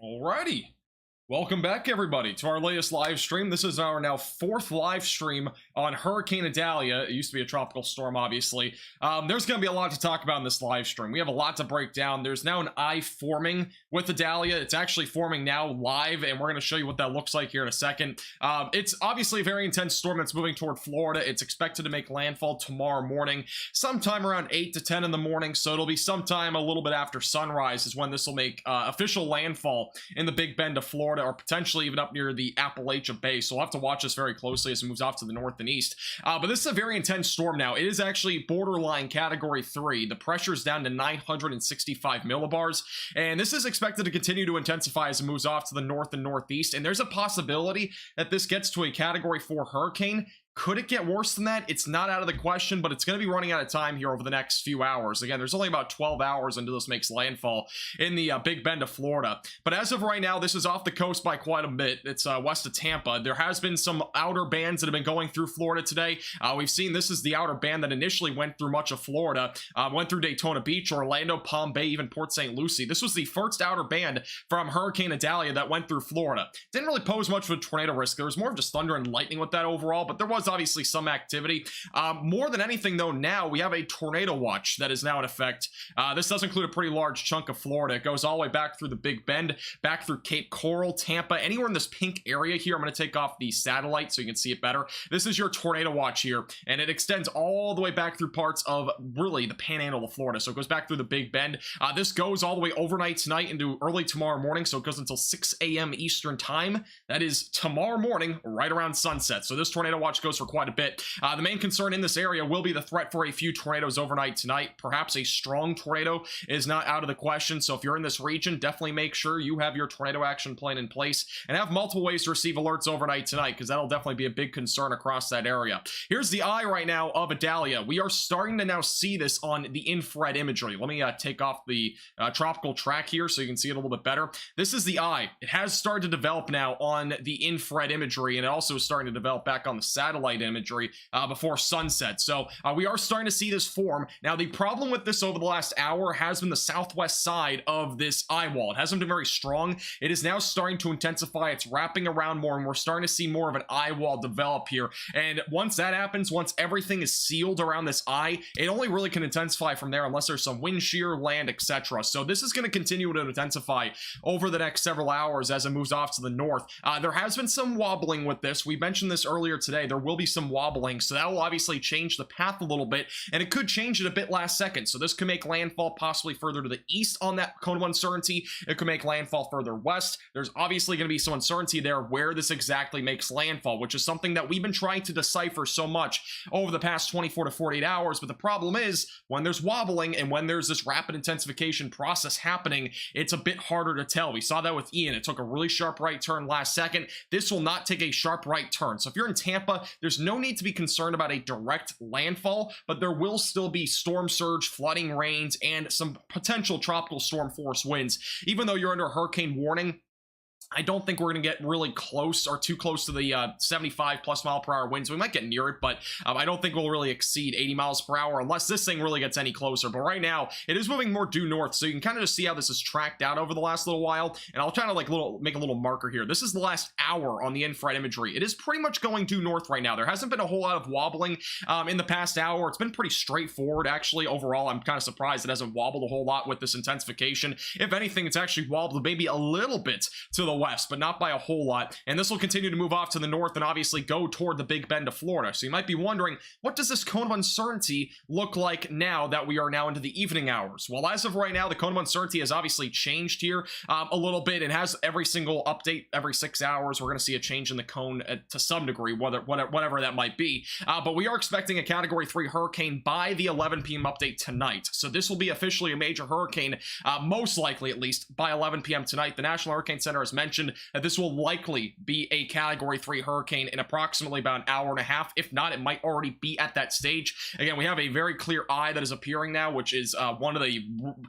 Alrighty. Welcome back, everybody, to our latest live stream. This is our now fourth live stream on Hurricane Idalia. It used to be a tropical storm, obviously. There's going to be a lot to talk about in this live stream. We have a lot to break down. There's now an eye forming with Idalia. It's actually forming now live, and we're going to show you what that looks like here in a second. It's obviously a very intense storm that's moving toward Florida. It's expected to make landfall tomorrow morning, sometime around 8 to 10 in the morning, so it'll be sometime a little bit after sunrise is when this will make official landfall in the Big Bend of Florida, or potentially even up near the Appalachia Bay. So we'll have to watch this very closely as it moves off to the north and east. But this is a very intense storm now. It is actually borderline category 3. The pressure is down to 965 millibars, and this is expected to continue to intensify as it moves off to the north and northeast. And there's a possibility that this gets to a category 4 hurricane. Could it get worse than that? It's not out of the question, but it's going to be running out of time here over the next few hours. Again, there's only about 12 hours until this makes landfall in the Big Bend of Florida. But as of right now, this is off the coast by quite a bit. It's west of Tampa. There has been some outer bands that have been going through Florida today. We've seen this is the outer band that initially went through much of Florida, went through Daytona Beach, Orlando, Palm Bay, even Port St. Lucie. This was the first outer band from Hurricane Idalia that went through Florida. Didn't really pose much of a tornado risk. There was more of just thunder and lightning with that overall, but there was obviously some activity. More than anything, though, now we have a tornado watch that is now in effect. This does include a pretty large chunk of Florida. It goes all the way back through the Big Bend, back through Cape Coral, Tampa, anywhere in this pink area here. I'm going to take off the satellite so you can see it better. This is your tornado watch here, and it extends all the way back through parts of really the panhandle of Florida. So it goes back through the Big Bend. This goes all the way overnight tonight into early tomorrow morning, so it goes until 6 a.m. Eastern time. That is tomorrow morning, right around sunset. So this tornado watch goes for quite a bit. The main concern in this area will be the threat for a few tornadoes overnight tonight. Perhaps a strong tornado is not out of the question. So if you're in this region, definitely make sure you have your tornado action plan in place and have multiple ways to receive alerts overnight tonight, because that'll definitely be a big concern across that area. Here's the eye right now of Idalia. We are starting to now see this on the infrared imagery. Let me take off the tropical track here so you can see it a little bit better. This is the eye. It has started to develop now on the infrared imagery, and it also is starting to develop back on the satellite imagery before sunset. So we are starting to see this form. Now, the problem with this over the last hour has been the southwest side of this eye wall. It hasn't been very strong. It is now starting to intensify. It's wrapping around more, and we're starting to see more of an eye wall develop here. And once that happens, once everything is sealed around this eye, it only really can intensify from there unless there's some wind shear, land, etc. So this is going to continue to intensify over the next several hours as it moves off to the north. There has been some wobbling with this. We mentioned this earlier today. There will be some wobbling, so that will obviously change the path a little bit, and it could change it a bit last second. So this could make landfall possibly further to the east on that cone of uncertainty. It could make landfall further west. There's obviously going to be some uncertainty there where this exactly makes landfall, which is something that we've been trying to decipher so much over the past 24 to 48 hours. But the problem is, when there's wobbling and when there's this rapid intensification process happening, it's a bit harder to tell. We saw that with Ian. It took a really sharp right turn last second. This will not take a sharp right turn. So if you're in Tampa, there's no need to be concerned about a direct landfall, but there will still be storm surge, flooding, rains, and some potential tropical storm force winds. Even though you're under a hurricane warning, I don't think we're going to get really close or too close to the 75 plus mile per hour winds. We might get near it, but I don't think we'll really exceed 80 miles per hour unless this thing really gets any closer. But right now, it is moving more due north, so you can kind of just see how this is tracked out over the last little while. And I'll try to make a little marker here. This is the last hour on the infrared imagery. It is pretty much going due north right now. There hasn't been a whole lot of wobbling in the past hour. It's been pretty straightforward, actually. Overall, I'm kind of surprised it hasn't wobbled a whole lot with this intensification. If anything, it's actually wobbled maybe a little bit to the west, but not by a whole lot. And this will continue to move off to the north and obviously go toward the Big Bend of Florida. So you might be wondering, what does this cone of uncertainty look like now that we are now into the evening hours? Well, as of right now, the cone of uncertainty has obviously changed here a little bit. It has every single update every 6 hours. We're going to see a change in the cone to some degree, whatever that might be. But we are expecting a category 3 hurricane by the 11 p.m. update tonight. So this will be officially a major hurricane, most likely at least by 11 p.m. tonight. The National Hurricane Center has mentioned mentioned that this will likely be a Category 3 hurricane in approximately about an hour and a half. If not, it might already be at that stage. Again, we have a very clear eye that is appearing now, which is one of the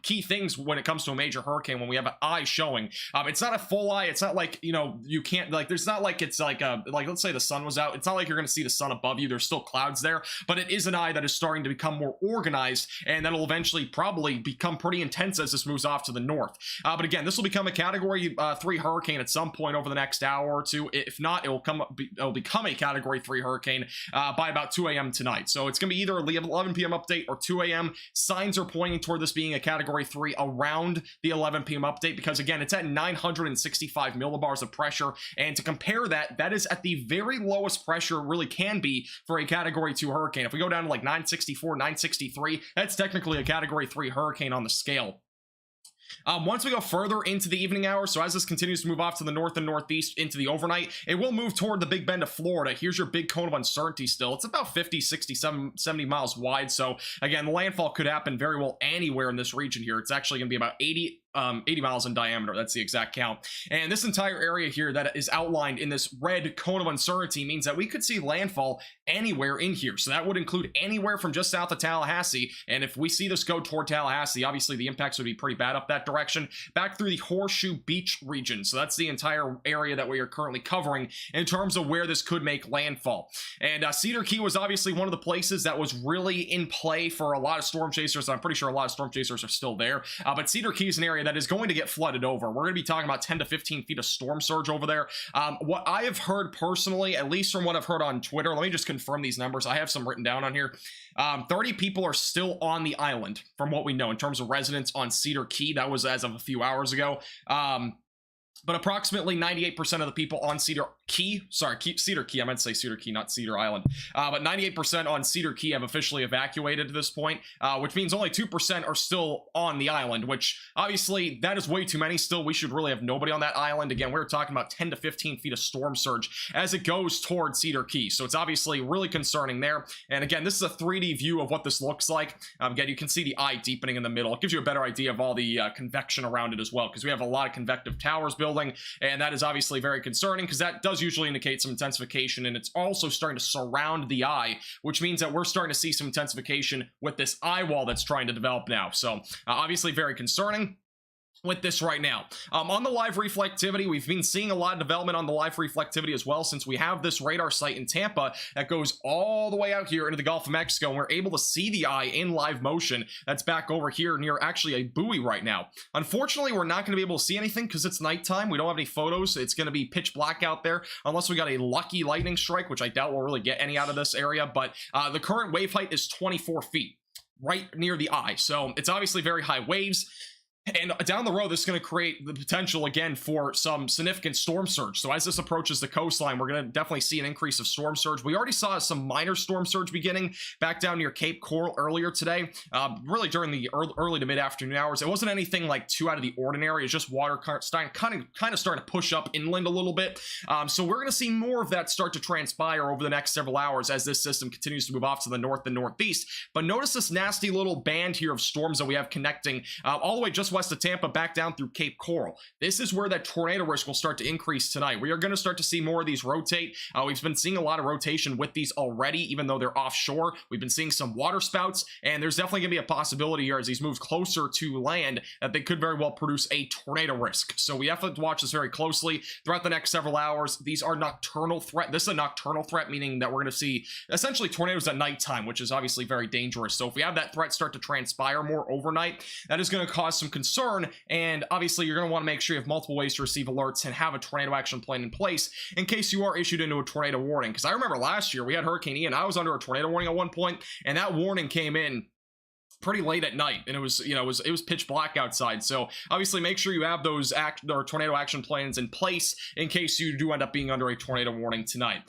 key things when it comes to a major hurricane, when we have an eye showing. It's not a full eye. It's not like, you know, you can't, like, there's not like it's like let's say the sun was out. It's not like you're going to see the sun above you. There's still clouds there, but it is an eye that is starting to become more organized, and that'll eventually probably become pretty intense as this moves off to the north. But again, this will become a Category 3 hurricane at some point over the next hour or two. If not, it'll become a Category 3 hurricane by about 2 a.m. tonight. So it's going to be either the 11 p.m. update or 2 a.m. Signs are pointing toward this being a Category 3 around the 11 p.m. update, because again, it's at 965 millibars of pressure, and to compare that, that is at the very lowest pressure it really can be for a Category 2 hurricane. If we go down to like 964, 963, that's technically a Category 3 hurricane on the scale. Once we go further into the evening hours, so as this continues to move off to the north and northeast into the overnight, it will move toward the Big Bend of Florida. Here's your big cone of uncertainty still. It's about 50, 60, 70 miles wide. So again, the landfall could happen very well anywhere in this region here. It's actually going to be about 80 miles in diameter. That's the exact count. And this entire area here that is outlined in this red cone of uncertainty means that we could see landfall anywhere in here. So that would include anywhere from just south of Tallahassee. And if we see this go toward Tallahassee, obviously the impacts would be pretty bad up that direction, back through the Horseshoe Beach region. So that's the entire area that we are currently covering in terms of where this could make landfall. And Cedar Key was obviously one of the places that was really in play for a lot of storm chasers. I'm pretty sure a lot of storm chasers are still there. But Cedar Key is an area that is going to get flooded over. We're going to be talking about 10 to 15 feet of storm surge over there. What I have heard personally, at least from what I've heard on Twitter, let me just confirm these numbers. I have some written down on here. 30 people are still on the island from what we know in terms of residents on Cedar Key. That was as of a few hours ago. But approximately 98% of the people on Cedar Key, Cedar Key, I meant to say Cedar Key, not Cedar Island, but 98% on Cedar Key have officially evacuated at this point, which means only 2% are still on the island, which obviously that is way too many. Still, we should really have nobody on that island. Again, we're talking about 10 to 15 feet of storm surge as it goes towards Cedar Key. So it's obviously really concerning there. And again, this is a 3D view of what this looks like. Again, you can see the eye deepening in the middle. It gives you a better idea of all the convection around it as well, because we have a lot of convective towers built. And that is obviously very concerning, because that does usually indicate some intensification, and it's also starting to surround the eye, which means that we're starting to see some intensification with this eye wall that's trying to develop now. So obviously very concerning with this right now. On the live reflectivity, we've been seeing a lot of development on the live reflectivity as well, since we have this radar site in Tampa that goes all the way out here into the Gulf of Mexico, and we're able to see the eye in live motion. That's back over here near actually a buoy right now. Unfortunately, we're not going to be able to see anything because it's nighttime. We don't have any photos. It's going to be pitch black out there unless we got a lucky lightning strike, which I doubt we'll really get any out of this area. But the current wave height is 24 feet right near the eye, so it's obviously very high waves. And down the road, this is going to create the potential again for some significant storm surge. So as this approaches the coastline, we're going to definitely see an increase of storm surge. We already saw some minor storm surge beginning back down near Cape Coral earlier today, really during the early to mid-afternoon hours. It wasn't anything like too out of the ordinary. It's just water kind of starting to push up inland a little bit. So we're going to see more of that start to transpire over the next several hours as this system continues to move off to the north and northeast. But notice this nasty little band here of storms that we have connecting all the way just west of Tampa back down through Cape Coral. This is where that tornado risk will start to increase tonight. We are going to start to see more of these rotate. We've been seeing a lot of rotation with these already, even though they're offshore. We've been seeing some water spouts, and there's definitely going to be a possibility here as these move closer to land that they could very well produce a tornado risk. So we have to watch this very closely throughout the next several hours. These are nocturnal threat. This is a nocturnal threat, meaning that we're going to see essentially tornadoes at nighttime, which is obviously very dangerous. So if we have that threat start to transpire more overnight, that is going to cause some concern. And obviously you're going to want to make sure you have multiple ways to receive alerts and have a tornado action plan in place in case you are issued into a tornado warning. Because I remember last year we had Hurricane Ian. I was under a tornado warning at one point, and that warning came in pretty late at night, and it was, you know, it was pitch black outside. So obviously make sure you have those tornado action plans in place in case you do end up being under a tornado warning tonight.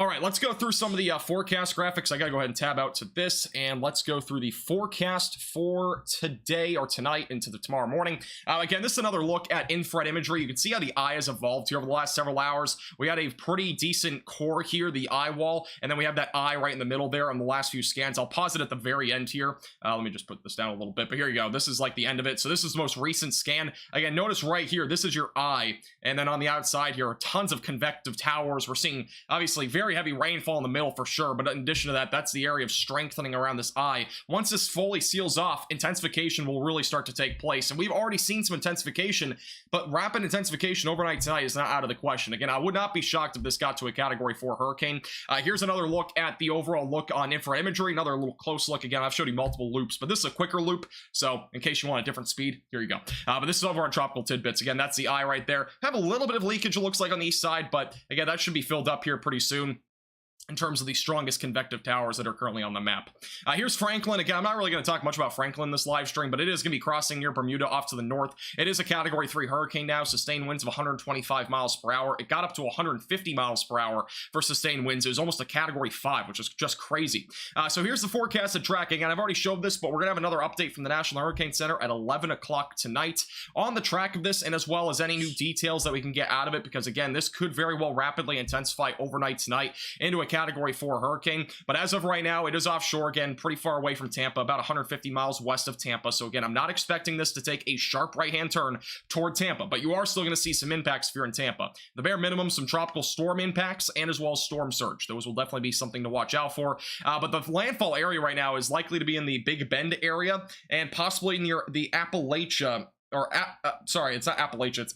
All right, let's go through some of the forecast graphics. I gotta go ahead and tab out to this, and let's go through the forecast for today or tonight into the tomorrow morning. Again, this is another look at infrared imagery. You can see how the eye has evolved here over the last several hours. We had a pretty decent core here, the eye wall, and then we have that eye right in the middle there on the last few scans. I'll pause it at the very end here. Let me just put this down a little bit, but here you go. This is like the end of it. So this is the most recent scan. Again, notice right here, this is your eye, and then on the outside here, tons of convective towers. We're seeing, obviously, very heavy rainfall in the middle for sure, but in addition to that, that's the area of strengthening around this eye. Once this fully seals off, intensification will really start to take place, and we've already seen some intensification, but rapid intensification overnight tonight is not out of the question. Again, I would not be shocked if this got to a Category 4 hurricane. Here's another look at the overall look on infrared imagery, another little close look. Again, I've showed you multiple loops, but this is a quicker loop, so in case you want a different speed, here you go. But this is over on Tropical Tidbits. Again, that's the eye right there. Have a little bit of leakage, it looks like, on the east side, but again, that should be filled up here pretty soon in terms of the strongest convective towers that are currently on the map. Here's Franklin. Again, I'm not really going to talk much about Franklin in this live stream, but it is going to be crossing near Bermuda off to the north. It is a Category 3 hurricane now, sustained winds of 125 miles per hour. It got up to 150 miles per hour for sustained winds. It was almost a Category 5, which is just crazy. So here's the forecasted tracking, and I've already showed this, but we're going to have another update from the National Hurricane Center at 11 o'clock tonight on the track of this, and as well as any new details that we can get out of it, because again, this could very well rapidly intensify overnight tonight into a Category 4 hurricane. But as of right now, it is offshore, again, pretty far away from Tampa, about 150 miles west of Tampa. So again, I'm not expecting this to take a sharp right-hand turn toward Tampa, but you are still going to see some impacts if you're in Tampa. The bare minimum, some tropical storm impacts, and as well as storm surge. Those will definitely be something to watch out for. But the landfall area right now is likely to be in the Big Bend area and possibly near the Appalachia, or sorry, it's not Appalachia, it's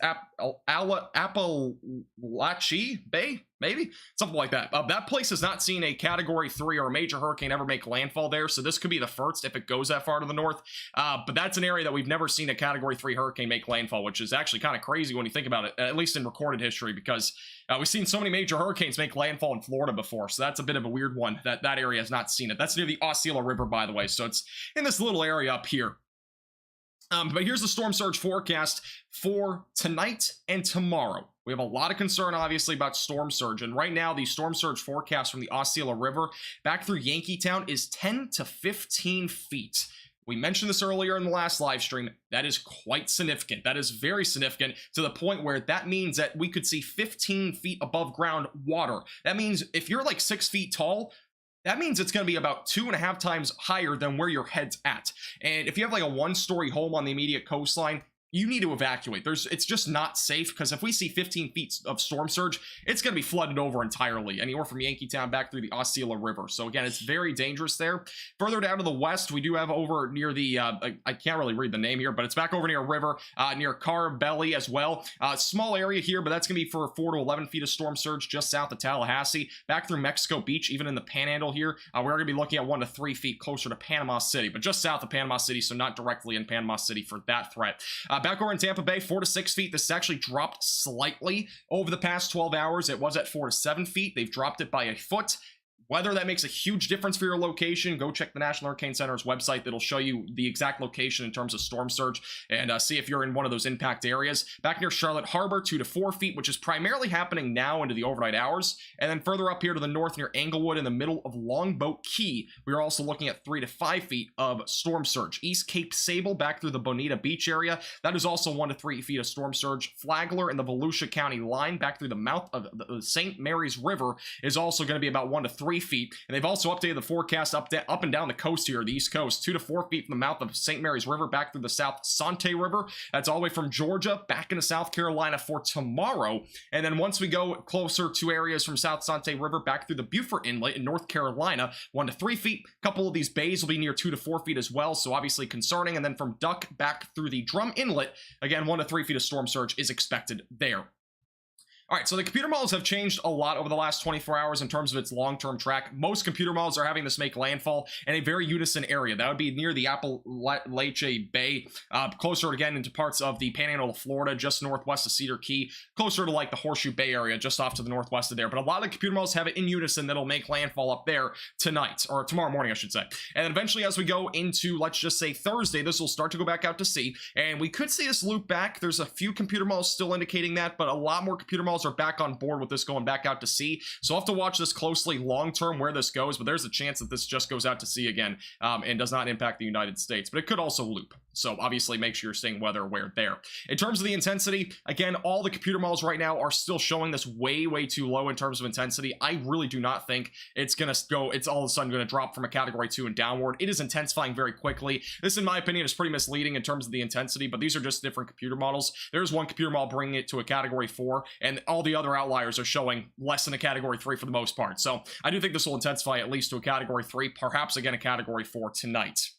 Appalachia Bay, maybe? Something like that. That place has not seen a Category 3 or a major hurricane ever make landfall there, so this could be the first if it goes that far to the north. But that's an area that we've never seen a Category 3 hurricane make landfall, which is actually kind of crazy when you think about it, at least in recorded history, because we've seen so many major hurricanes make landfall in Florida before, so that's a bit of a weird one that area has not seen it. That's near the Osceola River, by the way, so it's in this little area up here. But here's the storm surge forecast for tonight and tomorrow. We have a lot of concern, obviously, about storm surge. And right now, the storm surge forecast from the Osceola River back through Yankeetown is 10 to 15 feet. We mentioned this earlier in the last live stream. That is quite significant. That is very significant to the point where that means that we could see 15 feet above ground water. That means if you're like 6 feet tall, that means it's going to be about 2.5 times higher than where your head's at. And if you have like a one-story home on the immediate coastline, you need to evacuate. It's just not safe, because if we see 15 feet of storm surge, it's going to be flooded over entirely, anywhere from Yankeetown back through the Osceola River. So again, it's very dangerous there. Further down to the west, we do have over near the, I can't really read the name here, but it's back over near a river, near Carabelli as well. Small area here, but that's going to be for 4 to 11 feet of storm surge just south of Tallahassee. Back through Mexico Beach, even in the Panhandle here, we're going to be looking at 1 to 3 feet closer to Panama City, but just south of Panama City, so not directly in Panama City for that threat. Back over in Tampa Bay, 4 to 6 feet. This has actually dropped slightly over the past 12 hours. It was at 4 to 7 feet. They've dropped it by a foot. Whether that makes a huge difference for your location, go check the National Hurricane Center's website. That'll show you the exact location in terms of storm surge, and see if you're in one of those impact areas. Back near Charlotte Harbor, 2 to 4 feet, which is primarily happening now into the overnight hours. And then further up here to the north near Englewood in the middle of Longboat Key, we are also looking at 3 to 5 feet of storm surge. East Cape Sable back through the Bonita Beach area, that is also 1 to 3 feet of storm surge. Flagler in the Volusia County line back through the mouth of the St. Mary's River is also going to be about 1 to 3 feet. And they've also updated the forecast up and down the coast here, the East Coast, 2 to 4 feet from the mouth of St. Mary's River back through the South Sante River. That's all the way from Georgia back into South Carolina for tomorrow. And then once we go closer to areas from South Sante River back through the Beaufort Inlet in North Carolina, 1 to 3 feet. A couple of these bays will be near 2 to 4 feet as well, so obviously concerning. And then from Duck back through the Drum Inlet, again, 1 to 3 feet of storm surge is expected there. All right, so the computer models have changed a lot over the last 24 hours in terms of its long-term track. Most computer models are having this make landfall in a very unison area. That would be near the Appalachia Bay, closer again into parts of the Panhandle of Florida, just northwest of Cedar Key, closer to like the Horseshoe Bay area, just off to the northwest of there. But a lot of the computer models have it in unison that'll make landfall up there tonight, or tomorrow morning, I should say. And then eventually, as we go into, let's just say Thursday, this will start to go back out to sea, and we could see this loop back. There's a few computer models still indicating that, but a lot more computer models models are back on board with this going back out to sea, so I'll have to watch this closely long term where this goes, but there's a chance that this just goes out to sea again and does not impact the United States, but it could also loop. So obviously make sure you're staying weather aware there. In terms of the intensity, again, all the computer models right now are still showing this way too low in terms of intensity. I really do not think it's all of a sudden going to drop from a category 2 and downward. It is intensifying very quickly. This, in my opinion, is pretty misleading in terms of the intensity, but these are just different computer models. There's one computer model bringing it to a category 4, and all the other outliers are showing less than a category 3 for the most part. So I do think this will intensify at least to a category 3, perhaps again a category 4 tonight.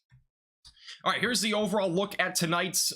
All right, here's the overall look at tonight's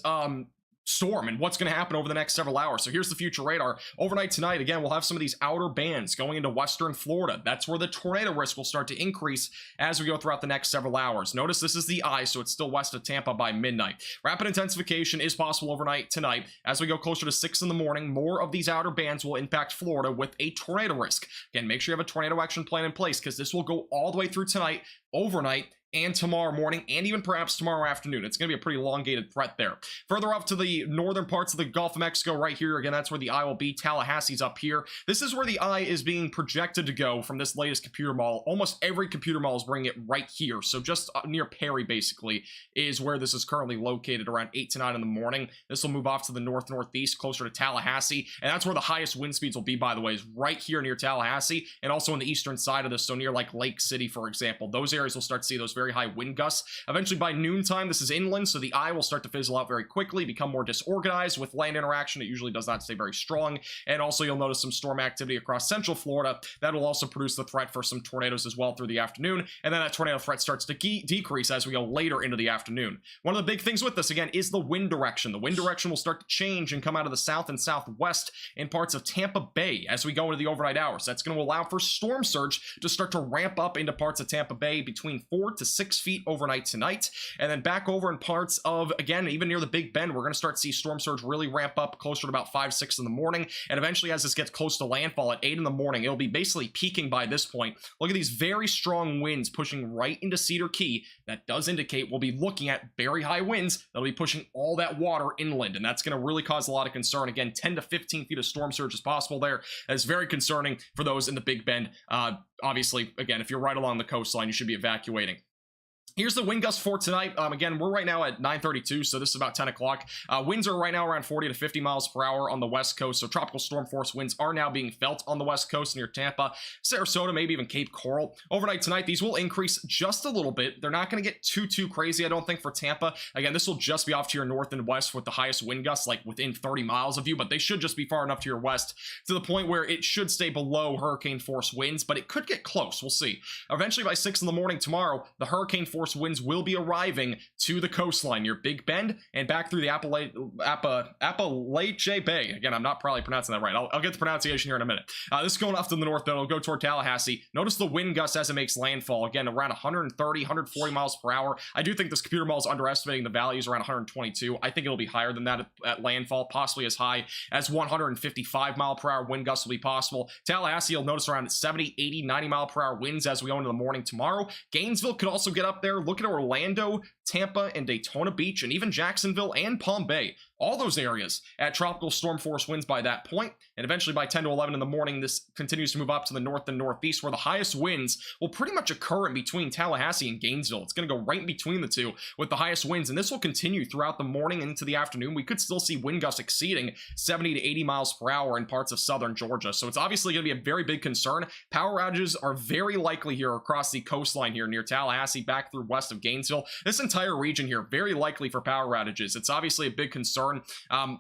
storm and what's going to happen over the next several hours. So here's the future radar. Overnight tonight, again, we'll have some of these outer bands going into western Florida. That's where the tornado risk will start to increase as we go throughout the next several hours. Notice this is the eye, so it's still west of Tampa by midnight. Rapid intensification is possible overnight tonight. As we go closer to 6 in the morning, more of these outer bands will impact Florida with a tornado risk. Again, make sure you have a tornado action plan in place because this will go all the way through tonight, overnight, and tomorrow morning, and even perhaps tomorrow afternoon. It's going to be a pretty elongated threat there. Further up to the northern parts of the Gulf of Mexico right here, again, that's where the eye will be. Tallahassee's up here. This is where the eye is being projected to go from this latest computer model. Almost every computer model is bringing it right here. So just near Perry, basically, is where this is currently located around 8 to 9 in the morning. This will move off to the northeast, closer to Tallahassee, and that's where the highest wind speeds will be, by the way, is right here near Tallahassee, and also on the eastern side of this, so near like Lake City, for example. Those areas will start to see those very high wind gusts. Eventually by noontime, this is inland, so the eye will start to fizzle out very quickly, become more disorganized with land interaction. It usually does not stay very strong, and also you'll notice some storm activity across central Florida. That will also produce the threat for some tornadoes as well through the afternoon, and then that tornado threat starts to decrease as we go later into the afternoon. One of the big things with this, again, is the wind direction. The wind direction will start to change and come out of the south and southwest in parts of Tampa Bay as we go into the overnight hours. That's going to allow for storm surge to start to ramp up into parts of Tampa Bay between 4 to 6 feet overnight tonight, and then back over in parts of, again, even near the Big Bend, we're going to start to see storm surge really ramp up closer to about 5, 6 in the morning, and eventually as this gets close to landfall at 8 in the morning, it'll be basically peaking by this point. Look at these very strong winds pushing right into Cedar Key. That does indicate we'll be looking at very high winds that'll be pushing all that water inland, and that's going to really cause a lot of concern. Again, 10 to 15 feet of storm surge is possible there. That's very concerning for those in the Big Bend. Obviously, again, if you're right along the coastline, you should be evacuating. Here's the wind gust for tonight. Again, we're right now at 9:32, so this is about 10 o'clock. Winds are right now around 40 to 50 miles per hour on the west coast, so tropical storm force winds are now being felt on the west coast near Tampa, Sarasota, maybe even Cape Coral. Overnight tonight, these will increase just a little bit. They're not going to get too crazy, I don't think, for Tampa. Again, this will just be off to your north and west with the highest wind gusts, like within 30 miles of you, but they should just be far enough to your west to the point where it should stay below hurricane force winds, but it could get close. We'll see. Eventually, by 6 in the morning tomorrow, the hurricane force winds will be arriving to the coastline near Big Bend and back through the Appalachia Bay. Again, I'm not probably pronouncing that right. I'll get the pronunciation here in a minute. This is going off to the north, though. It'll go toward Tallahassee. Notice the wind gust as it makes landfall. Again, around 130, 140 miles per hour. I do think this computer model is underestimating the values around 122. I think it'll be higher than that at landfall, possibly as high as 155 mile per hour wind gusts will be possible. Tallahassee, you'll notice around 70, 80, 90 mile per hour winds as we go into the morning tomorrow. Gainesville could also get up there. Look at Orlando, Tampa, and Daytona Beach, and even Jacksonville and Palm Bay. All those areas at tropical storm force winds by that point, and eventually by 10 to 11 in the morning, this continues to move up to the north and northeast, where the highest winds will pretty much occur in between Tallahassee and Gainesville. It's going to go right in between the two with the highest winds, and this will continue throughout the morning into the afternoon. We could still see wind gusts exceeding 70 to 80 miles per hour in parts of southern Georgia, so it's obviously going to be a very big concern. Power outages are very likely here across the coastline here near Tallahassee, back through west of Gainesville. This entire region here, very likely for power outages. It's obviously a big concern.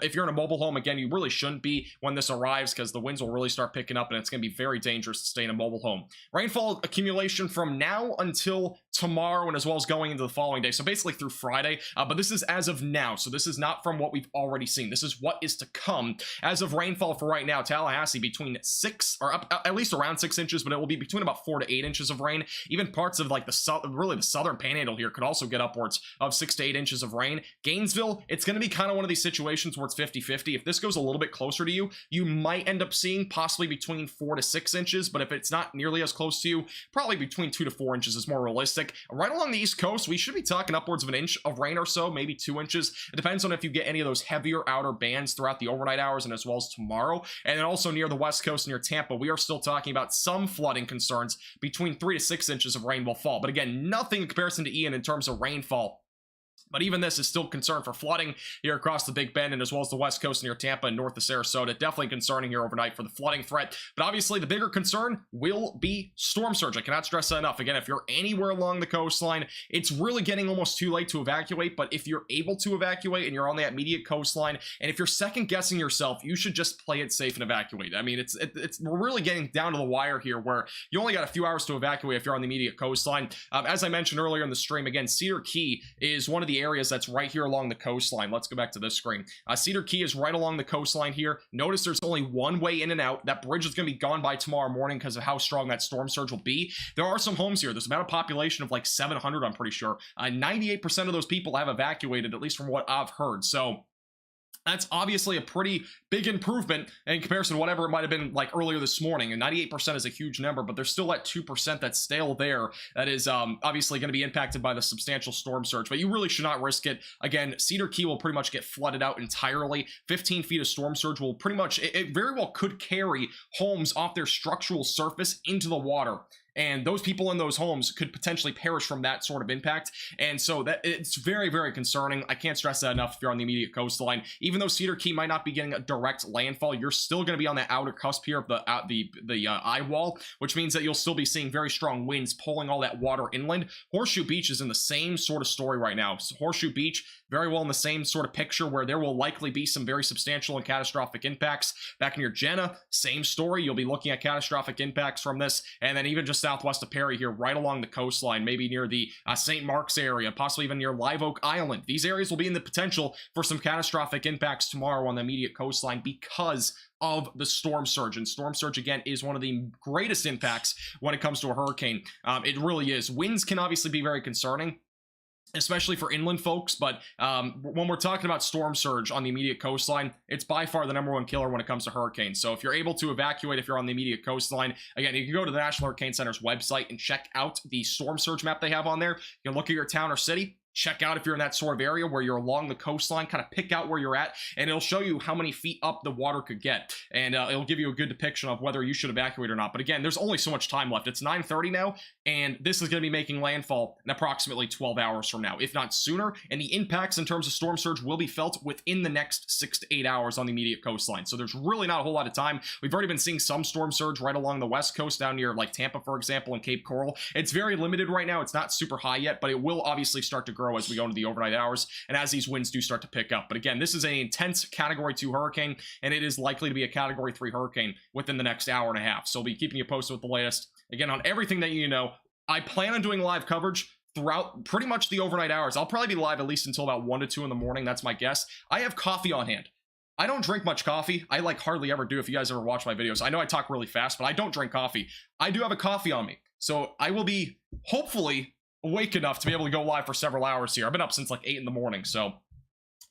If you're in a mobile home, again, you really shouldn't be when this arrives because the winds will really start picking up and it's going to be very dangerous to stay in a mobile home. Rainfall accumulation from now until tomorrow and as well as going into the following day. So basically through Friday, but this is as of now. So this is not from what we've already seen. This is what is to come. As of rainfall for right now, Tallahassee between 6 or up at least around 6 inches, but it will be between about 4 to 8 inches of rain. Even parts of like the southern southern panhandle here could also get upwards of 6 to 8 inches of rain. Gainesville, it's going to be kind of one of these situations where it's 50-50. If this goes a little bit closer to you, you might end up seeing possibly between 4 to 6 inches, but if it's not nearly as close to you, probably between 2 to 4 inches is more realistic. Right along the East Coast, we should be talking upwards of an inch of rain or so, maybe 2 inches. It depends on if you get any of those heavier outer bands throughout the overnight hours and as well as tomorrow. And then also near the West Coast, near Tampa, we are still talking about some flooding concerns. Between 3 to 6 inches of rain will fall. But again, nothing in comparison to Ian in terms of rainfall. But even this is still concern for flooding here across the Big Bend and as well as the West Coast near Tampa and north of Sarasota. Definitely concerning here overnight for the flooding threat. But obviously the bigger concern will be storm surge. I cannot stress that enough. Again, if you're anywhere along the coastline, it's really getting almost too late to evacuate. But if you're able to evacuate and you're on the immediate coastline, and if you're second guessing yourself, you should just play it safe and evacuate. I mean, we're really getting down to the wire here where you only got a few hours to evacuate if you're on the immediate coastline. As I mentioned earlier in the stream, again, Cedar Key is one of the areas that's right here along the coastline. Let's go back to this screen. Cedar Key is right along the coastline here. Notice there's only one way in and out. That bridge is going to be gone by tomorrow morning because of how strong that storm surge will be. There are some homes here. There's about a population of like 700, I'm pretty sure. 98% of those people have evacuated, at least from what I've heard. So that's obviously a pretty big improvement in comparison to whatever it might have been like earlier this morning. And 98% is a huge number, but there's still that 2% that's still there that is obviously going to be impacted by the substantial storm surge. But you really should not risk it. Again, Cedar Key will pretty much get flooded out entirely. 15 feet of storm surge will pretty much, it very well could carry homes off their structural surface into the water. And those people in those homes could potentially perish from that sort of impact. And so that it's very, very concerning. I can't stress that enough if you're on the immediate coastline. Even though Cedar Key might not be getting a direct landfall, you're still going to be on the outer cusp here of the eye wall, which means that you'll still be seeing very strong winds pulling all that water inland. Horseshoe Beach is in the same sort of story right now. So Horseshoe Beach, very well in the same sort of picture where there will likely be some very substantial and catastrophic impacts. Back near Jenna, same story. You'll be looking at catastrophic impacts from this. And then even just southwest of Perry here, right along the coastline, maybe near the St. Mark's area, possibly even near Live Oak Island. These areas will be in the potential for some catastrophic impacts tomorrow on the immediate coastline because of the storm surge. And storm surge, again, is one of the greatest impacts when it comes to a hurricane. It really is. Winds can obviously be very concerning, especially for inland folks, but when we're talking about storm surge on the immediate coastline, it's by far the #1 killer when it comes to hurricanes. So if you're able to evacuate, if you're on the immediate coastline, again, you can go to the National Hurricane Center's website and check out the storm surge map they have on there. You can look at your town or city, check out if you're in that sort of area where you're along the coastline, kind of pick out where you're at, and it'll show you how many feet up the water could get. And it'll give you a good depiction of whether you should evacuate or not. But again, there's only so much time left. It's 9:30 now, and this is going to be making landfall in approximately 12 hours from now, if not sooner. And the impacts in terms of storm surge will be felt within the next 6 to 8 hours on the immediate coastline. So there's really not a whole lot of time. We've already been seeing some storm surge right along the West Coast, down near like Tampa, for example, and Cape Coral. It's very limited right now. It's not super high yet, but it will obviously start to grow as we go into the overnight hours and as these winds do start to pick up. But again, this is an intense Category 2 hurricane, and it is likely to be a Category 3 hurricane within the next hour and a half. So I'll be keeping you posted with the latest, again, on everything that you know. I plan on doing live coverage throughout pretty much the overnight hours. I'll probably be live at least until about 1 to 2 in the morning. That's my guess. I have coffee on hand. I don't drink much coffee. I like hardly ever do if you guys ever watch my videos. I know I talk really fast, but I don't drink coffee. I do have a coffee on me. So I will be hopefully awake enough to be able to go live for several hours here. I've been up since like 8 in the morning, so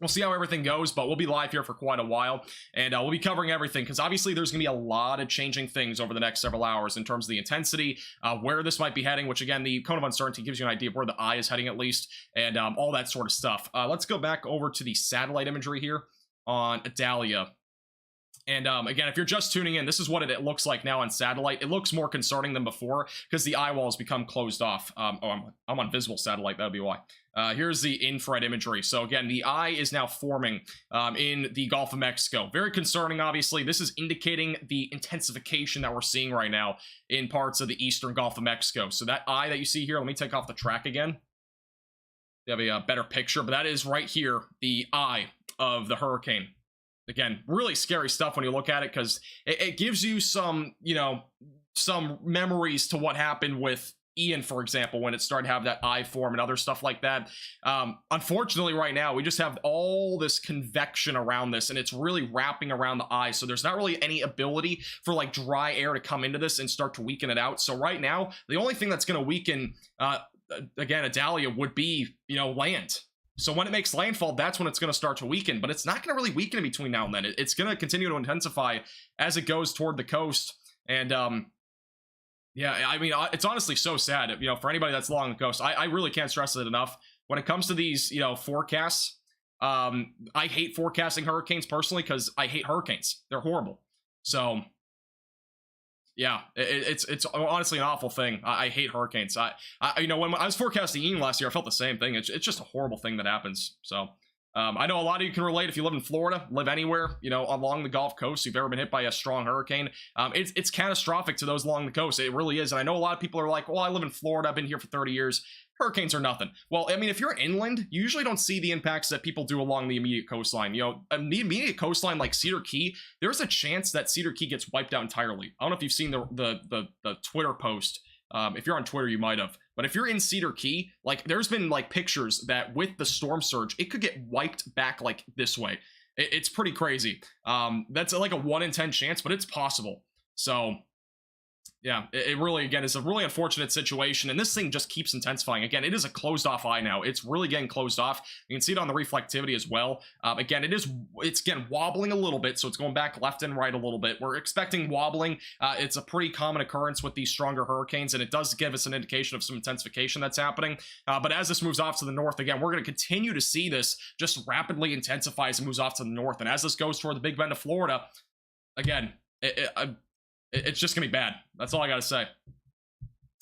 we'll see how everything goes, but we'll be live here for quite a while, and we'll be covering everything, because obviously there's going to be a lot of changing things over the next several hours in terms of the intensity, where this might be heading, which again, the cone of uncertainty gives you an idea of where the eye is heading at least, and all that sort of stuff. Let's go back over to the satellite imagery here on Idalia. And again, if you're just tuning in, this is what it looks like now on satellite. It looks more concerning than before because the eye wall has become closed off. I'm on visible satellite, that would be why. Here's the infrared imagery. So again, the eye is now forming in the Gulf of Mexico. Very concerning, obviously. This is indicating the intensification that we're seeing right now in parts of the eastern Gulf of Mexico. So that eye that you see here, let me take off the track again. You have a better picture, but that is right here, the eye of the hurricane. Again, really scary stuff when you look at it, because it gives you some, you know, some memories to what happened with Ian, for example, when it started to have that eye form and other stuff like that. Unfortunately, right now, we just have all this convection around this, and it's really wrapping around the eye. So there's not really any ability for like dry air to come into this and start to weaken it out. So right now, the only thing that's going to weaken again, Idalia would be, land. So when it makes landfall, that's when it's going to start to weaken, but it's not going to really weaken in between now and then. It's going to continue to intensify as it goes toward the coast. And, yeah, I mean, it's honestly so sad, for anybody that's along the coast. I really can't stress it enough. When it comes to these, forecasts, I hate forecasting hurricanes personally because I hate hurricanes. They're horrible. So, yeah, it's honestly an awful thing. I hate hurricanes. I when I was forecasting Ian last year, I felt the same thing. It's just a horrible thing that happens. So, I know a lot of you can relate if you live in Florida, live anywhere, along the Gulf Coast, you've ever been hit by a strong hurricane. It's catastrophic to those along the coast. It really is. And I know a lot of people are like, well, I live in Florida. I've been here for 30 years. Hurricanes are nothing. Well, I mean, if you're inland, you usually don't see the impacts that people do along the immediate coastline. The immediate coastline like Cedar Key, there's a chance that Cedar Key gets wiped out entirely. I don't know if you've seen the Twitter post. If you're on Twitter, you might have. But if you're in Cedar Key, like, there's been, like, pictures that with the storm surge, it could get wiped back, like, this way. It's pretty crazy. That's, like, a 1 in 10 chance, but it's possible. So, yeah, it really, again, is a really unfortunate situation, and this thing just keeps intensifying. Again, it is a closed-off eye now. It's really getting closed off. You can see it on the reflectivity as well. Again, it's again wobbling a little bit, so it's going back left and right a little bit. We're expecting wobbling. It's a pretty common occurrence with these stronger hurricanes, and it does give us an indication of some intensification that's happening. But as this moves off to the north, again, we're going to continue to see this just rapidly intensify as it moves off to the north, and as this goes toward the Big Bend of Florida, again, it's just gonna be bad. That's all I gotta say.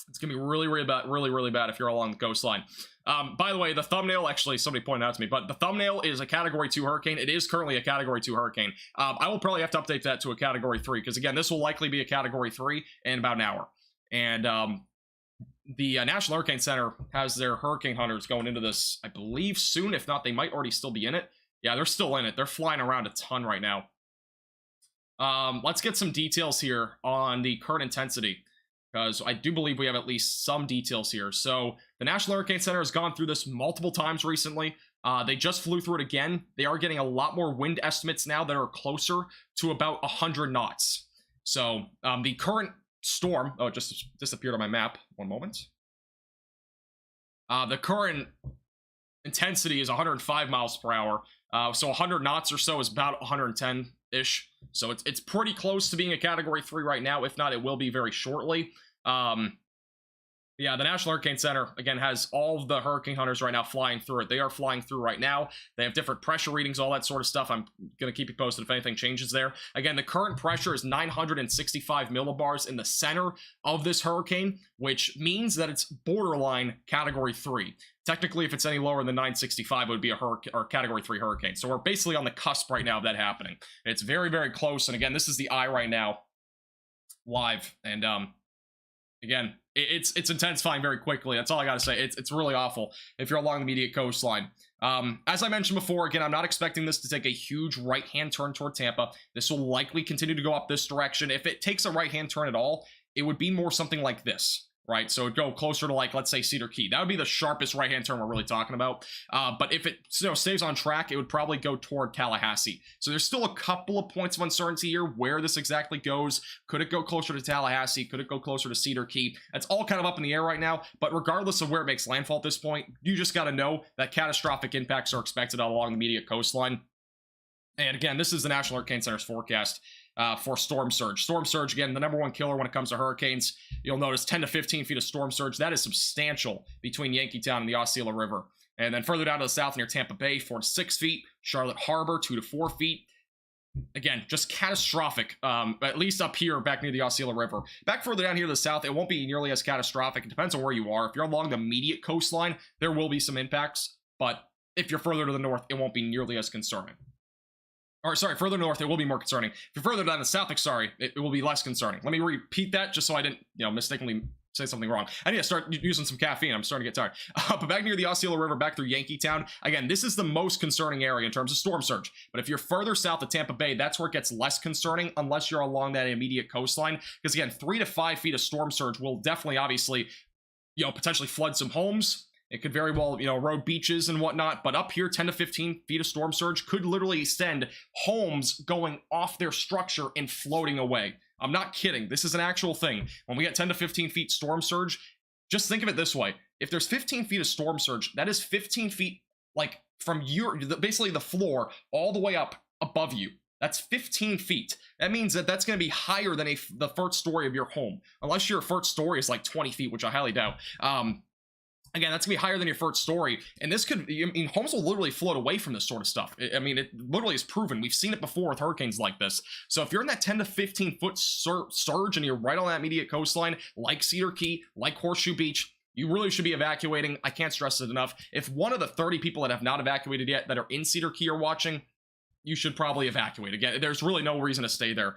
It's gonna be really, really bad, really bad if you're along the coastline. By the way, the thumbnail, actually, somebody pointed out to me, but the thumbnail is a Category 2 hurricane. It is currently a Category 2 hurricane. I will probably have to update that to a Category 3, because again, this will likely be a Category 3 in about an hour. And the National Hurricane Center has their hurricane hunters going into this, I believe, soon. If not, they might already still be in it. Yeah, they're still in it. They're flying around a ton right now. Let's get some details here on the current intensity, because I do believe we have at least some details here. So the National Hurricane Center has gone through this multiple times recently. They just flew through it again. They are getting a lot more wind estimates now that are closer to about 100 knots. So the current storm, oh, it just disappeared on my map. One moment. The current intensity is 105 miles per hour. So 100 knots or so is about 110-ish. So it's pretty close to being a Category 3 right now. If not, it will be very shortly. Yeah, the National Hurricane Center, again, has all of the hurricane hunters right now flying through it. They are flying through right now. They have different pressure readings, all that sort of stuff. I'm going to keep you posted if anything changes there. Again, the current pressure is 965 millibars in the center of this hurricane, which means that it's borderline Category 3. Technically, if it's any lower than 965, it would be a Category 3 hurricane. So we're basically on the cusp right now of that happening. It's very, very close. And again, this is the eye right now, live. And again, it's intensifying very quickly. That's all I gotta say. It's really awful if you're along the immediate coastline. As I mentioned before, again, I'm not expecting this to take a huge right-hand turn toward Tampa. This will likely continue to go up this direction. If it takes a right-hand turn at all, it would be more something like this, right? So it'd go closer to, like, let's say Cedar Key. That would be the sharpest right-hand turn we're really talking about. But if it stays on track, it would probably go toward Tallahassee. So there's still a couple of points of uncertainty here where this exactly goes. Could it go closer to Tallahassee? Could it go closer to Cedar Key? That's all kind of up in the air right now. But regardless of where it makes landfall at this point, you just got to know that catastrophic impacts are expected along the immediate coastline. And again, this is the National Hurricane Center's forecast for storm surge. Storm surge, again, the #1 killer when it comes to hurricanes. You'll notice 10 to 15 feet of storm surge. That is substantial between Yankeetown and the Osceola River. And then further down to the south near Tampa Bay, 4 to 6 feet. Charlotte Harbor, 2 to 4 feet. Again, just catastrophic, at least up here back near the Osceola River. Back further down here to the south, it won't be nearly as catastrophic. It depends on where you are. If you're along the immediate coastline, there will be some impacts. But if you're further to the north, it won't be nearly as concerning. Or, sorry, further north, it will be more concerning. If you're further down the south, it will be less concerning. Let me repeat that just so I didn't, mistakenly say something wrong. I need to start using some caffeine. I'm starting to get tired. But back near the Osceola River, back through Yankeetown, again, this is the most concerning area in terms of storm surge. But if you're further south of Tampa Bay, that's where it gets less concerning unless you're along that immediate coastline. Because, again, 3 to 5 feet of storm surge will definitely, obviously, potentially flood some homes. It could very well, erode beaches and whatnot, but up here, 10 to 15 feet of storm surge could literally extend homes going off their structure and floating away. I'm not kidding. This is an actual thing. When we get 10 to 15 feet storm surge, just think of it this way. If there's 15 feet of storm surge, that is 15 feet, like, from basically the floor all the way up above you. That's 15 feet. That means that that's going to be higher than the first story of your home. Unless your first story is like 20 feet, which I highly doubt. Again, that's going to be higher than your first story. And this could, I mean, homes will literally float away from this sort of stuff. I mean, it literally is proven. We've seen it before with hurricanes like this. So if you're in that 10 to 15 foot surge and you're right on that immediate coastline, like Cedar Key, like Horseshoe Beach, you really should be evacuating. I can't stress it enough. If one of the 30 people that have not evacuated yet that are in Cedar Key are watching, you should probably evacuate. Again, there's really no reason to stay there.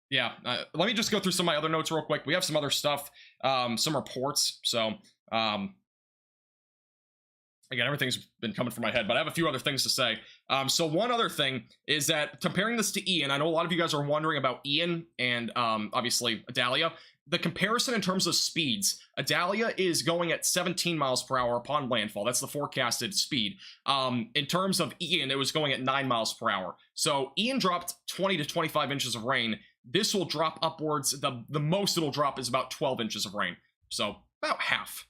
Yeah, let me just go through some of my other notes real quick. We have some other stuff, some reports. So, again, everything's been coming from my head, but I have a few other things to say. So one other thing is that comparing this to Ian, I know a lot of you guys are wondering about Ian and obviously Idalia. The comparison in terms of speeds, Idalia is going at 17 miles per hour upon landfall. That's the forecasted speed. In terms of Ian, it was going at 9 miles per hour. So Ian dropped 20 to 25 inches of rain. This will drop upwards. The most it'll drop is about 12 inches of rain. So about half.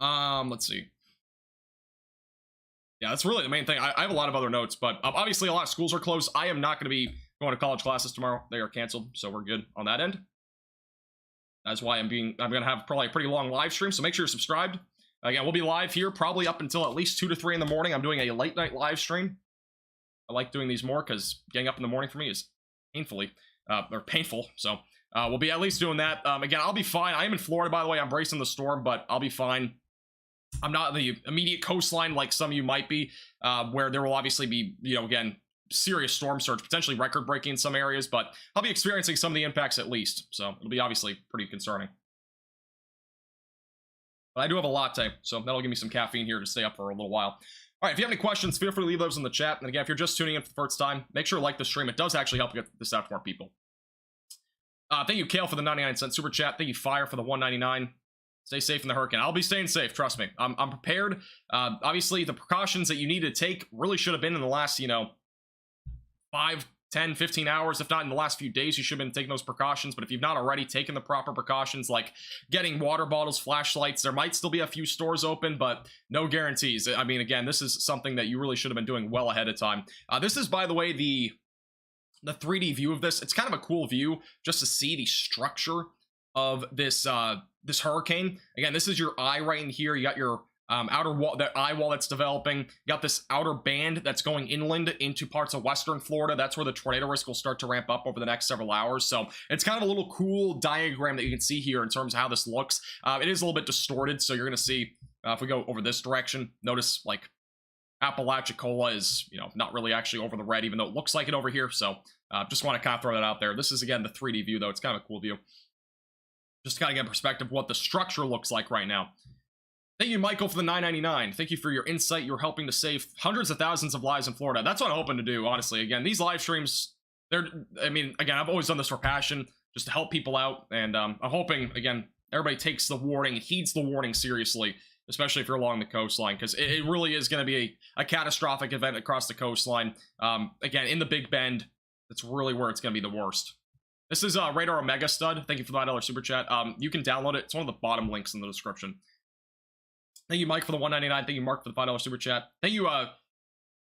Let's see. Yeah, that's really the main thing. I have a lot of other notes, but obviously a lot of schools are closed. I am not going to be going to college classes tomorrow. They are canceled, so we're good on that end. That's why I'm going to have probably a pretty long live stream, so make sure you're subscribed. Again, we'll be live here probably up until at least 2 to 3 in the morning. I'm doing a late night live stream. I like doing these more because getting up in the morning for me is painful. So we'll be at least doing that. Again, I'll be fine. I am in Florida, by the way. I'm bracing the storm, but I'll be fine. I'm not the immediate coastline like some of you might be, where there will obviously be, again, serious storm surge, potentially record-breaking in some areas, but I'll be experiencing some of the impacts at least, so it'll be obviously pretty concerning. But I do have a latte, so that'll give me some caffeine here to stay up for a little while. All right, if you have any questions, feel free to leave those in the chat. And again, if you're just tuning in for the first time, make sure to like the stream. It does actually help get this out to more people. Thank you, Kale, for the 99-cent super chat. Thank you, Fire, for the 199. Stay safe in the hurricane. I'll be staying safe, trust me. I'm prepared. Obviously, the precautions that you need to take really should have been in the last, 5, 10, 15 hours, if not in the last few days. You should have been taking those precautions, but if you've not already taken the proper precautions, like getting water bottles, flashlights, there might still be a few stores open, but no guarantees. I mean, again, this is something that you really should have been doing well ahead of time. This is, by the way, the 3D view of this. It's kind of a cool view just to see the structure of this this hurricane. Again, this is your eye right in here. You got your outer wall, that eye wall that's developing. You got this outer band that's going inland into parts of western Florida. That's where the tornado risk will start to ramp up over the next several hours. So it's kind of a little cool diagram that you can see here in terms of how this looks. It is a little bit distorted, so you're going to see, if we go over this direction, notice like Apalachicola is, not really actually over the red, even though it looks like it over here. So just want to kind of throw that out there. This is, again, the 3D view, though. It's kind of a cool view. Just to kind of get perspective of what the structure looks like right now. Thank you, Michael, for the $9.99. Thank you for your insight. You're helping to save hundreds of thousands of lives in Florida. That's what I'm hoping to do, honestly. Again, these live streams, again, I've always done this for passion, just to help people out. And I'm hoping, again, everybody takes the warning and heeds the warning seriously, especially if you're along the coastline, because it really is going to be a catastrophic event across the coastline. Again, in the Big Bend, that's really where it's going to be the worst. This is Radar Omega Stud. Thank you for the $5 super chat. You can download it. It's one of the bottom links in the description. Thank you, Mike, for the $1.99. Thank you, Mark, for the $5 super chat. Thank you,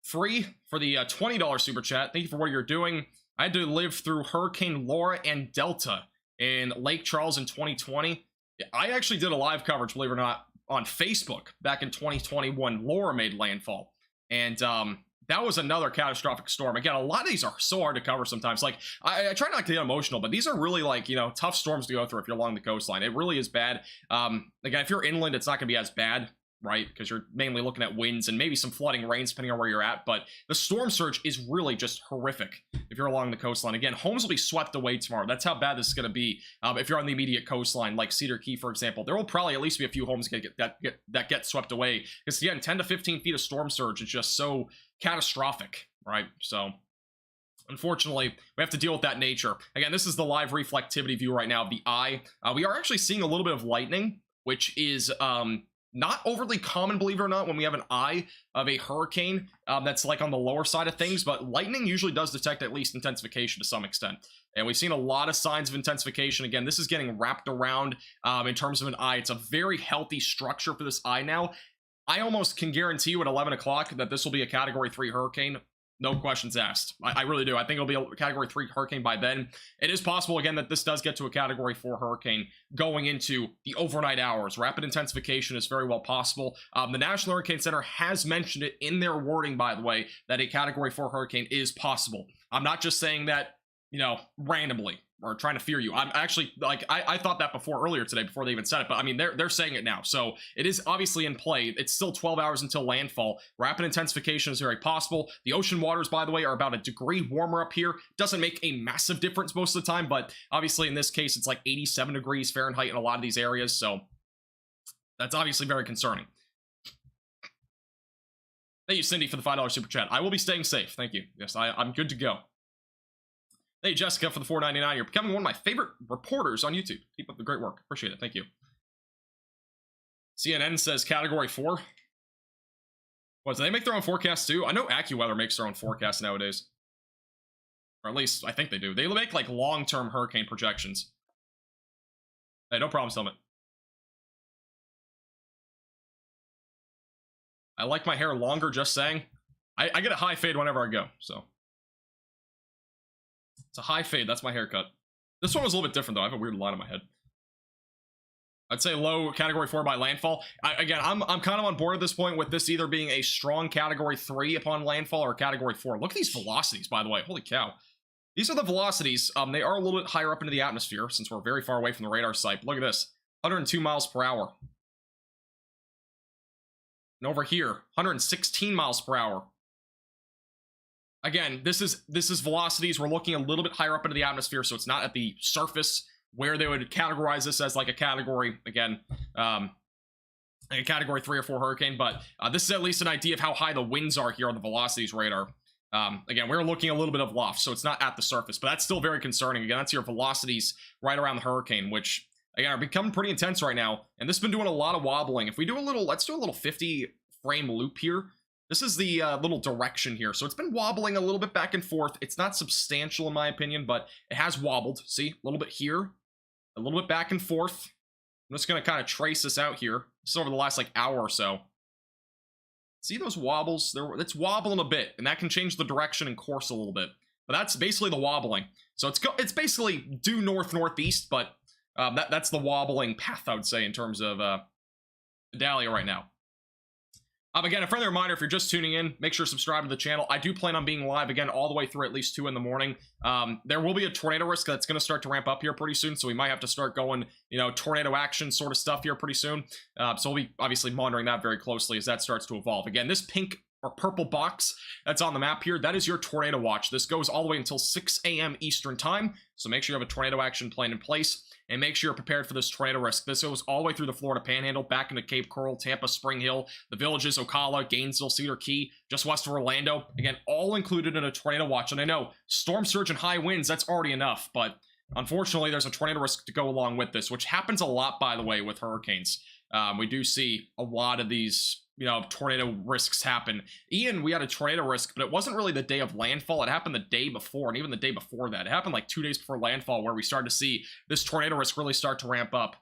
Free, for the $20 super chat. Thank you for what you're doing. I had to live through Hurricane Laura and Delta in Lake Charles in 2020. I actually did a live coverage, believe it or not, on Facebook back in 2020 when Laura made landfall. And that was another catastrophic storm. Again, a lot of these are so hard to cover sometimes. Like, I try not to get emotional, but these are really, like, tough storms to go through if you're along the coastline. It really is bad. Again, if you're inland, it's not going to be as bad, right? Because you're mainly looking at winds and maybe some flooding rains, depending on where you're at. But the storm surge is really just horrific if you're along the coastline. Again, homes will be swept away tomorrow. That's how bad this is going to be. If you're on the immediate coastline, like Cedar Key, for example, there will probably at least be a few homes that get swept away. Because, again, 10 to 15 feet of storm surge is just so catastrophic, right? So unfortunately, we have to deal with that nature. Again, this is the live reflectivity view right now of the eye. We are actually seeing a little bit of lightning, which is not overly common, believe it or not, when we have an eye of a hurricane that's like on the lower side of things, but lightning usually does detect at least intensification to some extent. And we've seen a lot of signs of intensification. Again, this is getting wrapped around in terms of an eye. It's a very healthy structure for this eye now. I almost can guarantee you at 11 o'clock that this will be a Category 3 hurricane. No questions asked. I really do. I think it'll be a Category 3 hurricane by then. It is possible, again, that this does get to a Category 4 hurricane going into the overnight hours. Rapid intensification is very well possible. The National Hurricane Center has mentioned it in their wording, by the way, that a Category 4 hurricane is possible. I'm not just saying that, you know, randomly or trying to fear you. I'm actually, like, I thought that earlier today before they even said it, but I mean, they're saying it now. So it is obviously in play. It's still 12 hours until landfall. Rapid intensification is very possible. The ocean waters, by the way, are about a degree warmer up here. Doesn't make a massive difference most of the time, but obviously in this case, it's like 87 degrees Fahrenheit in a lot of these areas. So that's obviously very concerning. Thank you, Cindy, for the $5 super chat. I will be staying safe. Thank you. Yes, I'm good to go. Hey, Jessica, for the $4.99. You're becoming one of my favorite reporters on YouTube. Keep up the great work. Appreciate it. Thank you. CNN says Category 4. What, do they make their own forecasts too? I know AccuWeather makes their own forecasts nowadays. Or at least, I think they do. They make, like, long-term hurricane projections. Hey, no problem, Summit. I like my hair longer, just saying. I get a high fade whenever I go, so. It's a high fade. That's my haircut. This one was a little bit different, though. I have a weird line on my head. I'd say low Category 4 by landfall. Again, I'm kind of on board at this point with this either being a strong Category 3 upon landfall or Category 4. Look at these velocities, by the way. Holy cow. These are the velocities. They are a little bit higher up into the atmosphere since we're very far away from the radar site. Look at this. 102 miles per hour. And over here, 116 miles per hour. Again, this is velocities. We're looking a little bit higher up into the atmosphere, so it's not at the surface where they would categorize this as like a category, again, like a Category 3 or 4 hurricane, but this is at least an idea of how high the winds are here on the velocities radar. Again, we're looking a little bit of loft, so it's not at the surface, but that's still very concerning. Again, that's your velocities right around the hurricane, which, again, are becoming pretty intense right now, and this has been doing a lot of wobbling. If we do a little, let's do a little 50-frame loop here. This is the little direction here. So it's been wobbling a little bit back and forth. It's not substantial in my opinion, but it has wobbled. See, a little bit here, a little bit back and forth. I'm just going to kind of trace this out here. This is over the last like hour or so. See those wobbles? It's wobbling a bit, and that can change the direction and course a little bit. But that's basically the wobbling. So it's basically due north-northeast, but that's the wobbling path, I would say, in terms of Idalia right now. Again, a friendly reminder, if you're just tuning in, make sure to subscribe to the channel. I do plan on being live again all the way through at least 2 in the morning. There will be a tornado risk that's going to start to ramp up here pretty soon, so we might have to start going, you know, tornado action sort of stuff here pretty soon. So we'll be obviously monitoring that very closely as that starts to evolve. Again, this pink or purple box that's on the map here, that is your tornado watch. This goes all the way until 6 a.m. Eastern time, so make sure you have a tornado action plan in place. And make sure you're prepared for this tornado risk. This goes all the way through the Florida Panhandle, back into Cape Coral, Tampa, Spring Hill, the villages, Ocala, Gainesville, Cedar Key, just west of Orlando. Again, all included in a tornado watch. And I know, storm surge and high winds, that's already enough. But unfortunately, there's a tornado risk to go along with this, which happens a lot, by the way, with hurricanes. We do see a lot of these, you know, tornado risks happen. Ian, we had a tornado risk, but it wasn't really the day of landfall. It happened the day before, and even the day before that. It happened like 2 days before landfall, where we started to see this tornado risk really start to ramp up.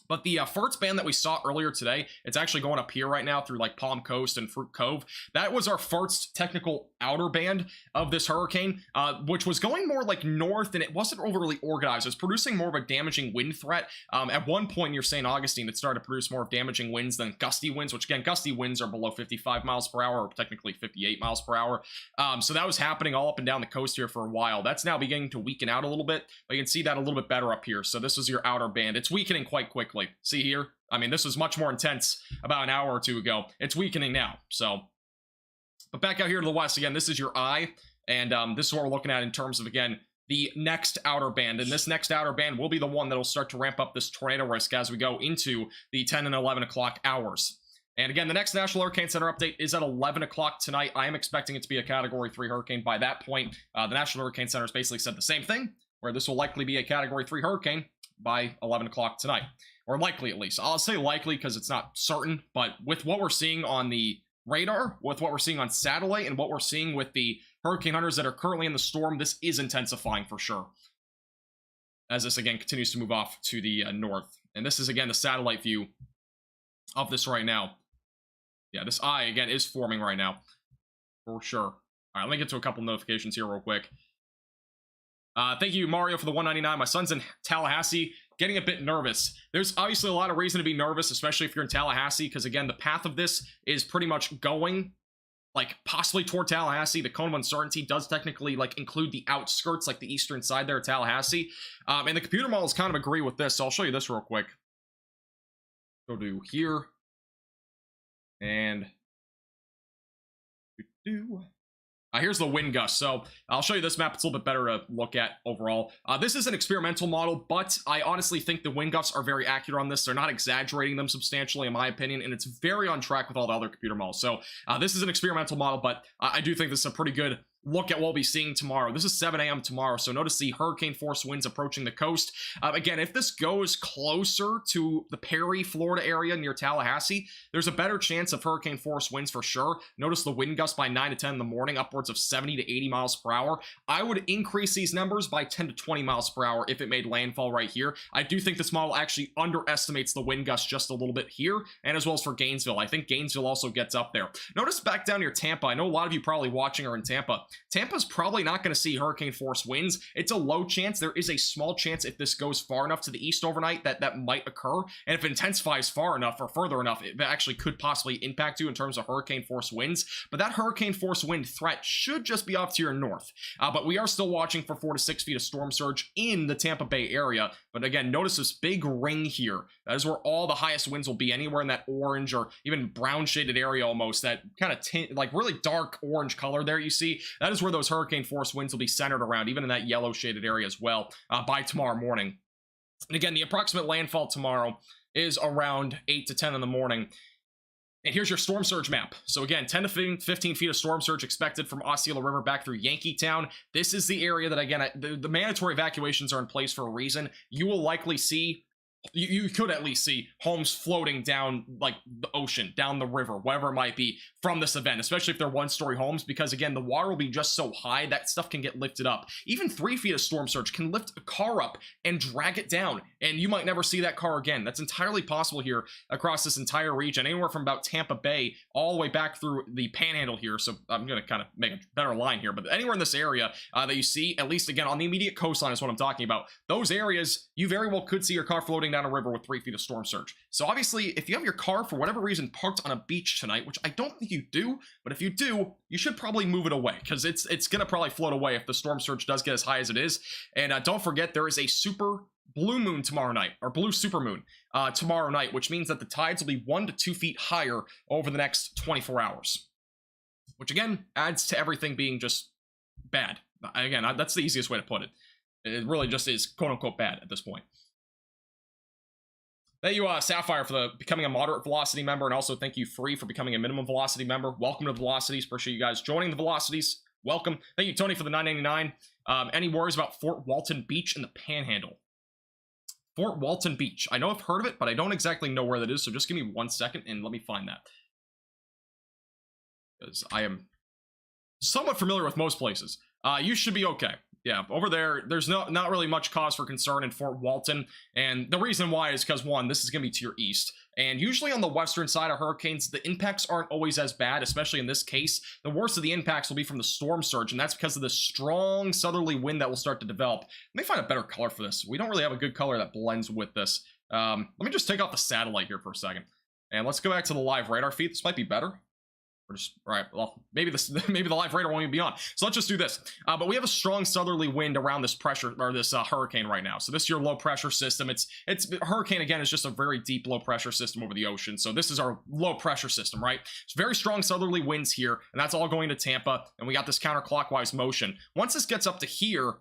But the FERTS band that we saw earlier today, it's actually going up here right now through like Palm Coast and Fruit Cove. That was our FERTS technical outer band of this hurricane, which was going more like north, and it wasn't overly organized. It was producing more of a damaging wind threat. At one point near St. Augustine, it started to produce more of damaging winds than gusty winds, which again, gusty winds are below 55 miles per hour, or technically 58 miles per hour. So that was happening all up and down the coast here for a while. That's now beginning to weaken out a little bit, but you can see that a little bit better up here. So this is your outer band. It's weakening quite quickly. See here? I mean, this was much more intense about an hour or two ago. It's weakening now, so. But back out here to the west, again, this is your eye, and this is what we're looking at in terms of, again, the next outer band. And this next outer band will be the one that will start to ramp up this tornado risk as we go into the 10 and 11 o'clock hours. And again, the next National Hurricane Center update is at 11 o'clock tonight. I am expecting it to be a Category 3 hurricane by that point. The National Hurricane Center has basically said the same thing, where this will likely be a Category 3 hurricane by 11 o'clock tonight. or likely at least. I'll say likely because it's not certain, but with what we're seeing on the radar, with what we're seeing on satellite, and what we're seeing with the hurricane hunters that are currently in the storm, this is intensifying for sure. As this again continues to move off to the north. And this is again the satellite view of this right now. Yeah, this eye again is forming right now. For sure. All right, let me get to a couple notifications here real quick. Thank you, Mario, for the 199. My son's in Tallahassee, getting a bit nervous. There's obviously a lot of reason to be nervous, especially if you're in Tallahassee, because again, the path of this is pretty much going like possibly toward Tallahassee. The cone of uncertainty does technically like include the outskirts, like the eastern side there of Tallahassee. And the computer models kind of agree with this, so I'll show you this real quick. Go to here. And here's the wind gust. So I'll show you this map. It's a little bit better to look at overall. This is an experimental model, but I honestly think the wind gusts are very accurate on this. They're not exaggerating them substantially, in my opinion, and it's very on track with all the other computer models. So this is an experimental model, but I do think this is a pretty good look at what we'll be seeing tomorrow. This is 7 a.m. tomorrow, so notice the hurricane force winds approaching the coast. Again, if this goes closer to the Perry, Florida area near Tallahassee, there's a better chance of hurricane force winds for sure. Notice the wind gusts by 9 to 10 in the morning, upwards of 70 to 80 miles per hour. I would increase these numbers by 10 to 20 miles per hour if it made landfall right here. I do think this model actually underestimates the wind gusts just a little bit here, and as well as for Gainesville. I think Gainesville also gets up there. Notice back down near Tampa, I know a lot of you probably watching are in Tampa. Tampa's probably not going to see hurricane force winds. It's a low chance. There is a small chance if this goes far enough to the east overnight that might occur. And if it intensifies far enough or further enough, it actually could possibly impact you in terms of hurricane force winds. But that hurricane force wind threat should just be off to your north. But we are still watching for 4 to 6 feet of storm surge in the Tampa Bay area. But again, notice this big ring here. That is where all the highest winds will be, anywhere in that orange or even brown shaded area almost, that kind of tint, like really dark orange color there you see. That is where those hurricane force winds will be centered around, even in that yellow shaded area as well, by tomorrow morning. And again, the approximate landfall tomorrow is around 8 to 10 in the morning. And here's your storm surge map. So again, 10 to 15 feet of storm surge expected from Osceola River back through Yankeetown. This is the area that, again, the mandatory evacuations are in place for a reason. You will likely see, you could at least see homes floating down like the ocean, down the river, whatever it might be, from this event, especially if they're one-story homes, because again, the water will be just so high that stuff can get lifted up. Even 3 feet of storm surge can lift a car up and drag it down, and you might never see that car again. That's entirely possible here across this entire region, anywhere from about Tampa Bay all the way back through the Panhandle here. So I'm going to kind of make a better line here, but anywhere in this area that you see, at least again on the immediate coastline is what I'm talking about. Those areas, you very well could see your car floating down a river with 3 feet of storm surge. So obviously, if you have your car for whatever reason parked on a beach tonight, which I don't think you do, but if you do, you should probably move it away, because it's gonna probably float away if the storm surge does get as high as it is. And don't forget, there is a super blue moon tomorrow night, or blue supermoon tomorrow night, which means that the tides will be 1 to 2 feet higher over the next 24 hours, which again adds to everything being just bad. Again, that's the easiest way to put it. It really just is quote-unquote bad at this point. Thank you, Sapphire, for becoming a moderate velocity member, and also thank you, Free, for becoming a minimum velocity member. Welcome to the Velocities. Appreciate you guys joining the Velocities. Welcome. Thank you, Tony, for the $9.99. Any worries about Fort Walton Beach in the Panhandle? Fort Walton Beach. I know I've heard of it, but I don't exactly know where that is, so just give me 1 second and let me find that. Because I am somewhat familiar with most places. You should be okay. Yeah, over there, there's not really much cause for concern in Fort Walton, and the reason why is because, one, this is going to be to your east, and usually on the western side of hurricanes, the impacts aren't always as bad, especially in this case. The worst of the impacts will be from the storm surge, and that's because of the strong southerly wind that will start to develop. Let me find a better color for this. We don't really have a good color that blends with this. Let me just take off the satellite here for a second, and let's go back to the live radar feed. This might be better. All right, well, maybe the live radar won't even be on. So let's just do this. But we have a strong southerly wind around this pressure, or this hurricane right now. So this is your low pressure system. It's hurricane, again, is just a very deep low pressure system over the ocean. So this is our low pressure system, right? It's very strong southerly winds here, and that's all going to Tampa. And we got this counterclockwise motion. Once this gets up to here,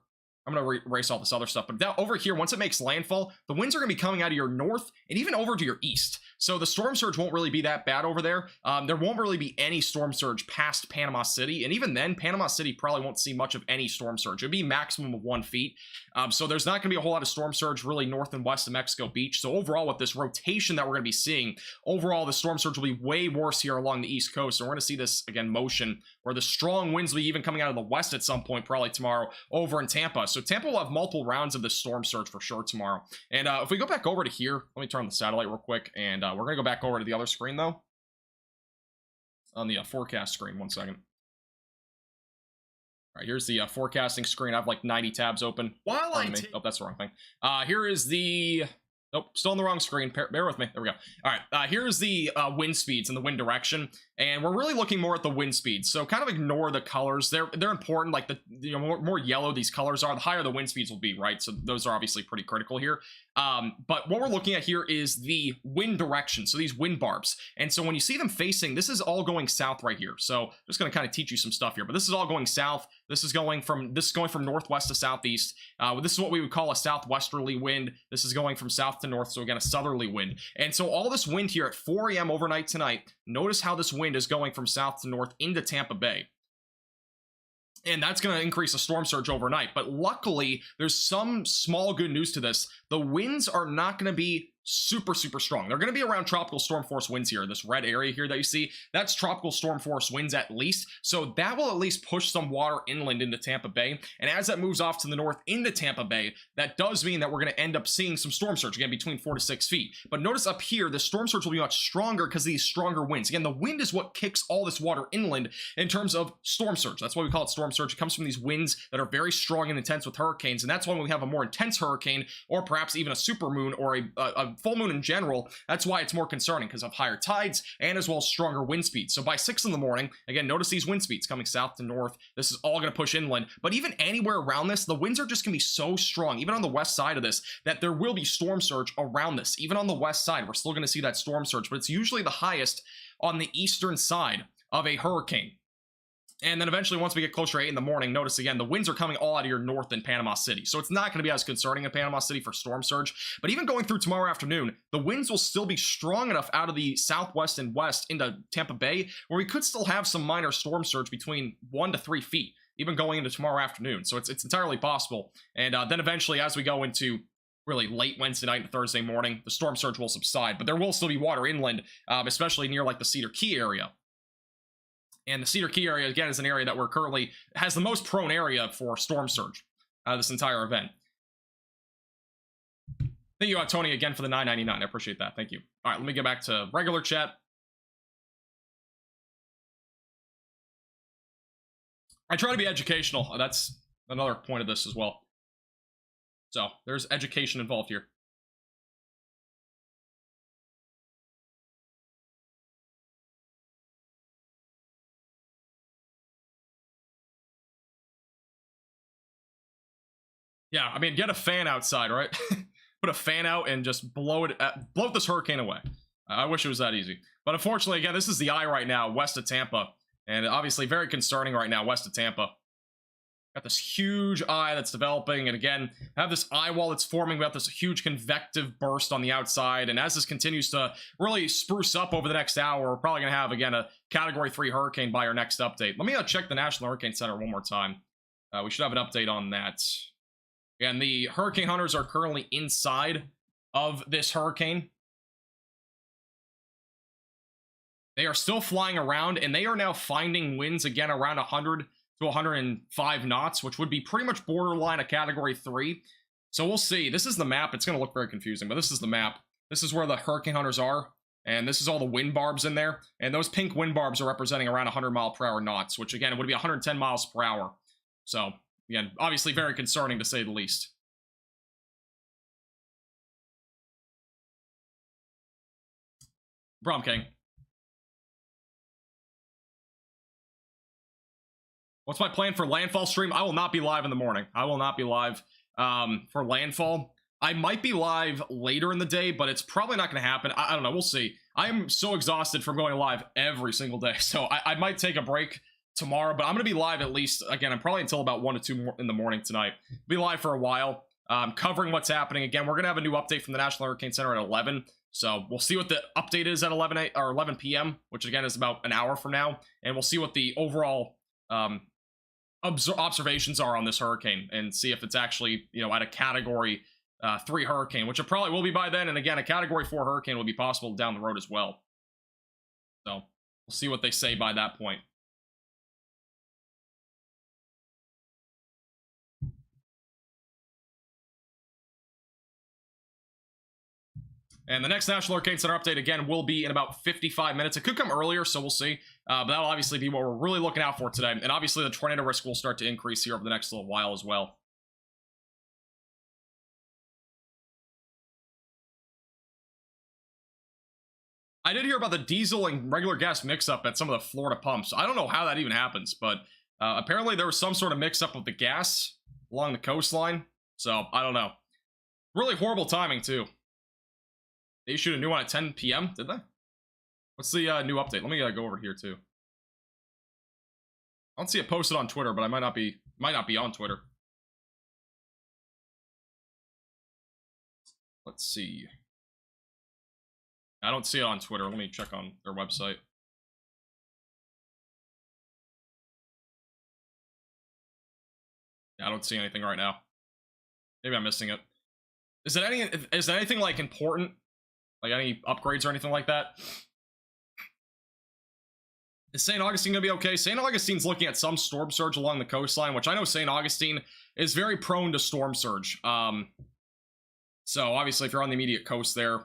I'm going to erase all this other stuff. But over here, once it makes landfall, the winds are going to be coming out of your north and even over to your east. So the storm surge won't really be that bad over there. There won't really be any storm surge past Panama City, and even then, Panama City probably won't see much of any storm surge. It'd be maximum of 1 feet. So there's not going to be a whole lot of storm surge really north and west of Mexico Beach. So overall, with this rotation that we're going to be seeing, overall the storm surge will be way worse here along the east coast. And we're going to see this again motion where the strong winds will be even coming out of the west at some point, probably tomorrow over in Tampa. So Tampa will have multiple rounds of this storm surge for sure tomorrow. And if we go back over to here, let me turn on the satellite real quick, and we're going to go back over to the other screen though, on the forecast screen. 1 second. All right, here's the forecasting screen. I have like 90 tabs open. While I oh, that's the wrong thing. Here is the... Nope, still on the wrong screen. Bear with me. There we go. All right, here's the wind speeds and the wind direction, and we're really looking more at the wind speeds. So kind of ignore the colors. They're important. Like the more yellow these colors are, the higher the wind speeds will be, right? So those are obviously pretty critical here. But what we're looking at here is the wind direction. So these wind barbs, and so when you see them facing, this is all going south right here. So I'm just going to kind of teach you some stuff here. But this is all going south. This is going from northwest to southeast. This is what we would call a southwesterly wind. This is going from south to north, so again a southerly wind. And so all this wind here at 4 a.m. overnight tonight, notice how this wind is going from south to north into Tampa Bay. And that's going to increase the storm surge overnight. But luckily, there's some small good news to this. The winds are not going to be super strong. They're going to be around tropical storm force winds here. This red area here that you see, that's tropical storm force winds at least. So that will at least push some water inland into Tampa Bay. And as that moves off to the north into Tampa Bay, that does mean that we're going to end up seeing some storm surge, again, between 4 to 6 feet. But notice up here, the storm surge will be much stronger because of these stronger winds. Again, the wind is what kicks all this water inland in terms of storm surge. That's why we call it storm surge. It comes from these winds that are very strong and intense with hurricanes. And that's why when we have a more intense hurricane, or perhaps even a supermoon or a full moon in general, that's why it's more concerning, because of higher tides and as well as stronger wind speeds. So by 6 in the morning, again, notice these wind speeds coming south to north. This is all going to push inland. But even anywhere around this, the winds are just going to be so strong, even on the west side of this, that there will be storm surge around this. Even on the west side, we're still going to see that storm surge, but it's usually the highest on the eastern side of a hurricane. And then eventually, once we get closer to 8 in the morning, notice again, the winds are coming all out of your north in Panama City. So it's not going to be as concerning in Panama City for storm surge. But even going through tomorrow afternoon, the winds will still be strong enough out of the southwest and west into Tampa Bay, where we could still have some minor storm surge between 1 to 3 feet, even going into tomorrow afternoon. So it's entirely possible. And then eventually, as we go into really late Wednesday night and Thursday morning, the storm surge will subside. But there will still be water inland, especially near like the Cedar Key area. And the Cedar Key area, again, is an area that we're currently has the most prone area for storm surge this entire event. Thank you, Tony, again for the $9.99. I appreciate that. Thank you. All right, let me get back to regular chat. I try to be educational. That's another point of this as well. So there's education involved here. Yeah, I mean, get a fan outside, right? Put a fan out and just blow this hurricane away. I wish it was that easy. But unfortunately, again, this is the eye right now, west of Tampa. And obviously very concerning right now, west of Tampa. Got this huge eye that's developing. And again, have this eye wall that's forming. We have this huge convective burst on the outside. And as this continues to really spruce up over the next hour, we're probably going to have, again, a Category 3 hurricane by our next update. Let me check the National Hurricane Center one more time. We should have an update on that. And the hurricane hunters are currently inside of this hurricane. They are still flying around, and they are now finding winds again around 100 to 105 knots, which would be pretty much borderline a Category 3. So we'll see. This is the map. It's going to look very confusing, but this is the map. This is where the hurricane hunters are, and this is all the wind barbs in there. And those pink wind barbs are representing around 100-mile-per-hour knots, which again would be 110 miles per hour. So again, obviously very concerning to say the least. Problem King. What's my plan for Landfall stream? I will not be live in the morning. I will not be live for Landfall. I might be live later in the day, but it's probably not going to happen. I don't know. We'll see. I'm so exhausted from going live every single day, so I might take a break tomorrow, but I'm going to be live at least, again, I'm probably until about 1 to 2 in the morning tonight. Be live for a while, covering what's happening. Again, we're going to have a new update from the National Hurricane Center at 11, So we'll see what the update is at 11 p.m., which again is about an hour from now, and we'll see what the overall observations are on this hurricane, and see if it's actually, you know, at a category 3 hurricane, which it probably will be by then. And again, a category 4 hurricane will be possible down the road as well. So we'll see what they say by that point. And the next National Hurricane Center update, again, will be in about 55 minutes. It could come earlier, so we'll see. But that'll obviously be what we're really looking out for today. And obviously, the tornado risk will start to increase here over the next little while as well. I did hear about the diesel and regular gas mix-up at some of the Florida pumps. I don't know how that even happens, but apparently there was some sort of mix-up with the gas along the coastline. So, I don't know. Really horrible timing, too. They issued a new one at 10 p.m., did they? What's the new update? Let me go over here, too. I don't see it posted on Twitter, but I might not be on Twitter. Let's see. I don't see it on Twitter. Let me check on their website. Yeah, I don't see anything right now. Maybe I'm missing it. Is it anything like important? Like any upgrades or anything like that? Is St. Augustine going to be okay? St. Augustine's looking at some storm surge along the coastline, which I know St. Augustine is very prone to storm surge. So obviously if you're on the immediate coast there,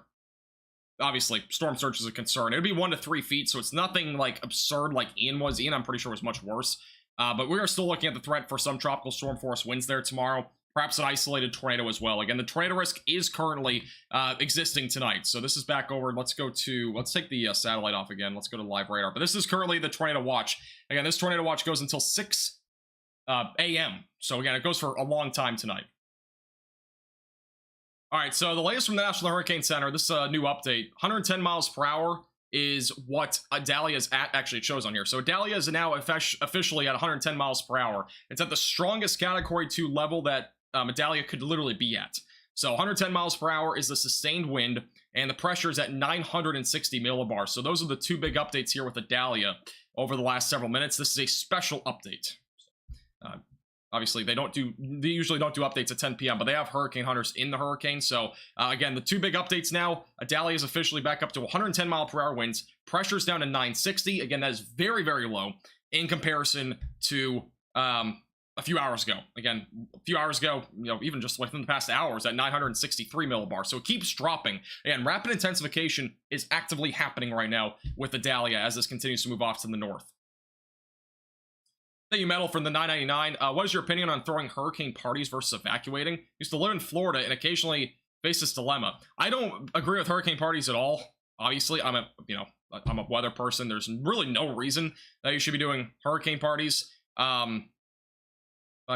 obviously storm surge is a concern. It would be 1 to 3 feet, so it's nothing like absurd like Ian was. Ian, I'm pretty sure, was much worse. But we are still looking at the threat for some tropical storm force winds there tomorrow. Perhaps an isolated tornado as well. Again, the tornado risk is currently existing tonight. So this is back over. Let's take the satellite off again. Let's go to live radar. But this is currently the tornado watch. Again, this tornado watch goes until 6 a.m. So again, it goes for a long time tonight. All right, so the latest from the National Hurricane Center, this new update, 110 miles per hour is what Idalia is at. Actually, it shows on here. So Idalia is now officially at 110 miles per hour. It's at the strongest category 2 level that Idalia could literally be at. So 110 miles per hour is the sustained wind, and the pressure is at 960 millibars. So those are the 2 big updates here with Idalia over the last several minutes. This is a special update. Obviously, they usually don't do updates at 10 p.m., but they have hurricane hunters in the hurricane. So, again, the 2 big updates now. Idalia is officially back up to 110 mile per hour winds. Pressure's down to 960. Again, that is very, very low in comparison to a few hours ago. Again, a few hours ago, you know, even just within the past hours at 963 millibars. So it keeps dropping. Again, rapid intensification is actively happening right now with Idalia as this continues to move off to the north. Thank you, Metal, from the 999. What is your opinion on throwing hurricane parties versus evacuating? Used to live in Florida and occasionally face this dilemma. I don't agree with hurricane parties at all. Obviously, I'm a weather person. There's really no reason that you should be doing hurricane parties. I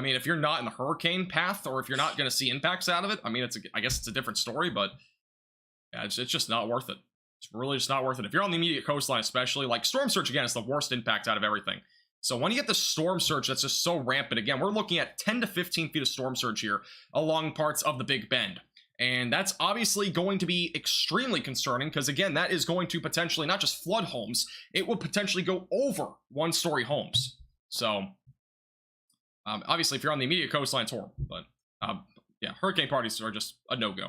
mean, if you're not in the hurricane path, or if you're not going to see impacts out of it, I mean, I guess it's a different story, but yeah, it's just not worth it. It's really just not worth it. If you're on the immediate coastline, especially, like storm surge, again, is the worst impact out of everything. So when you get the storm surge that's just so rampant, again, we're looking at 10 to 15 feet of storm surge here along parts of the Big Bend. And that's obviously going to be extremely concerning because, again, that is going to potentially not just flood homes, it will potentially go over 1-story homes. So, obviously, if you're on the immediate coastline, it's horrible. But, yeah, hurricane parties are just a no-go.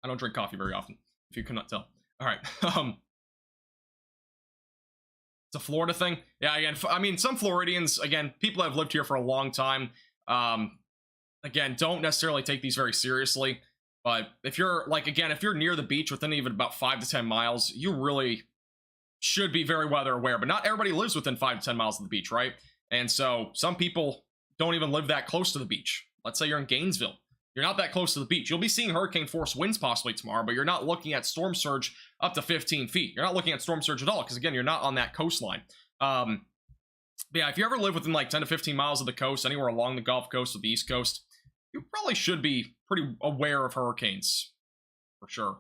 I don't drink coffee very often, if you cannot tell. All right. It's a Florida thing. Yeah, again, I mean, some Floridians, again, people have lived here for a long time. Again, don't necessarily take these very seriously. But if you're, like, again, if you're near the beach within even about 5 to 10 miles, you really should be very weather aware. But not everybody lives within 5 to 10 miles of the beach, right? And so some people don't even live that close to the beach. Let's say you're in Gainesville. You're not that close to the beach. You'll be seeing hurricane force winds possibly tomorrow, but you're not looking at storm surge up to 15 feet. You're not looking at storm surge at all because, again, you're not on that coastline. But yeah, if you ever live within like 10 to 15 miles of the coast, anywhere along the Gulf Coast or the East Coast, you probably should be pretty aware of hurricanes, for sure.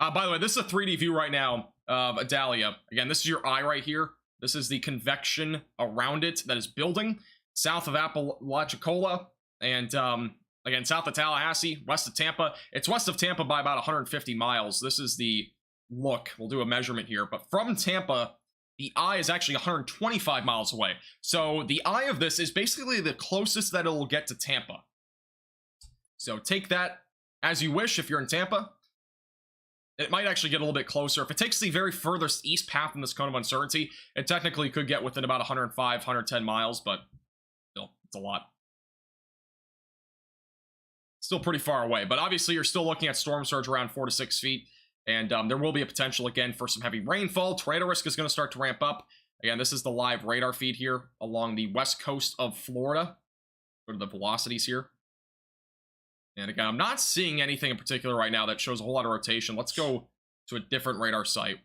By the way, this is a 3D view right now of Idalia. Again, this is your eye right here. This is the convection around it that is building. south of Apalachicola, and again, south of Tallahassee, west of Tampa. It's west of Tampa by about 150 miles. This is the look. We'll do a measurement here. But from Tampa, the eye is actually 125 miles away. So the eye of this is basically the closest that it will get to Tampa. So take that as you wish if you're in Tampa. It might actually get a little bit closer. If it takes the very furthest east path in this cone of uncertainty, it technically could get within about 105, 110 miles, but still, it's a lot. Still pretty far away, but obviously you're still looking at storm surge around 4 to 6 feet, and there will be a potential again for some heavy rainfall. Tornado risk is going to start to ramp up. Again, this is the live radar feed here along the west coast of Florida. Go to the velocities here. And again, I'm not seeing anything in particular right now that shows a whole lot of rotation. Let's go to a different radar site.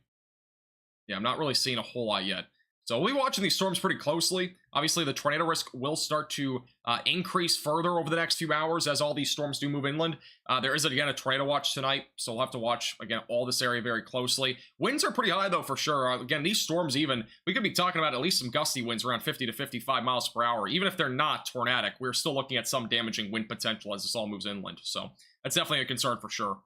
Yeah, I'm not really seeing a whole lot yet. So we'll be watching these storms pretty closely. Obviously, the tornado risk will start to increase further over the next few hours as all these storms do move inland. There is, again, a tornado watch tonight, so we'll have to watch, again, all this area very closely. Winds are pretty high, though, for sure. Again, these storms even, we could be talking about at least some gusty winds around 50 to 55 miles per hour. Even if they're not tornadic, we're still looking at some damaging wind potential as this all moves inland. So that's definitely a concern for sure.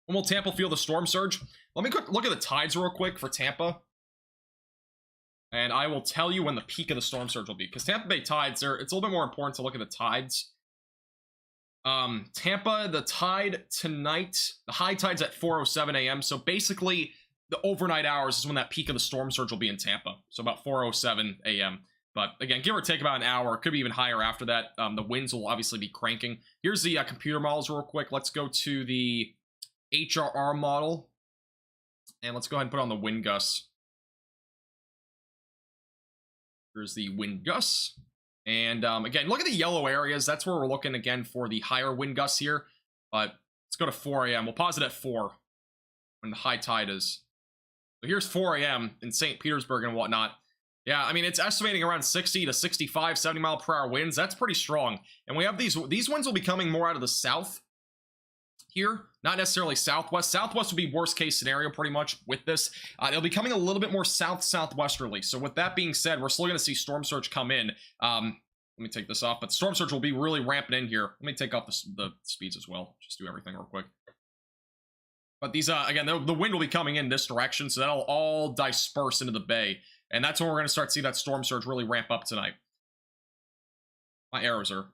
When will Tampa feel the storm surge? Let me look at the tides real quick for Tampa. And I will tell you when the peak of the storm surge will be. Because Tampa Bay tides, it's a little bit more important to look at the tides. Tampa, the tide tonight, the high tide's at 4:07 a.m. So basically, the overnight hours is when that peak of the storm surge will be in Tampa. So about 4:07 a.m. But again, give or take about an hour. It could be even higher after that. The winds will obviously be cranking. Here's the computer models real quick. Let's go to the HRR model. And let's go ahead and put on the wind gusts. Here's the wind gusts. And again, look at the yellow areas. That's where we're looking again for the higher wind gusts here. But let's go to 4 a.m. We'll pause it at 4 when the high tide is. So here's 4 a.m. in St. Petersburg and whatnot. Yeah, I mean, it's estimating around 60 to 65, 70 mile per hour winds. That's pretty strong. And we have these winds will be coming more out of the south here, not necessarily southwest. Southwest would be worst case scenario pretty much with this. It'll be coming a little bit more southwesterly. So with that being said, we're still going to see storm surge come in. Let me take this off, but storm surge will be really ramping in here. Let me take off the speeds as well. Just do everything real quick. But these, again, the wind will be coming in this direction, so that'll all disperse into the bay. And that's when we're going to start to see that storm surge really ramp up tonight. My arrows are...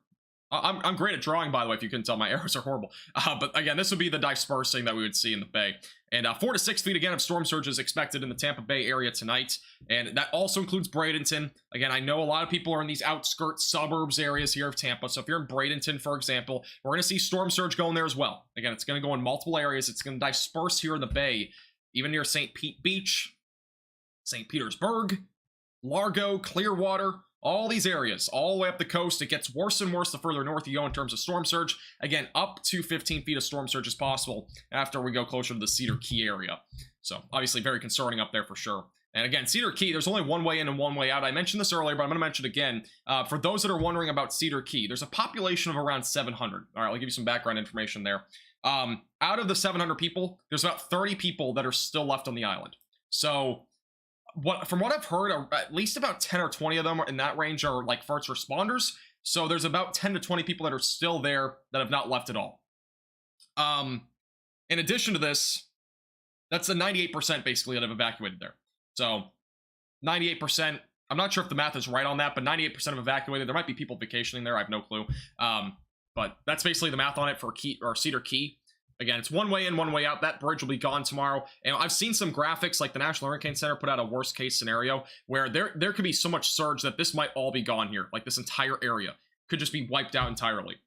I'm great at drawing, by the way, if you couldn't tell. My arrows are horrible. But again, this would be the dispersing that we would see in the bay. And 4 to 6 feet, again, of storm surge is expected in the Tampa Bay area tonight. And that also includes Bradenton. Again, I know a lot of people are in these outskirts, suburbs areas here of Tampa. So if you're in Bradenton, for example, we're going to see storm surge going there as well. Again, it's going to go in multiple areas. It's going to disperse here in the bay, even near St. Pete Beach, St. Petersburg, Largo, Clearwater. All these areas, all the way up the coast. It gets worse and worse the further north you go in terms of storm surge. Again, up to 15 feet of storm surge is possible after we go closer to the Cedar Key area. So, obviously, very concerning up there for sure. And again, Cedar Key, there's only one way in and one way out. I mentioned this earlier, but I'm going to mention it again. For those that are wondering about Cedar Key, there's a population of around 700. All right, I'll give you some background information there. Out of the 700 people, there's about 30 people that are still left on the island. So... from what I've heard, at least about 10 or 20 of them in that range are like first responders. So there's about 10 to 20 people that are still there that have not left at all. In addition to this, that's the 98% basically that have evacuated there. So 98%, I'm not sure if the math is right on that, but 98% have evacuated. There might be people vacationing there. I have no clue. But that's basically the math on it for Cedar Key. Again, it's one way in, one way out. That bridge will be gone tomorrow. And I've seen some graphics, like the National Hurricane Center put out a worst case scenario where there could be so much surge that this might all be gone here. Like this entire area could just be wiped out entirely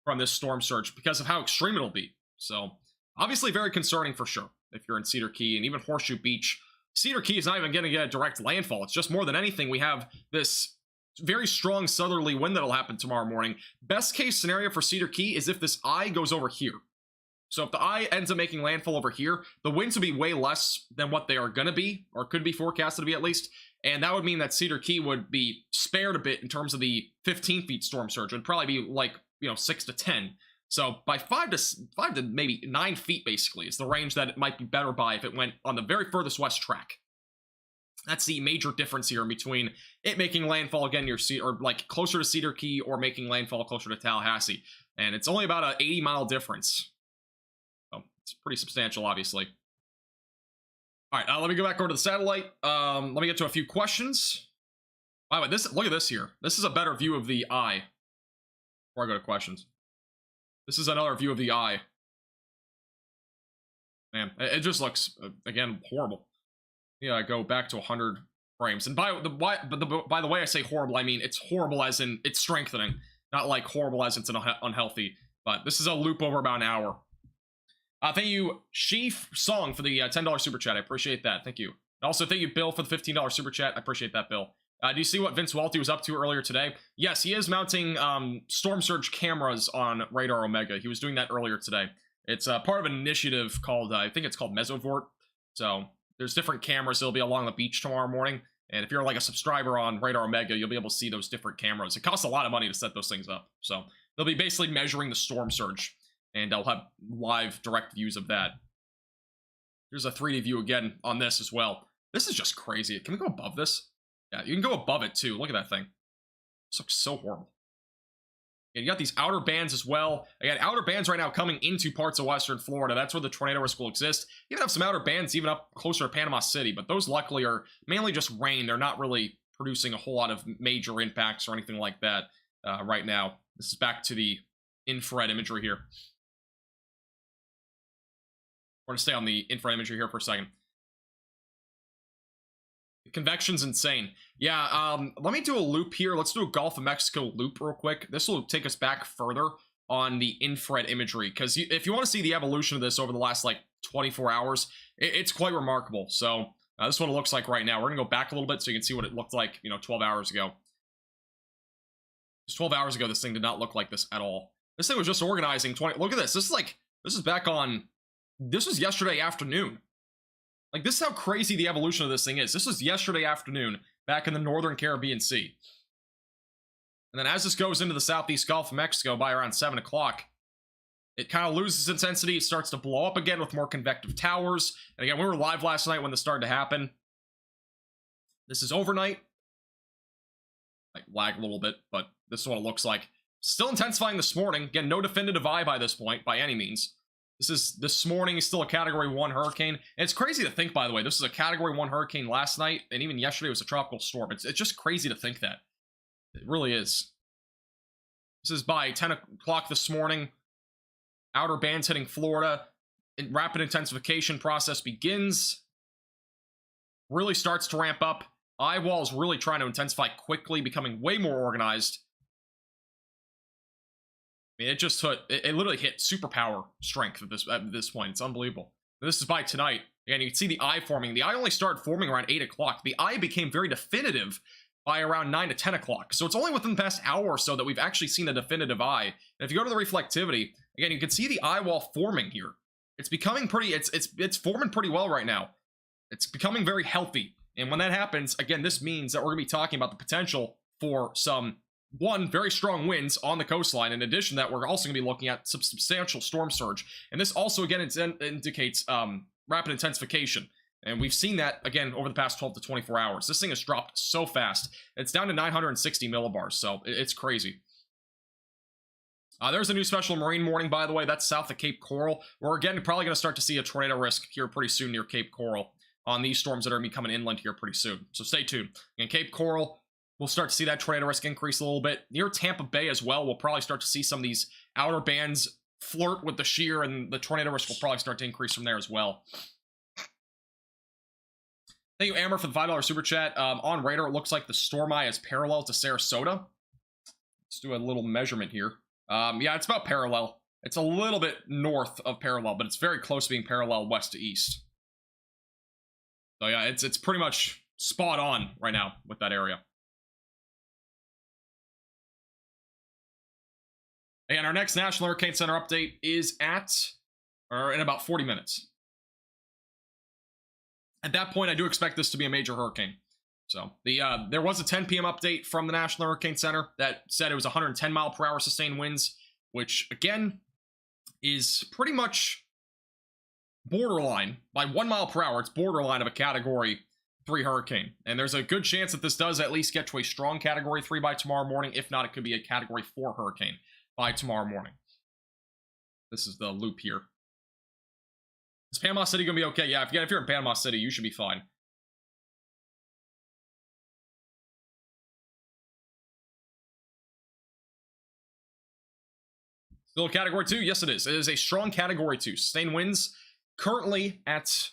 from this storm surge because of how extreme it'll be. So obviously very concerning for sure if you're in Cedar Key and even Horseshoe Beach. Cedar Key is not even going to get a direct landfall. It's just more than anything, we have this very strong southerly wind that'll happen tomorrow morning. Best case scenario for Cedar Key is if this eye goes over here. So if the eye ends up making landfall over here, the winds will be way less than what they are going to be, or could be forecasted to be at least. And that would mean that Cedar Key would be spared a bit in terms of the 15 feet storm surge. It would probably be like, 6 to 10. So by 5 to maybe 9 feet basically is the range that it might be better by if it went on the very furthest west track. That's the major difference here between it making landfall again near or like closer to Cedar Key or making landfall closer to Tallahassee. And it's only about an 80-mile difference. So it's pretty substantial, obviously. All right, let me go back over to the satellite. Let me get to a few questions. By the way, look at this here. This is a better view of the eye. Before I go to questions. This is another view of the eye. Man, it just looks, again, horrible. Yeah, I go back to 100 frames. And by the way I say horrible, I mean it's horrible as in it's strengthening. Not like horrible as it's unhealthy. But this is a loop over about an hour. Thank you, Sheaf Song, for the $10 super chat. I appreciate that. Thank you. Also, thank you, Bill, for the $15 super chat. I appreciate that, Bill. Do you see what Vince Waelti was up to earlier today? Yes, he is mounting storm surge cameras on Radar Omega. He was doing that earlier today. It's part of an initiative called, I think it's called Mesovort. So there's different cameras that'll be along the beach tomorrow morning. And if you're like a subscriber on Radar Omega, you'll be able to see those different cameras. It costs a lot of money to set those things up. So they'll be basically measuring the storm surge. And I'll have live direct views of that. Here's a 3D view again on this as well. This is just crazy. Can we go above this? Yeah, you can go above it too. Look at that thing. This looks so horrible. And you got these outer bands as well. Again, outer bands right now coming into parts of western Florida. That's where the tornado risk will exist. You even have some outer bands even up closer to Panama City, but those luckily are mainly just rain. They're not really producing a whole lot of major impacts or anything like that right now. This is back to the infrared imagery here. We're going to stay on the infrared imagery here for a second. The convection's insane. Yeah, let me do a loop here. Let's do a Gulf of Mexico loop real quick. This will take us back further on the infrared imagery, because if you want to see the evolution of this over the last, like, 24 hours, it's quite remarkable. So, this is what it looks like right now. We're going to go back a little bit so you can see what it looked like, 12 hours ago. Just 12 hours ago, this thing did not look like this at all. This thing was just organizing 20... Look at this. This is back on... This was yesterday afternoon. Like, this is how crazy the evolution of this thing is. This was yesterday afternoon, back in the northern Caribbean Sea. And then as this goes into the southeast Gulf of Mexico by around 7 o'clock, it kind of loses intensity. It starts to blow up again with more convective towers. And again, we were live last night when this started to happen. This is overnight. Like, lag a little bit, but this is what it looks like. Still intensifying this morning. Again, no definitive eye by this point, by any means. This morning is still a Category 1 hurricane. And it's crazy to think, by the way, this was a Category 1 hurricane last night, and even yesterday was a tropical storm. It's just crazy to think that. It really is. This is by 10 o'clock this morning. Outer bands hitting Florida. Rapid intensification process begins. Really starts to ramp up. Eye wall's really trying to intensify quickly, becoming way more organized. I mean, it literally hit superpower strength at this point. It's unbelievable. This is by tonight. Again, you can see the eye forming. The eye only started forming around 8 o'clock. The eye became very definitive by around 9 to 10 o'clock. So it's only within the past hour or so that we've actually seen a definitive eye. And if you go to the reflectivity, again, you can see the eye wall forming here. It's becoming pretty, it's forming pretty well right now. It's becoming very healthy. And when that happens, again, this means that we're going to be talking about the potential for some very strong winds on the coastline. In addition to that, we're also going to be looking at some substantial storm surge. And this also, again, indicates rapid intensification. And we've seen that, again, over the past 12 to 24 hours. This thing has dropped so fast. It's down to 960 millibars, so it's crazy. There's a new special marine warning, by the way. That's south of Cape Coral. We're, again, probably going to start to see a tornado risk here pretty soon near Cape Coral on these storms that are going to be coming inland here pretty soon. So stay tuned. And Cape Coral, we'll start to see that tornado risk increase a little bit. Near Tampa Bay as well, we'll probably start to see some of these outer bands flirt with the shear, and the tornado risk will probably start to increase from there as well. Thank you, Amber, for the $5 super chat. On radar, it looks like the storm eye is parallel to Sarasota. Let's do a little measurement here. Yeah, it's about parallel. It's a little bit north of parallel, but it's very close to being parallel west to east. So yeah, it's pretty much spot on right now with that area. Again, our next National Hurricane Center update is in about 40 minutes. At that point, I do expect this to be a major hurricane. So there was a 10 p.m. update from the National Hurricane Center that said it was 110 mile per hour sustained winds, which again is pretty much borderline. By 1 mile per hour, it's borderline of a Category 3 hurricane. And there's a good chance that this does at least get to a strong Category 3 by tomorrow morning. If not, it could be a Category 4 hurricane by tomorrow morning. This is the loop here. Is Panama City going to be okay? Yeah, if you're in Panama City, you should be fine. Still Category 2? Yes, it is. It is a strong Category 2. Sustained winds currently at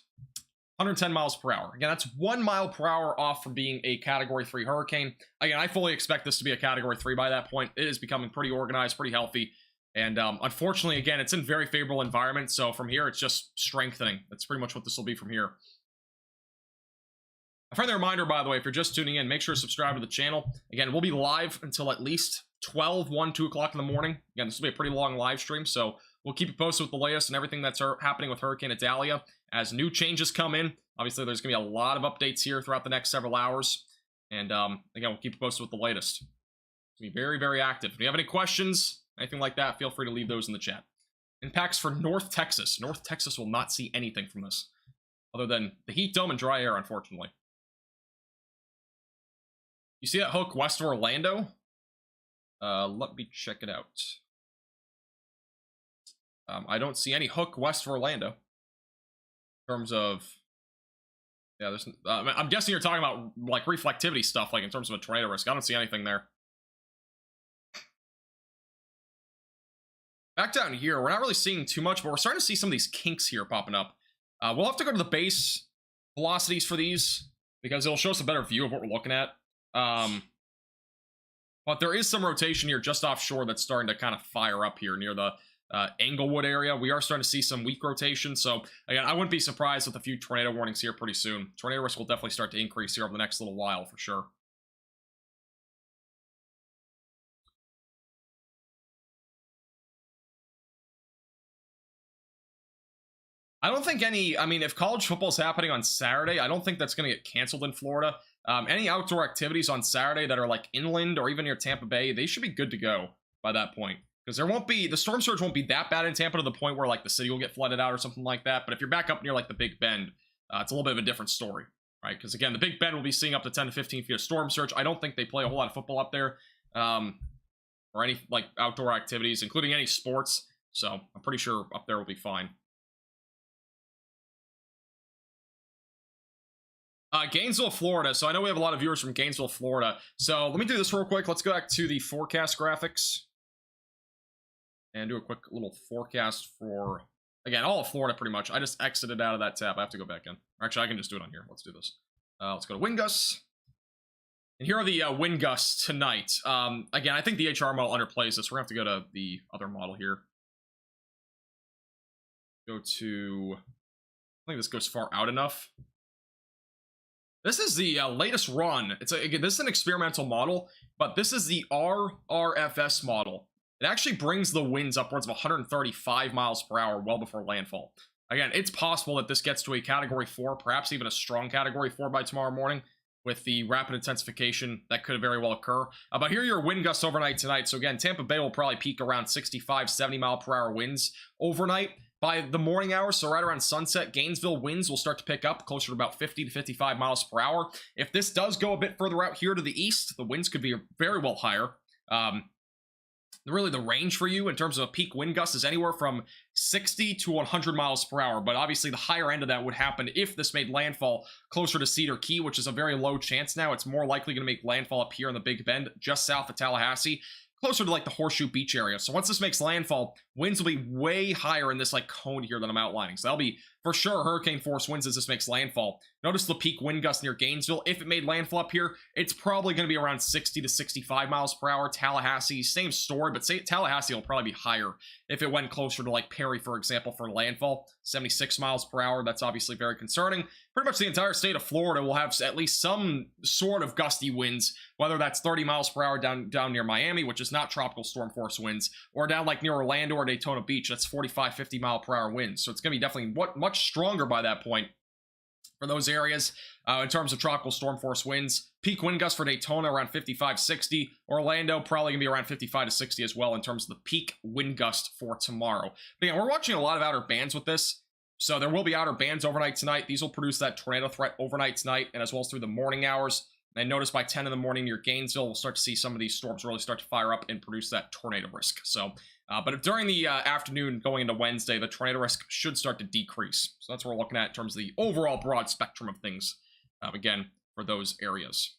110 miles per hour. Again, that's 1 mile per hour off from being a Category 3 hurricane. Again, I fully expect this to be a Category 3 by that point. It is becoming pretty organized, pretty healthy. And unfortunately, again, it's in very favorable environment. So from here, it's just strengthening. That's pretty much what this will be from here. A friendly reminder, by the way, if you're just tuning in, make sure to subscribe to the channel. Again, we'll be live until at least 12, 1, 2 o'clock in the morning. Again, this will be a pretty long live stream, so we'll keep you posted with the latest and everything that's happening with Hurricane Idalia. As new changes come in, obviously there's going to be a lot of updates here throughout the next several hours. And again, we'll keep you posted with the latest. It's going to be very, very active. If you have any questions, anything like that, feel free to leave those in the chat. Impacts for North Texas. North Texas will not see anything from this, other than the heat dome and dry air, unfortunately. You see that hook west of Orlando? Let me check it out. I don't see any hook west of Orlando. In terms of... Yeah, there's... I'm guessing you're talking about, like, reflectivity stuff, like, in terms of a tornado risk. I don't see anything there. Back down here, we're not really seeing too much, but we're starting to see some of these kinks here popping up. We'll have to go to the base velocities for these, because it'll show us a better view of what we're looking at. But there is some rotation here just offshore that's starting to kind of fire up here near the Englewood area. We are starting to see some weak rotation, so again, I wouldn't be surprised with a few tornado warnings here pretty soon. Tornado risk will definitely start to increase here over the next little while for sure. I don't think any, I mean, if college football's happening on Saturday, I don't think that's going to get canceled in Florida. Any outdoor activities on Saturday that are like inland or even near Tampa Bay, they should be good to go by that point. Because there won't be, the storm surge won't be that bad in Tampa to the point where like the city will get flooded out or something like that. But if you're back up near like the Big Bend, it's a little bit of a different story, right? Because again, the Big Bend will be seeing up to 10 to 15 feet of storm surge. I don't think they play a whole lot of football up there, or any like outdoor activities, including any sports. So I'm pretty sure up there will be fine. Gainesville, Florida. So I know we have a lot of viewers from Gainesville, Florida. So let me do this real quick. Let's go back to the forecast graphics and do a quick little forecast for, again, all of Florida pretty much. I just exited out of that tab. I have to go back in. Actually, I can just do it on here. Let's do this. Let's go to wind gusts. And here are the wind gusts tonight. Again, I think the HR model underplays this. We're going to have to go to the other model here. Go to, I think this goes far out enough. This is the latest run. Again, this is an experimental model, but this is the RRFS model. It actually brings the winds upwards of 135 miles per hour well before landfall. Again, it's possible that this gets to a Category 4, perhaps even a strong Category 4 by tomorrow morning with the rapid intensification that could very well occur. But here are your wind gusts overnight tonight. So again, Tampa Bay will probably peak around 65, 70 mile per hour winds overnight. By the morning hours, so right around sunset, Gainesville winds will start to pick up closer to about 50 to 55 miles per hour. If this does go a bit further out here to the east, the winds could be very well higher. Really, the range for you in terms of a peak wind gust is anywhere from 60 to 100 miles per hour. But obviously, the higher end of that would happen if this made landfall closer to Cedar Key, which is a very low chance now. It's more likely going to make landfall up here in the Big Bend, just south of Tallahassee, closer to like the Horseshoe Beach area. So once this makes landfall, winds will be way higher in this like cone here that I'm outlining. So that'll be for sure hurricane force winds as this makes landfall. Notice the peak wind gust near Gainesville. If it made landfall up here, it's probably going to be around 60 to 65 miles per hour. Tallahassee, same story, but say Tallahassee will probably be higher if it went closer to like Perry, for example, for landfall. 76 miles per hour. That's obviously very concerning. Pretty much the entire state of Florida will have at least some sort of gusty winds, whether that's 30 miles per hour down near Miami, which is not tropical storm force winds, or down like near Orlando or Daytona Beach, that's 45, 50 mile per hour winds. So it's going to be definitely much stronger by that point for those areas in terms of tropical storm force winds. Peak wind gust for Daytona around 55, 60. Orlando probably going to be around 55 to 60 as well in terms of the peak wind gust for tomorrow. But again, we're watching a lot of outer bands with this. So there will be outer bands overnight tonight. These will produce that tornado threat overnight tonight, and as well as through the morning hours. And notice by 10 in the morning near Gainesville, we'll start to see some of these storms really start to fire up and produce that tornado risk. So, but during the afternoon going into Wednesday, the tornado risk should start to decrease. So that's what we're looking at in terms of the overall broad spectrum of things, again, for those areas.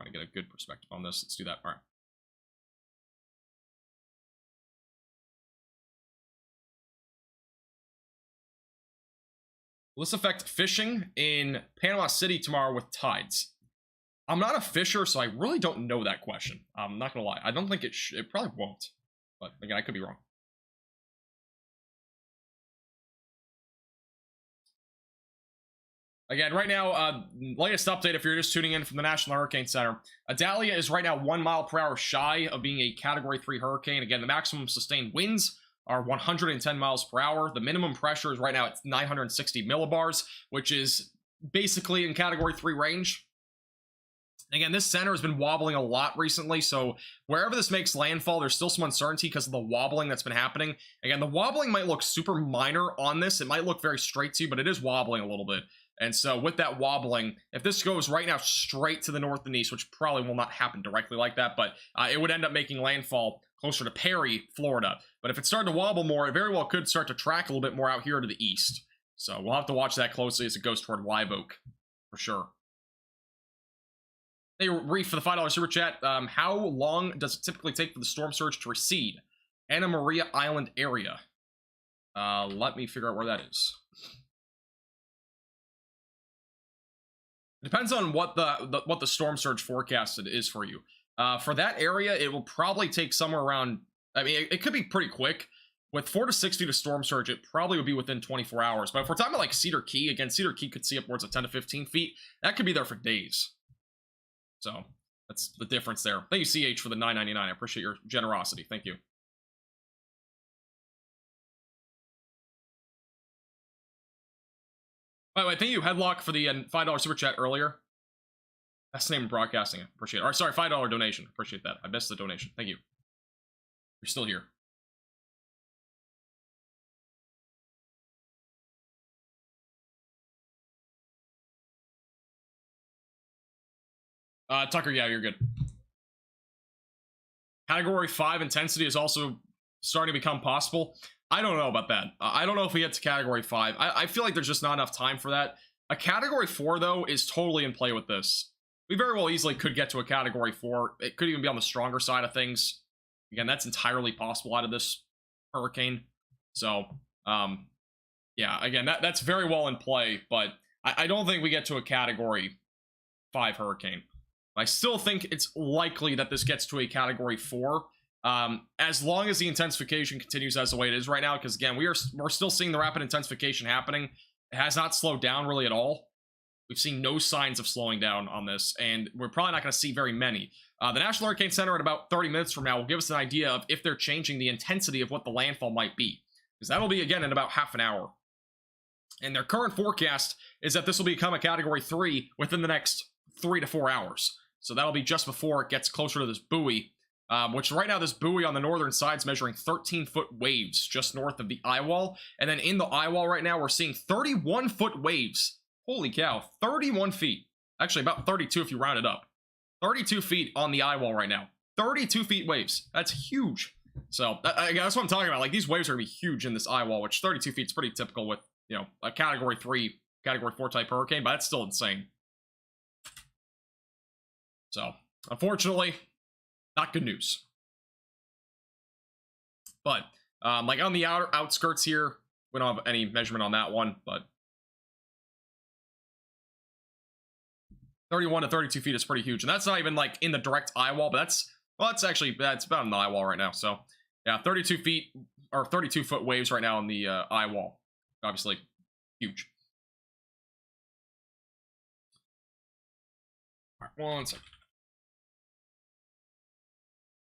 Trying to get a good perspective on this. Let's do that. All right. Will this affect fishing in Panama City tomorrow with tides? I'm not a fisher, so I really don't know that question. I'm not gonna lie. I don't think it probably won't. But again, I could be wrong. Again, right now, latest update, if you're just tuning in from the National Hurricane Center, Idalia is right now 1 mile per hour shy of being a Category 3 hurricane. Again, the maximum sustained winds are 110 miles per hour. The minimum pressure is right now at 960 millibars, which is basically in Category 3 range. Again, this center has been wobbling a lot recently, so wherever this makes landfall, there's still some uncertainty because of the wobbling that's been happening. Again, the wobbling might look super minor on this. It might look very straight to you, but it is wobbling a little bit. And so with that wobbling, if this goes right now straight to the north and east, which probably will not happen directly like that, but it would end up making landfall closer to Perry, Florida. But if it started to wobble more, it very well could start to track a little bit more out here to the east. So we'll have to watch that closely as it goes toward Live Oak, for sure. Hey, Reef, for the $5 super chat, how long does it typically take for the storm surge to recede? Anna Maria Island area. Let me figure out where that is. Depends on what the storm surge forecasted is for you. For that area, it will probably take somewhere around, I mean, it could be pretty quick. With 4 to 6 feet of storm surge, it probably would be within 24 hours. But if we're talking about like Cedar Key, again, Cedar Key could see upwards of 10 to 15 feet. That could be there for days. So that's the difference there. Thank you, CH, for the $9.99. I appreciate your generosity. Thank you. By the way, thank you, Headlock, for the $5 super chat earlier. That's the name of broadcasting. I appreciate it. All right, sorry, $5 donation. Appreciate that. I missed the donation. Thank you. You're still here. Tucker, yeah, you're good. Category 5 intensity is also starting to become possible. I don't know about that. I don't know if we get to Category 5. I feel like there's just not enough time for that. A Category 4, though, is totally in play with this. We very well easily could get to a Category 4. It could even be on the stronger side of things. Again, that's entirely possible out of this hurricane. So, yeah, again, that's very well in play, but I don't think we get to a Category 5 hurricane. I still think it's likely that this gets to a Category 4, as long as the intensification continues as the way it is right now, because again, we're still seeing the rapid intensification happening. It has not slowed down really at all. We've seen no signs of slowing down on this, and we're probably not going to see very many. The National Hurricane Center in about 30 minutes from now will give us an idea of if they're changing the intensity of what the landfall might be, because that'll be, again, in about half an hour. And their current forecast is that this will become a Category 3 within the next 3 to 4 hours. So that'll be just before it gets closer to this buoy, which right now this buoy on the northern side is measuring 13-foot waves just north of the eye wall. And then in the eye wall right now, we're seeing 31-foot waves. Holy cow, 31 feet. Actually, about 32 if you round it up. 32 feet on the eye wall right now. 32 feet waves. That's huge. So that's what I'm talking about. Like, these waves are going to be huge in this eye wall, which 32 feet is pretty typical with, you know, a Category 3, Category 4 type hurricane, but that's still insane. So, unfortunately, not good news. But, like on the outer outskirts here, we don't have any measurement on that one, but 31 to 32 feet is pretty huge. And that's not even like in the direct eye wall, but that's about in the eye wall right now. So, yeah, 32 feet or 32-foot waves right now on the eye wall. Obviously, huge. All right, one second.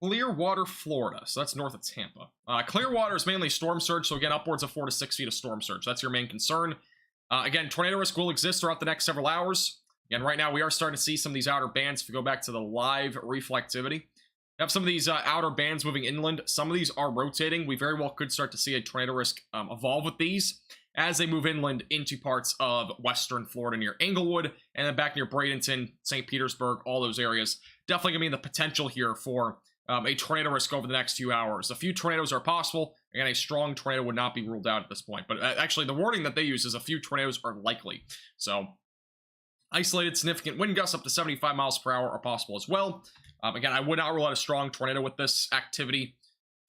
Clearwater, Florida. So that's north of Tampa. Clearwater is mainly storm surge, so again, upwards of 4 to 6 feet of storm surge. That's your main concern. Again, tornado risk will exist throughout the next several hours. Again, right now, we are starting to see some of these outer bands. If you go back to the live reflectivity, We have some of these outer bands moving inland. Some of these are rotating. We very well could start to see a tornado risk evolve with these as they move inland into parts of western Florida near Englewood, and then back near Bradenton, St. Petersburg, all those areas. Definitely going to be the potential here for a tornado risk over the next few hours. A few tornadoes are possible. Again, a strong tornado would not be ruled out at this point. But actually, the wording that they use is a few tornadoes are likely. So, isolated significant wind gusts up to 75 miles per hour are possible as well. Again, I would not rule out a strong tornado with this activity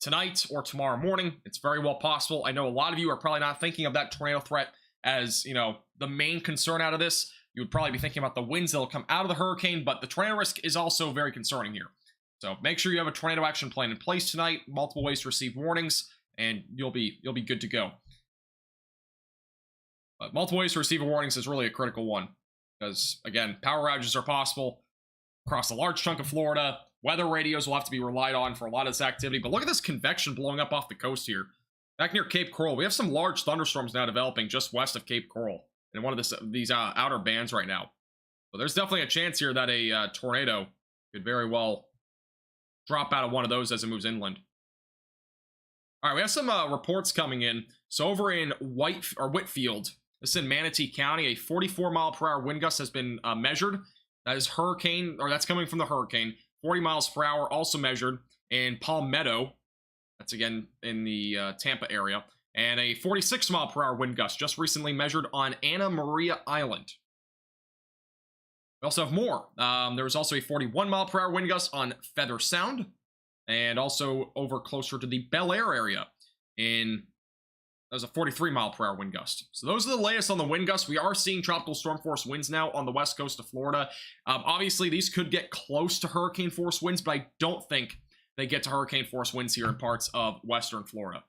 tonight or tomorrow morning. It's very well possible. I know a lot of you are probably not thinking of that tornado threat as, you know, the main concern out of this. You would probably be thinking about the winds that'll come out of the hurricane, but the tornado risk is also very concerning here. So make sure you have a tornado action plan in place tonight, multiple ways to receive warnings, and you'll be good to go. But multiple ways to receive warnings is really a critical one, because again, power outages are possible across a large chunk of Florida. Weather radios will have to be relied on for a lot of this activity. But look at this convection blowing up off the coast here. Back near Cape Coral, we have some large thunderstorms now developing just west of Cape Coral in one of these outer bands right now. So there's definitely a chance here that a tornado could very well drop out of one of those as it moves inland. All right, we have some reports coming in. So over in Whitfield, this is in Manatee County, a 44 mile per hour wind gust has been measured. That is that's coming from the hurricane. 40 miles per hour also measured in Palmetto. That's again in the Tampa area. And a 46 mile per hour wind gust just recently measured on Anna Maria Island. We also have more. There was also a 41 mile per hour wind gust on Feather Sound. And also over closer to the Bel Air area there's a 43 mile per hour wind gust. So those are the latest on the wind gusts. We are seeing tropical storm force winds now on the west coast of Florida. Obviously, these could get close to hurricane force winds, but I don't think they get to hurricane force winds here in parts of western Florida.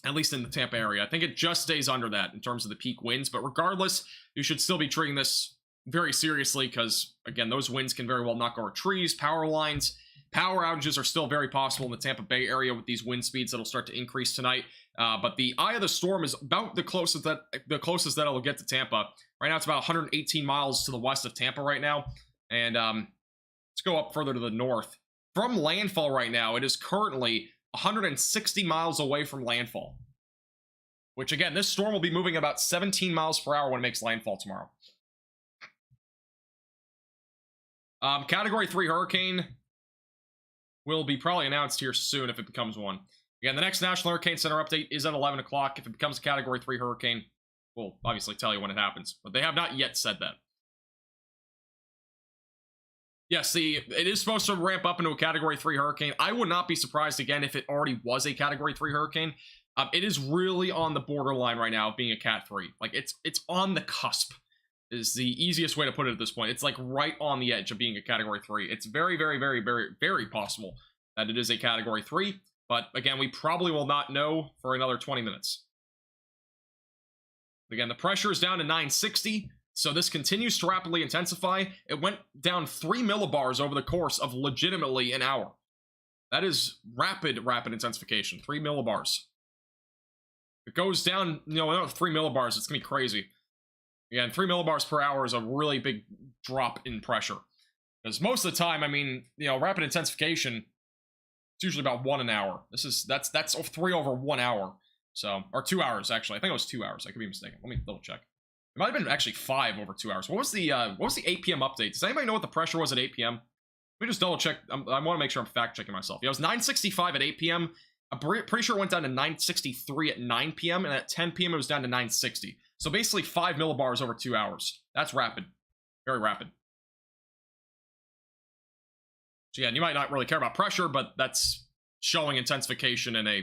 At least in the Tampa area. I think it just stays under that in terms of the peak winds. But regardless, you should still be treating this very seriously because, again, those winds can very well knock over trees, power lines. Power outages are still very possible in the Tampa Bay area with these wind speeds that'll start to increase tonight. But the eye of the storm is about the closest that it'll get to Tampa. Right now, it's about 118 miles to the west of Tampa right now. And let's go up further to the north. From landfall right now, it is currently 160 miles away from landfall. Which, again, this storm will be moving about 17 miles per hour when it makes landfall tomorrow. Category 3 hurricane will be probably announced here soon if it becomes one. Again, the next National Hurricane Center update is at 11 o'clock. If it becomes a Category 3 hurricane, we'll obviously tell you when it happens. But they have not yet said that. Yes, it is supposed to ramp up into a Category 3 hurricane. I would not be surprised, again, if it already was a Category 3 hurricane. It is really on the borderline right now of being a Cat 3. Like, it's on the cusp, is the easiest way to put it at this point. It's like right on the edge of being a Category 3. It's very, very, very, very, very possible that it is a Category 3. But again, we probably will not know for another 20 minutes. Again, the pressure is down to 960. So this continues to rapidly intensify. It went down 3 millibars over the course of legitimately an hour. That is rapid intensification. 3 millibars. If it goes down, another 3 millibars, it's going to be crazy. Again, 3 millibars per hour is a really big drop in pressure. Because most of the time, rapid intensification, it's usually about 1 an hour. That's 3 over 1 hour. So, or 2 hours, actually. I think it was 2 hours. I could be mistaken. Let me double check. It might have been actually 5 over 2 hours. What was the 8 p.m. update? Does anybody know what the pressure was at 8 p.m.? Let me just double check. I want to make sure I'm fact checking myself. Yeah, it was 965 at 8 p.m. I'm pretty sure it went down to 963 at 9 p.m. And at 10 p.m. it was down to 960. So basically 5 millibars over 2 hours. That's rapid. Very rapid. So yeah, you might not really care about pressure, but that's showing intensification in a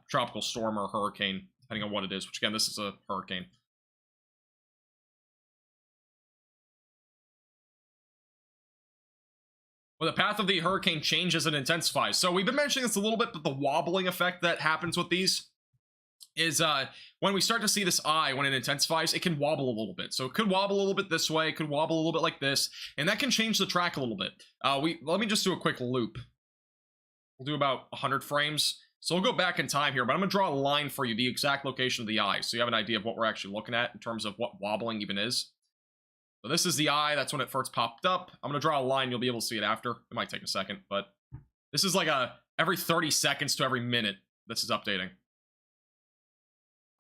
tropical storm or hurricane, depending on what it is. Which again, this is a hurricane. Well, the path of the hurricane changes and intensifies. So we've been mentioning this a little bit, but the wobbling effect that happens with these is when we start to see this eye, when it intensifies, it can wobble a little bit. So it could wobble a little bit this way, it could wobble a little bit like this, and that can change the track a little bit. Let me just do a quick loop. We'll do about 100 frames. So we'll go back in time here, but I'm going to draw a line for you, the exact location of the eye, so you have an idea of what we're actually looking at in terms of what wobbling even is. So this is the eye. That's when it first popped up. I'm going to draw a line. You'll be able to see it after. It might take a second, but this is like every 30 seconds to every minute this is updating.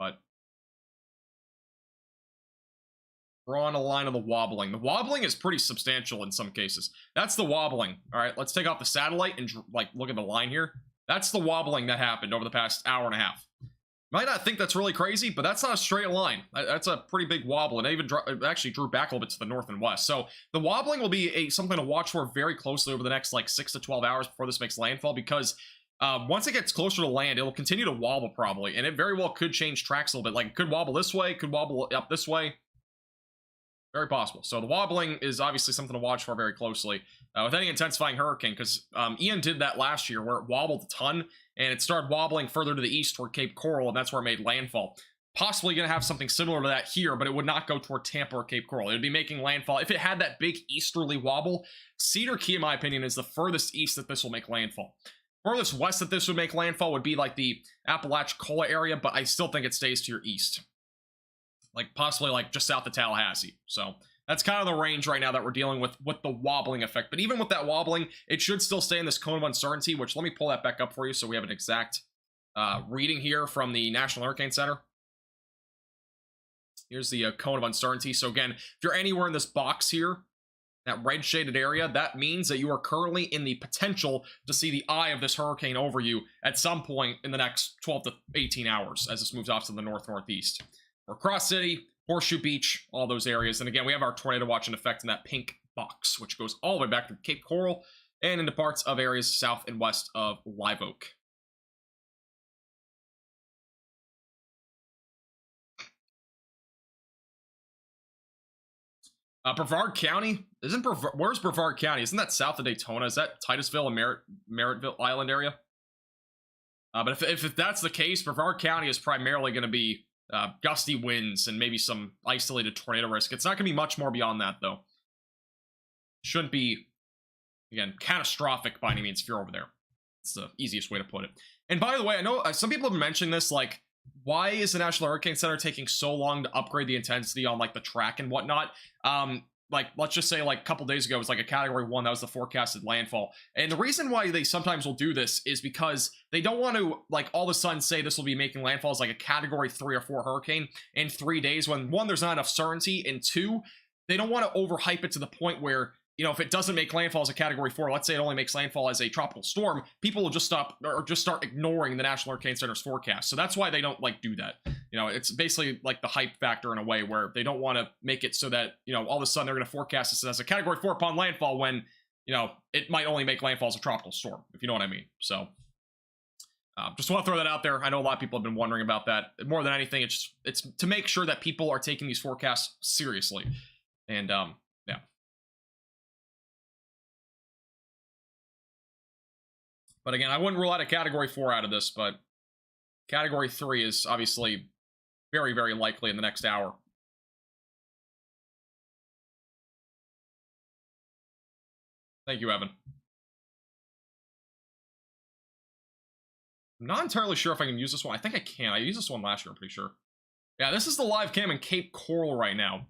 But drawing a line of the wobbling. The wobbling is pretty substantial in some cases. That's the wobbling. All right, let's take off the satellite and like look at the line here. That's the wobbling that happened over the past hour and a half. Might not think that's really crazy, but that's not a straight line. That's a pretty big wobble, and it actually drew back a little bit to the north and west. So the wobbling will be something to watch for very closely over the next like 6 to 12 hours before this makes landfall, because once it gets closer to land, it'll continue to wobble probably, and it very well could change tracks a little bit. Like, it could wobble this way, could wobble up this way. Very possible. So the wobbling is obviously something to watch for very closely with any intensifying hurricane, because Ian did that last year where it wobbled a ton, and it started wobbling further to the east toward Cape Coral, and that's where it made landfall. Possibly going to have something similar to that here, but it would not go toward Tampa or Cape Coral. It would be making landfall. If it had that big easterly wobble, Cedar Key, in my opinion, is the furthest east that this will make landfall. Furthest west that this would make landfall would be like the Apalachicola area, but I still think it stays to your east. Like possibly like just south of Tallahassee. So that's kind of the range right now that we're dealing with the wobbling effect. But even with that wobbling, it should still stay in this cone of uncertainty, which let me pull that back up for you so we have an exact reading here from the National Hurricane Center. Here's the cone of uncertainty. So again, if you're anywhere in this box here, that red shaded area, that means that you are currently in the potential to see the eye of this hurricane over you at some point in the next 12 to 18 hours as this moves off to the north-northeast. Or Cross City, Horseshoe Beach, all those areas. And again, we have our tornado watch in effect in that pink box, which goes all the way back to Cape Coral and into parts of areas south and west of Live Oak. Brevard County, where's Brevard County? Isn't that south of Daytona? Is that Titusville and Merrittville Island area? But if that's the case, Brevard County is primarily going to be gusty winds and maybe some isolated tornado risk. It's not going to be much more beyond that, though. Shouldn't be, again, catastrophic by any means if you're over there. It's the easiest way to put it. And by the way, I know some people have been mentioning this, like, why is the National Hurricane Center taking so long to upgrade the intensity on, like, the track and whatnot? Like, let's just say, like, a couple days ago, it was like a Category 1. That was the forecasted landfall. And the reason why they sometimes will do this is because they don't want to, like, all of a sudden say this will be making landfall as, like, a Category 3 or 4 hurricane in 3 days when, one, there's not enough certainty, and two, they don't want to overhype it to the point where, you know, if it doesn't make landfall as a Category 4, let's say it only makes landfall as a tropical storm, people will just stop or just start ignoring the National Hurricane Center's forecast. So that's why they don't, like, do that. You know, it's basically like the hype factor in a way where they don't want to make it so that, you know, all of a sudden they're going to forecast this as a Category 4 upon landfall when, you know, it might only make landfall as a tropical storm, if you know what I mean. So just want to throw that out there. I know a lot of people have been wondering about that. More than anything, it's to make sure that people are taking these forecasts seriously. And, yeah. But again, I wouldn't rule out a Category 4 out of this, but Category 3 is obviously very, very likely in the next hour. Thank you, Evan. I'm not entirely sure if I can use this one. I think I can. I used this one last year, I'm pretty sure. Yeah, this is the live cam in Cape Coral right now.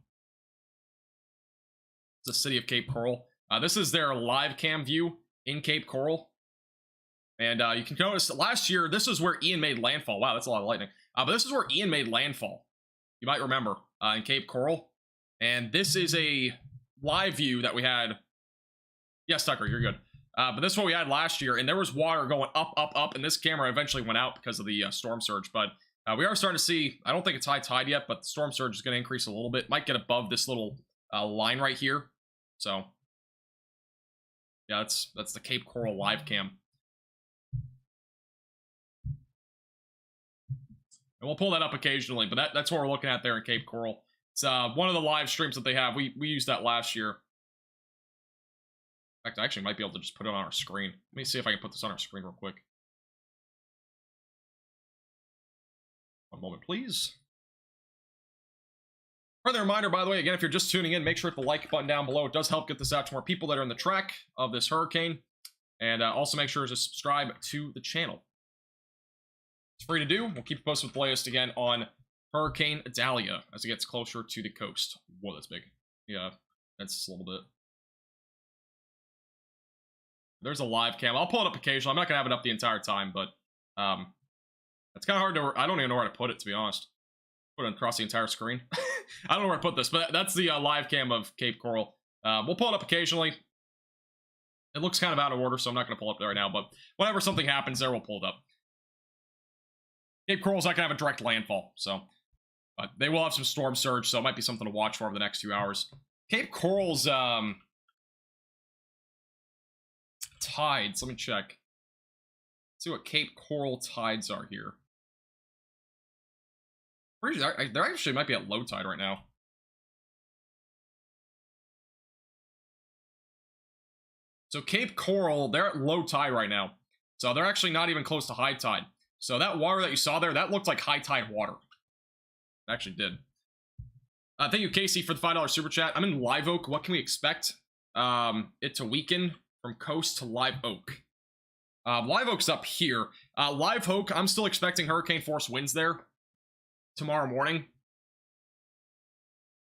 It's the city of Cape Coral. This is their live cam view in Cape Coral. And you can notice that last year, this is where Ian made landfall. Wow, that's a lot of lightning. But this is where Ian made landfall. You might remember, in Cape Coral. And this is a live view that we had. Yes, Tucker, you're good. But this is what we had last year, and there was water going up, up, up, and this camera eventually went out because of the storm surge. But we are starting to see, I don't think it's high tide yet, but the storm surge is going to increase a little bit. Might get above this little line right here. So, yeah, that's the Cape Coral live cam. And we'll pull that up occasionally, but that's what we're looking at there in Cape Coral. It's one of the live streams that they have. We used that last year. In fact, I actually might be able to just put it on our screen. Let me see if I can put this on our screen real quick. One moment, please. Further reminder, by the way, again, if you're just tuning in, make sure to hit the like button down below. It does help get this out to more people that are in the track of this hurricane. And also make sure to subscribe to the channel. It's free to do. We'll keep you posted with the latest again on Hurricane Idalia as it gets closer to the coast. Whoa, that's big. Yeah, That's just a little bit. There's a live cam. I'll pull it up occasionally. I'm not gonna have it up the entire time, but it's kind of hard to. I don't even know where to put it, to be honest. Put it across the entire screen. I don't know where to put this, but that's the live cam of Cape Coral. We'll pull it up occasionally. It looks kind of out of order, so I'm not going to pull it up there right now, but whenever something happens there, we'll pull it up. Cape Coral's not going to have a direct landfall, so they will have some storm surge, so it might be something to watch for over the next few hours. Cape Coral's tides, let me check. Let's see what Cape Coral tides are here. They actually might be at low tide right now. So Cape Coral, they're at low tide right now. So they're actually not even close to high tide. So that water that you saw there, that looked like high tide water. It actually did. Thank you, Casey, for the $5 super chat. I'm in Live Oak. What can we expect? It to weaken from coast to Live Oak. Live Oak's up here. Live Oak, I'm still expecting hurricane force winds there tomorrow morning.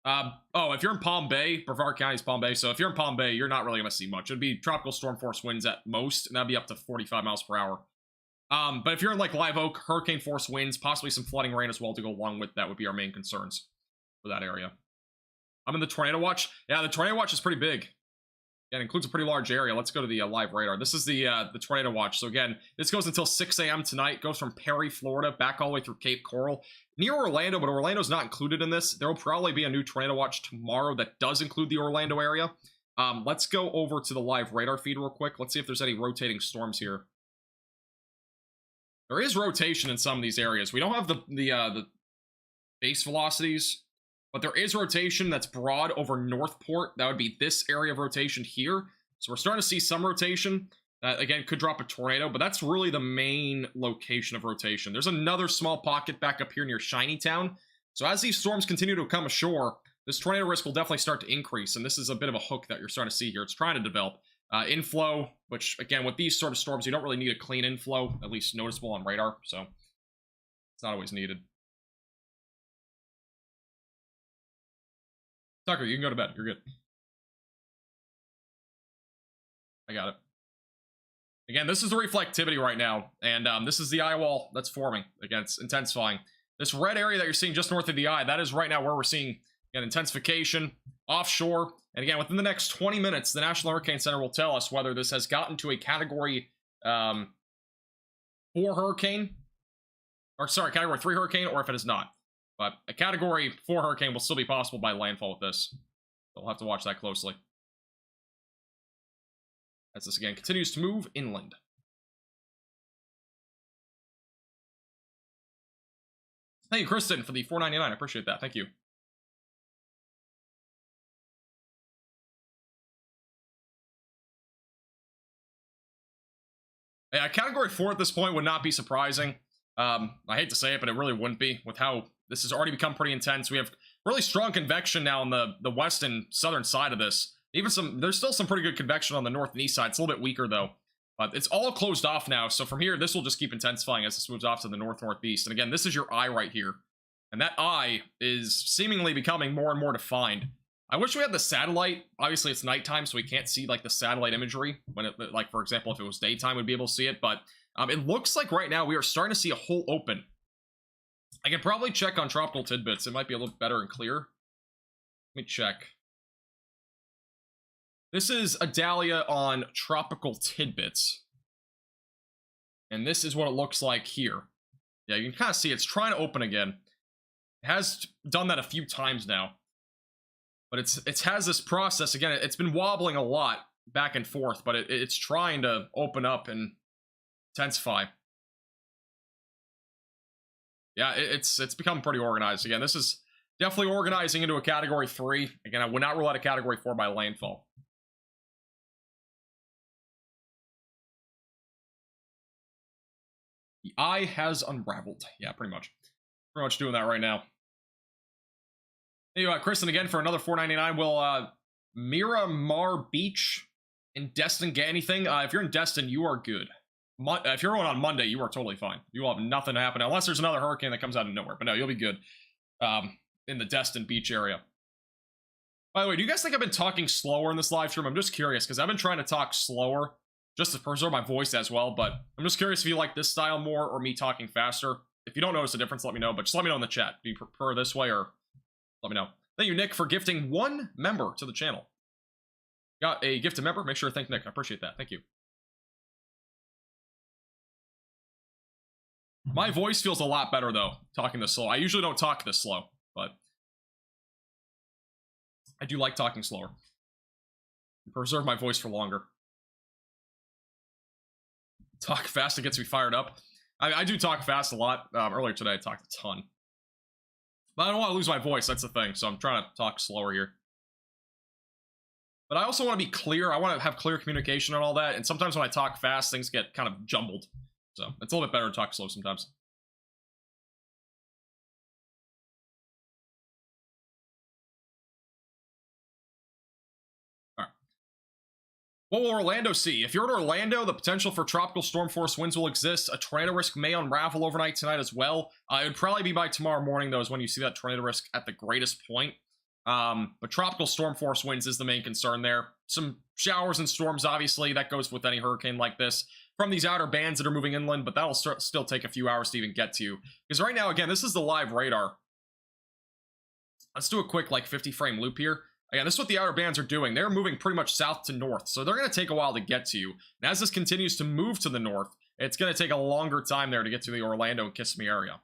Oh, if you're in Palm Bay, Brevard County's Palm Bay, so if you're in Palm Bay, you're not really going to see much. It'd be tropical storm force winds at most, and that'd be up to 45 miles per hour. But if you're in, like, Live Oak, hurricane force winds, possibly some flooding rain as well to go along with that would be our main concerns for that area. I'm in the tornado watch. Yeah, the tornado watch is pretty big. Yeah, it includes a pretty large area. Let's go to the live radar. This is the tornado watch. So again, this goes until 6 a.m. tonight. Goes from Perry, Florida, back all the way through Cape Coral. Near Orlando, but Orlando's not included in this. There will probably be a new tornado watch tomorrow that does include the Orlando area. Let's go over to the live radar feed real quick. Let's see if there's any rotating storms here. There is rotation in some of these areas. We don't have the base velocities, but there is rotation that's broad over Northport. That would be this area of rotation here. So we're starting to see some rotation. Again, could drop a tornado, but that's really the main location of rotation. There's another small pocket back up here near Shinytown. So as these storms continue to come ashore, this tornado risk will definitely start to increase. And this is a bit of a hook that you're starting to see here. It's trying to develop inflow, which, again, with these sort of storms, you don't really need a clean inflow, at least noticeable on radar. So it's not always needed. Tucker, you can go to bed. You're good. I got it. Again, this is the reflectivity right now, and this is the eye wall that's forming. Again, it's intensifying. This red area that you're seeing just north of the eye, that is right now where we're seeing an intensification offshore. And again, within the next 20 minutes, the National Hurricane Center will tell us whether this has gotten to a Category 4 hurricane, or sorry, Category 3 hurricane, or if it is not. But a Category 4 hurricane will still be possible by landfall with this. So we'll have to watch that closely. As this, again, continues to move inland. Thank you, Kristen, for the $4.99. I appreciate that. Thank you. Yeah, Category 4 at this point would not be surprising. I hate to say it, but it really wouldn't be, with how this has already become pretty intense. We have really strong convection now on the west and southern side of this. Even there's still some pretty good convection on the north and east side. It's a little bit weaker, though. But it's all closed off now, so from here, this will just keep intensifying as this moves off to the north-northeast. And again, this is your eye right here. And that eye is seemingly becoming more and more defined. I wish we had the satellite. Obviously, it's nighttime, so we can't see, like, the satellite imagery. When it, like, for example, if it was daytime, we'd be able to see it. But it looks like right now we are starting to see a hole open. I can probably check on Tropical Tidbits. It might be a little better and clearer. Let me check. This is Idalia on Tropical Tidbits. And this is what it looks like here. Yeah, you can kind of see it's trying to open again. It has done that a few times now. But it has this process. Again, it's been wobbling a lot back and forth, but it's trying to open up and intensify. Yeah, it's become pretty organized. Again, this is definitely organizing into a Category 3. Again, I would not rule out a Category 4 by landfall. The eye has unraveled. Yeah, pretty much. Pretty much doing that right now. Anyway, Kristen, again, for another $4.99. Will Miramar Beach in Destin get anything? If you're in Destin, you are good. If you're going on Monday, you are totally fine. You will have nothing to happen, unless there's another hurricane that comes out of nowhere. But no, you'll be good in the Destin Beach area. By the way, do you guys think I've been talking slower in this live stream? I'm just curious, because I've been trying to talk slower just to preserve my voice as well, but I'm just curious if you like this style more or me talking faster. If you don't notice a difference, let me know, but just let me know in the chat. Do you prefer this way, or let me know. Thank you, Nick, for gifting 1 member to the channel. Got a gifted member? Make sure to thank Nick. I appreciate that. Thank you. My voice feels a lot better, though, talking this slow. I usually don't talk this slow, but I do like talking slower. Preserve my voice for longer. Talk fast, it gets me fired up. I do talk fast a lot. Earlier today, I talked a ton. But I don't want to lose my voice, that's the thing, so I'm trying to talk slower here. But I also want to be clear. I want to have clear communication and all that, and sometimes when I talk fast, things get kind of jumbled. So it's a little bit better to talk slow sometimes. All right. What will Orlando see? If you're in Orlando, the potential for tropical storm force winds will exist. A tornado risk may unravel overnight tonight as well. It would probably be by tomorrow morning, though, is when you see that tornado risk at the greatest point. But tropical storm force winds is the main concern there. Some showers and storms, obviously, that goes with any hurricane like this, from these outer bands that are moving inland, but that'll still take a few hours to even get to you. Because right now, again, this is the live radar. Let's do a quick, like, 50-frame loop here. Again, this is what the outer bands are doing. They're moving pretty much south to north, so they're going to take a while to get to you. And as this continues to move to the north, it's going to take a longer time there to get to the Orlando and Kissimmee area.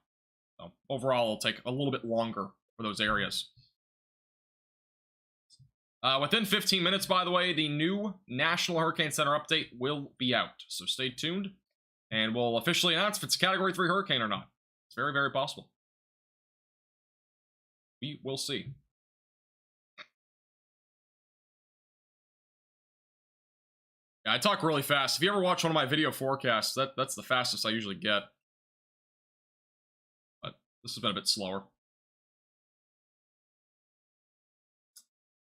So overall, it'll take a little bit longer for those areas. Within 15 minutes, by the way, the new National Hurricane Center update will be out. So stay tuned, and we'll officially announce if it's a Category 3 hurricane or not. It's very, very possible. We will see. Yeah, I talk really fast. If you ever watch one of my video forecasts, that's the fastest I usually get. But this has been a bit slower.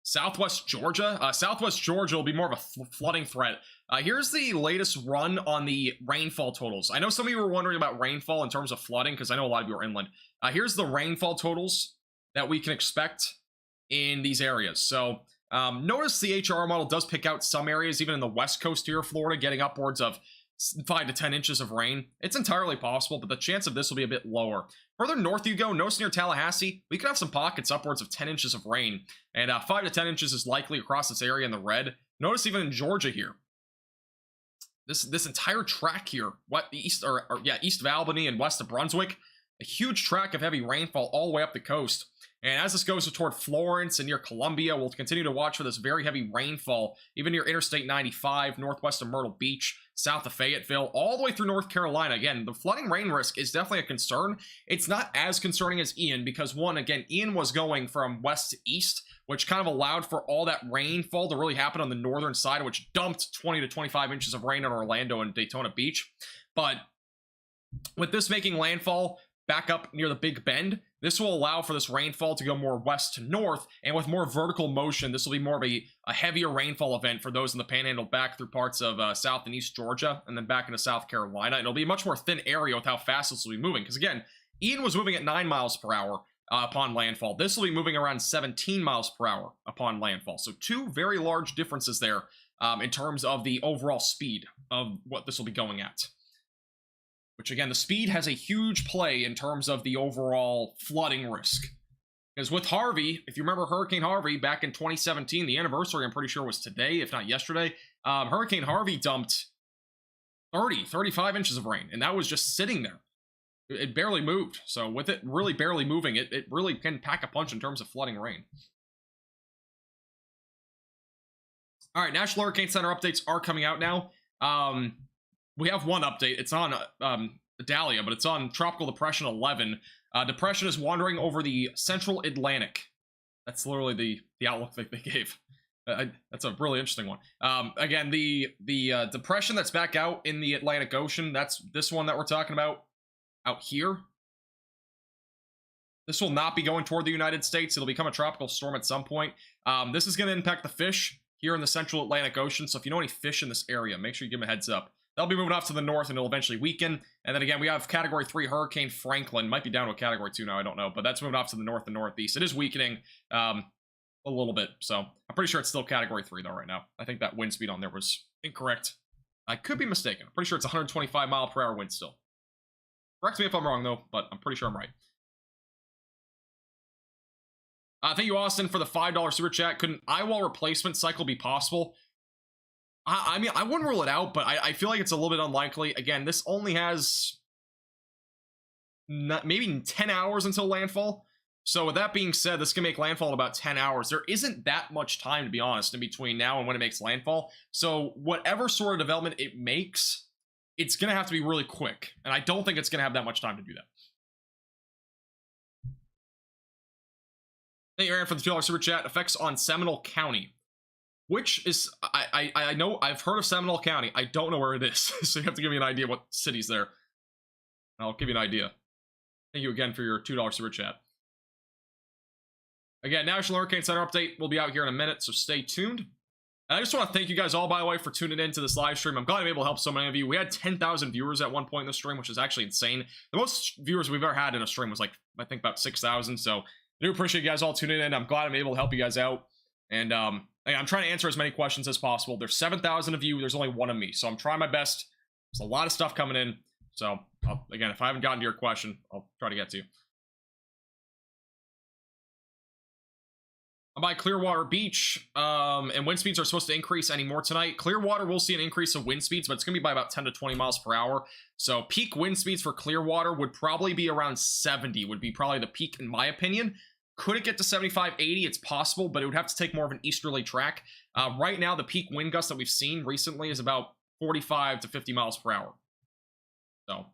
Southwest Georgia. Southwest Georgia will be more of a flooding threat. Here's the latest run on the rainfall totals. I know some of you were wondering about rainfall in terms of flooding, because I know a lot of you are inland. Here's the rainfall totals that we can expect in these areas. So notice the HR model does pick out some areas, even in the west coast here of Florida, getting upwards of 5 to 10 inches of rain. It's entirely possible, but the chance of this will be a bit lower. Further north you go, notice near Tallahassee, we could have some pockets upwards of 10 inches of rain, and 5 to 10 inches is likely across this area in the red. Notice even in Georgia here, this entire track here, east of Albany and west of Brunswick, a huge track of heavy rainfall all the way up the coast. And as this goes toward Florence and near Columbia, we'll continue to watch for this very heavy rainfall, even near Interstate 95, northwest of Myrtle Beach, south of Fayetteville, all the way through North Carolina. Again, the flooding rain risk is definitely a concern. It's not as concerning as Ian because, one, again, Ian was going from west to east, which kind of allowed for all that rainfall to really happen on the northern side, which dumped 20 to 25 inches of rain on Orlando and Daytona Beach. But with this making landfall back up near the Big Bend, this will allow for this rainfall to go more west to north, and with more vertical motion, this will be more of a heavier rainfall event for those in the Panhandle back through parts of South and East Georgia, and then back into South Carolina. And it'll be a much more thin area with how fast this will be moving, because again, Ian was moving at 9 miles per hour upon landfall. This will be moving around 17 miles per hour upon landfall. So 2 very large differences there in terms of the overall speed of what this will be going at. Which, again, the speed has a huge play in terms of the overall flooding risk. Because with Harvey, if you remember Hurricane Harvey back in 2017, the anniversary, I'm pretty sure, was today, if not yesterday. Hurricane Harvey dumped 35 inches of rain, and that was just sitting there. It barely moved. So with it really barely moving, it really can pack a punch in terms of flooding rain. All right, National Hurricane Center updates are coming out now. We have one update. It's on Idalia, but it's on Tropical Depression 11. Depression is wandering over the central Atlantic. That's literally the outlook that they gave. That's a really interesting one. Again, the depression that's back out in the Atlantic Ocean, that's this one that we're talking about out here. This will not be going toward the United States. It'll become a tropical storm at some point. This is going to impact the fish here in the central Atlantic Ocean. So if you know any fish in this area, make sure you give them a heads up. They'll be moving off to the north, and it'll eventually weaken. And then again, we have Category 3 Hurricane Franklin. Might be down to a Category 2 now, I don't know. But that's moving off to the north and northeast. It is weakening. a little bit. So I'm pretty sure it's still category 3 though right now. I think that wind speed on there was incorrect. I could be mistaken. I'm pretty sure it's 125 mile per hour wind still. Correct me if I'm wrong though, but I'm pretty sure I'm right. Thank you, Austin, for the $5 super chat. Could an eyewall replacement cycle be possible? I mean, I wouldn't rule it out, but I feel like it's a little bit unlikely. Again, this only has maybe 10 hours until landfall. So with that being said, this can make landfall in about 10 hours. There isn't that much time, to be honest, in between now and when it makes landfall. So whatever sort of development it makes, it's going to have to be really quick. And I don't think it's going to have that much time to do that. Thank you, Aaron, for the $2 super chat. Effects on Seminole County. Which is, I know, I've heard of Seminole County. I don't know where it is. So you have to give me an idea what city's there. I'll give you an idea. Thank you again for your $2 super chat. Again, National Hurricane Center update will be out here in a minute, so stay tuned. And I just want to thank you guys all, by the way, for tuning in to this live stream. I'm glad I'm able to help so many of you. We had 10,000 viewers at one point in the stream, which is actually insane. The most viewers we've ever had in a stream was like, I think about 6,000. So I do appreciate you guys all tuning in. I'm glad I'm able to help you guys out. And I'm trying to answer as many questions as possible. There's 7,000 of you. There's only 1 of me. So I'm trying my best. There's a lot of stuff coming in. So again, if I haven't gotten to your question, I'll try to get to you. I'm by Clearwater Beach, and wind speeds are supposed to increase any more tonight. Clearwater will see an increase of wind speeds, but it's going to be by about 10 to 20 miles per hour. So peak wind speeds for Clearwater would probably be around 70, would be probably the peak in my opinion. Could it get to 75, 80? It's possible, but it would have to take more of an easterly track. Right now, the peak wind gust that we've seen recently is about 45 to 50 miles per hour. So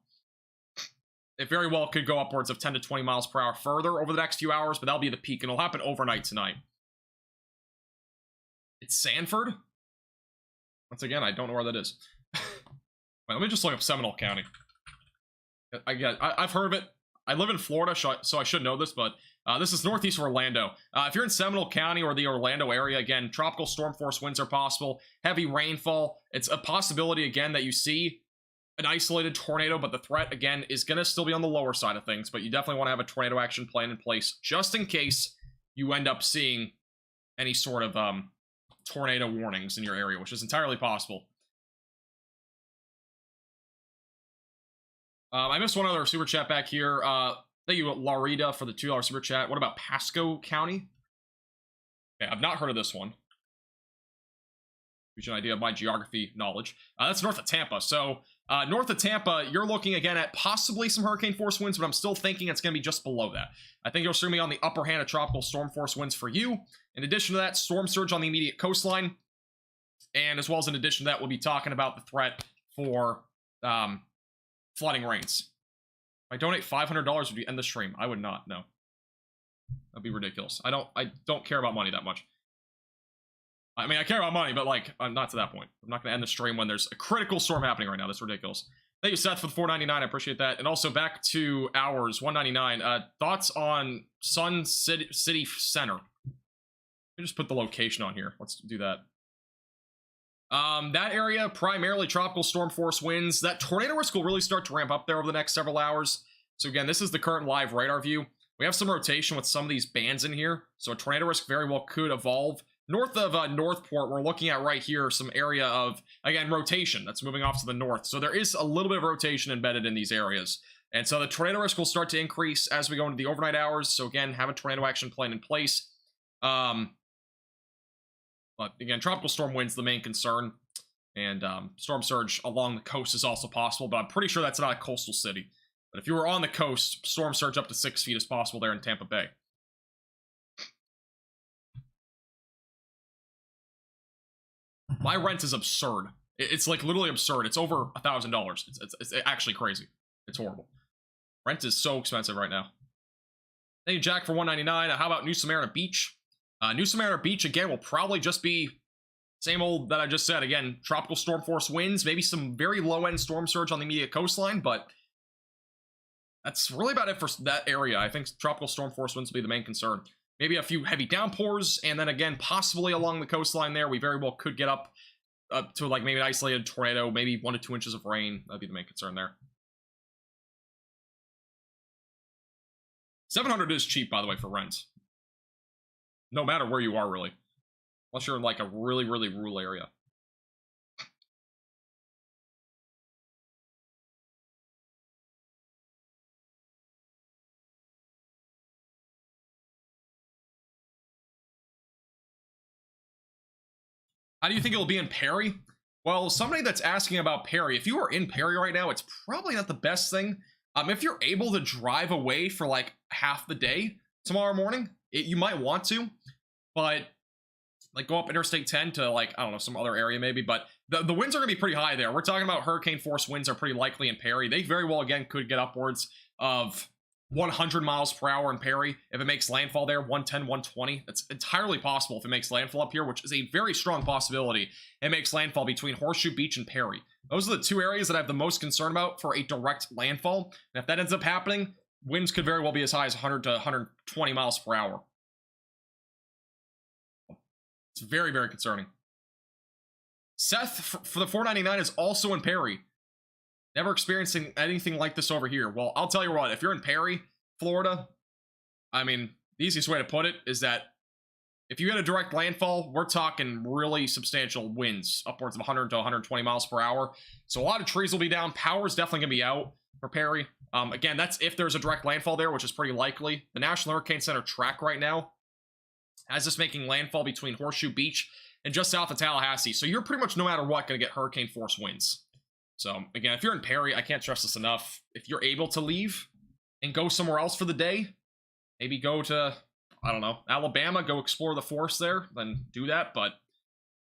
it very well could go upwards of 10 to 20 miles per hour further over the next few hours, but that'll be the peak, and it'll happen overnight tonight. It's Sanford? Once again, I don't know where that is. Wait, let me just look up Seminole County. I've heard of it. I live in Florida, so I should know this, but this is northeast of Orlando. If you're in Seminole County or the Orlando area, again, tropical storm force winds are possible. Heavy rainfall. It's a possibility, again, that you see an isolated tornado, but the threat, again, is going to still be on the lower side of things, but you definitely want to have a tornado action plan in place just in case you end up seeing any sort of tornado warnings in your area, which is entirely possible. I missed one other super chat back here. Thank you, Larita, for the $2 super chat. What about Pasco County? Okay, I've not heard of this one. Gives you an idea of my geography knowledge. That's north of Tampa. So north of Tampa, you're looking again at possibly some hurricane force winds, but I'm still thinking it's going to be just below that. I think you'll see me on the upper hand of tropical storm force winds for you. In addition to that, storm surge on the immediate coastline. And as well as in addition to that, we'll be talking about the threat for flooding rains. If I donate $500, would you end the stream? I would not, no. That'd be ridiculous. I don't care about money that much. I mean, I care about money, but like, I'm not to that point. I'm not going to end the stream when there's a critical storm happening right now. That's ridiculous. Thank you, Seth, for the $4.99. I appreciate that. And also back to ours, $1.99. Thoughts on Sun City Center? Let me just put the location on here. Let's do that. That area, primarily tropical storm force winds. That tornado risk will really start to ramp up there over the next several hours. So again, this is the current live radar view. We have some rotation with some of these bands in here. So a tornado risk very well could evolve. North of Northport, we're looking at right here some area of, again, rotation that's moving off to the north. So there is a little bit of rotation embedded in these areas. And so the tornado risk will start to increase as we go into the overnight hours. So again, have a tornado action plan in place. But again, tropical storm winds the main concern. And storm surge along the coast is also possible, but I'm pretty sure that's not a coastal city. But if you were on the coast, storm surge up to 6 feet is possible there in Tampa Bay. My rent is absurd. It's like literally absurd. It's over $1,000. It's actually crazy. It's horrible. Rent is so expensive right now. Thank you, Jack, for $1.99. How about New Smyrna Beach? New Smyrna Beach, again, will probably just be same old that I just said. Again, tropical storm force winds, maybe some very low-end storm surge on the immediate coastline, but that's really about it for that area. I think tropical storm force winds will be the main concern. Maybe a few heavy downpours, and then again, possibly along the coastline there, we very well could get up to like maybe an isolated tornado, maybe 1 to 2 inches of rain. That'd be the main concern there. 700 is cheap, by the way, for rent. No matter where you are, really. Unless you're in, like, a really, really rural area. How do you think it'll be in Perry? Well, somebody that's asking about Perry, if you are in Perry right now, it's probably not the best thing. If you're able to drive away for like half the day tomorrow morning, you might want to, but like go up Interstate 10 to like, I don't know, some other area maybe, but the winds are going to be pretty high there. We're talking about hurricane force winds are pretty likely in Perry. They very well, again, could get upwards of 100 miles per hour in Perry. If it makes landfall there, 110, 120. That's entirely possible if it makes landfall up here, which is a very strong possibility. It makes landfall between Horseshoe Beach and Perry. Those are the two areas that I have the most concern about for a direct landfall. And if that ends up happening, winds could very well be as high as 100 to 120 miles per hour. It's very, very concerning. Seth for the 499 is also in Perry. Never experiencing anything like this over here. Well, I'll tell you what, if you're in Perry, Florida, I mean, the easiest way to put it is that if you get a direct landfall, we're talking really substantial winds, upwards of 100 to 120 miles per hour. So a lot of trees will be down. Power's definitely going to be out for Perry. Again, that's if there's a direct landfall there, which is pretty likely. The National Hurricane Center track right now has this making landfall between Horseshoe Beach and just south of Tallahassee. So you're pretty much, no matter what, going to get hurricane force winds. So, again, if you're in Perry, I can't stress this enough. If you're able to leave and go somewhere else for the day, maybe go to, I don't know, Alabama, go explore the forest there, then do that. But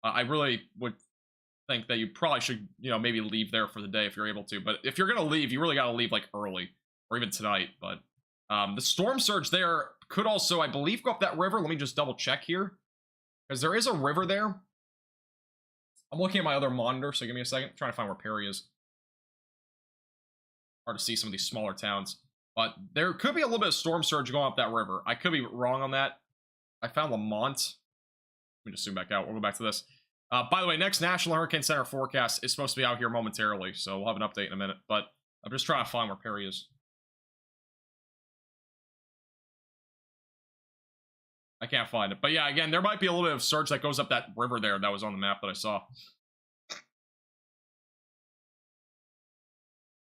I really would think that you probably should, you know, maybe leave there for the day if you're able to. But if you're going to leave, you really got to leave, like, early or even tonight. But the storm surge there could also, I believe, go up that river. Let me just double check here, because there is a river there. I'm looking at my other monitor, so give me a second. I'm trying to find where Perry is. Hard to see some of these smaller towns. But there could be a little bit of storm surge going up that river. I could be wrong on that. I found Lamont. Let me just zoom back out. We'll go back to this. By the way, next National Hurricane Center forecast is supposed to be out here momentarily, so we'll have an update in a minute. But I'm just trying to find where Perry is. I can't find it. But yeah, again, there might be a little bit of surge that goes up that river there that was on the map that I saw.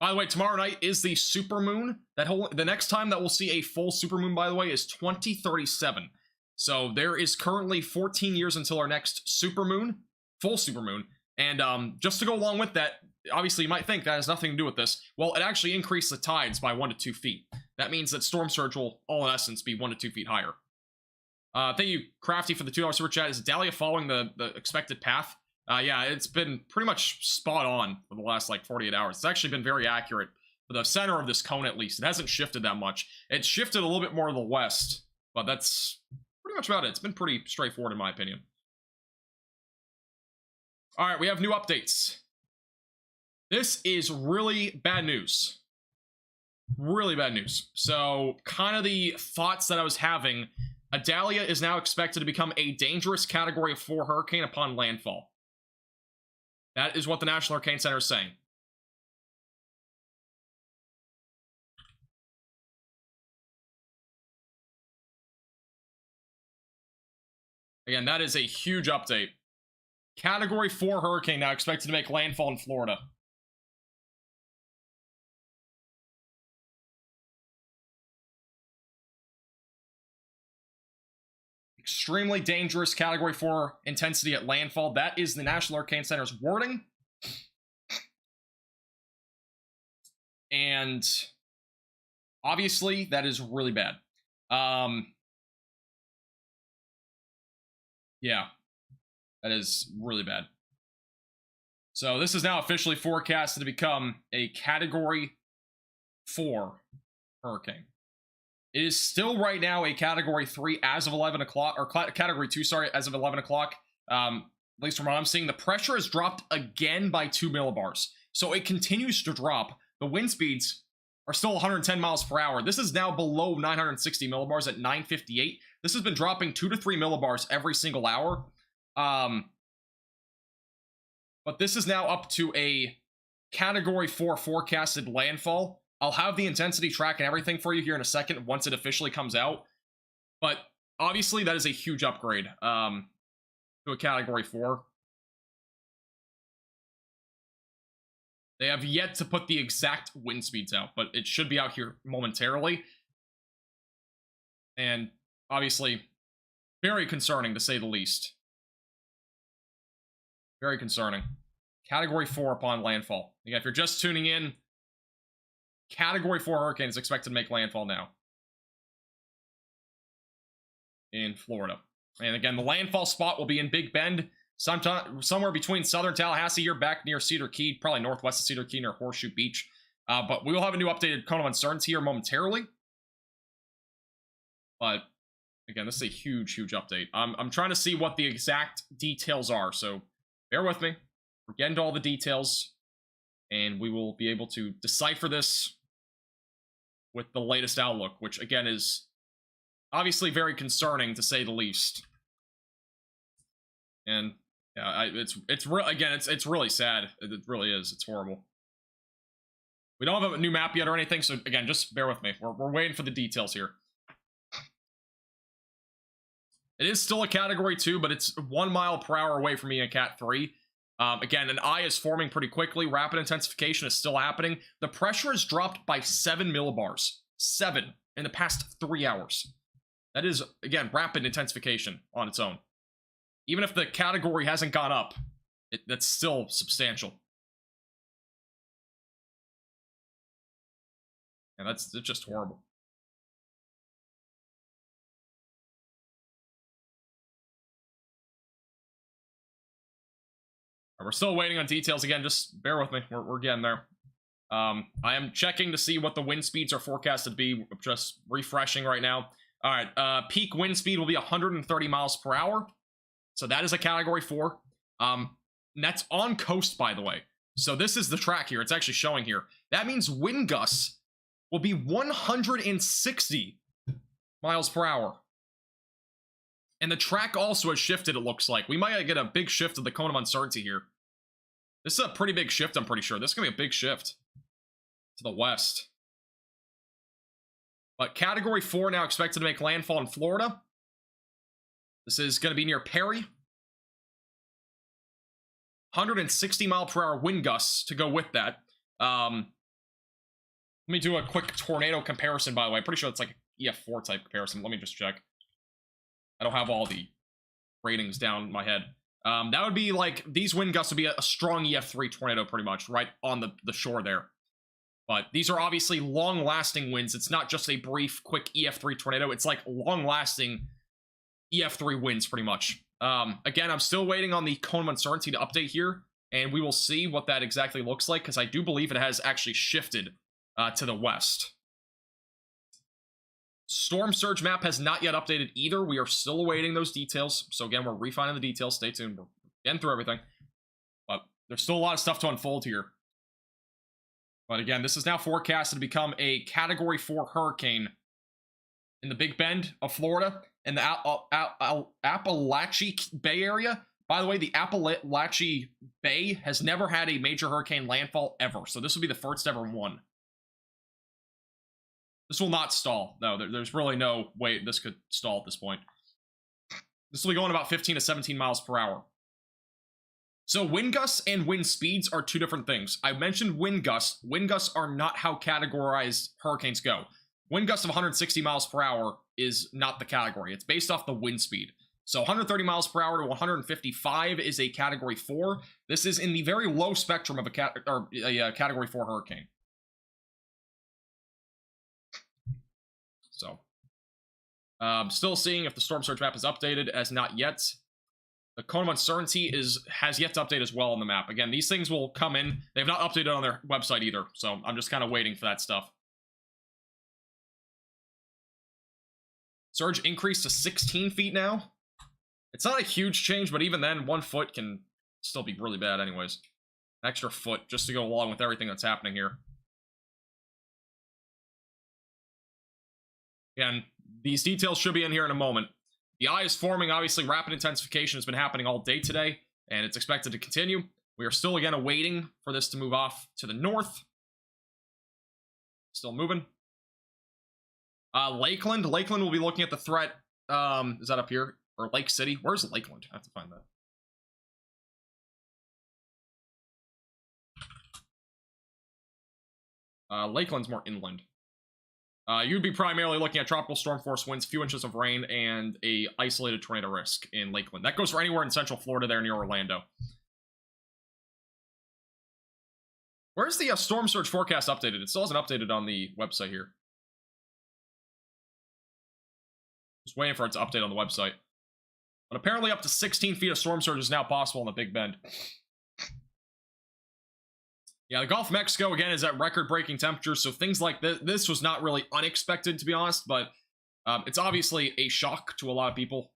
By the way, tomorrow night is the supermoon. The next time that we'll see a full supermoon, by the way, is 2037. So there is currently 14 years until our next supermoon, full supermoon. And just to go along with that, obviously you might think that has nothing to do with this. Well, it actually increased the tides by 1 to 2 feet. That means that storm surge will, all in essence, be 1 to 2 feet higher. Thank you, Crafty, for the $2 super chat. Is Idalia following the expected path? Yeah, it's been pretty much spot on for the last, like, 48 hours. It's actually been very accurate for the center of this cone, at least. It hasn't shifted that much. It's shifted a little bit more to the west, but that's pretty much about it. It's been pretty straightforward, in my opinion. All right, we have new updates. This is really bad news. Really bad news. So, kind of the thoughts that I was having. Idalia is now expected to become a dangerous Category 4 hurricane upon landfall. That is what the National Hurricane Center is saying. Again, that is a huge update. Category 4 hurricane now expected to make landfall in Florida. Extremely dangerous Category 4 intensity at landfall. That is the National Hurricane Center's wording. And obviously, that is really bad. Yeah, that is really bad. So this is now officially forecasted to become a Category 4 hurricane. It is still right now a Category 3 as of 11 o'clock, or Category 2, sorry, as of 11 o'clock. At least from what I'm seeing, the pressure has dropped again by 2 millibars. So it continues to drop. The wind speeds are still 110 miles per hour. This is now below 960 millibars at 958. This has been dropping 2 to 3 millibars every single hour. But this is now up to a Category 4 forecasted landfall. I'll have the intensity track and everything for you here in a second once it officially comes out. But obviously that is a huge upgrade to a Category 4. They have yet to put the exact wind speeds out, but it should be out here momentarily. And obviously, very concerning to say the least. Very concerning. Category 4 upon landfall. Again, if you're just tuning in, Category 4 hurricane is expected to make landfall now in Florida. And again, the landfall spot will be in Big Bend, somewhere between southern Tallahassee here, back near Cedar Key, probably northwest of Cedar Key near Horseshoe Beach. But we will have a new updated cone of uncertainty here momentarily. But again, this is a huge, huge update. I'm trying to see what the exact details are, so bear with me. We're getting to all the details, and we will be able to decipher this with the latest outlook, which again is obviously very concerning to say the least. And yeah, it's really sad. It really is. It's horrible. We don't have a new map yet or anything, so again, just bear with me. We're waiting for the details here. It is still a Category 2, but it's 1 mile per hour away from being a Cat 3. Again, an eye is forming pretty quickly. Rapid intensification is still happening. The pressure has dropped by 7 millibars. 7 in the past 3 hours. That is, again, rapid intensification on its own. Even if the category hasn't gone up, that's still substantial. And it's just horrible. We're still waiting on details again. Just bear with me. We're getting there. I am checking to see what the wind speeds are forecasted to be. Just refreshing right now. All right. Peak wind speed will be 130 miles per hour. So that is a Category 4. And that's on coast, by the way. So this is the track here. It's actually showing here. That means wind gusts will be 160 miles per hour. And the track also has shifted, it looks like. We might get a big shift of the cone of uncertainty here. This is a pretty big shift, I'm pretty sure. This is going to be a big shift to the west. But Category 4 now expected to make landfall in Florida. This is going to be near Perry. 160 mile per hour wind gusts to go with that. Let me do a quick tornado comparison, by the way. I'm pretty sure it's like EF4 type comparison. Let me just check. I don't have all the ratings down in my head. That would be like, these wind gusts would be a strong EF3 tornado pretty much, right on the shore there. But these are obviously long-lasting winds. It's not just a brief, quick EF3 tornado. It's like long-lasting EF3 winds pretty much. Again, I'm still waiting on the cone of uncertainty to update here, and we will see what that exactly looks like, because I do believe it has actually shifted to the west. Storm surge map has not yet updated either. We are still awaiting those details. So again, we're refining the details. Stay tuned. We're getting through everything. But there's still a lot of stuff to unfold here. But again, this is now forecasted to become a Category 4 hurricane in the Big Bend of Florida and the Appalachie Bay area. By the way, the Appalachie Bay has never had a major hurricane landfall ever. So this will be the first ever one. This will not stall. No, there's really no way this could stall at this point. This will be going about 15 to 17 miles per hour. So wind gusts and wind speeds are two different things. I mentioned wind gusts. Wind gusts are not how categorized hurricanes go. Wind gusts of 160 miles per hour is not the category. It's based off the wind speed. So 130 miles per hour to 155 is a Category 4. This is in the very low spectrum of a Category 4 hurricane. So, still seeing if the storm surge map is updated, as not yet. The cone of uncertainty has yet to update as well on the map. Again, these things will come in. They've not updated on their website either, so I'm just kind of waiting for that stuff. Surge increased to 16 feet now. It's not a huge change, but even then, 1 foot can still be really bad anyways. An extra foot just to go along with everything that's happening here. Again, these details should be in here in a moment. The eye is forming. Obviously, rapid intensification has been happening all day today, and it's expected to continue. We are still, again, awaiting for this to move off to the north. Still moving. Lakeland. Lakeland will be looking at the threat Is that up here? Or Lake City? Where's Lakeland? I have to find that. Lakeland's more inland. You'd be primarily looking at tropical storm force winds, few inches of rain, and a isolated tornado risk in Lakeland. That goes for anywhere in central Florida there near Orlando. Where's the storm surge forecast updated? It still hasn't updated on the website here. Just waiting for it to update on the website. But apparently up to 16 feet of storm surge is now possible in the Big Bend. Yeah, the Gulf of Mexico, again, is at record-breaking temperatures, so things like this was not really unexpected, to be honest, but it's obviously a shock to a lot of people.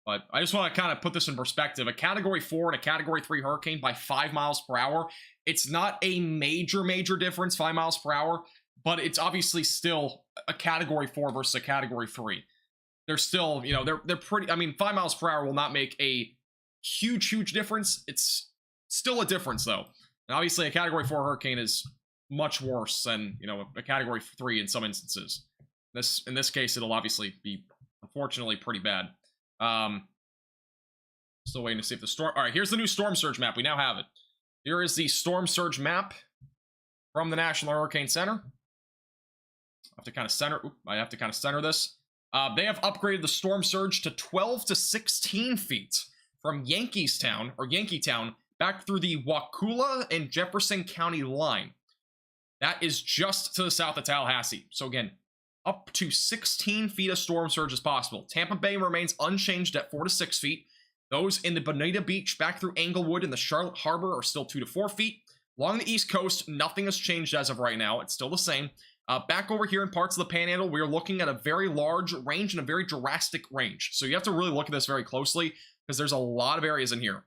But I just want to kind of put this in perspective. A Category 4 and a Category 3 hurricane by 5 miles per hour, it's not a major difference, 5 miles per hour, but it's obviously still a Category 4 versus a Category 3. They're still, you know, they're pretty, I mean, 5 miles per hour will not make a huge difference. It's still a difference, though. And obviously, a Category 4 hurricane is much worse than, you know, a Category 3 in some instances. In this case, it'll obviously be, unfortunately, pretty bad. Still waiting to see if the storm... All right, here's the new storm surge map. We now have it. Here is the storm surge map from the National Hurricane Center. I have to kind of center this. They have upgraded the storm surge to 12 to 16 feet from Yankeetown back through the Wakulla and Jefferson County line. That is just to the south of Tallahassee. So again, up to 16 feet of storm surge is possible. Tampa Bay remains unchanged at 4 to 6 feet. Those in the Bonita Beach back through Englewood and the Charlotte Harbor are still 2 to 4 feet. Along the East Coast, nothing has changed as of right now. It's still the same. Back over here in parts of the Panhandle, we are looking at a very large range and a very drastic range. So you have to really look at this very closely because there's a lot of areas in here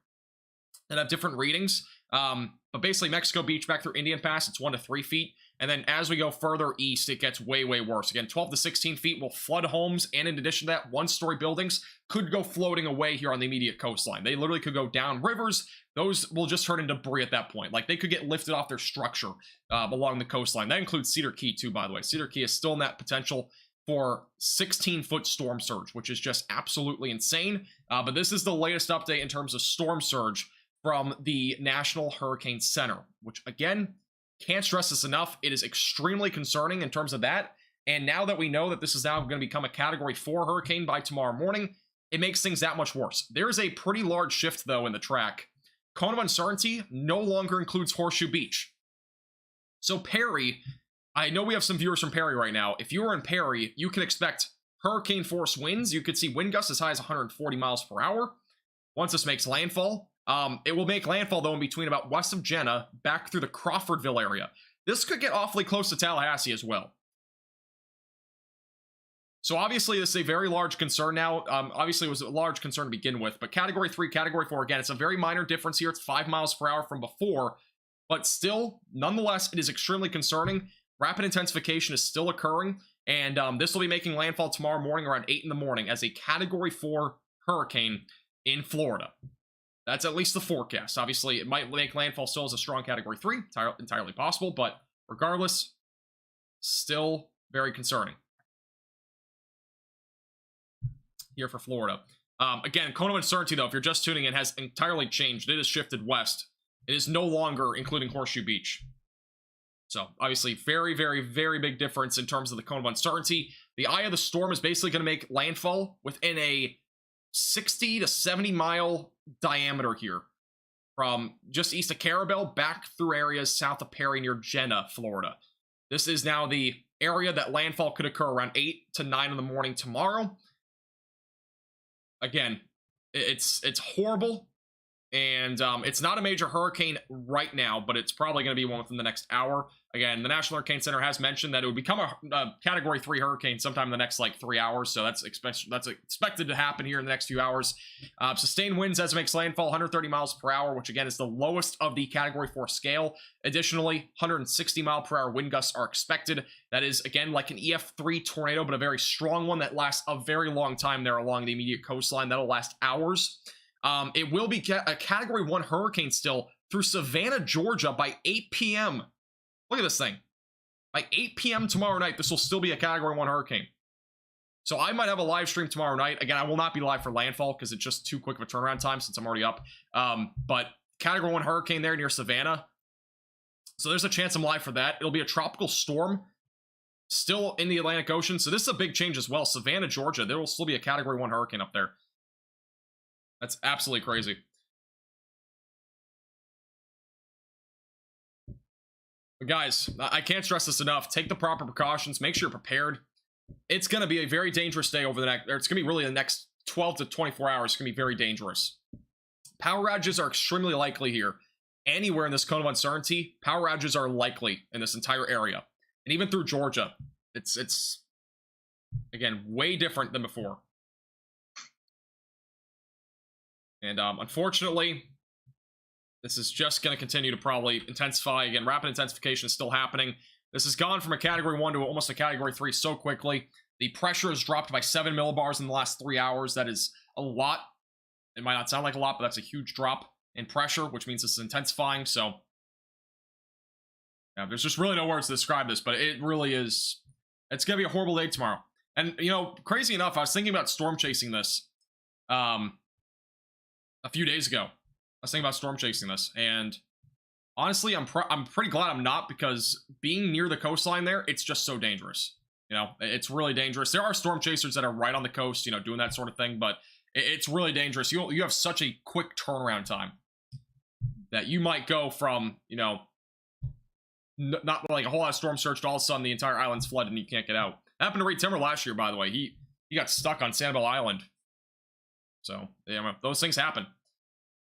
that have different readings. But basically, Mexico Beach back through Indian Pass, it's 1 to 3 feet. And then as we go further east, it gets way worse. Again, 12 to 16 feet will flood homes. And in addition to that, one-story buildings could go floating away here on the immediate coastline. They literally could go down rivers. Those will just turn into debris at that point. Like, they could get lifted off their structure along the coastline. That includes Cedar Key, too, by the way. Cedar Key is still in that potential for 16-foot storm surge, which is just absolutely insane. But this is the latest update in terms of storm surge from the National Hurricane Center, which, again, can't stress this enough. It is extremely concerning in terms of that. And now that we know that this is now going to become a Category 4 hurricane by tomorrow morning, it makes things that much worse. There is a pretty large shift, though, in the track. Cone of uncertainty no longer includes Horseshoe Beach. So Perry, I know we have some viewers from Perry right now. If you are in Perry, you can expect hurricane force winds. You could see wind gusts as high as 140 miles per hour once this makes landfall. It will make landfall, though, in between about west of Jenna, back through the Crawfordville area. This could get awfully close to Tallahassee as well. So obviously, this is a very large concern now. Obviously, it was a large concern to begin with, but Category 3, Category 4, again, it's a very minor difference here. It's 5 miles per hour from before, but still, nonetheless, it is extremely concerning. Rapid intensification is still occurring, and this will be making landfall tomorrow morning around 8 in the morning as a Category 4 hurricane in Florida. That's at least the forecast. Obviously, it might make landfall still as a strong Category 3. Entirely possible, but regardless, still very concerning here for Florida. Again, cone of uncertainty, though, if you're just tuning in, has entirely changed. It has shifted west. It is no longer including Horseshoe Beach. So, obviously, very big difference in terms of the cone of uncertainty. The eye of the storm is basically going to make landfall within a 60 to 70 mile diameter here from just east of Carabel back through areas south of Perry near Jenna, Florida. This is now the area that landfall could occur around 8 to 9 in the morning tomorrow. Again, it's horrible, and it's not a major hurricane right now, but it's probably going to be one within the next hour. Again, the National Hurricane Center has mentioned that it would become a Category 3 hurricane sometime in the next, 3 hours, so that's expected to happen here in the next few hours. Sustained winds as it makes landfall, 130 miles per hour, which, again, is the lowest of the Category 4 scale. Additionally, 160 mile per hour wind gusts are expected. That is, again, like an EF3 tornado, but a very strong one that lasts a very long time there along the immediate coastline. That'll last hours. It will be a Category 1 hurricane still through Savannah, Georgia by 8 p.m. Look at this thing. By 8 p.m. tomorrow night, this will still be a Category 1 hurricane. So I might have a live stream tomorrow night. Again, I will not be live for Landfall because it's just too quick of a turnaround time since I'm already up. But Category 1 hurricane there near Savannah. So there's a chance I'm live for that. It'll be a tropical storm still in the Atlantic Ocean. So this is a big change as well. Savannah, Georgia, there will still be a Category 1 hurricane up there. That's absolutely crazy. But guys, I can't stress this enough. Take the proper precautions. Make sure you're prepared. It's going to be a very dangerous day over the next, or it's going to be really the next 12 to 24 hours. It's going to be very dangerous. Power outages are extremely likely here. Anywhere in this cone of uncertainty, power outages are likely in this entire area. And even through Georgia, it's again, way different than before. And unfortunately, this is just going to continue to probably intensify. Again, rapid intensification is still happening. This has gone from a Category 1 to almost a Category 3 so quickly. The pressure has dropped by 7 millibars in the last 3 hours. That is a lot. It might not sound like a lot, but that's a huge drop in pressure, which means this is intensifying. So, yeah, there's just really no words to describe this, but it really is. It's going to be a horrible day tomorrow. And, you know, crazy enough, I was thinking about storm chasing this a few days ago. I was thinking about storm chasing this, and honestly, I'm pretty glad I'm not, because being near the coastline there, it's just so dangerous. You know, it's really dangerous. There are storm chasers that are right on the coast, you know, doing that sort of thing, but it's really dangerous. You have such a quick turnaround time that you might go from, you know, not like a whole lot of storm surge to all of a sudden the entire island's flooded and you can't get out. Happened to Reed Timmer last year, by the way. He got stuck on Sanibel Island. So, yeah, those things happen.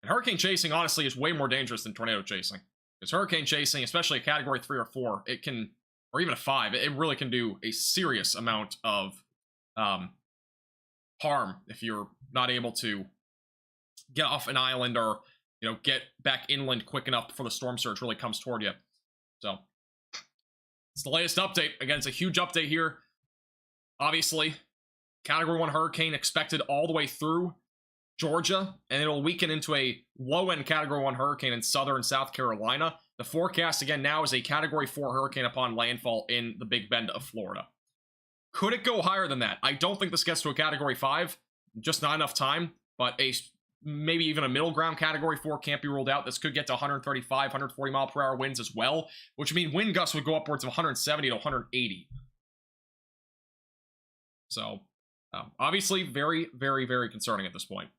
And hurricane chasing, honestly, is way more dangerous than tornado chasing. Because hurricane chasing, especially a Category 3 or 4, it can, or even a 5, it really can do a serious amount of harm if you're not able to get off an island or, you know, get back inland quick enough before the storm surge really comes toward you. So, it's the latest update. Again, it's a huge update here. Obviously, Category 1 hurricane expected all the way through Georgia, and it'll weaken into a low-end Category 1 hurricane in southern South Carolina. The forecast, again, now is a Category 4 hurricane upon landfall in the Big Bend of Florida. Could it go higher than that? I don't think this gets to a Category 5. Just not enough time, but maybe even a middle ground Category 4 can't be ruled out. This could get to 135, 140 mile per hour winds as well, which would mean wind gusts would go upwards of 170 to 180. So, obviously, very, very, very concerning at this point.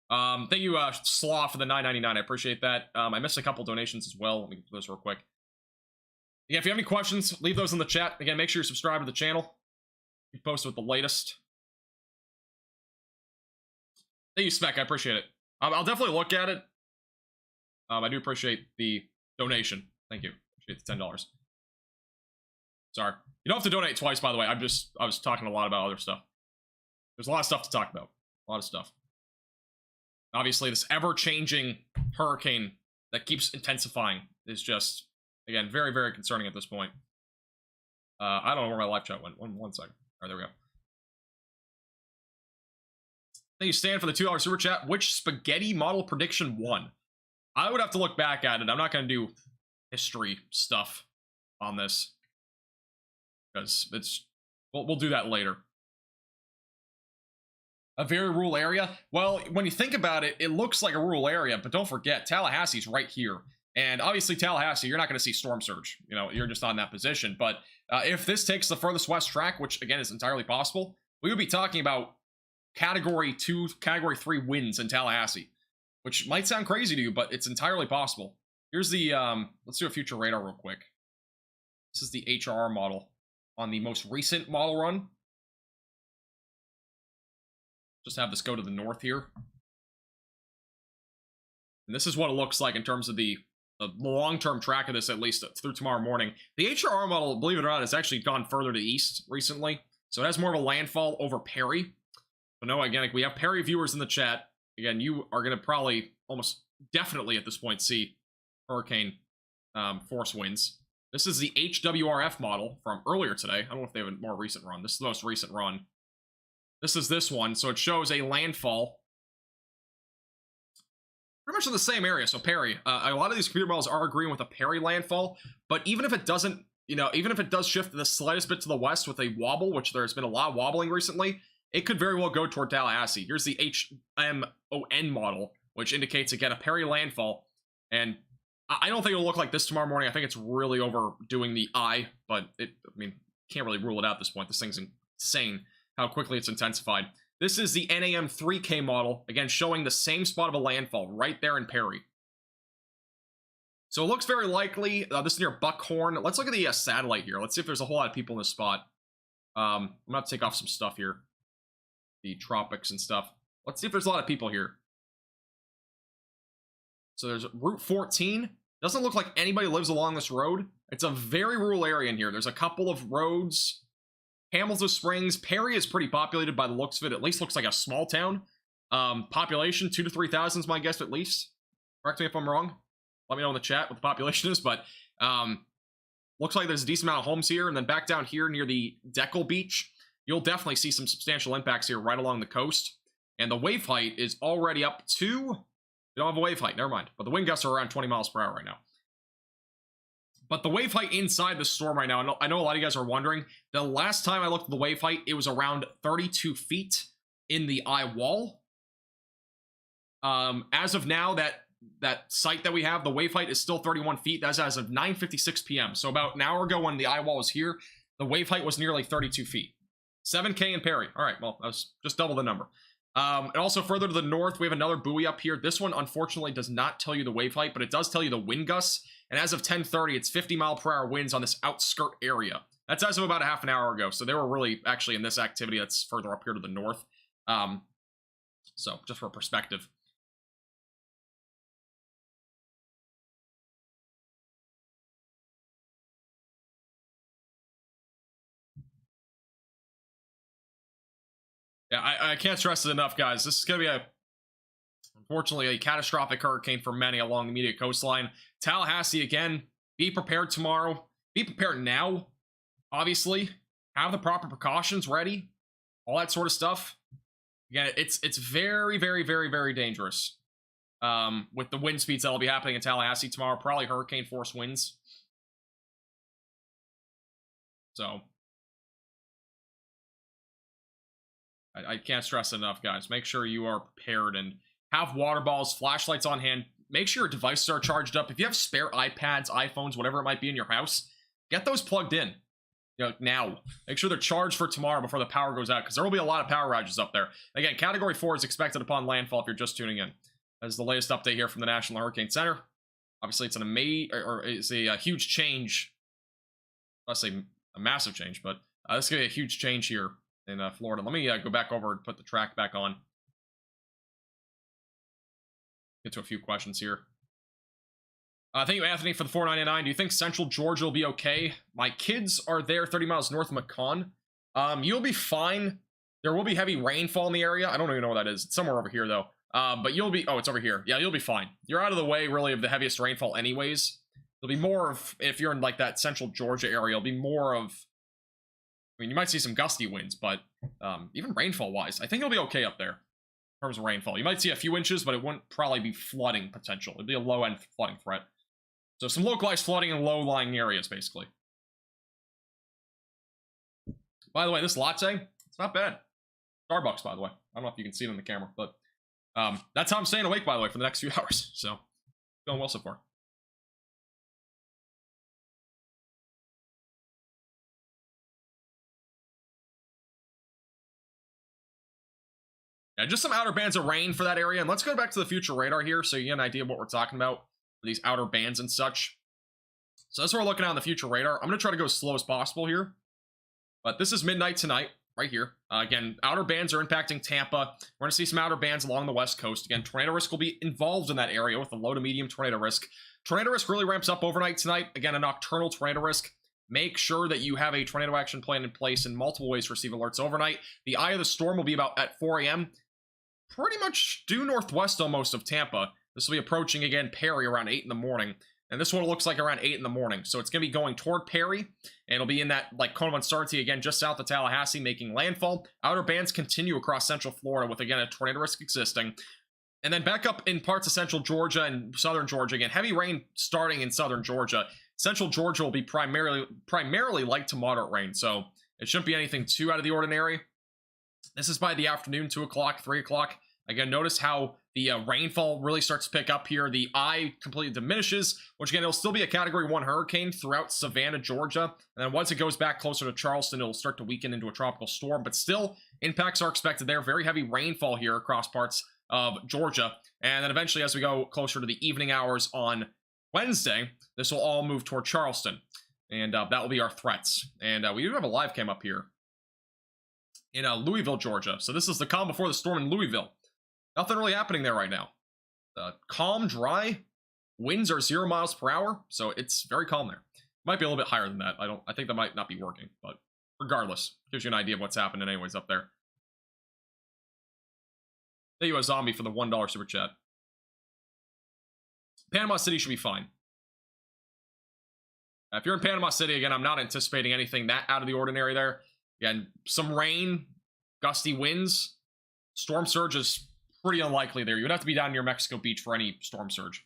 Thank you, Slaw, for the $9.99. I appreciate that. I missed a couple donations as well. Let me do those real quick. Again, if you have any questions, leave those in the chat. Again, make sure you're subscribed to the channel. Keep posted with the latest. Thank you, Spec. I appreciate it. I'll definitely look at it. I do appreciate the donation. Thank you. Appreciate the $10. Sorry. You don't have to donate twice, by the way. I was talking a lot about other stuff. There's a lot of stuff to talk about. A lot of stuff. Obviously, this ever-changing hurricane that keeps intensifying is just, again, very, very concerning at this point. I don't know where my live chat went. One second. All right, there we go. Thank you, Stan, for the $2 super chat. Which spaghetti model prediction won? I would have to look back at it. I'm not going to do history stuff on this, because we'll do that later. A very rural area? Well, when you think about it, it looks like a rural area, but don't forget, Tallahassee's right here. And obviously, Tallahassee, you're not going to see storm surge. You know, you're just not in that position. But if this takes the furthest west track, which, again, is entirely possible, we would be talking about Category 2, Category 3 winds in Tallahassee, which might sound crazy to you, but it's entirely possible. Here's the, let's do a future radar real quick. This is the HRR model on the most recent model run. Just have this go to the north here. And this is what it looks like in terms of the long-term track of this, at least through tomorrow morning. The HRR model, believe it or not, has actually gone further to the east recently. So it has more of a landfall over Perry. But no, again, we have Perry viewers in the chat. Again, you are going to probably almost definitely at this point see hurricane force winds. This is the HWRF model from earlier today. I don't know if they have a more recent run. This is the most recent run. This is this one, so it shows a landfall pretty much in the same area. So Perry, a lot of these computer models are agreeing with a Perry landfall, but even if it doesn't you know, even if it does shift the slightest bit to the west with a wobble, which there's been a lot of wobbling recently, it could very well go toward Tallahassee. Here's the HMON model, which indicates, again, a Perry landfall. And I don't think it'll look like this tomorrow morning. I think it's really overdoing the I, but I mean, can't really rule it out at this point. This thing's insane how quickly it's intensified. This is the NAM 3K model, again, showing the same spot of a landfall right there in Perry. So it looks very likely. This is near Buckhorn. Let's look at the satellite here. Let's see if there's a whole lot of people in this spot. I'm going to take off some stuff here. The tropics and stuff. Let's see if there's a lot of people here. So there's Route 14. Doesn't look like anybody lives along this road. It's a very rural area in here. There's a couple of roads. Hamilton Springs. Perry is pretty populated by the looks of it. At least looks like a small town. Population, 2,000 to 3,000 is my guess at least. Correct me if I'm wrong. Let me know in the chat what the population is, but looks like there's a decent amount of homes here. And then back down here near the Deckel Beach, you'll definitely see some substantial impacts here right along the coast. And the wave height is already up to... We don't have a wave height, never mind. But the wind gusts are around 20 miles per hour right now. But the wave height inside the storm right now, I know a lot of you guys are wondering, the last time I looked at the wave height, it was around 32 feet in the eye wall. As of now, that site that we have, the wave height is still 31 feet. That's as of 9:56 p.m. So about an hour ago when the eye wall was here, the wave height was nearly 32 feet. 7K in Perry. All right, well, that was just double the number. And also further to the north, we have another buoy up here. This one, unfortunately, does not tell you the wave height, but it does tell you the wind gusts. And as of 10:30, it's 50 mile per hour winds on this outskirt area. That's as of about a half an hour ago. So they were really actually in this activity that's further up here to the north. So just for perspective. Yeah, I can't stress it enough, guys. This is going to be unfortunately, a catastrophic hurricane for many along the immediate coastline. Tallahassee, again, be prepared tomorrow. Be prepared now, obviously. Have the proper precautions ready. All that sort of stuff. Again, it's very, very, very, very dangerous. With the wind speeds that'll be happening in Tallahassee tomorrow. Probably hurricane force winds. So... I can't stress it enough, guys. Make sure you are prepared and have water balls, flashlights on hand. Make sure your devices are charged up. If you have spare iPads, iPhones, whatever it might be in your house, get those plugged in. You know, now. Make sure they're charged for tomorrow before the power goes out, because there will be a lot of power outages up there. Again, Category 4 is expected upon landfall if you're just tuning in. That is the latest update here from the National Hurricane Center. Obviously, it's it's a huge change. Let's say a massive change, but this is going to be a huge change here in Florida. Let me go back over and put the track back on. Get to a few questions here. Thank you, Anthony, for the $4.99. Do you think Central Georgia will be okay? My kids are there 30 miles north of Macon. You'll be fine. There will be heavy rainfall in the area. I don't even know where that is. It's somewhere over here, though. But you'll be... Oh, it's over here. Yeah, you'll be fine. You're out of the way, really, of the heaviest rainfall anyways. There'll be more of... If you're in, like, that Central Georgia area, it'll be more of... I mean, you might see some gusty winds, but even rainfall-wise, I think it'll be okay up there in terms of rainfall. You might see a few inches, but it wouldn't probably be flooding potential. It'd be a low-end flooding threat. So some localized flooding in low-lying areas, basically. By the way, this latte, it's not bad. Starbucks, by the way. I don't know if you can see it on the camera, but that's how I'm staying awake, by the way, for the next few hours. So, going well so far. Yeah, just some outer bands of rain for that area. And let's go back to the future radar here so you get an idea of what we're talking about for these outer bands and such. So that's what we're looking at on the future radar. I'm going to try to go as slow as possible here. But this is midnight tonight, right here. Again, outer bands are impacting Tampa. We're going to see some outer bands along the west coast. Again, tornado risk will be involved in that area with a low to medium tornado risk. Tornado risk really ramps up overnight tonight. Again, a nocturnal tornado risk. Make sure that you have a tornado action plan in place in multiple ways to receive alerts overnight. The eye of the storm will be about at 4 a.m. Pretty much due northwest almost of Tampa. This will be approaching, again, Perry around 8 in the morning. And this one looks like around 8 in the morning. So it's going to be going toward Perry. And it'll be in that, like, cone of uncertainty, again, just south of Tallahassee, making landfall. Outer bands continue across central Florida with, again, a tornado risk existing. And then back up in parts of central Georgia and southern Georgia, again, heavy rain starting in southern Georgia. Central Georgia will be primarily light to moderate rain, so it shouldn't be anything too out of the ordinary. This is by the afternoon, 2 o'clock, 3 o'clock. Again, notice how the rainfall really starts to pick up here. The eye completely diminishes, which again, it'll still be a Category 1 hurricane throughout Savannah, Georgia. And then once it goes back closer to Charleston, it'll start to weaken into a tropical storm. But still, impacts are expected there. Very heavy rainfall here across parts of Georgia. And then eventually, as we go closer to the evening hours on Wednesday, this will all move toward Charleston. And that will be our threats. And we do have a live cam up here in Louisville, Georgia. So this is the calm before the storm in Louisville. Nothing really happening there right now. Calm, dry. Winds are 0 miles per hour, so it's very calm there. Might be a little bit higher than that. I think that might not be working, but regardless, gives you an idea of what's happening anyways up there. Thank you, a zombie, for the $1 super chat. Panama City should be fine. If you're in Panama City, again, I'm not anticipating anything that out of the ordinary there. Again, some rain, gusty winds, storm surge is pretty unlikely there. You would have to be down near Mexico Beach for any storm surge.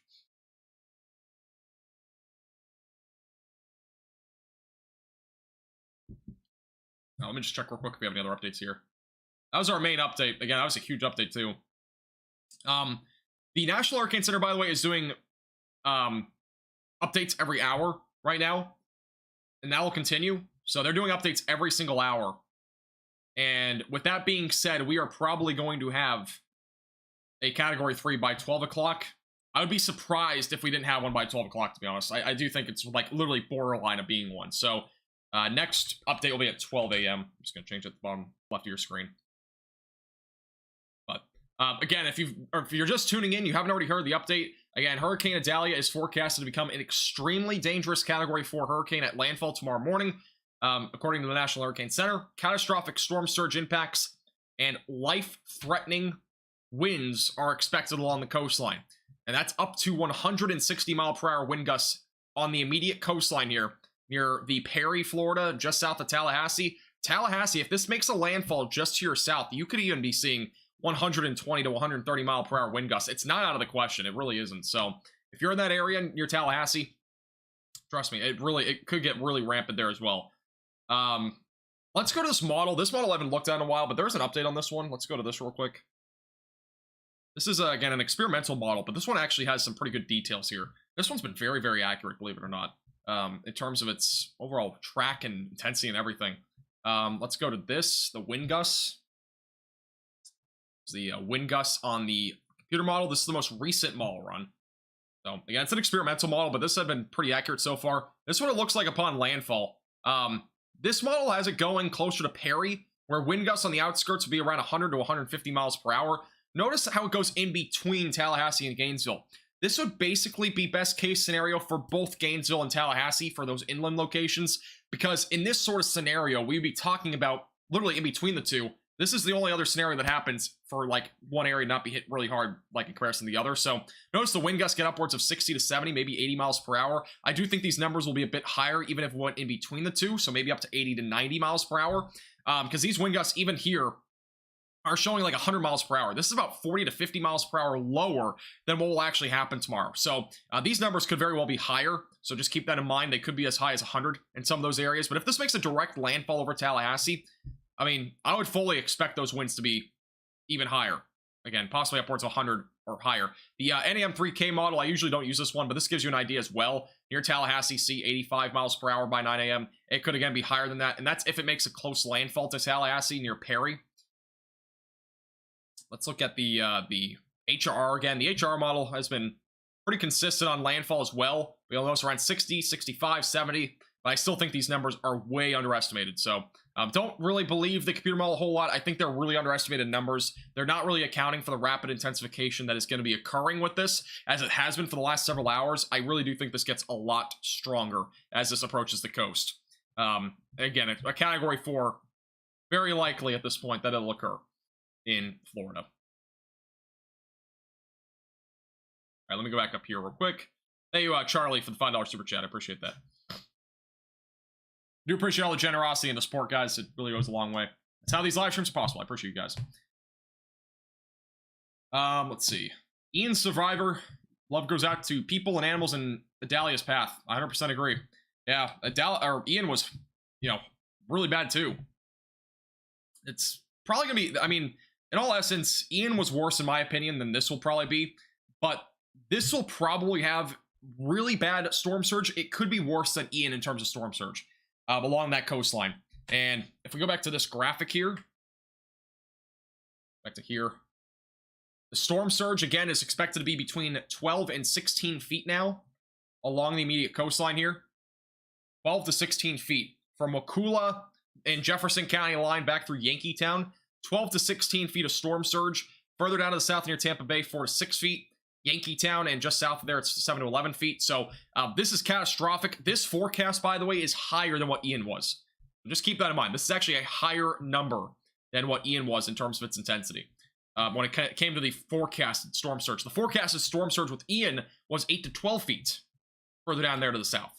Now, let me just check real quick if we have any other updates here. That was our main update. Again, that was a huge update too. The National Hurricane Center, by the way, is doing updates every hour right now, and that will continue. So they're doing updates every single hour. And with that being said, we are probably going to have a Category 3 by 12 o'clock. I would be surprised if we didn't have one by 12 o'clock, to be honest. I do think it's like literally borderline of being one. So next update will be at 12 a.m. I'm just going to change it at the bottom left of your screen. But again, if you're just tuning in, you haven't already heard the update. Again, Hurricane Idalia is forecasted to become an extremely dangerous Category 4 hurricane at landfall tomorrow morning. According to the National Hurricane Center, catastrophic storm surge impacts and life-threatening winds are expected along the coastline. And that's up to 160 mile per hour wind gusts on the immediate coastline here near the Perry, Florida, just south of Tallahassee. Tallahassee, if this makes a landfall just to your south, you could even be seeing 120 to 130 mile per hour wind gusts. It's not out of the question. It really isn't. So if you're in that area near Tallahassee, trust me, it could get really rampant there as well. Let's go to this model. This model I haven't looked at in a while, but there's an update on this one. Let's go to this real quick. This is, again, an experimental model, but this one actually has some pretty good details here. This one's been very, very accurate, believe it or not, in terms of its overall track and intensity and everything. Let's go to this, the wind gusts. The wind gusts on the computer model. This is the most recent model run. So, again, it's an experimental model, but this has been pretty accurate so far. This is what it looks like upon landfall. This model has it going closer to Perry, where wind gusts on the outskirts will be around 100 to 150 miles per hour. Notice how it goes in between Tallahassee and Gainesville. This would basically be best case scenario for both Gainesville and Tallahassee for those inland locations, because in this sort of scenario, we'd be talking about literally in between the two. This is the only other scenario that happens for like one area not be hit really hard like in comparison to the other. So notice the wind gusts get upwards of 60 to 70, maybe 80 miles per hour. I do think these numbers will be a bit higher even if we went in between the two, so maybe up to 80 to 90 miles per hour. Because these wind gusts even here are showing like 100 miles per hour. This is about 40 to 50 miles per hour lower than what will actually happen tomorrow. So these numbers could very well be higher. So just keep that in mind. They could be as high as 100 in some of those areas. But if this makes a direct landfall over Tallahassee, I mean, I would fully expect those winds to be even higher. Again, possibly upwards of 100 or higher. The NAM3K model, I usually don't use this one, but this gives you an idea as well. Near Tallahassee, see 85 miles per hour by 9 a.m. It could, again, be higher than that. And that's if it makes a close landfall to Tallahassee near Perry. Let's look at the HRR again. The HRR model has been pretty consistent on landfall as well. We'll notice around 60, 65, 70, but I still think these numbers are way underestimated. So don't really believe the computer model a whole lot. I think they're really underestimated numbers. They're not really accounting for the rapid intensification that is going to be occurring with this, as it has been for the last several hours. I really do think this gets a lot stronger as this approaches the coast. Again, a Category 4, very likely at this point that it'll occur in Florida. All right, let me go back up here real quick. Thank you, Charlie, for the $5 super chat. I appreciate that. Do appreciate all the generosity and the support, guys. It really goes a long way. That's how these live streams are possible. I appreciate you guys. Let's see. Ian Survivor. Love goes out to people and animals in Idalia's path. I 100% agree. Yeah, Ian was, really bad too. It's probably gonna be, I mean, in all essence, Ian was worse in my opinion than this will probably be, but this will probably have really bad storm surge. It could be worse than Ian in terms of storm surge along that coastline. And if we go back to this graphic here, back to here, the storm surge again is expected to be between 12 and 16 feet now along the immediate coastline here. 12 to 16 feet from Wakulla and Jefferson County line back through Yankeetown. 12 to 16 feet of storm surge. Further down to the south near Tampa Bay, 4 to 6 feet. Yankeetown, and just south of there, it's 7 to 11 feet. So this is catastrophic. This forecast, by the way, is higher than what Ian was. Just keep that in mind. This is actually a higher number than what Ian was in terms of its intensity. When it came to the forecasted storm surge. The forecasted storm surge with Ian was 8 to 12 feet further down there to the south.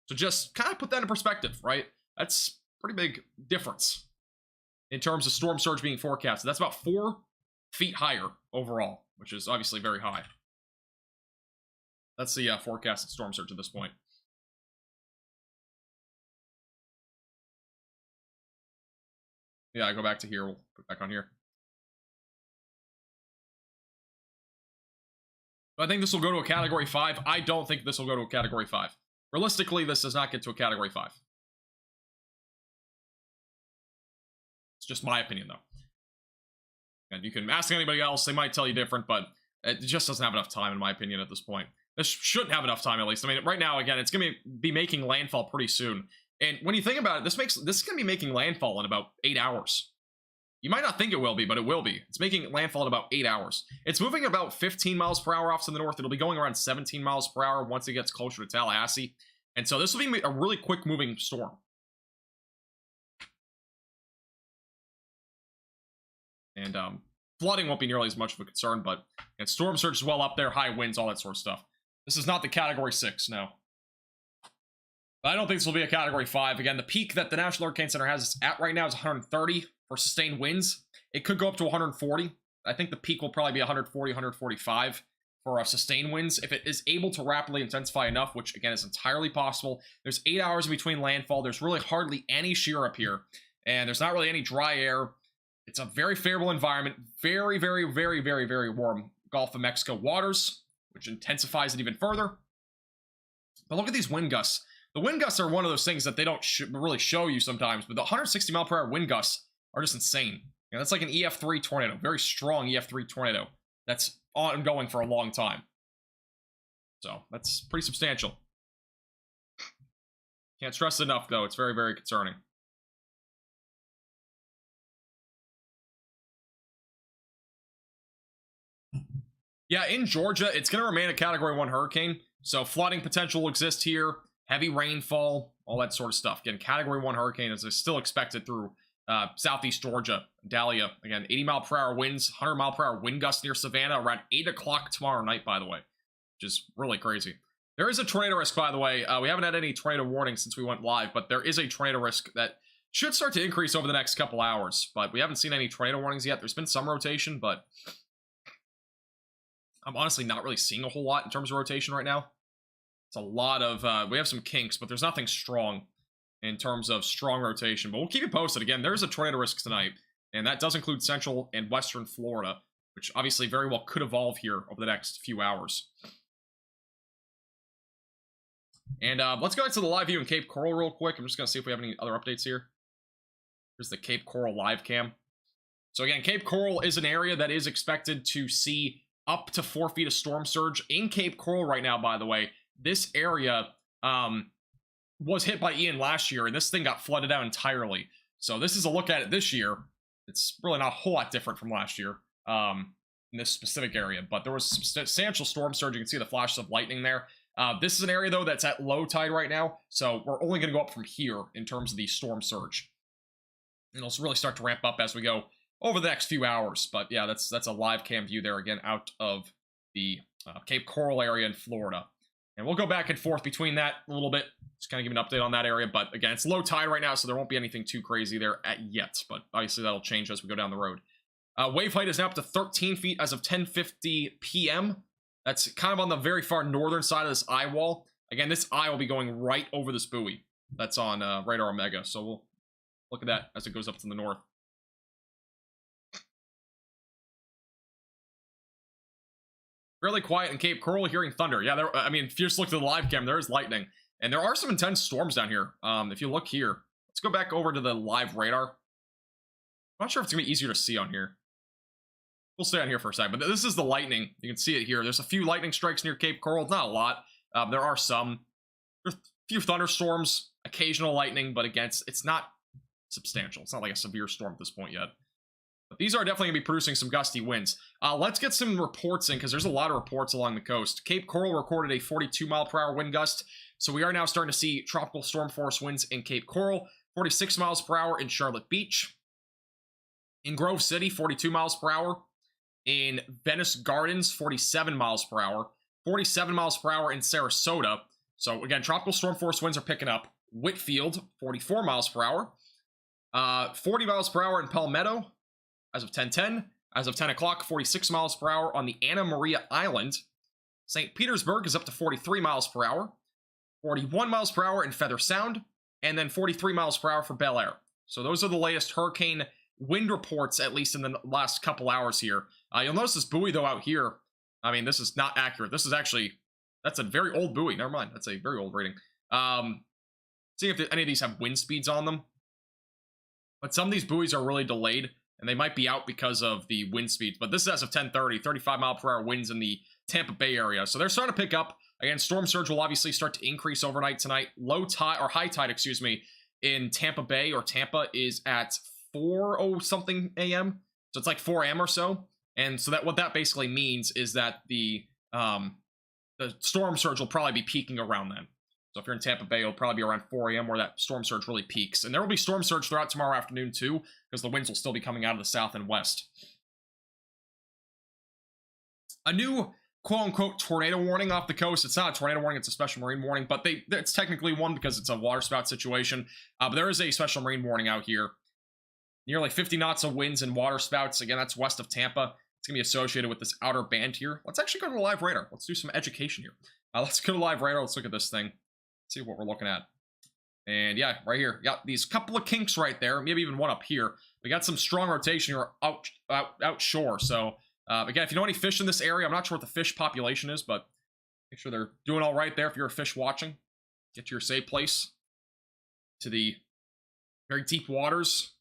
So just kind of put that in perspective, right? That's pretty big difference in terms of storm surge being forecasted. That's about 4 feet higher overall, which is obviously very high. That's the forecasted storm surge at this point. Yeah, I go back to here. We'll put it back on here. I think this will go to a Category 5. I don't think this will go to a Category 5. Realistically, this does not get to a Category 5. It's just my opinion, though. And you can ask anybody else. They might tell you different, but it just doesn't have enough time, in my opinion, at this point. This shouldn't have enough time, at least. I mean, right now, again, it's going to be making landfall pretty soon. And when you think about it, this is going to be making landfall in about 8 hours. You might not think it will be, but it will be. It's making landfall in about 8 hours. It's moving about 15 miles per hour off to the north. It'll be going around 17 miles per hour once it gets closer to Tallahassee. And so this will be a really quick moving storm. And flooding won't be nearly as much of a concern, but storm surge is well up there, high winds, all that sort of stuff. This is not the Category 6, no. I don't think this will be a Category 5. Again, the peak that the National Hurricane Center has at right now is 130 for sustained winds. It could go up to 140. I think the peak will probably be 140, 145 for sustained winds. If it is able to rapidly intensify enough, which again is entirely possible. There's 8 hours in between landfall. There's really hardly any shear up here. And there's not really any dry air. It's a very favorable environment. Very, very, very, very, very warm Gulf of Mexico waters, which intensifies it even further. But look at these wind gusts. The wind gusts are one of those things that they don't really show you sometimes, but the 160 mile per hour wind gusts are just insane. That's like an EF3 tornado, very strong EF3 tornado that's ongoing for a long time. So that's pretty substantial. Can't stress it enough, though. It's very, very concerning. Yeah, in Georgia, it's going to remain a Category 1 hurricane, so flooding potential will exist here, heavy rainfall, all that sort of stuff. Again, Category 1 hurricane is still expected through southeast Georgia, Idalia. Again, 80 mile per hour winds, 100 mile per hour wind gusts near Savannah around 8 o'clock tomorrow night, by the way, which is really crazy. There is a tornado risk, by the way. We haven't had any tornado warnings since we went live, but there is a tornado risk that should start to increase over the next couple hours, but we haven't seen any tornado warnings yet. There's been some rotation, but I'm honestly not really seeing a whole lot in terms of rotation right now. It's a lot of, we have some kinks, but there's nothing strong in terms of strong rotation. But we'll keep you posted. Again, there's a tornado risk tonight, and that does include central and western Florida, which obviously very well could evolve here over the next few hours. And let's go back to the live view in Cape Coral real quick. I'm just going to see if we have any other updates here. Here's the Cape Coral live cam. So again, Cape Coral is an area that is expected to see up to 4 feet of storm surge in Cape Coral right now, by the way. This area was hit by Ian last year, and this thing got flooded out entirely. So this is a look at it this year. It's really not a whole lot different from last year in this specific area, but there was some substantial storm surge. You can see the flashes of lightning there. This is an area, though, that's at low tide right now, so we're only going to go up from here in terms of the storm surge. And it'll really start to ramp up as we go over the next few hours. But yeah, that's a live cam view there again out of the Cape Coral area in Florida. And we'll go back and forth between that a little bit. Just kind of give an update on that area. But again, it's low tide right now, so there won't be anything too crazy there yet. But obviously that'll change as we go down the road. Wave height is now up to 13 feet as of 10:50 p.m. That's kind of on the very far northern side of this eye wall. Again, this eye will be going right over this buoy that's on Radar Omega. So we'll look at that as it goes up to the north. Really quiet in Cape Coral, hearing thunder. Yeah, I mean, if you just look at the live cam, there is lightning. And there are some intense storms down here. If you look here, let's go back over to the live radar. I'm not sure if it's going to be easier to see on here. We'll stay on here for a second, but this is the lightning. You can see it here. There's a few lightning strikes near Cape Coral. Not a lot. There are some. There's a few thunderstorms, occasional lightning, but again, it's not substantial. It's not like a severe storm at this point yet. But these are definitely going to be producing some gusty winds. Let's get some reports in, because there's a lot of reports along the coast. Cape Coral recorded a 42-mile-per-hour wind gust, so we are now starting to see tropical storm force winds in Cape Coral. 46 miles per hour in Charlotte Beach. In Grove City, 42 miles per hour. In Venice Gardens, 47 miles per hour. 47 miles per hour in Sarasota. So again, tropical storm force winds are picking up. Whitfield, 44 miles per hour. 40 miles per hour in Palmetto as of 10:10. As of 10 o'clock, 46 miles per hour on the Anna Maria Island. St. Petersburg is up to 43 miles per hour. 41 miles per hour in Feather Sound. And then 43 miles per hour for Bel Air. So those are the latest hurricane wind reports, at least in the last couple hours here. You'll notice this buoy, though, out here. I mean, this is not accurate. This is actually, that's a very old buoy. Never mind. That's a very old rating. Seeing if any of these have wind speeds on them. But some of these buoys are really delayed, and they might be out because of the wind speeds. But this is as of 10:30, 35 mile per hour winds in the Tampa Bay area. So they're starting to pick up. Again, storm surge will obviously start to increase overnight tonight. Low tide, or high tide, excuse me, in Tampa Bay, or Tampa, is at 4:00-something a.m. So it's like 4 a.m. or so. And so that what that basically means is that the storm surge will probably be peaking around then. So if you're in Tampa Bay, it'll probably be around 4 a.m. where that storm surge really peaks. And there will be storm surge throughout tomorrow afternoon too, because the winds will still be coming out of the south and west. A new quote-unquote tornado warning off the coast. It's not a tornado warning, it's a special marine warning, but it's technically one because it's a waterspout situation. But there is a special marine warning out here. Nearly 50 knots of winds and waterspouts. Again, that's west of Tampa. It's going to be associated with this outer band here. Let's actually go to the live radar. Let's do some education here. Let's go to live radar. Let's look at this thing. See what we're looking at. And yeah, right here. Yeah, these couple of kinks right there. Maybe even one up here. We got some strong rotation here out shore. So again, if you know any fish in this area, I'm not sure what the fish population is, but make sure they're doing all right there. If you're a fish watching, get to your safe place, to the very deep waters.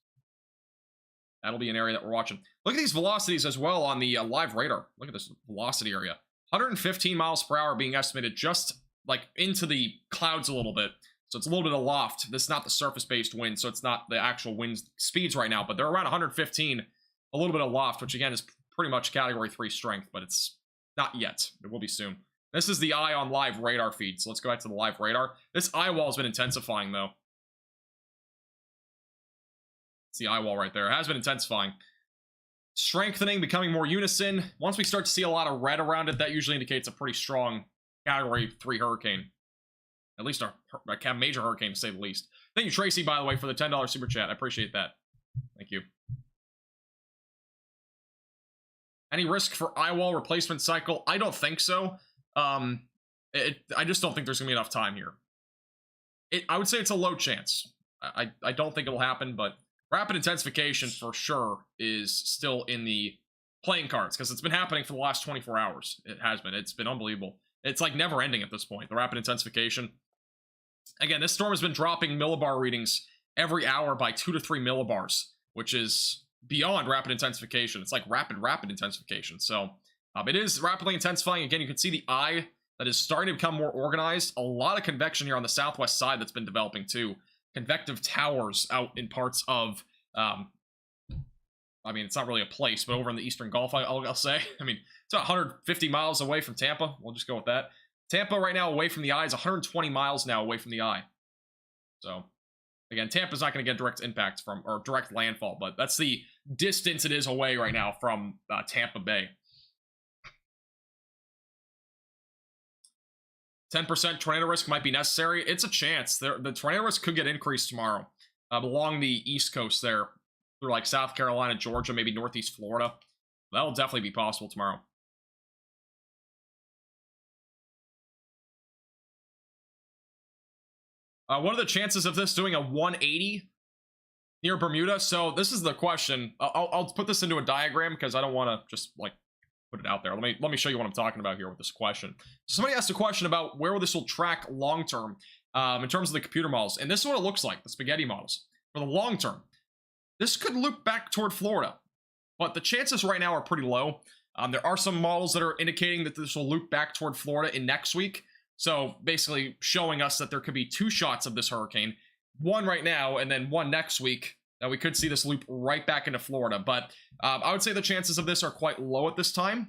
That'll be an area that we're watching. Look at these velocities as well on the live radar. Look at this velocity area. 115 miles per hour being estimated just like into the clouds a little bit. So it's a little bit aloft. This is not the surface-based wind, so it's not the actual wind speeds right now, but they're around 115, a little bit aloft, which again is pretty much category 3 strength, but it's not yet. It will be soon. This is the eye on live radar feed, so let's go back to the live radar. This eye wall has been intensifying, though. It's the eye wall right there. It has been intensifying. Strengthening, becoming more unison. Once we start to see a lot of red around it, that usually indicates a pretty strong category 3 hurricane. At least a major hurricane, to say the least. Thank you, Tracy, by the way, for the $10 super chat. I appreciate that. Thank you. Any risk for eye wall replacement cycle? I don't think so. I just don't think there's going to be enough time here. I would say it's a low chance. I don't think it'll happen, but rapid intensification for sure is still in the playing cards, because it's been happening for the last 24 hours. It has been. It's been unbelievable. It's like never ending at this point, the rapid intensification. Again, this storm has been dropping millibar readings every hour by 2 to 3 millibars, which is beyond rapid intensification. It's like rapid intensification. So it is rapidly intensifying. Again, you can see the eye that is starting to become more organized. A lot of convection here on the southwest side that's been developing too. Convective towers out in parts of, I mean, it's not really a place, but over in the Eastern Gulf, I'll say. I mean, it's about 150 miles away from Tampa. We'll just go with that. Tampa right now away from the eye is 120 miles now away from the eye. So, again, Tampa's not going to get direct impact from, or direct landfall, but that's the distance it is away right now from Tampa Bay. 10% tornado risk might be necessary. It's a chance. The tornado risk could get increased tomorrow along the East Coast there, through like South Carolina, Georgia, maybe Northeast Florida. That'll definitely be possible tomorrow. What are the chances of this doing a 180 near Bermuda? So this is the question. I'll put this into a diagram because I don't want to just like put it out there. Let me show you what I'm talking about here with this question. Somebody asked a question about where this will track long term in terms of the computer models, and this is what it looks like, the spaghetti models for the long term. This could loop back toward Florida, but the chances right now are pretty low. There are some models that are indicating that this will loop back toward Florida in next week. So basically showing us that there could be 2 shots of this hurricane, one right now and then one next week, that we could see this loop right back into Florida. But I would say the chances of this are quite low at this time.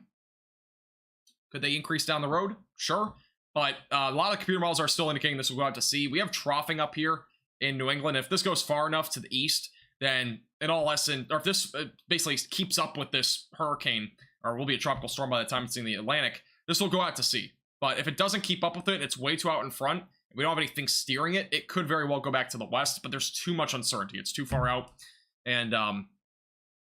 Could they increase down the road? Sure. But a lot of computer models are still indicating this will go out to sea. We have troughing up here in New England. If this goes far enough to the east, then in all essence, or if this basically keeps up with this hurricane, or will be a tropical storm by the time it's in the Atlantic, this will go out to sea. But if it doesn't keep up with it, it's way too out in front, and we don't have anything steering it, it could very well go back to the west, but there's too much uncertainty. It's too far out, and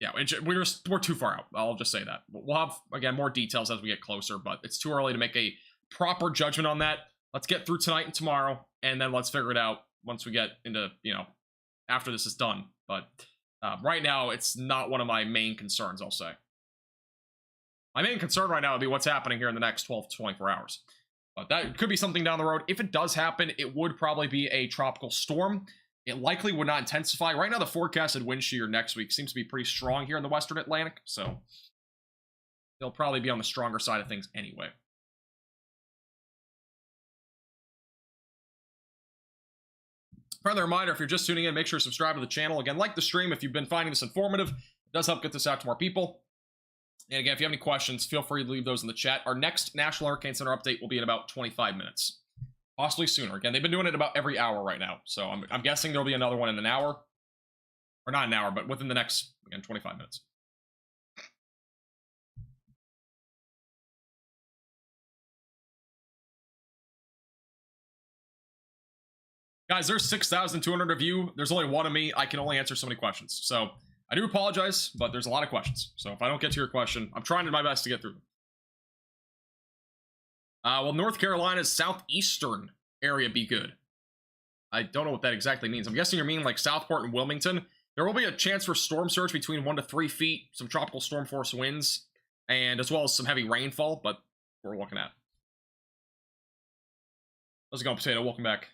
yeah, we're too far out. I'll just say that. We'll have, again, more details as we get closer, but it's too early to make a proper judgment on that. Let's get through tonight and tomorrow, and then let's figure it out once we get into, after this is done. But right now, it's not one of my main concerns, I'll say. My main concern right now would be what's happening here in the next 12 to 24 hours. But that could be something down the road. If it does happen, it would probably be a tropical storm. It likely would not intensify. Right now, the forecasted wind shear next week seems to be pretty strong here in the Western Atlantic. So they'll probably be on the stronger side of things anyway. Friendly reminder, if you're just tuning in, make sure to subscribe to the channel. Again, like the stream if you've been finding this informative. It does help get this out to more people. And again, if you have any questions, feel free to leave those in the chat. Our next National Hurricane Center update will be in about 25 minutes. Possibly sooner. Again, they've been doing it about every hour right now. So I'm guessing there'll be another one in an hour. Or not an hour, but within the next, again, 25 minutes. Guys, there's 6,200 of you. There's only one of me. I can only answer so many questions. So I do apologize, but there's a lot of questions. So if I don't get to your question, I'm trying my best to get through them. Will North Carolina's southeastern area be good? I don't know what that exactly means. I'm guessing you're meaning like Southport and Wilmington. There will be a chance for storm surge between 1 to 3 feet, some tropical storm force winds, and as well as some heavy rainfall, but we're looking at. How's it going, Potato? Welcome back.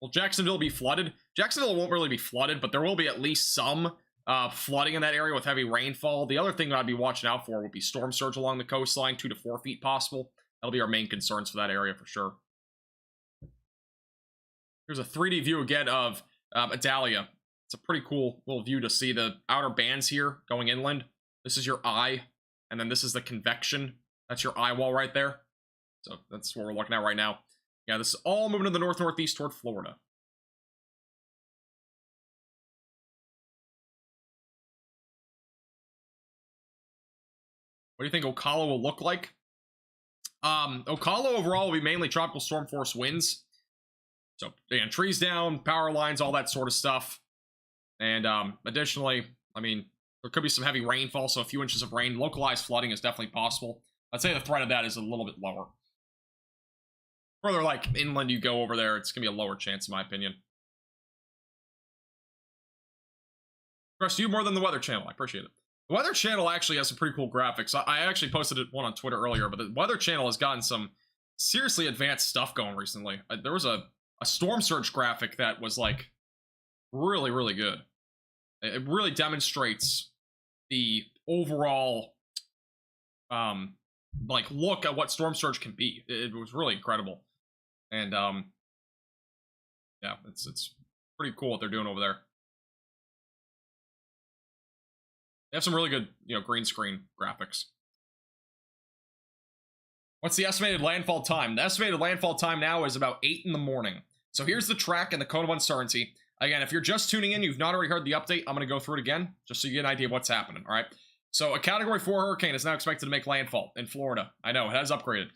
Will Jacksonville be flooded? Jacksonville won't really be flooded, but there will be at least some flooding in that area with heavy rainfall. The other thing I'd be watching out for would be storm surge along the coastline, 2 to 4 feet possible. That'll be our main concerns for that area for sure. Here's a 3D view again of Idalia. It's a pretty cool little view to see the outer bands here going inland. This is your eye, and then this is the convection. That's your eye wall right there. So that's what we're looking at right now. Yeah, this is all moving to the north-northeast toward Florida. What do you think Ocala will look like? Ocala overall will be mainly tropical storm force winds. So, again, trees down, power lines, all that sort of stuff. And additionally, I mean, there could be some heavy rainfall, so a few inches of rain. Localized flooding is definitely possible. I'd say the threat of that is a little bit lower. Further, like, inland you go over there, it's going to be a lower chance, in my opinion. Trust you more than the Weather Channel. I appreciate it. The Weather Channel actually has some pretty cool graphics. I actually posted one on Twitter earlier, but the Weather Channel has gotten some seriously advanced stuff going recently. There was a storm surge graphic that was, like, really, really good. It really demonstrates the overall, like, look at what storm surge can be. It was really incredible. And, yeah, it's pretty cool what they're doing over there. They have some really good, green screen graphics. What's the estimated landfall time? The estimated landfall time now is about 8 in the morning. So here's the track and the cone of uncertainty. Again, if you're just tuning in, you've not already heard the update, I'm going to go through it again, just so you get an idea of what's happening, all right? So a Category 4 hurricane is now expected to make landfall in Florida. I know, it has upgraded.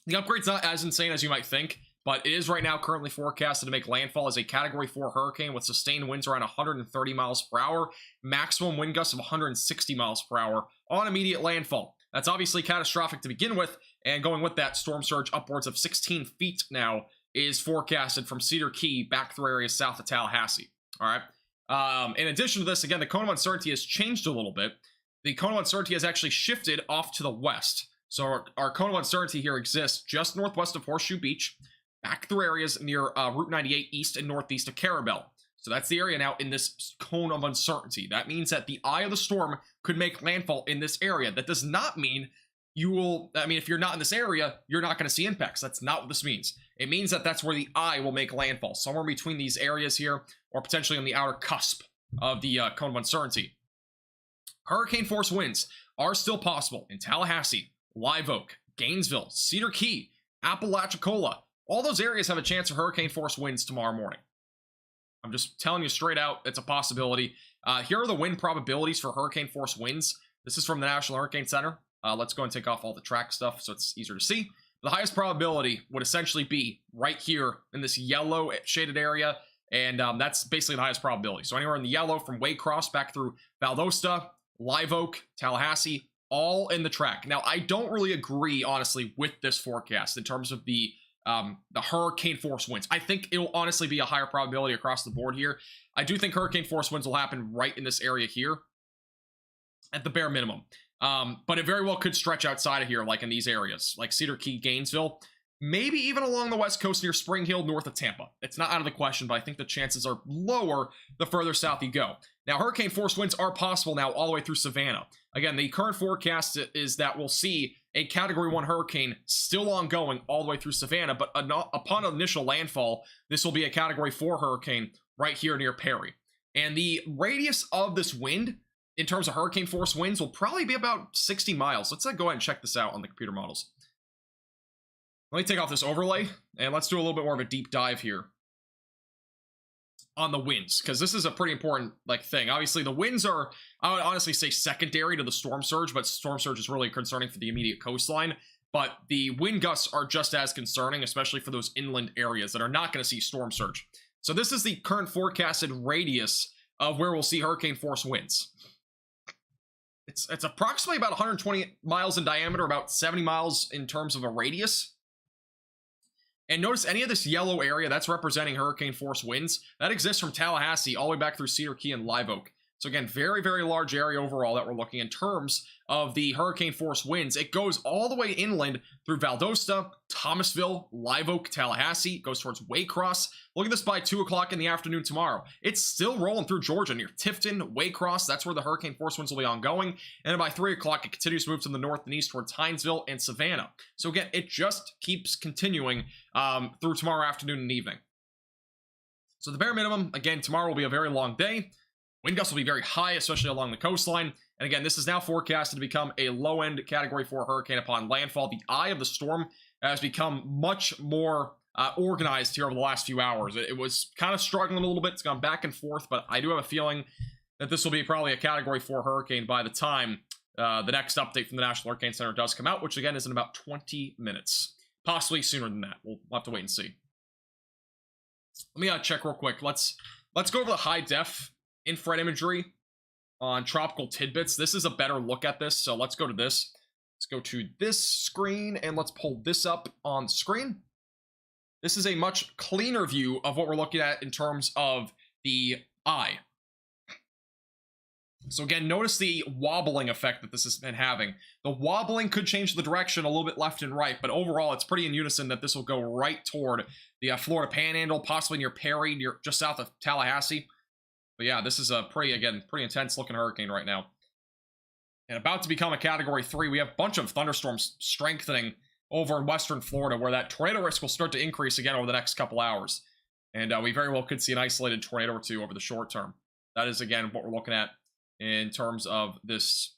The upgrade's not as insane as you might think, but it is right now currently forecasted to make landfall as a Category 4 hurricane with sustained winds around 130 miles per hour, maximum wind gusts of 160 miles per hour on immediate landfall. That's obviously catastrophic to begin with, and going with that, storm surge upwards of 16 feet now is forecasted from Cedar Key back through areas south of Tallahassee. All right. In addition to this, again, the cone of uncertainty has changed a little bit. The cone of uncertainty has actually shifted off to the west. So our cone of uncertainty here exists just northwest of Horseshoe Beach, back through areas near Route 98 east and northeast of Carabel. So that's the area now in this cone of uncertainty. That means that the eye of the storm could make landfall in this area. That does not mean you will, if you're not in this area, you're not going to see impacts. That's not what this means. It means that that's where the eye will make landfall, somewhere between these areas here, or potentially on the outer cusp of the cone of uncertainty. Hurricane force winds are still possible in Tallahassee, Live Oak, Gainesville, Cedar Key, Apalachicola. All those areas have a chance of hurricane force winds tomorrow morning. I'm just telling you straight out, it's a possibility. Here are the wind probabilities for hurricane force winds. This is from the National Hurricane Center. Let's go and take off all the track stuff so it's easier to see. The highest probability would essentially be right here in this yellow shaded area, and that's basically the highest probability. So anywhere in the yellow from Waycross back through Valdosta, Live Oak, Tallahassee, all in the track. Now, I don't really agree, honestly, with this forecast in terms of the hurricane force winds. I think it will honestly be a higher probability across the board here. I do think hurricane force winds will happen right in this area here at the bare minimum. But it very well could stretch outside of here, like in these areas, like Cedar Key, Gainesville, maybe even along the west coast near Spring Hill, north of Tampa. It's not out of the question, but I think the chances are lower the further south you go. Now, hurricane force winds are possible now all the way through Savannah. Again, the current forecast is that we'll see a Category 1 hurricane still ongoing all the way through Savannah, but upon initial landfall, this will be a Category 4 hurricane right here near Perry. And the radius of this wind, in terms of hurricane force winds, will probably be about 60 miles. Let's go ahead and check this out on the computer models. Let me take off this overlay, and let's do a little bit more of a deep dive here on the winds, because this is a pretty important thing. Obviously, the winds are, I would honestly say, secondary to the storm surge, but storm surge is really concerning for the immediate coastline. But the wind gusts are just as concerning, especially for those inland areas that are not going to see storm surge. So this is the current forecasted radius of where we'll see hurricane force winds. It's approximately about 120 miles in diameter, about 70 miles in terms of a radius. And notice any of this yellow area, that's representing hurricane force winds. That exists from Tallahassee all the way back through Cedar Key and Live Oak. So again, very, very large area overall that we're looking in terms of the hurricane force winds. It goes all the way inland through Valdosta, Thomasville, Live Oak, Tallahassee. It goes towards Waycross. Look at this by 2 o'clock in the afternoon tomorrow. It's still rolling through Georgia near Tifton, Waycross. That's where the hurricane force winds will be ongoing. And then by 3 o'clock, it continues to move to the north and east towards Hinesville and Savannah. So again, it just keeps continuing through tomorrow afternoon and evening. So the bare minimum, again, tomorrow will be a very long day. Wind gusts will be very high, especially along the coastline. And again, this is now forecasted to become a low-end Category 4 hurricane upon landfall. The eye of the storm has become much more organized here over the last few hours. It was kind of struggling a little bit. It's gone back and forth, but I do have a feeling that this will be probably a Category 4 hurricane by the time the next update from the National Hurricane Center does come out, which again is in about 20 minutes. Possibly sooner than that. We'll have to wait and see. Let me check real quick. Let's go over the high-def infrared imagery on Tropical Tidbits. This is a better look at this, so let's go to this. Let's go to this screen, and let's pull this up on the screen. This is a much cleaner view of what we're looking at in terms of the eye. So again, notice the wobbling effect that this has been having. The wobbling could change the direction a little bit left and right, but overall, it's pretty in unison that this will go right toward the Florida Panhandle, possibly near Perry, near just south of Tallahassee. But yeah, this is a pretty intense looking hurricane right now. And about to become a Category 3, we have a bunch of thunderstorms strengthening over in western Florida, where that tornado risk will start to increase again over the next couple hours. And we very well could see an isolated tornado or two over the short term. That is, again, what we're looking at in terms of this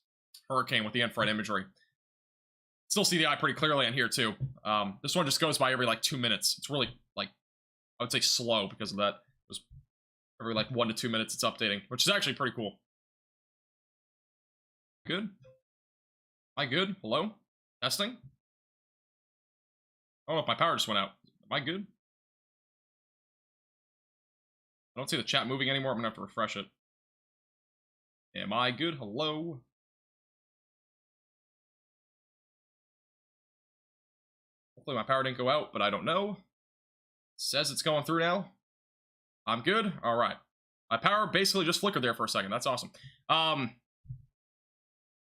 hurricane with the infrared imagery. Still see the eye pretty clearly on here, too. This one just goes by every, 2 minutes. It's really, I would say slow because of that. Every 1 to 2 minutes it's updating, which is actually pretty cool. Good? Am I good? Hello? Testing? I don't know if my power just went out. Am I good? I don't see the chat moving anymore. I'm gonna have to refresh it. Am I good? Hello? Hopefully my power didn't go out, but I don't know. says it's going through now. I'm good. All right. My power basically just flickered there for a second. That's awesome. Let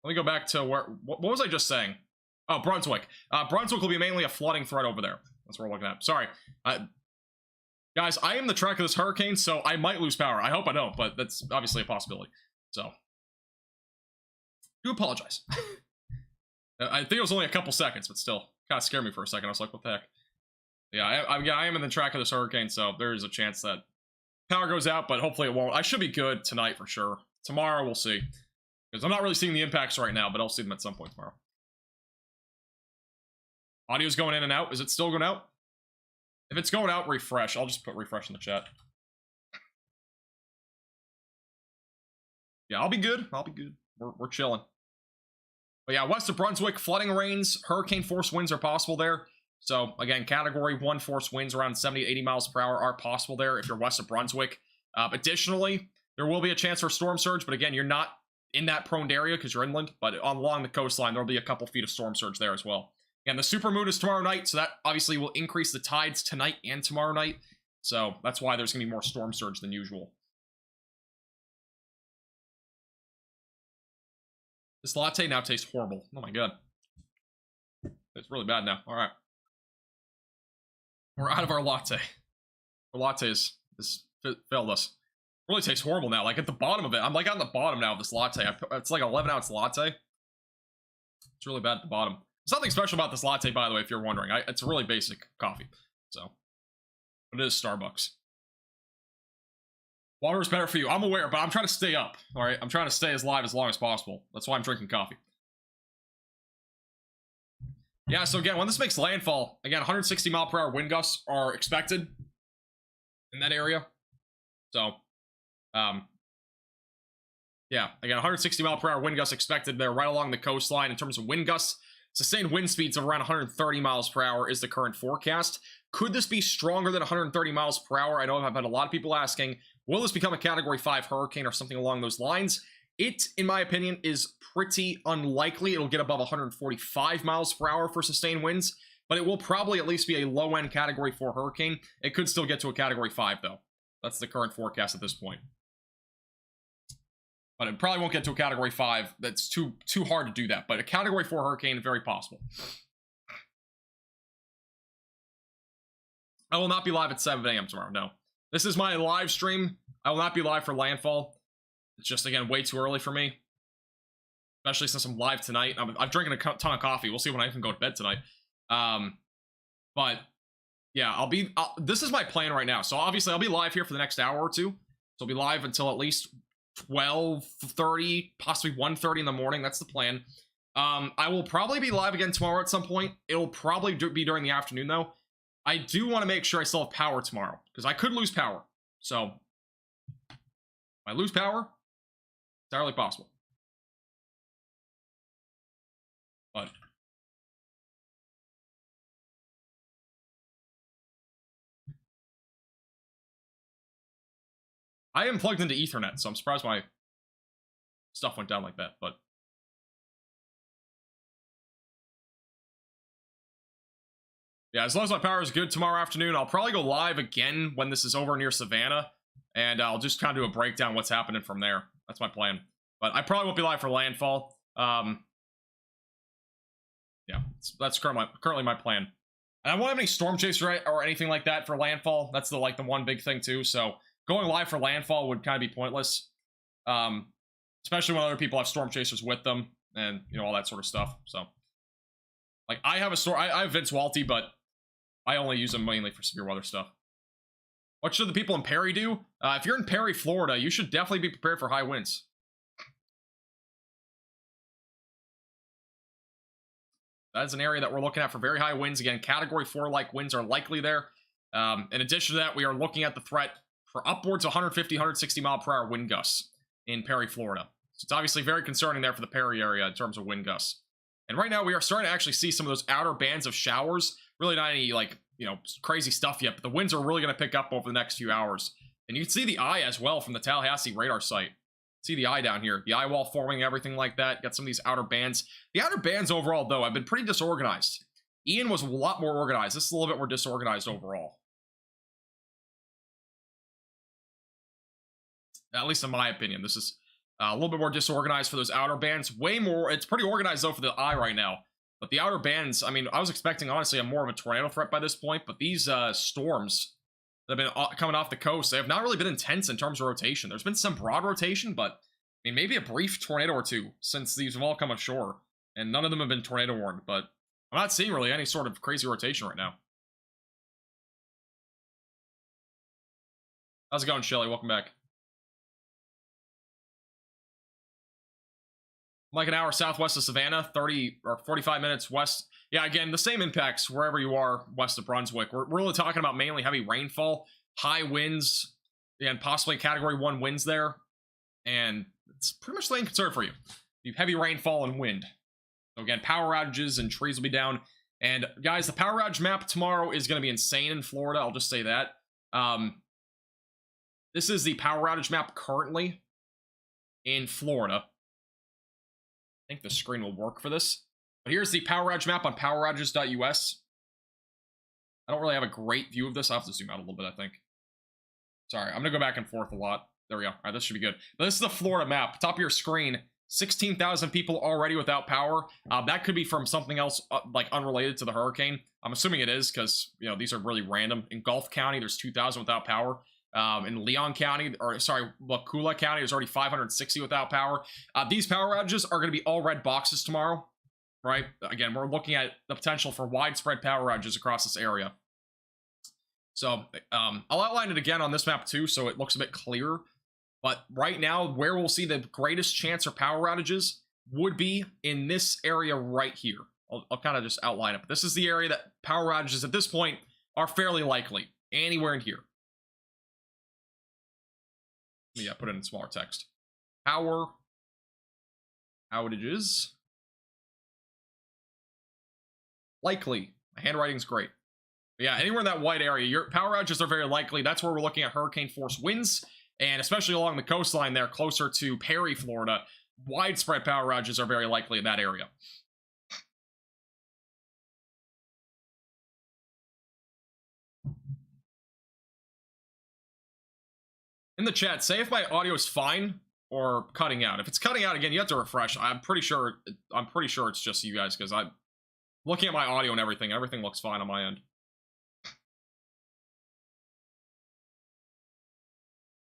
me go back to where... What was I just saying? Oh, Brunswick. Brunswick will be mainly a flooding threat over there. That's what we're looking at. Sorry. Guys, I am the track of this hurricane, so I might lose power. I hope I don't, but that's obviously a possibility. So, do apologize. I think it was only a couple seconds, but still, kind of scared me for a second. I was like, what the heck? Yeah, I am in the track of this hurricane, so there's a chance that power goes out, but hopefully it won't. I should be good tonight for sure. Tomorrow, we'll see. Because I'm not really seeing the impacts right now, but I'll see them at some point tomorrow. Audio's going in and out. Is it still going out? If it's going out, refresh. I'll just put refresh in the chat. Yeah, I'll be good. I'll be good. We're chilling. But yeah, west of Brunswick, flooding rains, hurricane force winds are possible there. So again, category 1 force winds around 70 to 80 miles per hour are possible there if you're west of Brunswick. Additionally, there will be a chance for storm surge, but again, you're not in that prone area because you're inland, but along the coastline, there'll be a couple feet of storm surge there as well. And the supermoon is tomorrow night, so that obviously will increase the tides tonight and tomorrow night. So that's why there's going to be more storm surge than usual. This latte now tastes horrible. Oh my god. It's really bad now. Alright. We're out of our latte. Our latte has failed us. It really tastes horrible now. Like at the bottom of it. I'm like on the bottom now of this latte. It's like an 11-ounce latte. It's really bad at the bottom. There's nothing special about this latte, by the way, if you're wondering. It's a really basic coffee. So, but it is Starbucks. Water is better for you. I'm aware, but I'm trying to stay up. All right, I'm trying to stay as live as long as possible. That's why I'm drinking coffee. Yeah, so again, when this makes landfall, again, 160 mile per hour wind gusts are expected in that area. So, yeah, again, 160 mile per hour wind gusts expected there right along the coastline in terms of wind gusts. Sustained wind speeds of around 130 miles per hour is the current forecast. Could this be stronger than 130 miles per hour? I know I've had a lot of people asking, will this become a Category 5 hurricane or something along those lines? It, in my opinion, is pretty unlikely. It'll get above 145 miles per hour for sustained winds, but it will probably at least be a low-end Category 4 hurricane. It could still get to a Category 5, though. That's the current forecast at this point. But it probably won't get to a Category 5. That's too hard to do that. But a Category 4 hurricane, very possible. I will not be live at 7 a.m. tomorrow, no. This is my live stream. I will not be live for Landfall. It's just, again, way too early for me. Especially since I'm live tonight. I'm drinking a ton of coffee. We'll see when I can go to bed tonight. But, yeah, this is my plan right now. So, obviously, I'll be live here for the next hour or two. So, I'll be live until at least 12:30, possibly 1:30 in the morning. That's the plan. I will probably be live again tomorrow at some point. It'll probably be during the afternoon, though. I do want to make sure I still have power tomorrow, because I could lose power. So, if I lose power, it's entirely possible. But I am plugged into Ethernet, so I'm surprised my stuff went down like that, but yeah, as long as my power is good tomorrow afternoon, I'll probably go live again when this is over near Savannah, and I'll just kind of do a breakdown what's happening from there. That's my plan. But I probably won't be live for Landfall. Yeah, that's currently my plan. And I won't have any Storm Chaser or anything like that for Landfall. That's the one big thing too. So going live for Landfall would kind of be pointless, especially when other people have Storm Chasers with them and all that sort of stuff. So like I have Vince Waelti, but I only use them mainly for severe weather stuff. What should the people in Perry do? If you're in Perry, Florida, you should definitely be prepared for high winds. That is an area that we're looking at for very high winds. Again, Category 4-like winds are likely there. In addition to that, we are looking at the threat for upwards of 150, 160 mile per hour wind gusts in Perry, Florida. So it's obviously very concerning there for the Perry area in terms of wind gusts. And right now, we are starting to actually see some of those outer bands of showers. Really not any, crazy stuff yet, but the winds are really going to pick up over the next few hours. And you can see the eye as well from the Tallahassee radar site. See the eye down here. The eye wall forming, everything like that. Got some of these outer bands. The outer bands overall, though, have been pretty disorganized. Ian was a lot more organized. This is a little bit more disorganized overall. At least in my opinion. This is a little bit more disorganized for those outer bands. Way more, it's pretty organized though for the eye right now. But the outer bands, I mean, I was expecting honestly a more of a tornado threat by this point, but these storms that have been coming off the coast, they have not really been intense in terms of rotation. There's been some broad rotation, but I mean, maybe a brief tornado or two since these have all come ashore, and none of them have been tornado warned, but I'm not seeing really any sort of crazy rotation right now. How's it going, Shelly? Welcome back. Like an hour southwest of Savannah, 30 or 45 minutes west. Yeah, again, the same impacts wherever you are west of Brunswick. We're really talking about mainly heavy rainfall, high winds, and possibly Category 1 winds there. And it's pretty much the main concern for you. You have heavy rainfall and wind. So again, power outages and trees will be down. And guys, the power outage map tomorrow is going to be insane in Florida. I'll just say that. This is the power outage map currently in Florida. I think the screen will work for this. But here's the power outage map on poweroutages.us. I don't really have a great view of this. I'll have to zoom out a little bit, I think. Sorry, I'm going to go back and forth a lot. There we go. All right, this should be good. But this is the Florida map. Top of your screen, 16,000 people already without power. That could be from something else, like unrelated to the hurricane. I'm assuming it is because, you know, these are really random. In Gulf County, there's 2,000 without power. In Leon County, or sorry, Wakulla County, there's already 560 without power. These power outages are going to be all red boxes tomorrow, right? Again, we're looking at the potential for widespread power outages across this area. So I'll outline it again on this map too, so it looks a bit clearer. But right now, where we'll see the greatest chance for power outages would be in this area right here. I'll kind of just outline it. But this is the area that power outages at this point are fairly likely, anywhere in here. Yeah, put it in smaller text. Power outages likely. My handwriting's great. But yeah, anywhere in that white area, your power outages are very likely. That's where we're looking at hurricane force winds, and especially along the coastline there, closer to Perry, Florida, widespread power outages are very likely in that area. In the chat, say if my audio is fine or cutting out. If it's cutting out again, you have to refresh. I'm pretty sure it's just you guys, because I'm looking at my audio and everything. Everything looks fine on my end.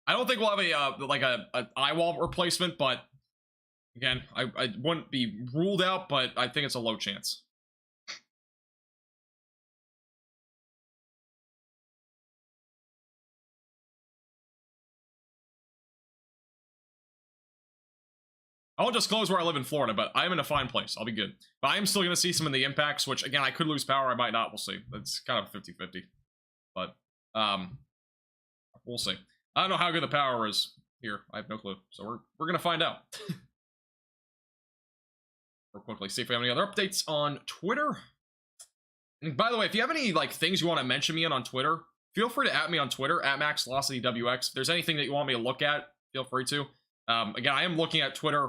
I don't think we'll have a like a eye wall replacement, but again, I wouldn't be ruled out, but I think it's a low chance. I won't disclose where I live in Florida, but I'm in a fine place. I'll be good. But I am still going to see some of the impacts, which, again, I could lose power. I might not. We'll see. It's kind of 50-50. But, we'll see. I don't know how good the power is here. I have no clue. So we're going to find out. Real quickly, see if we have any other updates on Twitter. And by the way, if you have any, like, things you want to mention me on Twitter, feel free to @me on Twitter, @MaxVelocityWX. If there's anything that you want me to look at, feel free to. Again, I am looking at Twitter,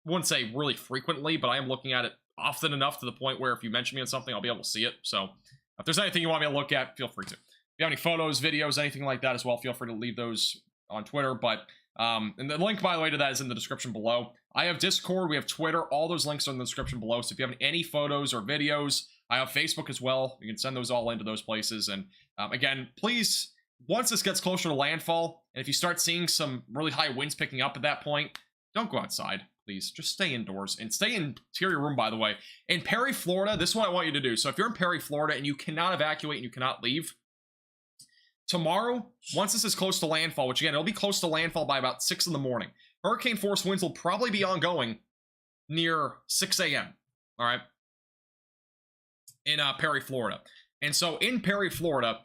I wouldn't say really frequently, but I am looking at it often enough to the point where if you mention me on something, I'll be able to see it. So if there's anything you want me to look at, feel free to. If you have any photos, videos, anything like that as well, feel free to leave those on Twitter. But and the link, by the way, to that is in the description below. I have Discord, we have Twitter, all those links are in the description below. So if you have any photos or videos, I have Facebook as well. You can send those all into those places. And again, please, once this gets closer to landfall, and if you start seeing some really high winds picking up at that point, don't go outside, please. Just stay indoors, and stay in interior room, by the way. In Perry, Florida, this is what I want you to do. So if you're in Perry, Florida, and you cannot evacuate and you cannot leave, tomorrow, once this is close to landfall, which again, it'll be close to landfall by about 6 in the morning, hurricane force winds will probably be ongoing near 6 a.m., all right, in Perry, Florida. And so in Perry, Florida,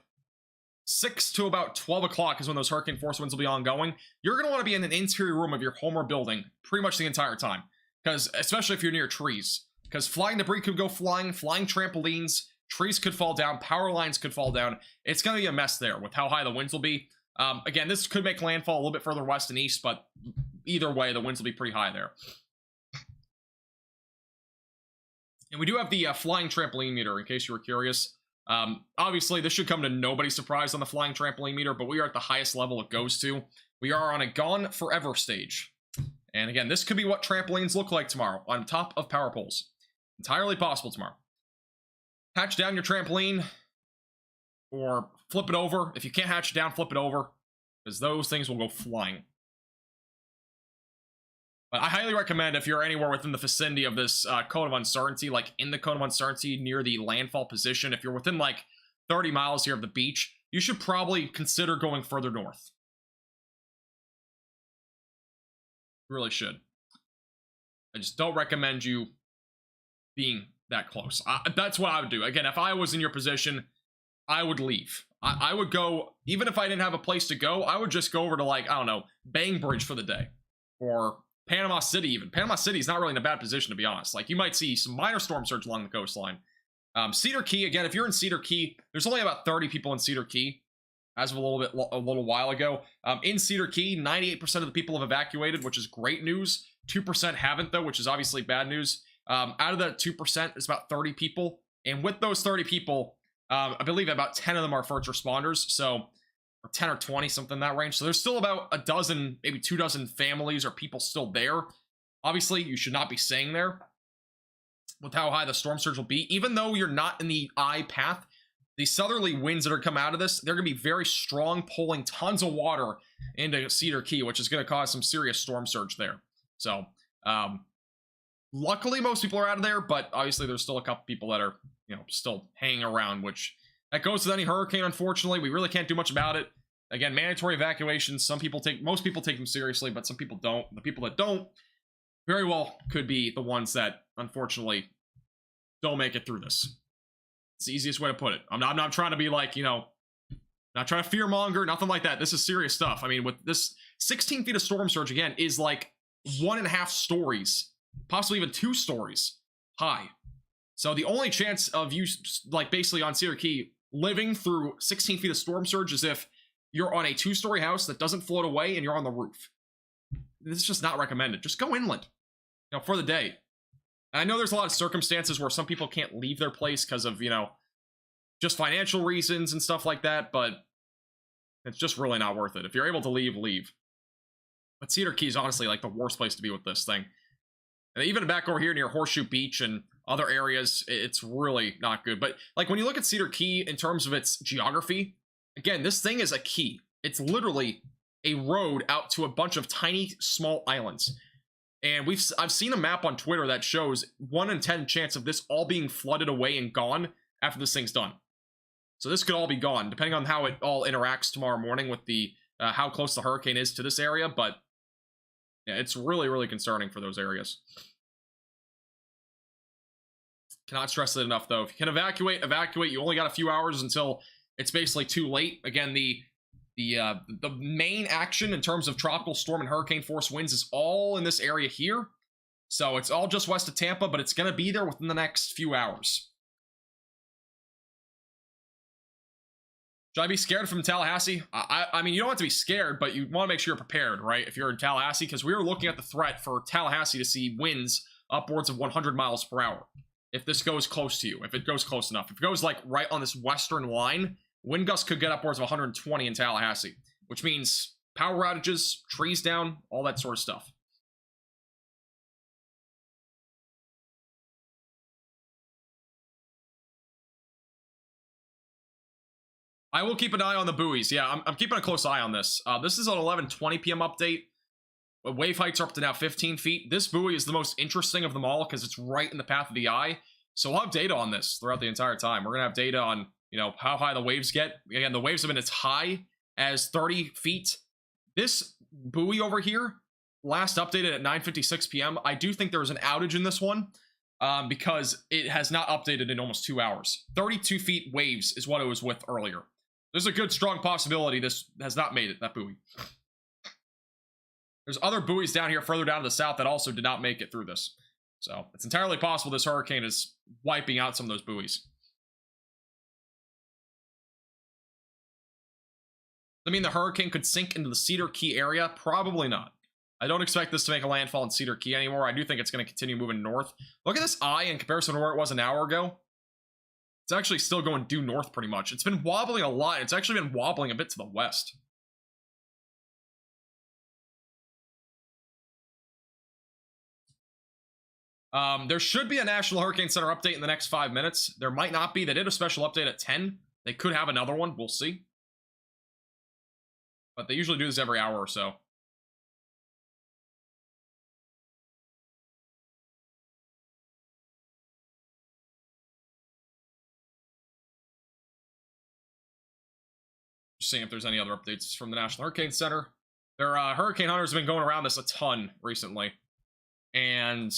6 to about 12 o'clock is when those hurricane force winds will be ongoing. You're going to want to be in an interior room of your home or building pretty much the entire time, because especially if you're near trees, because flying debris could go flying trampolines, trees could fall down, power lines could fall down. It's going to be a mess there with how high the winds will be. Again, this could make landfall a little bit further west and east, but either way, the winds will be pretty high there. And we do have the flying trampoline meter, in case you were curious. Obviously, this should come to nobody's surprise on the flying trampoline meter, but we are at the highest level it goes to, we are on a gone forever stage. And again, this could be what trampolines look like tomorrow on top of power poles. Entirely possible tomorrow. Hatch down your trampoline or flip it over. If you can't hatch it down, flip it over, because those things will go flying. But I highly recommend, if you're anywhere within the vicinity of this cone of uncertainty, like in the cone of uncertainty near the landfall position, if you're within like 30 miles here of the beach, you should probably consider going further north. You really should. I just don't recommend you being that close. That's what I would do. Again, if I was in your position, I would leave. I would go, even if I didn't have a place to go, I would just go over to, like, I don't know, Bainbridge for the day. Or Panama City even. Panama City is not really in a bad position, to be honest. Like, you might see some minor storm surge along the coastline. Cedar Key, again, if you're in Cedar Key, there's only about 30 people in Cedar Key as of a little while ago. In Cedar Key, 98% of the people have evacuated, which is great news. 2% haven't, though, which is obviously bad news. Out of that 2%, it's about 30 people. And with those 30 people, I believe about 10 of them are first responders. So, or 10 or 20, something in that range. So there's still about a dozen, maybe 2 dozen families or people still there. Obviously, you should not be staying there with how high the storm surge will be. Even though you're not in the eye path, the southerly winds that are coming out of this, they're going to be very strong, pulling tons of water into Cedar Key, which is going to cause some serious storm surge there. So, luckily, most people are out of there, but obviously there's still a couple people that are, you know, still hanging around, which that goes with any hurricane, unfortunately. We really can't do much about it. Again, mandatory evacuations, most people take them seriously, but some people don't. The people that don't very well could be the ones that, unfortunately, don't make it through this. It's the easiest way to put it. I'm not trying to be like, you know, not trying to fearmonger, nothing like that. This is serious stuff. I mean, with this 16 feet of storm surge, again, is like 1.5 stories, possibly even 2 stories high. So the only chance of you, like, basically on Cedar Key living through 16 feet of storm surge is if you're on a 2-story house that doesn't float away and you're on the roof. This is just not recommended. Just go inland, you know, for the day. And I know there's a lot of circumstances where some people can't leave their place because of, you know, just financial reasons and stuff like that, but it's just really not worth it. If you're able to leave, leave. But Cedar Key is honestly like the worst place to be with this thing. And even back over here near Horseshoe Beach and other areas, it's really not good. But like when you look at Cedar Key in terms of its geography, again, this thing is a key. It's literally a road out to a bunch of tiny, small islands. And I've seen a map on Twitter that shows 1 in 10 chance of this all being flooded away and gone after this thing's done. So this could all be gone, depending on how it all interacts tomorrow morning with the how close the hurricane is to this area. But yeah, it's really, really concerning for those areas. Cannot stress it enough, though. If you can evacuate, evacuate. You only got a few hours until it's basically too late. Again, the main action in terms of tropical storm and hurricane force winds is all in this area here. So it's all just west of Tampa, but it's going to be there within the next few hours. Should I be scared from Tallahassee? I mean, you don't have to be scared, but you want to make sure you're prepared, right? If you're in Tallahassee, because we were looking at the threat for Tallahassee to see winds upwards of 100 miles per hour. If this goes close to you, if it goes close enough. If it goes like right on this western line, wind gusts could get upwards of 120 in Tallahassee, which means power outages, trees down, all that sort of stuff. I will keep an eye on the buoys. Yeah, I'm keeping a close eye on this. This is an 11:20 p.m. update. Wave heights are up to now 15 feet. This buoy is the most interesting of them all because it's right in the path of the eye. So we'll have data on this throughout the entire time. We're going to have data on, you know, how high the waves get. Again, the waves have been as high as 30 feet. This buoy over here, last updated at 9:56 p.m. I do think there was an outage in this one because it has not updated in almost 2 hours. 32 feet waves is what it was with earlier. There's a good, strong possibility this has not made it, that buoy. There's other buoys down here further down to the south that also did not make it through this. So it's entirely possible this hurricane is wiping out some of those buoys. I mean, the hurricane could sink into the Cedar Key area? Probably not. I don't expect this to make a landfall in Cedar Key anymore. I do think it's going to continue moving north. Look at this eye in comparison to where it was an hour ago. It's actually still going due north pretty much. It's been wobbling a lot. It's actually been wobbling a bit to the west. There should be a National Hurricane Center update in the next 5 minutes. There might not be. They did a special update at 10. They could have another one. We'll see. But they usually do this every hour or so. Just seeing if there's any other updates from the National Hurricane Center. Their hurricane hunters have been going around this a ton recently. And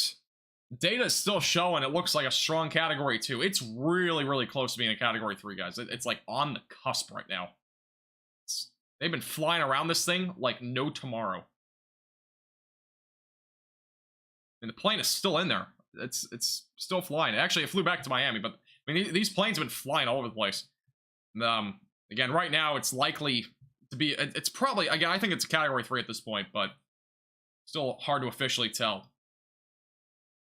data is still showing it looks like a strong Category 2. It's really, really close to being a Category 3, guys. It's like on the cusp right now. They've been flying around this thing like no tomorrow. And the plane is still in there. It's still flying. Actually, it flew back to Miami, but I mean, these planes have been flying all over the place. Again, right now, it's likely to be... It's probably... Again, I think it's a Category 3 at this point, but still hard to officially tell.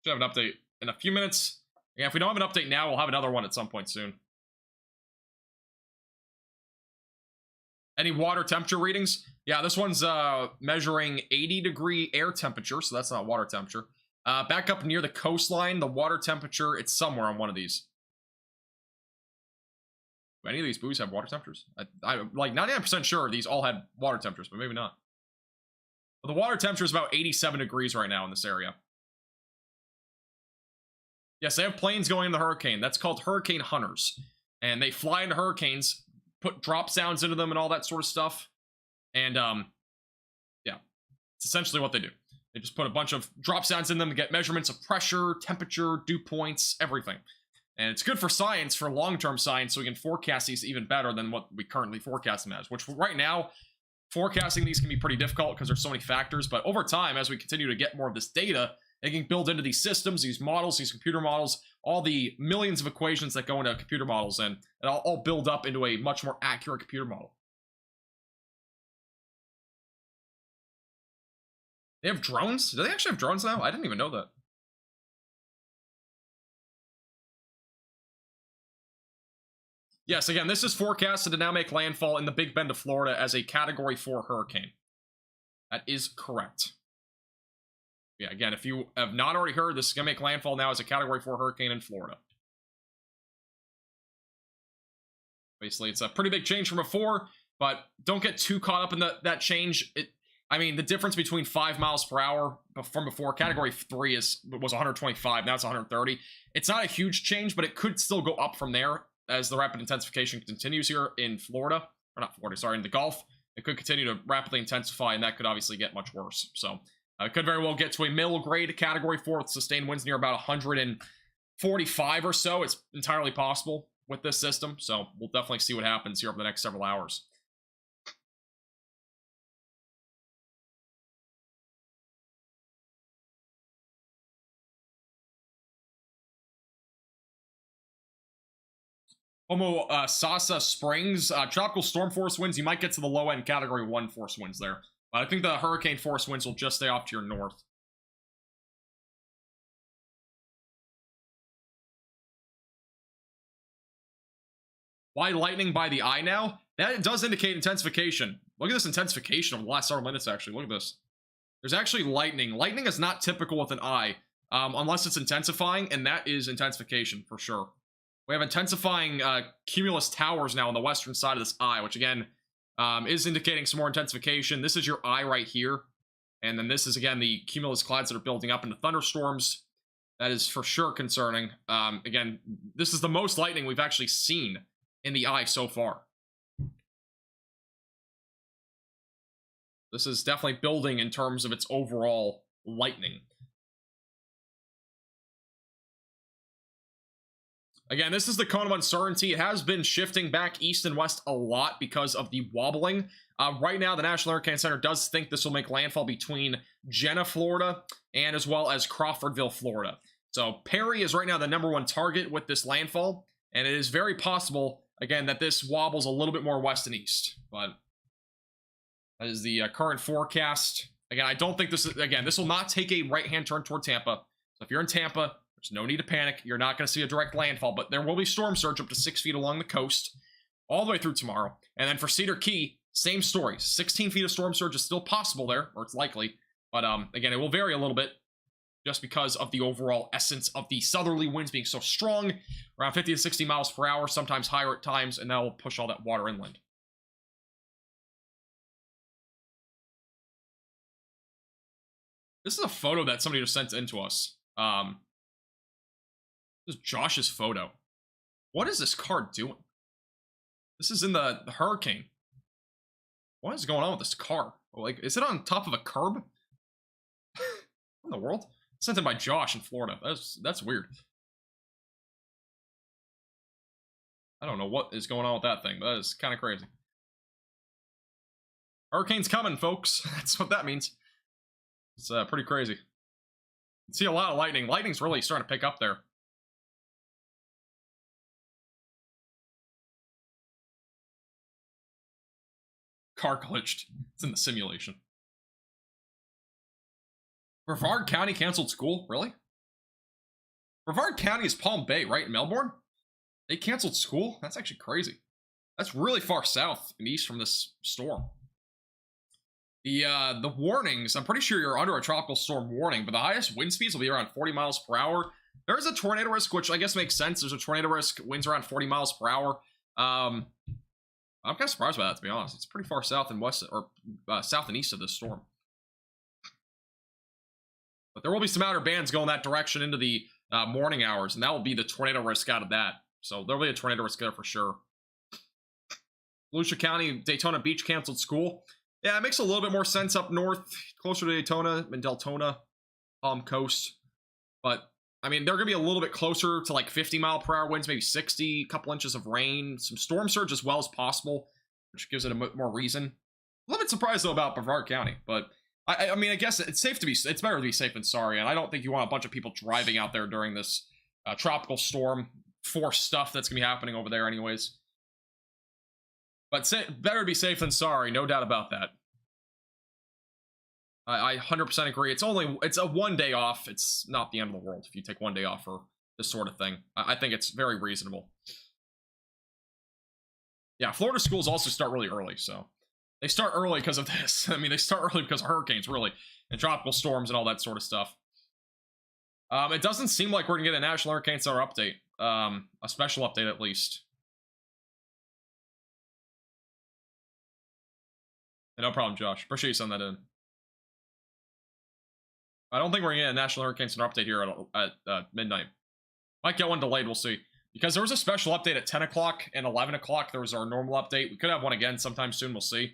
Should have an update in a few minutes. Yeah, if we don't have an update now, we'll have another one at some point soon. Any water temperature readings? Yeah, this one's measuring 80-degree air temperature, so that's not water temperature. Back up near the coastline, the water temperature, it's somewhere on one of these. Do any of these buoys have water temperatures? I'm like 99% sure these all had water temperatures, but maybe not. But the water temperature is about 87 degrees right now in this area. Yes, they have planes going in the hurricane. That's called hurricane hunters. And they fly into hurricanes, put drop sounds into them and all that sort of stuff. And, yeah, it's essentially what they do. They just put a bunch of drop sounds in them to get measurements of pressure, temperature, dew points, everything. And it's good for science, for long-term science, so we can forecast these even better than what we currently forecast them as. Which, right now, forecasting these can be pretty difficult because there's so many factors. But over time, as we continue to get more of this data, they can build into these systems, these models, these computer models, all the millions of equations that go into computer models, and it all build up into a much more accurate computer model. They have drones? Do they actually have drones now? I didn't even know that. Yes, again, this is forecasted to now make landfall in the Big Bend of Florida as a Category 4 hurricane. That is correct. Yeah, again, if you have not already heard, this is going to make landfall now as a Category 4 hurricane in Florida. Basically, it's a pretty big change from before, but don't get too caught up in that change. I mean, the difference between 5 miles per hour from before, Category 3 was 125, now it's 130. It's not a huge change, but it could still go up from there as the rapid intensification continues here in Florida. Or not Florida, sorry, in the Gulf. It could continue to rapidly intensify, and that could obviously get much worse. So, it could very well get to a middle grade Category 4 with sustained winds near about 145 or so. It's entirely possible with this system, so we'll definitely see what happens here over the next several hours. Homosassa Springs, tropical storm force winds, you might get to the low end Category 1 force winds there. But I think the hurricane force winds will just stay off to your north. Why lightning by the eye now? That does indicate intensification. Look at this intensification over the last several minutes, actually. Look at this. There's actually lightning. Lightning is not typical with an eye, unless it's intensifying, and that is intensification for sure. We have intensifying cumulus towers now on the western side of this eye, which again is indicating some more intensification. This is your eye right here. And then this is, again, the cumulus clouds that are building up into thunderstorms. That is for sure concerning. Again, this is the most lightning we've actually seen in the eye so far. This is definitely building in terms of its overall lightning. Again, this is the cone of uncertainty. It has been shifting back east and west a lot because of the wobbling. Right now, the National Hurricane Center does think this will make landfall between Jenna, Florida, and as well as Crawfordville, Florida. So Perry is right now the #1 target with this landfall, and it is very possible, again, that this wobbles a little bit more west and east. But that is the current forecast. Again, I don't think this is, again, this will not take a right-hand turn toward Tampa. So if you're in Tampa, there's no need to panic. You're not going to see a direct landfall, but there will be storm surge up to 6 feet along the coast all the way through tomorrow. And then for Cedar Key, same story. 16 feet of storm surge is still possible there, or it's likely. But again, it will vary a little bit. just because of the overall essence of the southerly winds being so strong, around 50 to 60 miles per hour, sometimes higher at times, and that will push all that water inland. This is a photo that somebody just sent in to us. This is Josh's photo. What is this car doing? This is in the hurricane. What is going on with this car? Like, is it on top of a curb? What in the world? Sent in by Josh in Florida. That's weird. I don't know what is going on with that thing, but that is kind of crazy. Hurricane's coming, folks. That's what that means. It's pretty crazy. You can see a lot of lightning. Lightning's really starting to pick up there. Car glitched. It's in the simulation. Brevard County canceled school? Really? Brevard County is Palm Bay, right? In Melbourne? They canceled school? That's actually crazy. That's really far south and east from this storm. The warnings, I'm pretty sure you're under a tropical storm warning, but the highest wind speeds will be around 40 miles per hour. There is a tornado risk, which I guess makes sense. There's a tornado risk, winds around 40 miles per hour. I'm kind of surprised by that, to be honest. It's pretty far south and west, or south and east of this storm. But there will be some outer bands going that direction into the morning hours, and that will be the tornado risk out of that. So there'll be a tornado risk there for sure. Volusia County, Daytona Beach canceled school. Yeah, it makes a little bit more sense up north, closer to Daytona and Deltona, Palm Coast. But, I mean, they're going to be a little bit closer to like 50 mile per hour winds, maybe 60, a couple inches of rain, some storm surge as well as possible, which gives it a more reason. A little bit surprised, though, about Brevard County. But, I mean, I guess it's better to be safe than sorry. And I don't think you want a bunch of people driving out there during this tropical storm force stuff that's going to be happening over there anyways. But better to be safe than sorry, no doubt about that. I 100% agree. It's a 1 day off. It's not the end of the world if you take 1 day off for this sort of thing. I think it's very reasonable. Yeah, Florida schools also start really early, so they start early because of this. I mean, they start early because of hurricanes, really, and tropical storms and all that sort of stuff. It doesn't seem like we're gonna get a National Hurricane Center update, a special update at least. No problem, Josh. Appreciate you sending that in. I don't think we're going to get a National Hurricane Center update here at midnight. Might get one delayed, we'll see. Because there was a special update at 10 o'clock and 11 o'clock. There was our normal update. We could have one again sometime soon, we'll see.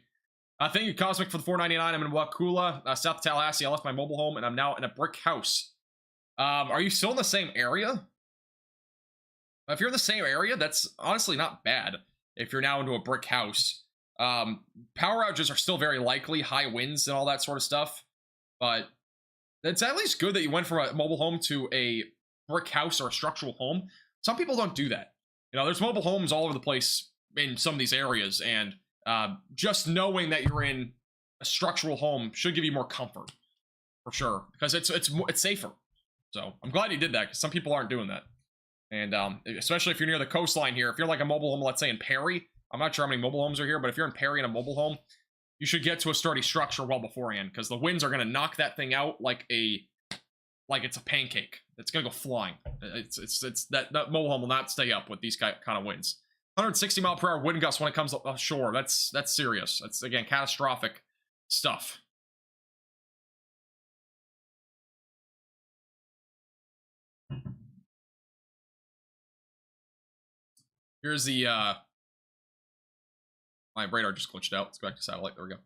Thank you, Cosmic, for the $4.99. I'm in Wakulla, south of Tallahassee. I left my mobile home, and I'm now in a brick house. Are you still in the same area? If you're in the same area, that's honestly not bad. If you're now into a brick house. Power outages are still very likely, high winds and all that sort of stuff, but it's at least good that you went from a mobile home to a brick house or a structural home. Some people don't do that. You know, there's mobile homes all over the place in some of these areas, and just knowing that you're in a structural home should give you more comfort, for sure, because it's safer. So I'm glad you did that, because some people aren't doing that, and especially if you're near the coastline here. If you're like a mobile home, let's say in Perry. I'm not sure how many mobile homes are here, but if you're in Perry in a mobile home, you should get to a sturdy structure well beforehand, because the winds are going to knock that thing out like it's a pancake. It's going to go flying. That mobile home will not stay up with these kind of winds. 160 mile per hour wind gusts when it comes ashore. That's serious. That's, again, catastrophic stuff. Here's the my radar just glitched out. Let's go back to satellite. There we go.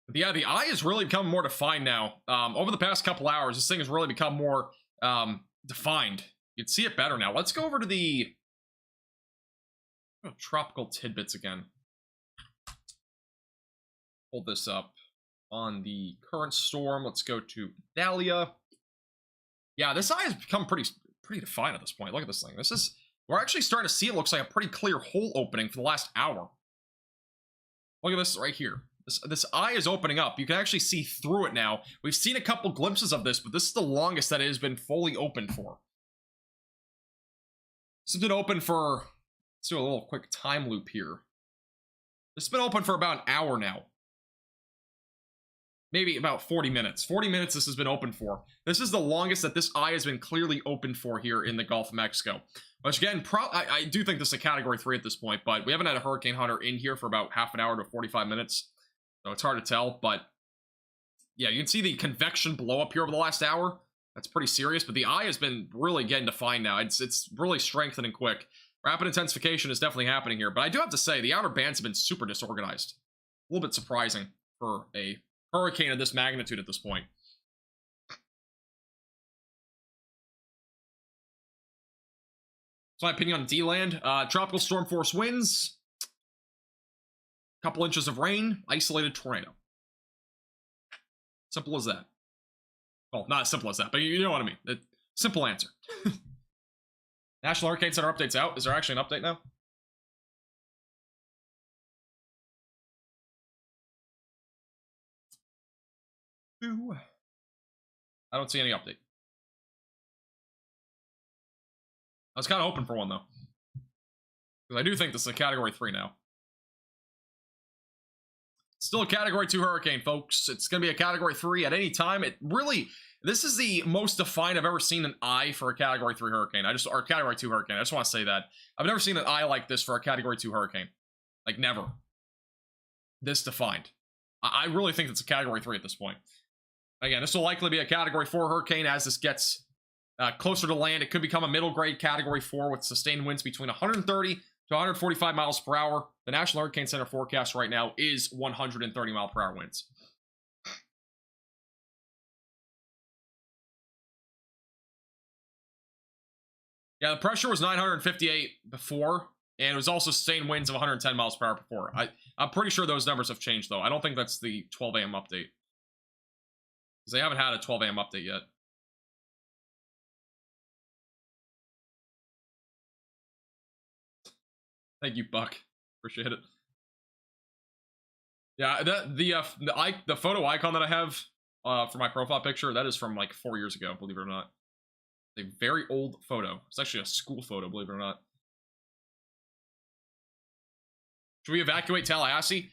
But yeah, the eye has really become more defined now. Over the past couple hours, this thing has really become more defined. You can see it better now. Let's go over to the tropical tidbits again. Hold this up on the current storm. Let's go to Idalia. Yeah, this eye has become pretty defined at this point. Look at this thing. We're actually starting to see it looks like a pretty clear hole opening for the last hour. Look at this right here. This eye is opening up. You can actually see through it now. We've seen a couple glimpses of this, but this is the longest that it has been fully open for. This has been open for... Let's do a little quick time loop here. This has been open for about an hour now. maybe about 40 minutes. 40 minutes this has been open for. This is the longest that this eye has been clearly open for here in the Gulf of Mexico. Which again, I do think this is a Category 3 at this point, but we haven't had a Hurricane Hunter in here for about half an hour to 45 minutes. So it's hard to tell, but yeah, you can see the convection blow up here over the last hour. That's pretty serious, but the eye has been really getting defined now. It's really strengthening quick. Rapid intensification is definitely happening here, but I do have to say, the outer bands have been super disorganized. A little bit surprising for a hurricane of this magnitude at this point. That's my opinion on D-Land. Tropical storm force winds. Couple inches of rain. Isolated tornado. Simple as that. Well, not as simple as that, but you know what I mean. Simple answer. National Hurricane Center update's out. Is there actually an update now? Ooh. I don't see any update. I was kind of hoping for one, though. Because I do think this is a Category 3 now. Still a Category 2 hurricane, folks. It's going to be a Category 3 at any time. It really... This is the most defined I've ever seen an eye for a Category 3 hurricane. Or Category 2 hurricane. I just want to say that. I've never seen an eye like this for a Category 2 hurricane. Like, never. This defined. I really think it's a Category 3 at this point. Again, this will likely be a Category 4 hurricane as this gets closer to land. It could become a middle grade Category 4 with sustained winds between 130 to 145 miles per hour. The National Hurricane Center forecast right now is 130 mile per hour winds. Yeah, the pressure was 958 before, and it was also sustained winds of 110 miles per hour before. I'm pretty sure those numbers have changed, though. I don't think that's the 12 a.m. update. Because they haven't had a 12 a.m. update yet. Thank you, Buck. Appreciate it. Yeah, the photo icon that I have for my profile picture, that is from like 4 years ago, believe it or not. A very old photo. It's actually a school photo, believe it or not. Should we evacuate Tallahassee?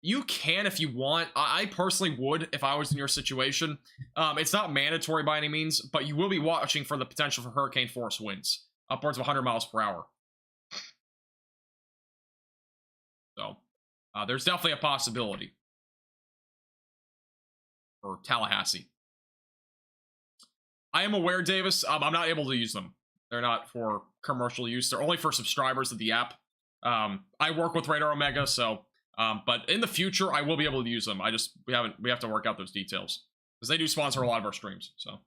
You can if you want. I personally would if I was in your situation. It's not mandatory by any means, but you will be watching for the potential for hurricane force winds, upwards of 100 miles per hour. So, there's definitely a possibility for Tallahassee. I am aware, Davis. I'm not able to use them. They're not for commercial use. They're only for subscribers of the app. I work with Radar Omega, so but in the future I will be able to use them. We have to work out those details because they do sponsor a lot of our streams. So,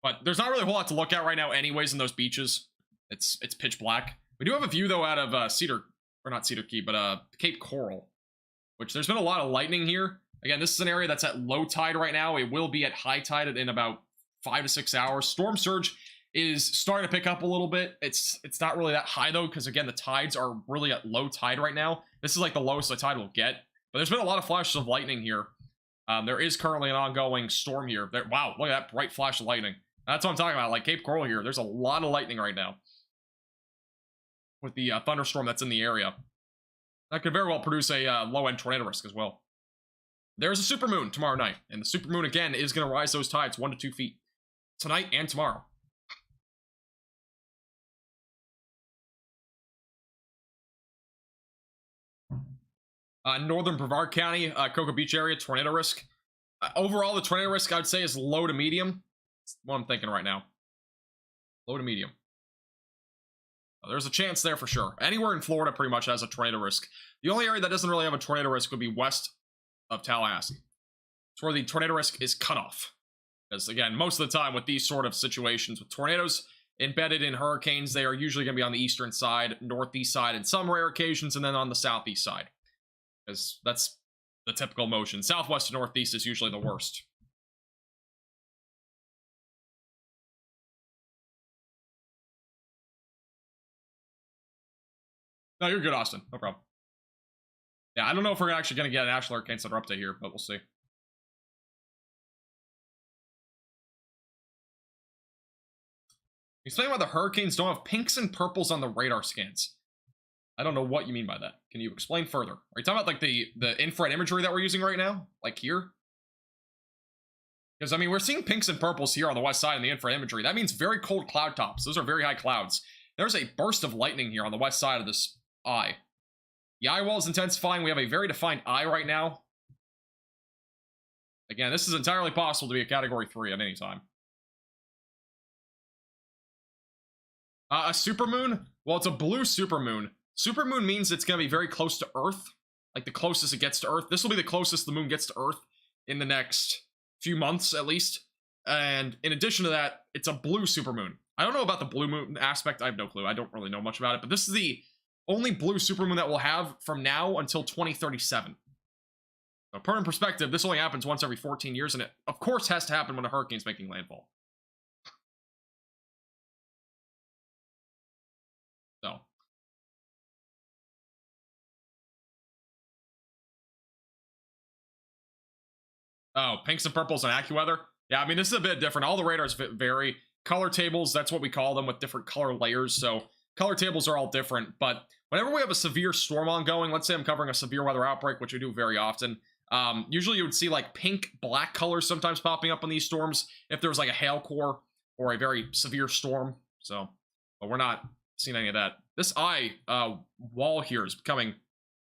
but there's not really a whole lot to look at right now, anyways. In those beaches, it's pitch black. We do have a view though out of Cedar, or not Cedar Key, but Cape Coral, which there's been a lot of lightning here. Again, this is an area that's at low tide right now. It will be at high tide in about 5 to 6 hours. Storm surge is starting to pick up a little bit. It's not really that high though, because again, the tides are really at low tide right now. This is like the lowest the tide will get. But there's been a lot of flashes of lightning here. There is currently an ongoing storm here. Wow, look at that bright flash of lightning. That's what I'm talking about. Like Cape Coral here, there's a lot of lightning right now with the thunderstorm that's in the area. That could very well produce a low-end tornado risk as well. There's a supermoon tomorrow night, and the supermoon again is going to rise those tides 1 to 2 feet tonight and tomorrow. Northern Brevard County, Cocoa Beach area, tornado risk. Overall, the tornado risk I would say is low to medium. That's what I'm thinking right now. Low to medium. There's a chance there for sure. Anywhere in Florida pretty much has a tornado risk. The only area that doesn't really have a tornado risk would be west of Tallahassee. It's where the tornado risk is cut off. Because again, most of the time with these sort of situations with tornadoes embedded in hurricanes, they are usually going to be on the eastern side, northeast side, and some rare occasions, and then on the southeast side. Because that's the typical motion. Southwest to northeast is usually the worst. No, you're good, Austin. No problem. Yeah, I don't know if we're actually going to get a National Hurricane Center update here, but we'll see. Explain why the hurricanes don't have pinks and purples on the radar scans. I don't know what you mean by that. Can you explain further? Are you talking about like the infrared imagery that we're using right now? Like here? Because, I mean, we're seeing pinks and purples here on the west side in the infrared imagery. That means very cold cloud tops. Those are very high clouds. There's a burst of lightning here on the west side of this eye. The eye wall is intensifying. We have a very defined eye right now. Again, this is entirely possible to be a Category 3 at any time. A supermoon? Well, it's a blue supermoon. Supermoon means it's going to be very close to Earth. Like, the closest it gets to Earth. This will be the closest the moon gets to Earth in the next few months, at least. And in addition to that, it's a blue supermoon. I don't know about the blue moon aspect. I have no clue. I don't really know much about it. But this is the only blue supermoon that we'll have from now until 2037. So, put in perspective, this only happens once every 14 years. And it, of course, has to happen when a hurricane's making landfall. So. Oh, pinks and purples and AccuWeather? Yeah, I mean, this is a bit different. All the radars vary. Color tables, that's what we call them, with different color layers. So color tables are all different. But whenever we have a severe storm ongoing, let's say I'm covering a severe weather outbreak, which we do very often, usually you would see like pink, black colors sometimes popping up on these storms if there was like a hail core or a very severe storm. So, but we're not seeing any of that. This eye wall here is becoming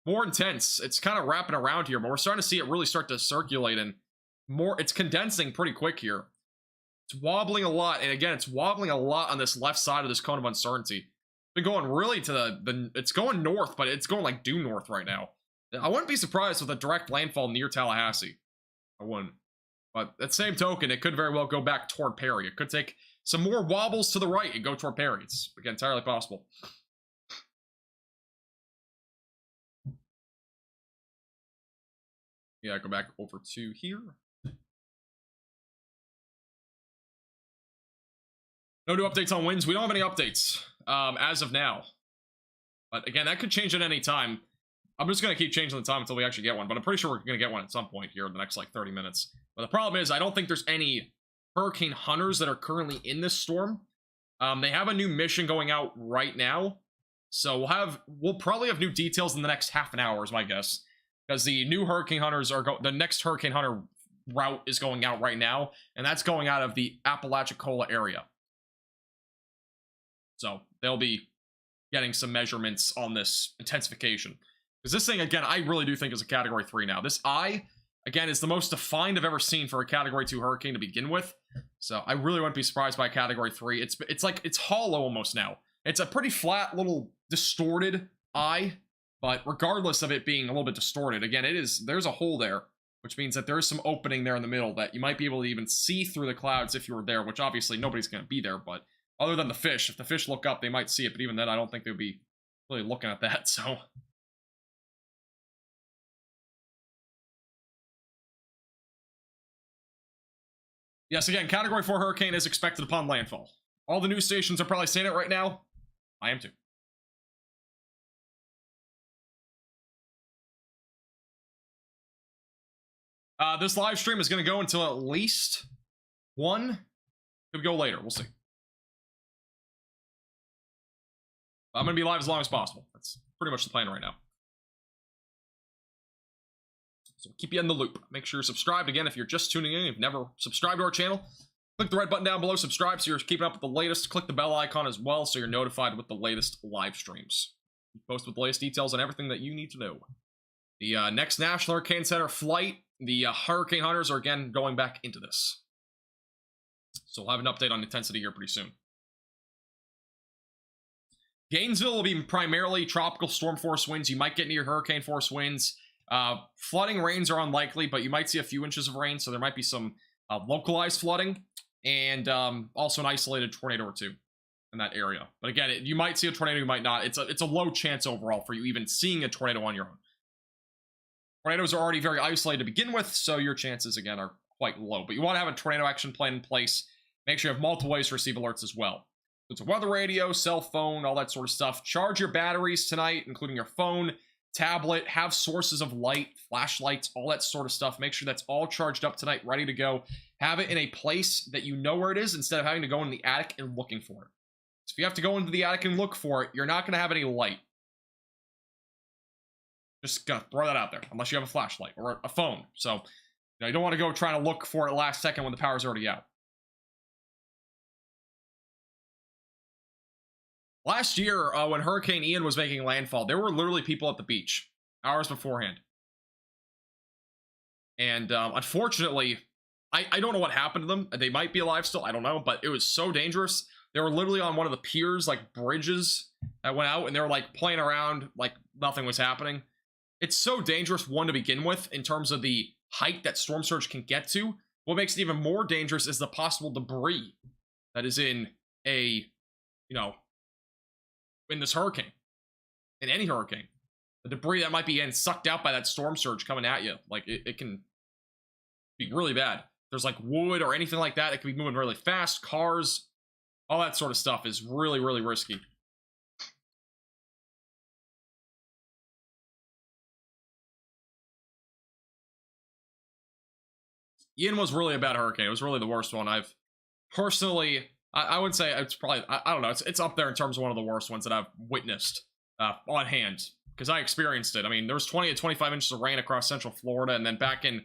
more intense. It's kind of wrapping around here, but we're starting to see it really start to circulate, and it's condensing pretty quick here. It's wobbling a lot, and again, it's wobbling a lot on this left side of this cone of uncertainty. It's been going really to it's going north, but it's going like due north right now. I wouldn't be surprised with a direct landfall near Tallahassee. I wouldn't. But at the same token, it could very well go back toward Perry. It could take some more wobbles to the right and go toward Perry. It's, again, entirely possible. Yeah, go back over to here. No new updates on winds. We don't have any updates as of now. But again, that could change at any time. I'm just going to keep changing the time until we actually get one. But I'm pretty sure we're going to get one at some point here in the next, like, 30 minutes. But the problem is, I don't think there's any hurricane hunters that are currently in this storm. They have a new mission going out right now. So we'll probably have new details in the next half an hour, is my guess. Because the new hurricane hunters the next hurricane hunter route is going out right now. And that's going out of the Apalachicola area. So they'll be getting some measurements on this intensification. Because this thing, again, I really do think is a Category 3 now. This eye, again, is the most defined I've ever seen for a Category 2 hurricane to begin with. So I really wouldn't be surprised by a Category 3. It's like, it's hollow almost now. It's a pretty flat, little distorted eye. But regardless of it being a little bit distorted, again, there's a hole there. Which means that there is some opening there in the middle that you might be able to even see through the clouds if you were there. Which obviously nobody's going to be there, but other than the fish, if the fish look up, they might see it. But even then, I don't think they'd be really looking at that, so. Yes, again, Category 4 hurricane is expected upon landfall. All the news stations are probably saying it right now. I am too. This live stream is going to go until at least 1. Could go later. We'll see. I'm going to be live as long as possible. That's pretty much the plan right now. So keep you in the loop. Make sure you're subscribed. Again, if you're just tuning in, you've never subscribed to our channel, click the red button down below, subscribe so you're keeping up with the latest. Click the bell icon as well so you're notified with the latest live streams. We post with the latest details on everything that you need to know. The next National Hurricane Center flight, the hurricane hunters are again going back into this. So we'll have an update on intensity here pretty soon. Gainesville will be primarily tropical storm force winds. You might get near hurricane force winds. Flooding rains are unlikely, but you might see a few inches of rain, so there might be some localized flooding, and also an isolated tornado or two in that area. But again, you might see a tornado, you might not. It's a low chance overall for you even seeing a tornado on your own. Tornadoes are already very isolated to begin with, so your chances, again, are quite low. But you want to have a tornado action plan in place. Make sure you have multiple ways to receive alerts as well. It's a weather radio, cell phone, all that sort of stuff. Charge your batteries tonight, including your phone, tablet, have sources of light, flashlights, all that sort of stuff. Make sure that's all charged up tonight, ready to go. Have it in a place that you know where it is instead of having to go in the attic and looking for it. So if you have to go into the attic and look for it, you're not going to have any light. Just gonna throw that out there, unless you have a flashlight or a phone. So, you don't want to go trying to look for it last second when the power's already out. Last year, when Hurricane Ian was making landfall, there were literally people at the beach hours beforehand. And unfortunately, I don't know what happened to them. They might be alive still, I don't know, but it was so dangerous. They were literally on one of the piers, like bridges that went out, and they were like playing around like nothing was happening. It's so dangerous, one, to begin with, in terms of the height that storm surge can get to. What makes it even more dangerous is the possible debris that is in a, in this hurricane, in any hurricane. The debris that might be getting sucked out by that storm surge coming at you. Like, it can be really bad. There's like wood or anything like that. It can be moving really fast. Cars, all that sort of stuff is really, really risky. Ian was really a bad hurricane. It was really the worst one. I've personally, I would say it's probably, I don't know, it's up there in terms of one of the worst ones that I've witnessed on hand, because I experienced it. I mean, there was 20 to 25 inches of rain across central Florida, and then back in,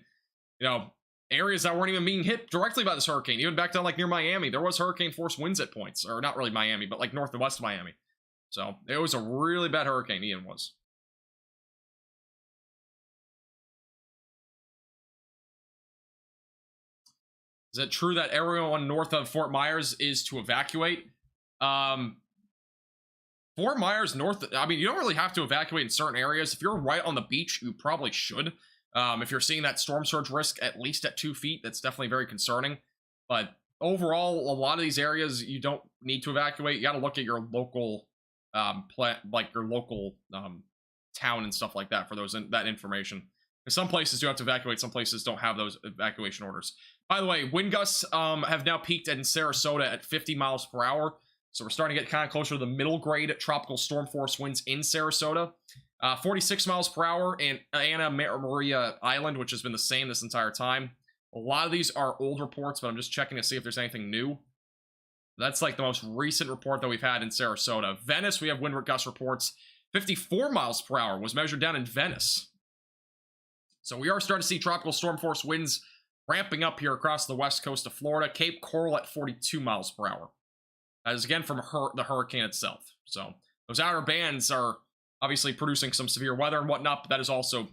areas that weren't even being hit directly by this hurricane. Even back down like near Miami, there was hurricane force winds at points, or not really Miami, but like north and west of Miami. So it was a really bad hurricane, Ian was. Is it true that everyone north of Fort Myers is to evacuate? Fort Myers north, I mean, you don't really have to evacuate in certain areas. If you're right on the beach, you probably should. If you're seeing that storm surge risk at least at 2 feet, that's definitely very concerning. But overall, a lot of these areas, you don't need to evacuate. You got to look at your local, your local town and stuff like that for that information. Some places do have to evacuate, some places don't have those evacuation orders. By the way, wind gusts have now peaked in Sarasota at 50 miles per hour. So we're starting to get kind of closer to the middle grade tropical storm force winds in Sarasota. 46 miles per hour in Anna Maria Island, which has been the same this entire time. A lot of these are old reports, but I'm just checking to see if there's anything new. That's like the most recent report that we've had in Sarasota. Venice, we have wind gust reports. 54 miles per hour was measured down in Venice. So we are starting to see tropical storm force winds ramping up here across the west coast of Florida. Cape Coral at 42 miles per hour. That is again from the hurricane itself. So those outer bands are obviously producing some severe weather and whatnot, but that is also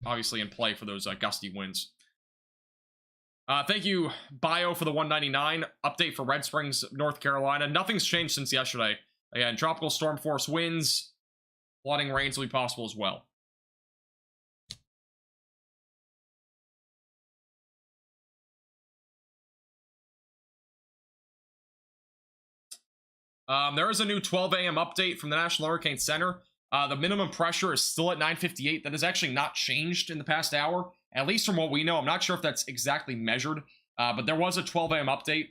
obviously in play for those gusty winds. Thank you, Bio, for the 199 update for Red Springs, North Carolina. Nothing's changed since yesterday. Again, tropical storm force winds, flooding rains will be possible as well. There is a new 12 a.m. update from the National Hurricane Center. The minimum pressure is still at 958. That has actually not changed in the past hour, at least from what we know. I'm not sure if that's exactly measured, but there was a 12 a.m. update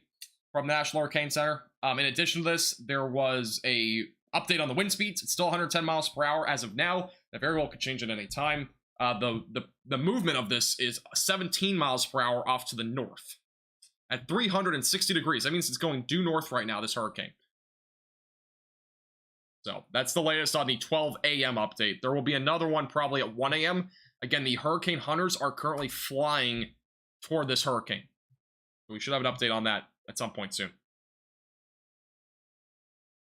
from the National Hurricane Center. In addition to this, there was a update on the wind speeds. It's still 110 miles per hour as of now. That very well could change at any time. The movement of this is 17 miles per hour off to the north at 360 degrees. That means it's going due north right now, this hurricane. So that's the latest on the 12 a.m. update. There will be another one probably at 1 a.m. Again, the hurricane hunters are currently flying toward this hurricane. So we should have an update on that at some point soon.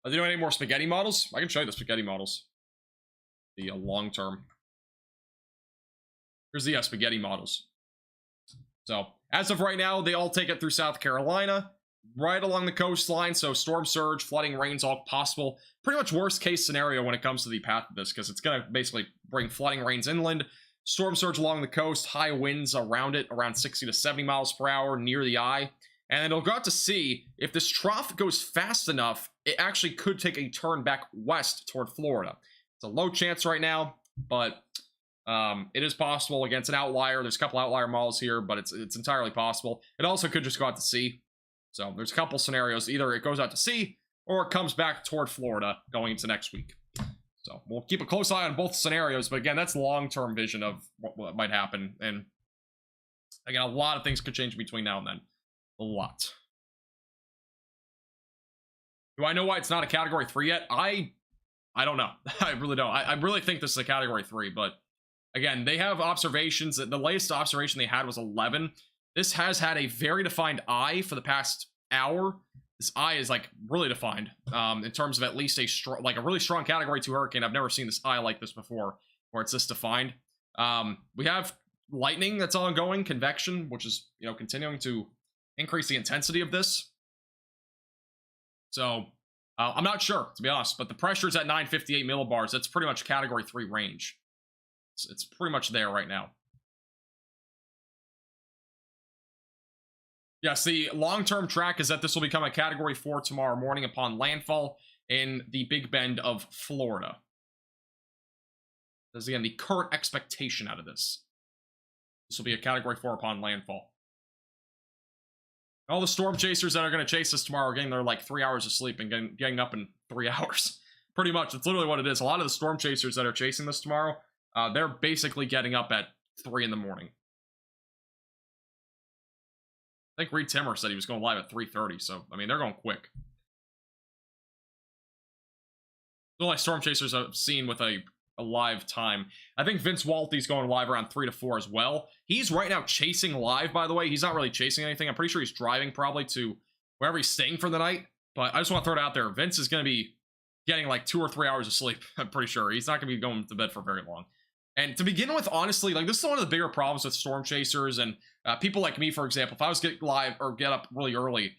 Are they doing any more spaghetti models? I can show you the spaghetti models. The long term. Here's the spaghetti models. So as of right now, they all take it through South Carolina, right along the coastline. So storm surge, flooding, rains, all possible. Pretty much worst case scenario when it comes to the path of this, because it's going to basically bring flooding, rains inland, storm surge along the coast, high winds around it, around 60 to 70 miles per hour near the eye. And then it'll go out to sea. If this trough goes fast enough, it actually could take a turn back west toward Florida. It's a low chance right now, but it is possible. Again, it's an outlier. There's a couple outlier models here, but it's entirely possible. It also could just go out to sea. So there's a couple scenarios. Either it goes out to sea, or it comes back toward Florida going into next week. So we'll keep a close eye on both scenarios. But again, that's long-term vision of what might happen. And again, a lot of things could change between now and then. A lot. Do I know why it's not a Category 3 yet? I I don't know. I really don't. I really think this is a category 3, but again, they have observations. The latest observation they had was 11. This has had a very defined eye for the past hour. This eye is like really defined in terms of at least a really strong category 2 hurricane. I've never seen this eye like this before, where it's this defined. We have lightning that's ongoing, convection, which is, you know, continuing to increase the intensity of this. So I'm not sure, to be honest, but the pressure's at 958 millibars. That's pretty much category 3 range. It's pretty much there right now. Yes, the long-term track is that this will become a category 4 tomorrow morning upon landfall in the Big Bend of Florida. This is, again, the current expectation out of this. This will be a category 4 upon landfall. All the storm chasers that are going to chase us tomorrow are getting their like 3 hours of sleep and getting up in 3 hours. Pretty much, it's literally what it is. A lot of the storm chasers that are chasing this tomorrow, they're basically getting up at 3 in the morning. I think Reed Timmer said he was going live at 3:30, so, I mean, they're going quick. The only storm chasers I've seen with a live time. I think Vince Waelti's going live around 3 to 4 as well. He's right now chasing live, by the way. He's not really chasing anything. I'm pretty sure he's driving probably to wherever he's staying for the night. But I just want to throw it out there. Vince is going to be getting like 2 or 3 hours of sleep. I'm pretty sure. He's not going to be going to bed for very long. And to begin with, honestly, like this is one of the bigger problems with storm chasers and people like me, for example. If I was get live or get up really early,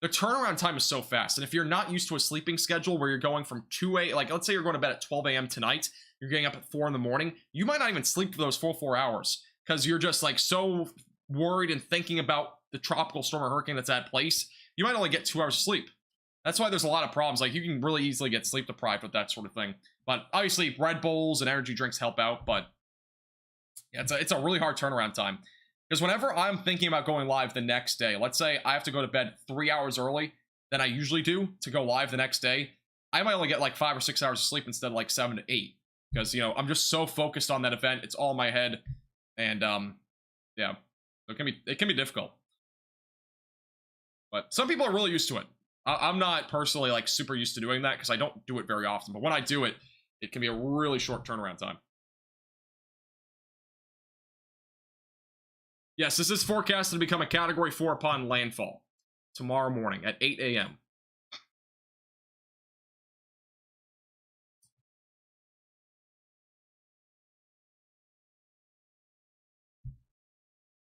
the turnaround time is so fast. And if you're not used to a sleeping schedule where you're going from 2 a.m., like let's say you're going to bed at 12 a.m. tonight, you're getting up at 4 in the morning, you might not even sleep for those full 4 hours because you're just like so worried and thinking about the tropical storm or hurricane that's at place. You might only get 2 hours of sleep. That's why there's a lot of problems. Like you can really easily get sleep deprived with that sort of thing. But obviously Red Bulls and energy drinks help out, but yeah, it's a really hard turnaround time. Because whenever I'm thinking about going live the next day, let's say I have to go to bed 3 hours early than I usually do to go live the next day, I might only get like 5 or 6 hours of sleep instead of like 7 to 8. Because, you know, I'm just so focused on that event. It's all in my head. And, yeah, it can be difficult. But some people are really used to it. I'm not personally like super used to doing that because I don't do it very often. But when I do it, it can be a really short turnaround time. Yes, this is forecasted to become a category 4 upon landfall tomorrow morning at 8 a.m.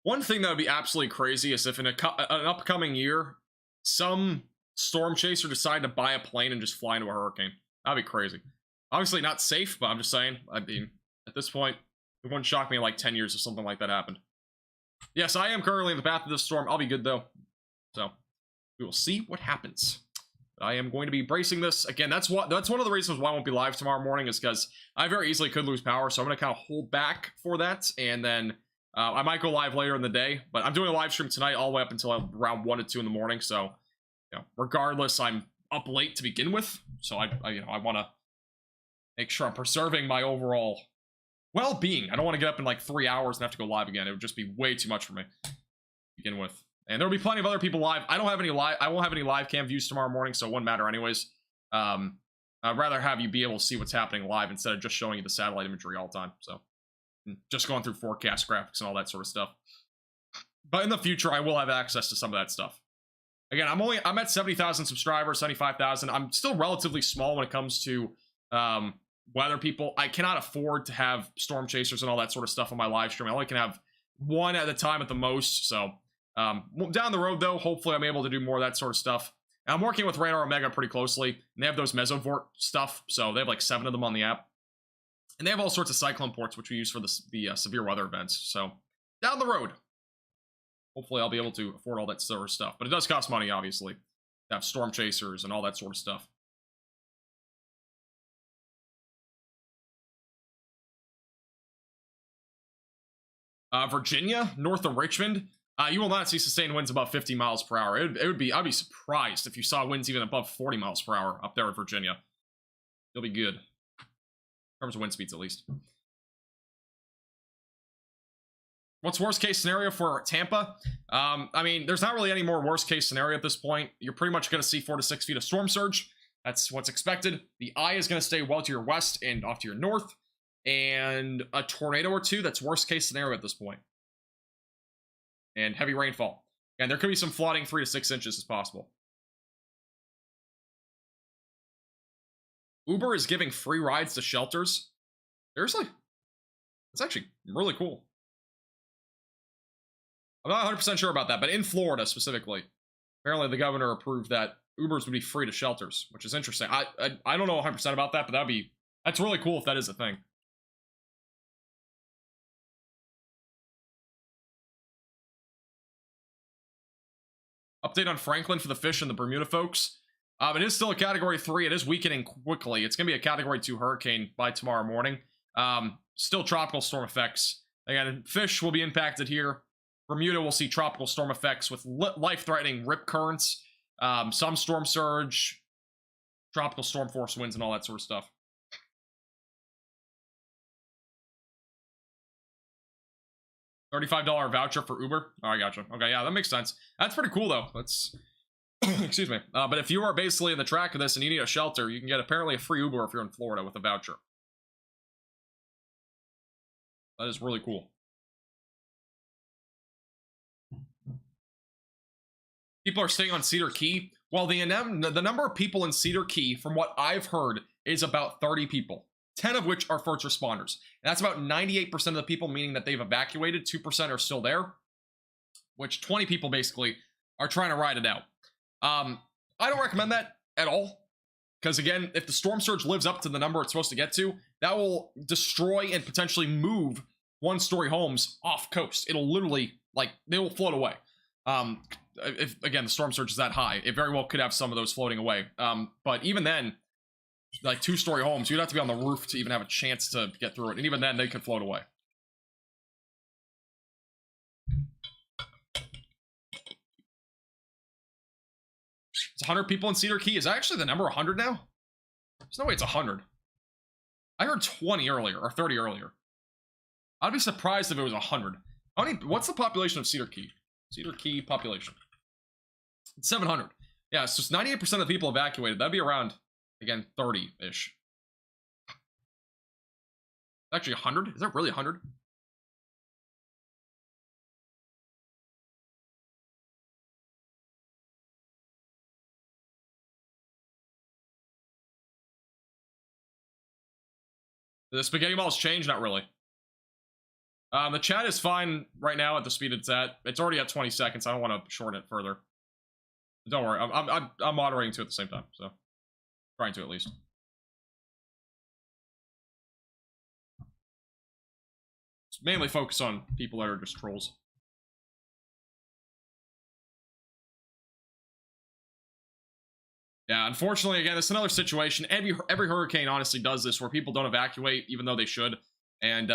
One thing that would be absolutely crazy is if in an upcoming year, some storm chaser decided to buy a plane and just fly into a hurricane. That'd be crazy. Obviously not safe, but I'm just saying. I mean, at this point, it wouldn't shock me in like 10 years if something like that happened. Yes, I am currently in the path of this storm. I'll be good, though. So, we will see what happens. I am going to be bracing this. Again, that's one of the reasons why I won't be live tomorrow morning is because I very easily could lose power, so I'm going to kind of hold back for that, and then I might go live later in the day, but I'm doing a live stream tonight all the way up until around 1 to 2 in the morning, so, you know, regardless, I'm up late to begin with, so I want to make sure I'm preserving my overall well-being. I don't want to get up in like 3 hours and have to go live again. It would just be way too much for me to begin with. And there'll be plenty of other people live. I won't have any live cam views tomorrow morning, so it wouldn't matter anyways. I'd rather have you be able to see what's happening live instead of just showing you the satellite imagery all the time. So just going through forecast graphics and all that sort of stuff. But in the future, I will have access to some of that stuff. Again, I'm at 70,000 subscribers, 75,000. I'm still relatively small when it comes to weather people. I cannot afford to have storm chasers and all that sort of stuff on my live stream. I only can have one at a time at the most. So down the road, though, hopefully I'm able to do more of that sort of stuff. And I'm working with Radar Omega pretty closely, and they have those Mesovort stuff. So they have like 7 of them on the app. And they have all sorts of cyclone ports, which we use for the severe weather events. So down the road, hopefully I'll be able to afford all that sort of stuff. But it does cost money, obviously, to have storm chasers and all that sort of stuff. Virginia, north of Richmond, you will not see sustained winds above 50 miles per hour. I'd be surprised if you saw winds even above 40 miles per hour up there in Virginia. You'll be good. In terms of wind speeds, at least. What's worst case scenario for Tampa? I mean, there's not really any more worst case scenario at this point. You're pretty much going to see 4 to 6 feet of storm surge. That's what's expected. The eye is going to stay well to your west and off to your north. And a tornado or two, that's worst case scenario at this point. And heavy rainfall. And there could be some flooding, 3 to 6 inches is possible. Uber is giving free rides to shelters. Seriously? That's actually really cool. I'm not 100% sure about that, but in Florida specifically, apparently the governor approved that Ubers would be free to shelters, which is interesting. I don't know 100% about that, but that's really cool if that is a thing. Update on Franklin for the fish and the Bermuda folks. It is still a Category 3. It is weakening quickly. It's going to be a Category 2 hurricane by tomorrow morning. Still tropical storm effects. Again, fish will be impacted here. Bermuda will see tropical storm effects with life-threatening rip currents, some storm surge, tropical storm force winds, and all that sort of stuff. $35 voucher for Uber. Oh, I gotcha. Okay, yeah, that makes sense. That's pretty cool, though. That's... Excuse me. But if you are basically in the track of this and you need a shelter, you can get apparently a free Uber if you're in Florida with a voucher. That is really cool. People are staying on Cedar Key. Well, the number of people in Cedar Key, from what I've heard, is about 30 people. 10 of which are first responders. And that's about 98% of the people, meaning that they've evacuated. 2% are still there, which 20 people basically are trying to ride it out. I don't recommend that at all. Because again, if the storm surge lives up to the number it's supposed to get to, that will destroy and potentially move one-story homes off coast. It'll literally, like, they will float away. If, again, the storm surge is that high, it very well could have some of those floating away. But even then, like 2-story homes, you'd have to be on the roof to even have a chance to get through it. And even then, they could float away. It's 100 people in Cedar Key. Is that actually the number 100 now? There's no way it's 100. I heard 20 earlier, or 30 earlier. I'd be surprised if it was 100. What's the population of Cedar Key? Cedar Key population. It's 700. Yeah, so it's 98% of the people evacuated. That'd be around, again, 30-ish. Actually, 100? Is that really 100? Did the spaghetti balls change? Not really. The chat is fine right now at the speed it's at. It's already at 20 seconds. I don't want to shorten it further. Don't worry. I'm moderating too at the same time, so trying to at least. Just mainly focus on people that are just trolls. Yeah, unfortunately, again, it's another situation. Every hurricane honestly does this, where people don't evacuate even though they should. And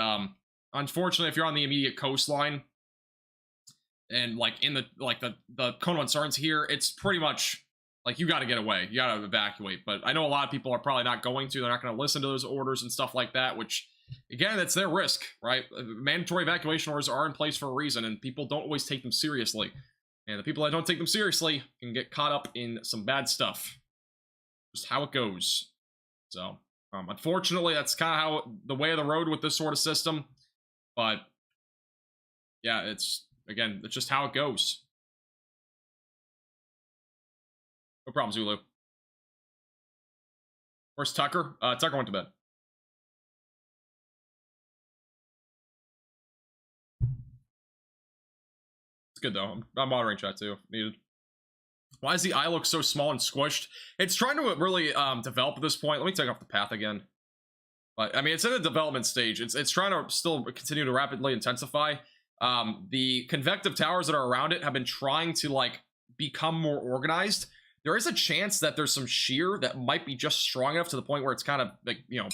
unfortunately, if you're on the immediate coastline and like in the cone of uncertainty here, it's pretty much like you got to get away, you got to evacuate. But I know a lot of people are probably not going to. They're not going to listen to those orders and stuff like that. Which, again, that's their risk, right? Mandatory evacuation orders are in place for a reason, and people don't always take them seriously. And the people that don't take them seriously can get caught up in some bad stuff. Just how it goes. So, unfortunately, that's kind of how the way of the road with this sort of system. But, yeah, it's just how it goes. No problem, Zulu. Where's Tucker? Tucker went to bed. It's good, though. I'm moderating chat, too, if needed. Why does the eye look so small and squished? It's trying to really develop at this point. Let me take off the path again. But, I mean, it's in a development stage. It's trying to still continue to rapidly intensify. The convective towers that are around it have been trying to, like, become more organized. There is a chance that there's some shear that might be just strong enough to the point where it's kind of, like, you know,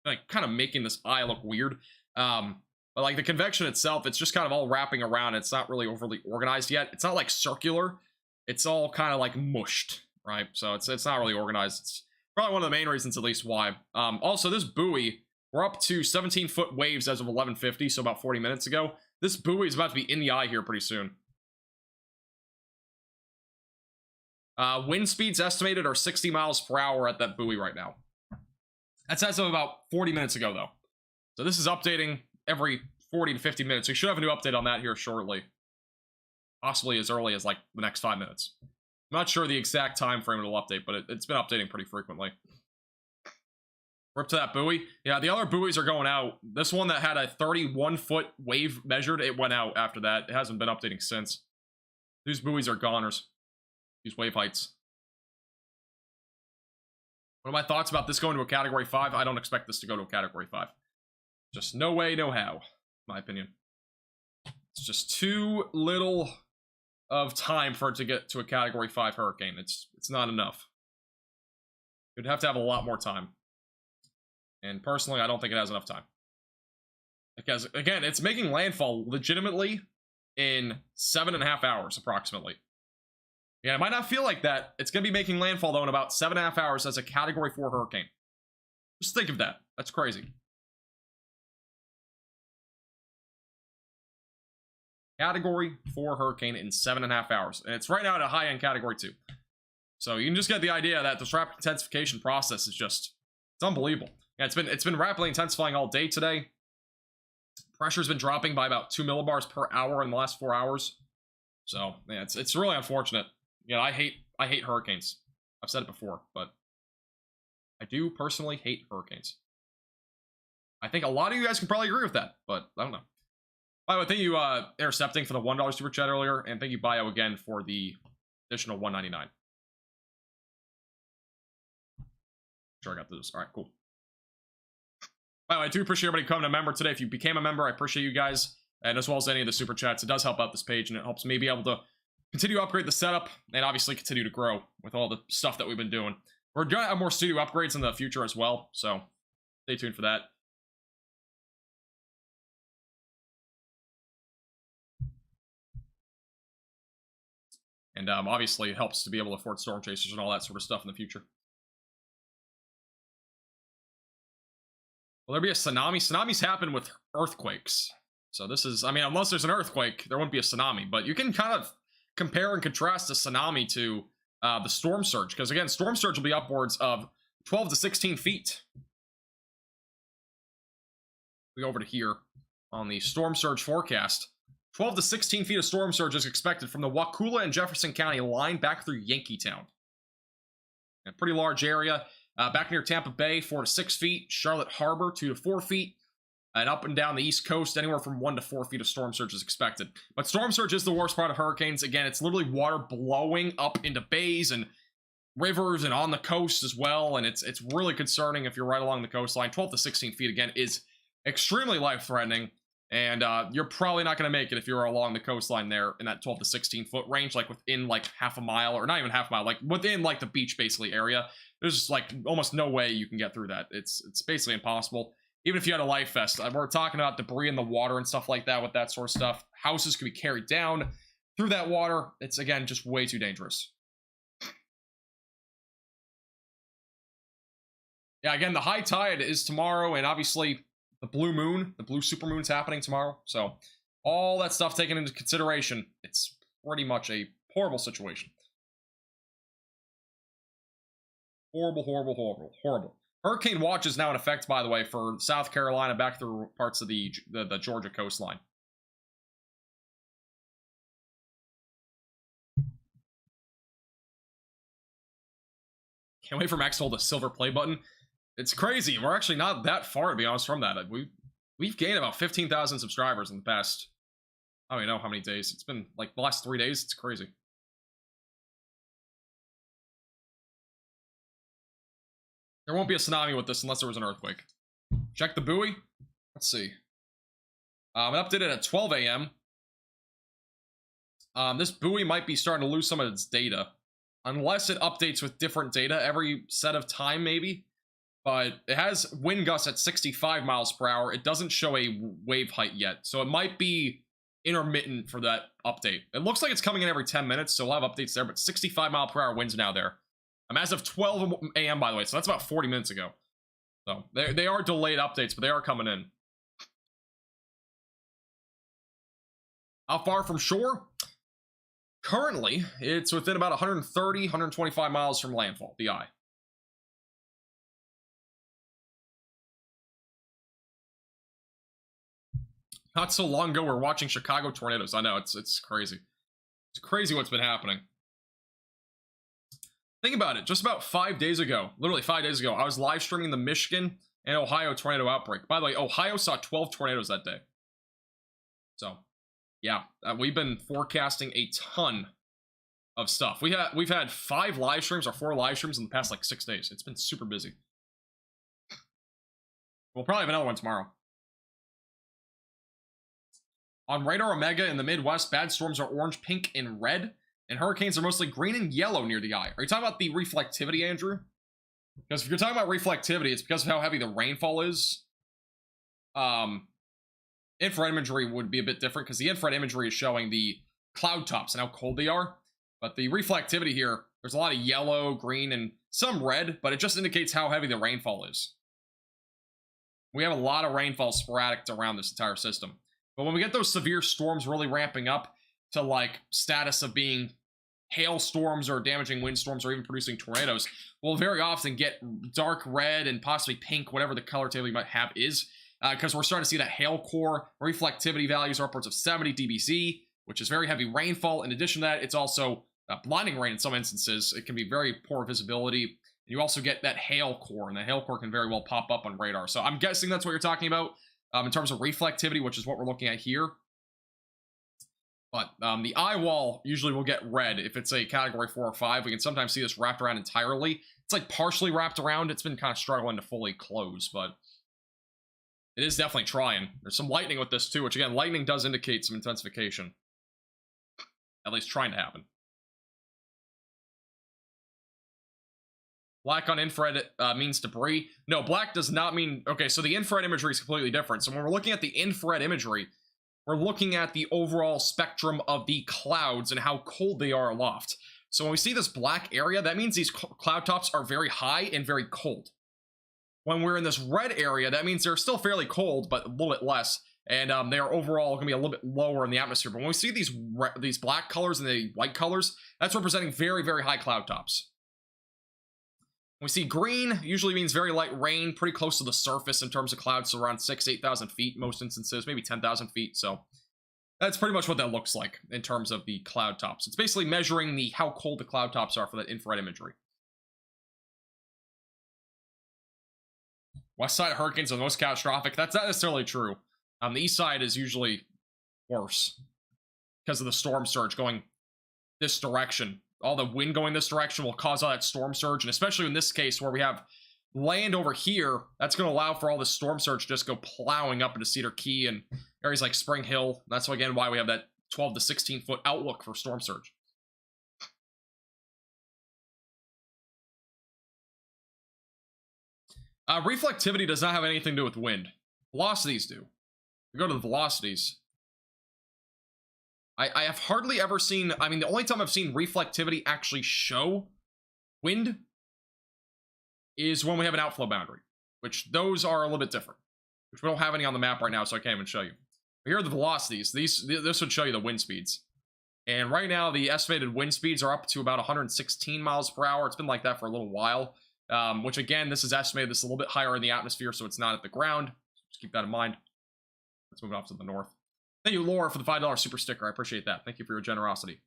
like, kind of making this eye look weird. But, like, the convection itself, it's just kind of all wrapping around. It's not really overly organized yet. It's not, like, circular. It's all kind of like mushed, right? So it's not really organized. It's probably one of the main reasons, at least, why. Also, this buoy, we're up to 17-foot waves as of 11:50, so about 40 minutes ago. This buoy is about to be in the eye here pretty soon. Wind speeds estimated are 60 miles per hour at that buoy right now. That's as of about 40 minutes ago, though. So this is updating every 40 to 50 minutes. We should have a new update on that here shortly. Possibly as early as, like, the next 5 minutes. I'm not sure the exact time frame it'll update, but it's been updating pretty frequently. We're up to that buoy. Yeah, the other buoys are going out. This one that had a 31-foot wave measured, it went out after that. It hasn't been updating since. These buoys are goners. These wave heights. What are my thoughts about this going to a Category 5? I don't expect this to go to a Category 5. Just no way, no how, in my opinion. It's just too little of time for it to get to a Category 5 hurricane. It's not enough. You'd have to have a lot more time. And personally, I don't think it has enough time. Because, again, it's making landfall legitimately in 7.5 hours, approximately. Yeah, it might not feel like that. It's going to be making landfall, though, in about 7.5 hours as a Category 4 hurricane. Just think of that. That's crazy. Category 4 hurricane in 7.5 hours. And it's right now at a high-end Category 2. So you can just get the idea that this rapid intensification process is just... it's unbelievable. Yeah, it's been rapidly intensifying all day today. Pressure's been dropping by about 2 millibars per hour in the last 4 hours. So, yeah, it's really unfortunate. Yeah, I hate hurricanes. I've said it before, but I do personally hate hurricanes. I think a lot of you guys can probably agree with that, but I don't know. By the way, thank you, Intercepting, for the $1 super chat earlier, and thank you, Bio, again, for the additional $1.99. Sure, I got this. All right, cool. By the way, I do appreciate everybody coming a member today. If you became a member, I appreciate you guys, and as well as any of the super chats. It does help out this page, and it helps me be able to continue to upgrade the setup, and obviously continue to grow with all the stuff that we've been doing. We're going to have more studio upgrades in the future as well, so stay tuned for that. And obviously, it helps to be able to afford Storm Chasers and all that sort of stuff in the future. Will there be a tsunami? Tsunamis happen with earthquakes. So this is, I mean, unless there's an earthquake, there wouldn't be a tsunami. But you can kind of compare and contrast a tsunami to the storm surge. Because again, storm surge will be upwards of 12 to 16 feet. We go over to here on the storm surge forecast. 12 to 16 feet of storm surge is expected from the Wakulla and Jefferson County line back through Yankeetown. A pretty large area. Back near Tampa Bay, 4 to 6 feet. Charlotte Harbor, 2 to 4 feet. And up and down the East Coast, anywhere from 1 to 4 feet of storm surge is expected. But storm surge is the worst part of hurricanes. Again, it's literally water blowing up into bays and rivers and on the coast as well. And it's really concerning if you're right along the coastline. 12 to 16 feet, again, is extremely life-threatening. And you're probably not going to make it if you're along the coastline there in that 12 to 16 foot range, like within like half a mile, or not even half a mile, like within like the beach basically area. There's just like almost no way you can get through that. It's basically impossible. Even if you had a life vest, we're talking about debris in the water and stuff like that with that sort of stuff. Houses could be carried down through that water. It's, again, just way too dangerous. Yeah, again, the high tide is tomorrow, and obviously the blue moon, the blue supermoon's happening tomorrow. So all that stuff taken into consideration, it's pretty much a horrible situation. Horrible, horrible, horrible, horrible. Hurricane watch is now in effect, by the way, for South Carolina back through parts of the Georgia coastline. Can't wait for Max to hold a silver play button. It's crazy. We're actually not that far, to be honest, from that. We've gained about 15,000 subscribers in the past, I don't even know how many days. It's been like the last 3 days. It's crazy. There won't be a tsunami with this unless there was an earthquake. Check the buoy. Let's see. It updated at 12 a.m. This buoy might be starting to lose some of its data. Unless it updates with different data every set of time, maybe. But it has wind gusts at 65 miles per hour. It doesn't show a wave height yet. So it might be intermittent for that update. It looks like it's coming in every 10 minutes, so we'll have updates there. But 65 mile per hour winds now there. As of 12 a.m., by the way, so that's about 40 minutes ago. So they are delayed updates, but they are coming in. How far from shore? Currently, it's within about 130, 125 miles from landfall, the eye. Not so long ago, we were watching Chicago tornadoes. I know, it's crazy. It's crazy what's been happening. Think about it. Just about 5 days ago, literally 5 days ago, I was live streaming the Michigan and Ohio tornado outbreak. By the way, Ohio saw 12 tornadoes that day. So, yeah, we've been forecasting a ton of stuff. We've had 5 live streams or 4 live streams in the past like 6 days. It's been super busy. We'll probably have another one tomorrow. On Radar Omega in the Midwest, bad storms are orange, pink, and red, and hurricanes are mostly green and yellow near the eye. Are you talking about the reflectivity, Andrew? Because if you're talking about reflectivity, it's because of how heavy the rainfall is. Infrared imagery would be a bit different, because the infrared imagery is showing the cloud tops and how cold they are. But the reflectivity here, there's a lot of yellow, green, and some red, but it just indicates how heavy the rainfall is. We have a lot of rainfall sporadic around this entire system. But when we get those severe storms really ramping up to like status of being hailstorms or damaging windstorms or even producing tornadoes, we'll very often get dark red and possibly pink, whatever the color table you might have is, because we're starting to see that hail core reflectivity values are upwards of 70 dBz, which is very heavy rainfall. In addition to that, it's also blinding rain in some instances. It can be very poor visibility. And you also get that hail core, and the hail core can very well pop up on radar. So I'm guessing that's what you're talking about. In terms of reflectivity, which is what we're looking at here. But the eye wall usually will get red if it's a category 4 or 5. We can sometimes see this wrapped around entirely. It's like partially wrapped around. It's been kind of struggling to fully close, but it is definitely trying. There's some lightning with this too, which again, lightning does indicate some intensification. At least trying to happen. Black on infrared means debris. No, black does not mean... Okay, so the infrared imagery is completely different. So when we're looking at the infrared imagery, we're looking at the overall spectrum of the clouds and how cold they are aloft. So when we see this black area, that means these cloud tops are very high and very cold. When we're in this red area, that means they're still fairly cold, but a little bit less. And they are overall going to be a little bit lower in the atmosphere. But when we see these black colors and the white colors, that's representing very, very high cloud tops. We see green usually means very light rain, pretty close to the surface in terms of clouds, so around 6,000 to 8,000 feet, most instances, maybe 10,000 feet. So that's pretty much what that looks like in terms of the cloud tops. It's basically measuring how cold the cloud tops are for that infrared imagery. West side hurricanes are the most catastrophic. That's not necessarily true. The east side is usually worse because of the storm surge going this direction. All the wind going this direction will cause all that storm surge, and especially in this case where we have land over here, that's going to allow for all this storm surge to just go plowing up into Cedar Key and areas like Spring Hill. That's again why we have that 12 to 16 foot outlook for storm surge. Reflectivity does not have anything to do with wind. Velocities do. We go to the velocities. I have hardly ever seen, I mean, the only time I've seen reflectivity actually show wind is when we have an outflow boundary, which those are a little bit different, which we don't have any on the map right now, so I can't even show you. But here are the velocities. This would show you the wind speeds. And right now, the estimated wind speeds are up to about 116 miles per hour. It's been like that for a little while, which again, this is estimated. This is a little bit higher in the atmosphere, so it's not at the ground. Just keep that in mind. Let's move off to the north. Thank you, Laura, for the $5 super sticker. I appreciate that. Thank you for your generosity.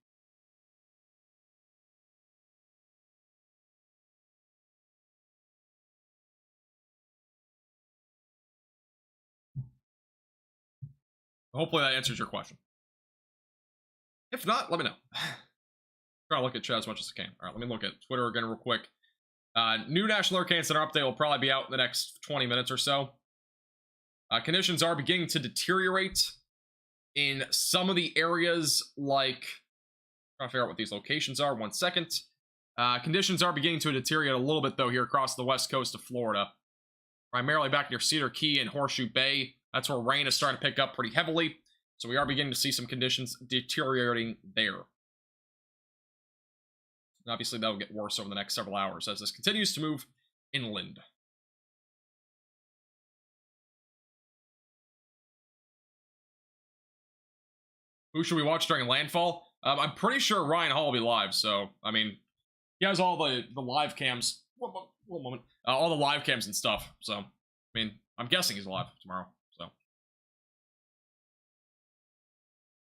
Hopefully that answers your question. If not, let me know. Try to look at chat as much as I can. All right, let me look at Twitter again real quick. New National Hurricane Center update will probably be out in the next 20 minutes or so. Conditions are beginning to deteriorate in some of the areas, like, trying to figure out what these locations are. 1 second. Conditions are beginning to deteriorate a little bit, though, here across the west coast of Florida. Primarily back near Cedar Key and Horseshoe Bay. That's where rain is starting to pick up pretty heavily. So we are beginning to see some conditions deteriorating there. And obviously, that will get worse over the next several hours as this continues to move inland. Who should we watch during Landfall? I'm pretty sure Ryan Hall will be live, so, I mean, he has all the live cams. One moment. All the live cams and stuff, so, I mean, I'm guessing he's live tomorrow, so.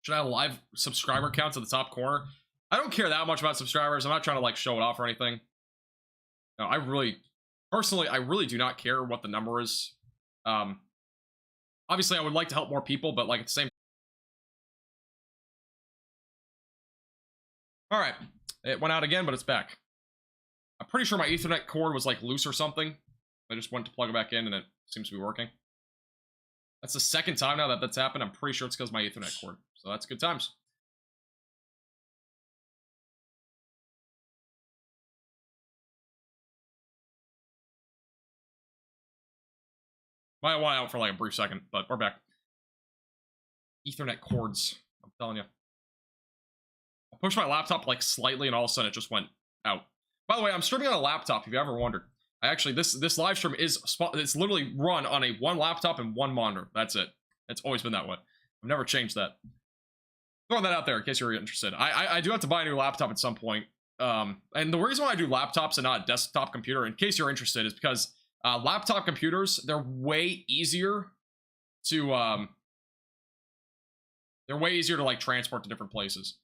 Should I have a live subscriber count to the top corner? I don't care that much about subscribers. I'm not trying to, like, show it off or anything. No, personally, I really do not care what the number is. Obviously, I would like to help more people, but, like, at the same. All right, it went out again, but it's back. I'm pretty sure my Ethernet cord was, like, loose or something. I just went to plug it back in, and it seems to be working. That's the second time now that that's happened. I'm pretty sure it's because of my Ethernet cord. So that's good times. Might want out for like a brief second, but we're back. Ethernet cords. I'm telling you. I pushed my laptop like slightly, and all of a sudden it just went out. By the way, I'm streaming on a laptop. If you ever wondered, I actually this live stream it's literally run on one laptop and one monitor. That's it. It's always been that way. I've never changed that. Throwing that out there in case you're interested. I do have to buy a new laptop at some point. And the reason why I do laptops and not a desktop computer, in case you're interested, is because laptop computers, they're way easier to like transport to different places.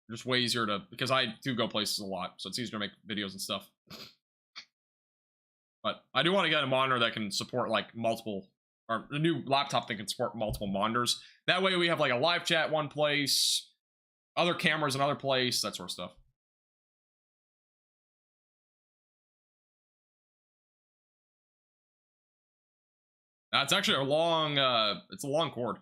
They're just way easier to, because I do go places a lot, so it's easier to make videos and stuff. But I do want to get a monitor that can support like multiple, or a new laptop that can support multiple monitors. That way we have like a live chat one place, other cameras another place, that sort of stuff. It's actually a long, it's a long cord.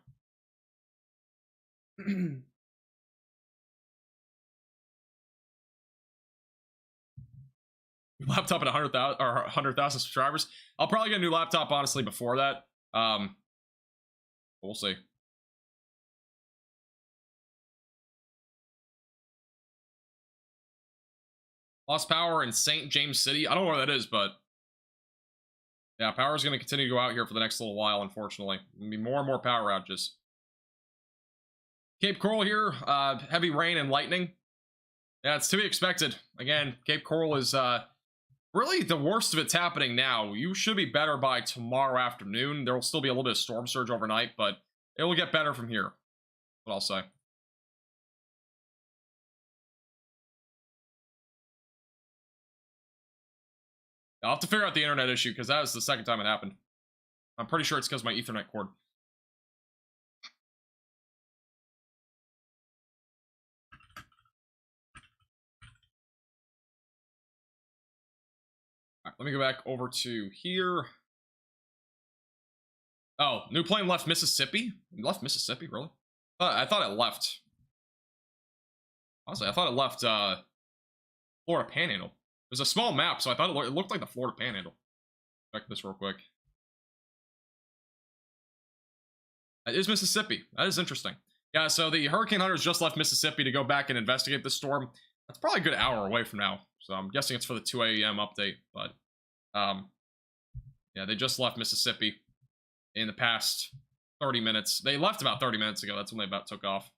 Laptop at 100,000 or 100,000 subscribers. I'll probably get a new laptop, honestly, before that. We'll see. Lost power in St. James City. I don't know where that is, but yeah, power is going to continue to go out here for the next little while, unfortunately. There'll be more and more power outages. Cape Coral here, heavy rain and lightning. Yeah, it's to be expected. Again, Cape Coral is really the worst of it's happening now. You should be better by tomorrow afternoon. There will still be a little bit of storm surge overnight, but it will get better from here. What I'll say. I'll have to figure out the internet issue because that was the second time it happened. I'm pretty sure it's because of my Ethernet cord. All right, let me go back over to here. Oh, new plane left Mississippi? It left Mississippi, really? I thought it left. Honestly, I thought it left Florida Panhandle. It was a small map, so I thought it looked like the Florida Panhandle. Check this real quick. It is Mississippi. That is interesting. Yeah, so the hurricane hunters just left Mississippi to go back and investigate the storm. That's probably a good hour away from now, so I'm guessing it's for the 2 a.m. update, but yeah, they just left Mississippi in the past 30 minutes. They left about 30 minutes ago. That's when they about took off.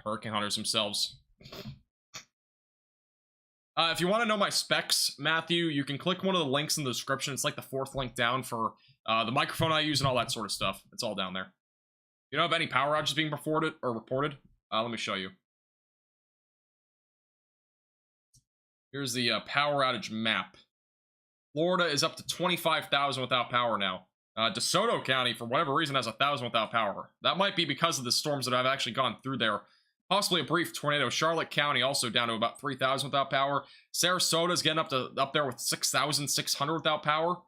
Hurricane hunters themselves. If you want to know my specs, Matthew, you can click one of the links in the description. It's like the 4th link down for the microphone I use and all that sort of stuff. It's all down there. You don't have any power outages being reported? Let me show you. Here's the power outage map. Florida is up to 25,000 without power now. DeSoto County, for whatever reason, has 1,000 without power. That might be because of the storms that have actually gone through there. Possibly a brief tornado. Charlotte County also down to about 3,000 without power. Sarasota's getting up there with 6,600 without power.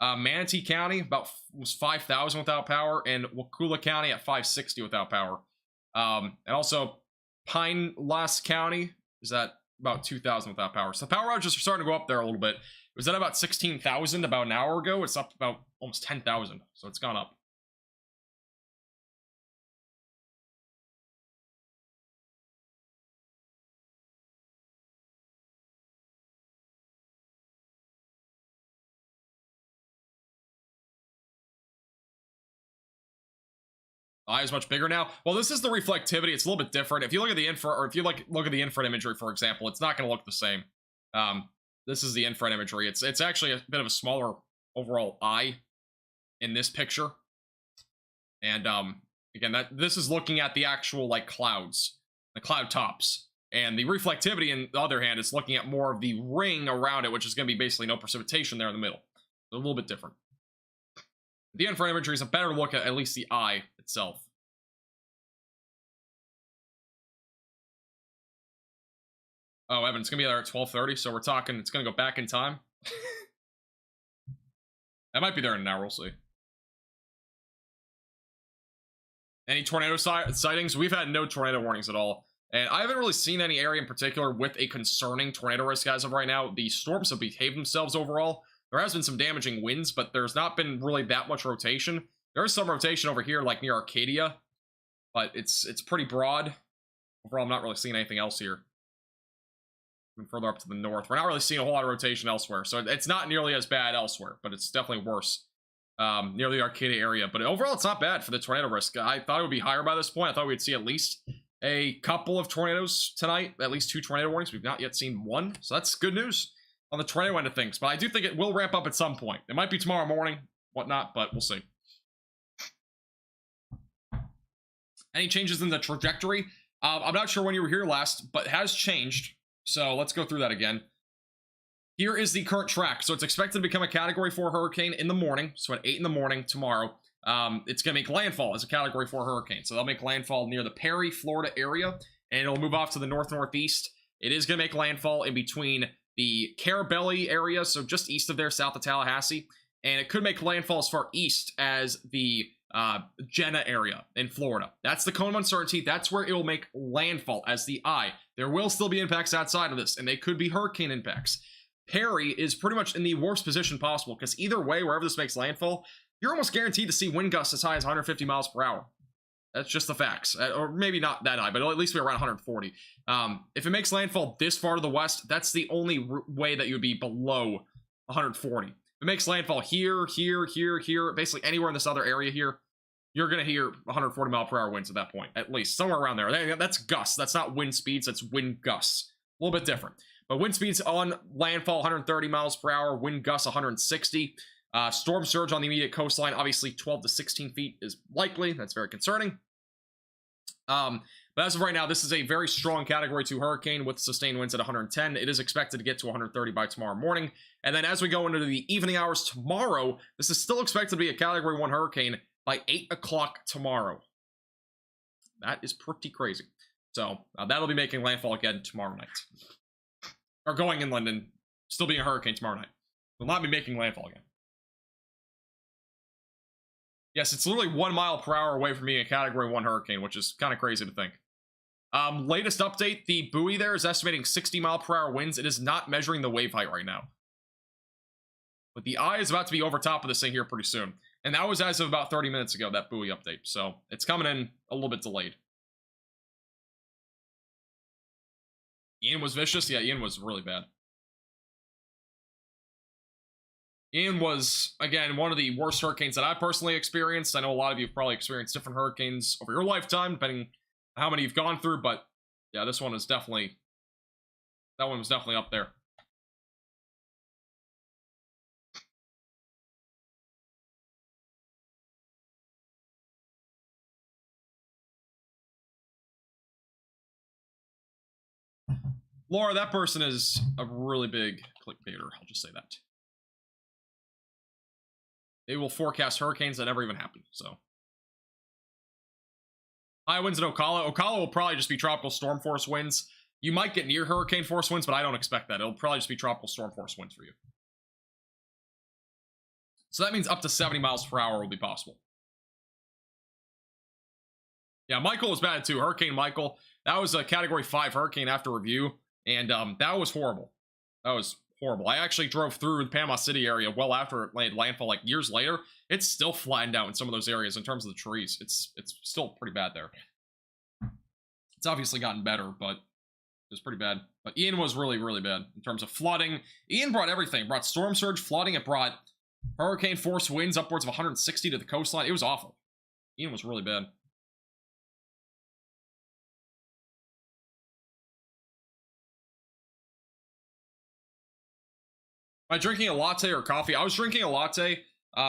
Manatee County was 5,000 without power, and Wakulla County at 560 without power. And also Pinellas County is at about 2,000 without power. So the power outages are starting to go up there a little bit. It was at about 16,000 about an hour ago. It's up about almost 10,000, so it's gone up. eye is much bigger now. Well, this is the reflectivity. It's a little bit different. If you look at the infra, or if you look at the infrared imagery, for example, it's not going to look the same. This is the infrared imagery. It's actually a bit of a smaller overall eye in this picture. And again, this is looking at the actual like clouds, the cloud tops. And the reflectivity, on the other hand, is looking at more of the ring around it, which is going to be basically no precipitation there in the middle. So a little bit different. The infrared imagery is a better look at least the eye itself. Oh, Evan, it's going to be there at 12:30, so we're talking, it's going to go back in time. That might be there in an hour, we'll see. Any tornado sightings? We've had no tornado warnings at all. And I haven't really seen any area in particular with a concerning tornado risk as of right now. The storms have behaved themselves overall. There has been some damaging winds, but there's not been really that much rotation. There is some rotation over here, like near Arcadia, but it's pretty broad. Overall, I'm not really seeing anything else here. Even further up to the north, we're not really seeing a whole lot of rotation elsewhere, so it's not nearly as bad elsewhere, but it's definitely worse near the Arcadia area. But overall, it's not bad for the tornado risk. I thought it would be higher by this point. I thought we'd see at least a couple of tornadoes tonight, at least 2 tornado warnings. We've not yet seen 1, so that's good news on the tornado end of things. But I do think it will ramp up at some point. It might be tomorrow morning, whatnot, but we'll see. Any changes in the trajectory? I'm not sure when you were here last, but it has changed. So let's go through that again. Here is the current track. So it's expected to become a Category 4 hurricane in the morning. So at 8 in the morning tomorrow. It's going to make landfall as a Category 4 hurricane. So they'll make landfall near the Perry, Florida area, and it'll move off to the north-northeast. It is going to make landfall in between the Carabelli area, so just east of there, south of Tallahassee, and it could make landfall as far east as the Jenna area in Florida. That's the cone of uncertainty. That's where it will make landfall as the eye. There will still be impacts outside of this, and they could be hurricane impacts. Perry is pretty much in the worst position possible, because either way, wherever this makes landfall, you're almost guaranteed to see wind gusts as high as 150 miles per hour. That's just the facts. Or maybe not that high, but it'll at least be around 140. If it makes landfall this far to the west, that's the only way that you would be below 140. If it makes landfall here, basically anywhere in this other area here, you're going to hear 140 mile per hour winds at that point, at least. Somewhere around there. That's gusts. That's not wind speeds, that's wind gusts. A little bit different. But wind speeds on landfall, 130 miles per hour, wind gusts 160. Storm surge on the immediate coastline, obviously 12 to 16 feet is likely. That's very concerning. But as of right now, this is a very strong Category 2 hurricane with sustained winds at 110. It is expected to get to 130 by tomorrow morning. And then as we go into the evening hours tomorrow, this is still expected to be a Category 1 hurricane by 8 o'clock tomorrow. That is pretty crazy. So that'll be making landfall again tomorrow night. Or going inland and still being a hurricane tomorrow night. Will not be making landfall again. Yes, it's literally 1 mile per hour away from being a Category 1 hurricane, which is kind of crazy to think. Latest update, the buoy there is estimating 60 mile per hour winds. It is not measuring the wave height right now. But the eye is about to be over top of this thing here pretty soon. And that was as of about 30 minutes ago, that buoy update. So it's coming in a little bit delayed. Ian was vicious? Yeah, Ian was really bad. Ian was, again, one of the worst hurricanes that I personally experienced. I know a lot of you have probably experienced different hurricanes over your lifetime, depending on how many you've gone through, but yeah, this one is definitely, that one was definitely up there. Laura, that person is a really big clickbaiter, I'll just say that. They will forecast hurricanes that never even happen, so. High winds in Ocala. Ocala will probably just be tropical storm force winds. You might get near hurricane force winds, but I don't expect that. It'll probably just be tropical storm force winds for you. So that means up to 70 miles per hour will be possible. Yeah, Michael was bad too. Hurricane Michael. That was a Category 5 hurricane after review, and that was horrible. That was horrible. I actually drove through the Panama City area well after it made landfall, like years later. It's still flattened out in some of those areas in terms of the trees. It's still pretty bad there. It's obviously gotten better, but it was pretty bad. But Ian was really, really bad in terms of flooding. Ian brought everything. It brought storm surge, flooding. It brought hurricane force winds upwards of 160 to the coastline. It was awful. Ian was really bad. Am I drinking a latte or coffee? I was drinking a latte.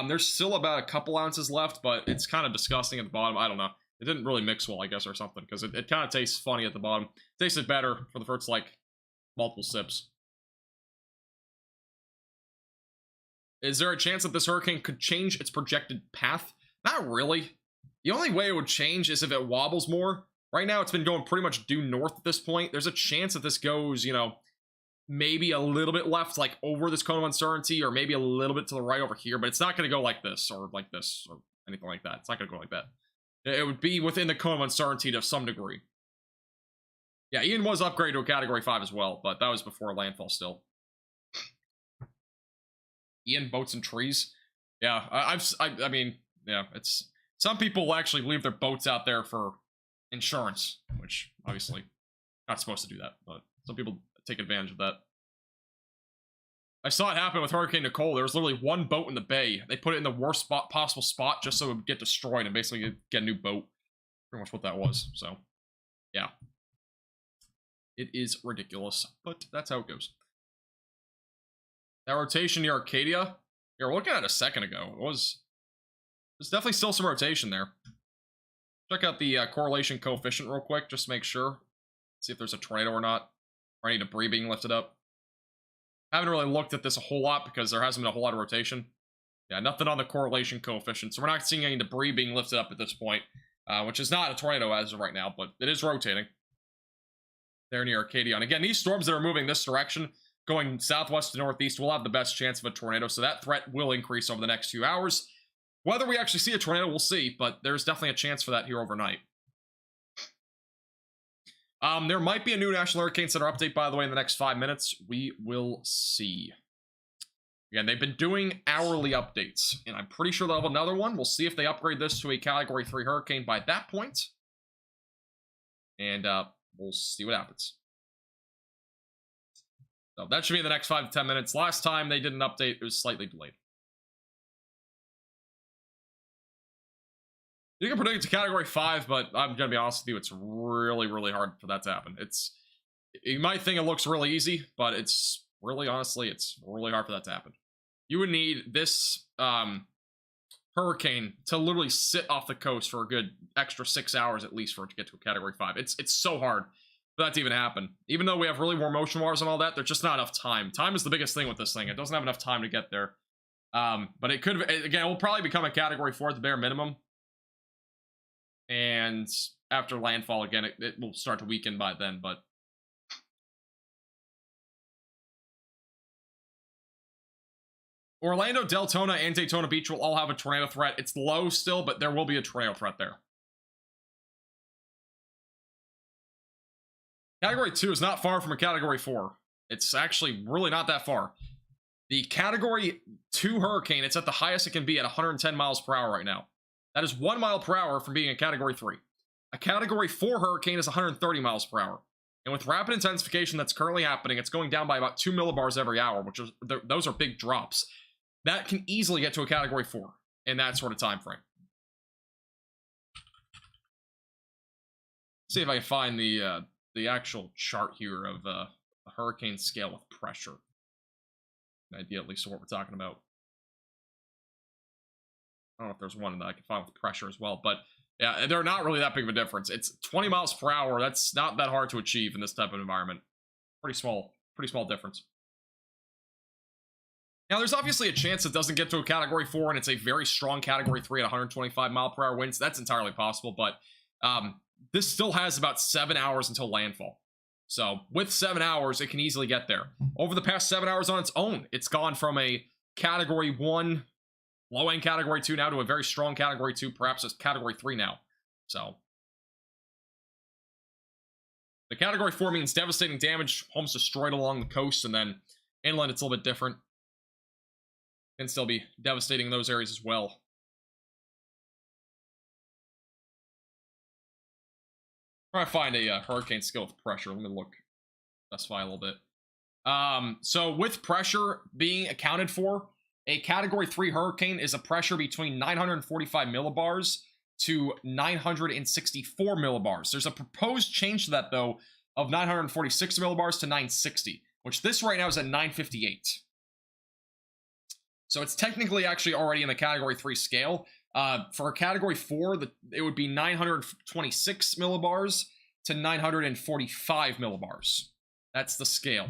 There's still about a couple ounces left, but it's kind of disgusting at the bottom. I don't know. It didn't really mix well, I guess, or something, because it kind of tastes funny at the bottom. It tasted better for the first, like, multiple sips. Is there a chance that this hurricane could change its projected path? Not really. The only way it would change is if it wobbles more. Right now, it's been going pretty much due north at this point. There's a chance that this goes, you know, maybe a little bit left, like over this cone of uncertainty, or maybe a little bit to the right over here, but it's not going to go like this, or anything like that. It's not going to go like that. It would be within the cone of uncertainty to some degree. Yeah, Ian was upgraded to a Category 5 as well, but that was before Landfall still. Ian, boats and trees. Yeah, I mean, yeah, it's... Some people actually leave their boats out there for insurance, which, obviously, not supposed to do that, but some people take advantage of that. I saw it happen with Hurricane Nicole. There was literally one boat in the bay. They put it in the worst possible spot just so it would get destroyed and basically get a new boat. Pretty much what that was, so, yeah. It is ridiculous, but that's how it goes. That rotation near Arcadia, yeah, we're looking at it a second ago. There's definitely still some rotation there. Check out the correlation coefficient real quick, just to make sure. See if there's a tornado or not. Or any debris being lifted up. I haven't really looked at this a whole lot because there hasn't been a whole lot of rotation. Yeah, nothing on the correlation coefficient. So we're not seeing any debris being lifted up at this point. Which is not a tornado as of right now, but it is rotating. There near Arcadia. And again, these storms that are moving this direction, going southwest to northeast, will have the best chance of a tornado. So that threat will increase over the next few hours. Whether we actually see a tornado, we'll see, but there's definitely a chance for that here overnight. There might be a new National Hurricane Center update, by the way, in the next 5 minutes. We will see. Again, they've been doing hourly updates, and I'm pretty sure they'll have another one. We'll see if they upgrade this to a Category 3 hurricane by that point. And we'll see what happens. So that should be in the next 5 to 10 minutes. Last time they did an update, it was slightly delayed. You can predict it to Category 5, but I'm going to be honest with you, it's really, really hard for that to happen. You might think it looks really easy, but it's really, honestly, it's really hard for that to happen. You would need this hurricane to literally sit off the coast for a good extra 6 hours at least for it to get to a Category 5. It's so hard for that to even happen. Even though we have really warm ocean waters and all that, there's just not enough time. Time is the biggest thing with this thing. It doesn't have enough time to get there. But it could, again, it will probably become a Category 4 at the bare minimum. And after landfall, again, it will start to weaken by then, but... Orlando, Deltona, and Daytona Beach will all have a tornado threat. It's low still, but there will be a tornado threat there. Category 2 is not far from a Category 4. It's actually really not that far. The Category 2 hurricane, it's at the highest it can be at 110 miles per hour right now. That is 1 mile per hour from being a Category 3. A Category 4 hurricane is 130 miles per hour. And with rapid intensification that's currently happening, it's going down by about 2 millibars every hour, which is, those are big drops. That can easily get to a Category 4 in that sort of time frame. See if I can find the actual chart here of the hurricane scale with pressure. An idea at least of what we're talking about. I don't know if there's one that I can find with pressure as well, but yeah, they're not really that big of a difference. It's 20 miles per hour. That's not that hard to achieve in this type of environment. Pretty small difference. Now, there's obviously a chance it doesn't get to a Category 4 and it's a very strong Category 3 at 125 mile per hour winds. That's entirely possible, but this still has about 7 hours until landfall. So with 7 hours, it can easily get there. Over the past 7 hours on its own, it's gone from a Category 1, low-end Category 2 now to a very strong Category 2, perhaps a Category 3 now. So the Category 4 means devastating damage, homes destroyed along the coast, and then inland it's a little bit different. Can still be devastating in those areas as well. Try to find a hurricane scale with pressure. Let me look, specify a little bit. So with pressure being accounted for, a Category 3 hurricane is a pressure between 945 millibars to 964 millibars. There's a proposed change to that, though, of 946 millibars to 960, which this right now is at 958. So it's technically actually already in the Category 3 scale. For a Category 4, it would be 926 millibars to 945 millibars. That's the scale.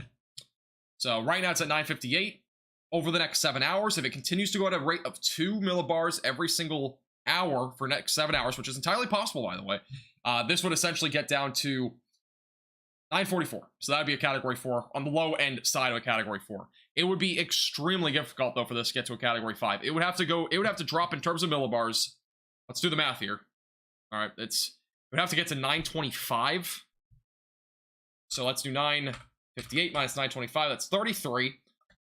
So right now it's at 958. Over the next 7 hours, if it continues to go at a rate of 2 millibars every single hour for next 7 hours, which is entirely possible, by the way, this would essentially get down to 944. So that would be a Category 4 on the low end side of a Category 4. It would be extremely difficult, though, for this to get to a Category 5. It would have to drop in terms of millibars. Let's do the math here. All right, it would have to get to 925. So let's do 958 minus 925. That's 33.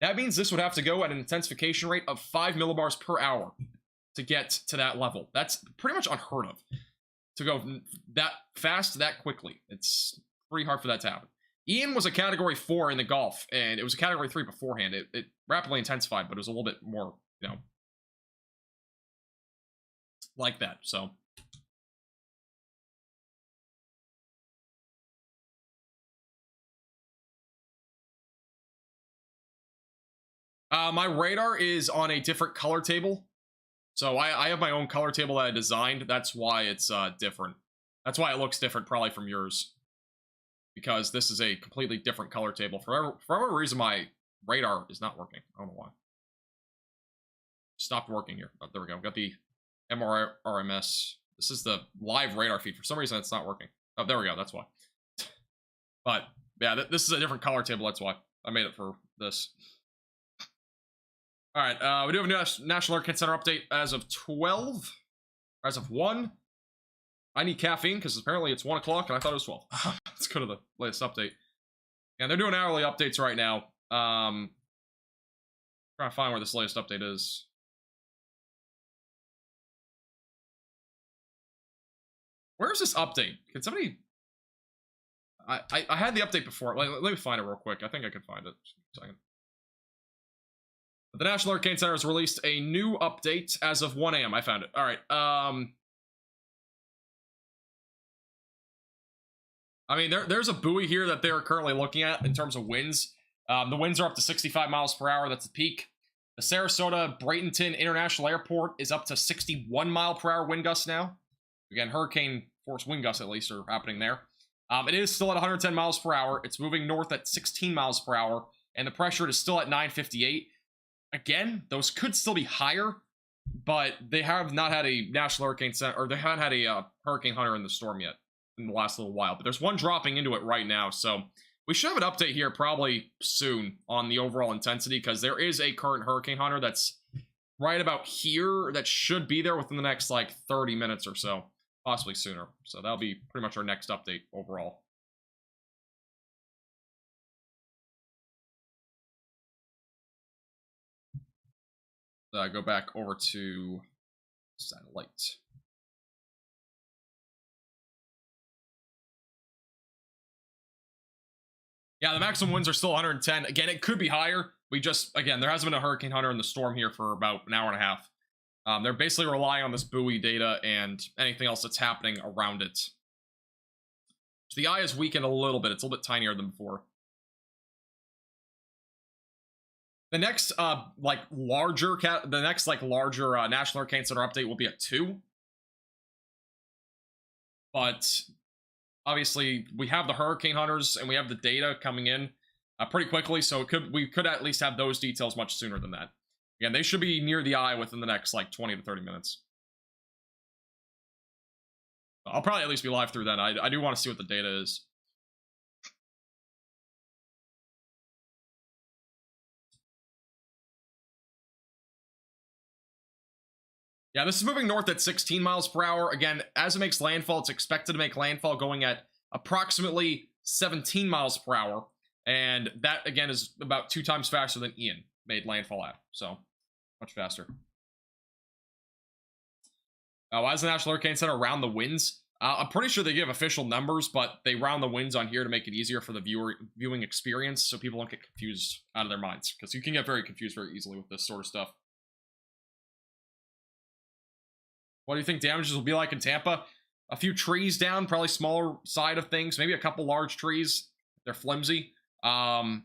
That means this would have to go at an intensification rate of 5 millibars per hour to get to that level. That's pretty much unheard of. To go that fast, that quickly. It's pretty hard for that to happen. Ian was a Category 4 in the Gulf, and it was a Category 3 beforehand. It rapidly intensified, but it was a little bit more, like that, so. My radar is on a different color table. So I have my own color table that I designed. That's why it's different. That's why it looks different probably from yours. Because this is a completely different color table. For whatever reason, my radar is not working. I don't know why. Stopped working here. Oh, there we go. We've got the MRMS. This is the live radar feed. For some reason, it's not working. Oh, there we go. That's why. But, yeah, this is a different color table. That's why I made it for this. All right, we do have a new National Hurricane Center update as of 12. As of 1. I need caffeine because apparently it's 1 o'clock and I thought it was 12. Let's go to the latest update. And they're doing hourly updates right now. Trying to find where this latest update is. Where's this update? Can somebody... I had the update before. Let me find it real quick. I think I can find it. Just a second. The National Hurricane Center has released a new update as of 1 a.m. I found it. All right. I mean, there's a buoy here that they're currently looking at in terms of winds. The winds are up to 65 miles per hour. That's the peak. The Sarasota-Bradenton International Airport is up to 61 mile per hour wind gusts now. Again, hurricane force wind gusts at least are happening there. It is still at 110 miles per hour. It's moving north at 16 miles per hour. And the pressure is still at 958. Again, those could still be higher, but they have not had a National Hurricane Center, or they haven't had a hurricane hunter in the storm yet in the last little while. But there's one dropping into it right now, so we should have an update here probably soon on the overall intensity, because there is a current hurricane hunter that's right about here that should be there within the next, like, 30 minutes or so, possibly sooner. So that'll be pretty much our next update overall. Go back over to satellite. Yeah, the maximum winds are still 110. Again, it could be higher. Again, there hasn't been a hurricane hunter in the storm here for about an hour and a half. They're basically relying on this buoy data and anything else that's happening around it. So the eye is weakened a little bit. It's a little bit tinier than before. The next, larger National Hurricane Center update will be at 2. But obviously, we have the hurricane hunters and we have the data coming in pretty quickly, so we could at least have those details much sooner than that. Again, they should be near the eye within the next, 20 to 30 minutes. I'll probably at least be live through then. I do want to see what the data is. Yeah, this is moving north at 16 miles per hour. Again, as it makes landfall, it's expected to make landfall going at approximately 17 miles per hour. And that, again, is about 2 times faster than Ian made landfall at. So, much faster. Why does the National Hurricane Center round the winds? I'm pretty sure they give official numbers, but they round the winds on here to make it easier for the viewing experience so people don't get confused out of their minds. Because you can get very confused very easily with this sort of stuff. What do you think damages will be like in Tampa? A few trees down, probably smaller side of things. Maybe a couple large trees. They're flimsy. Power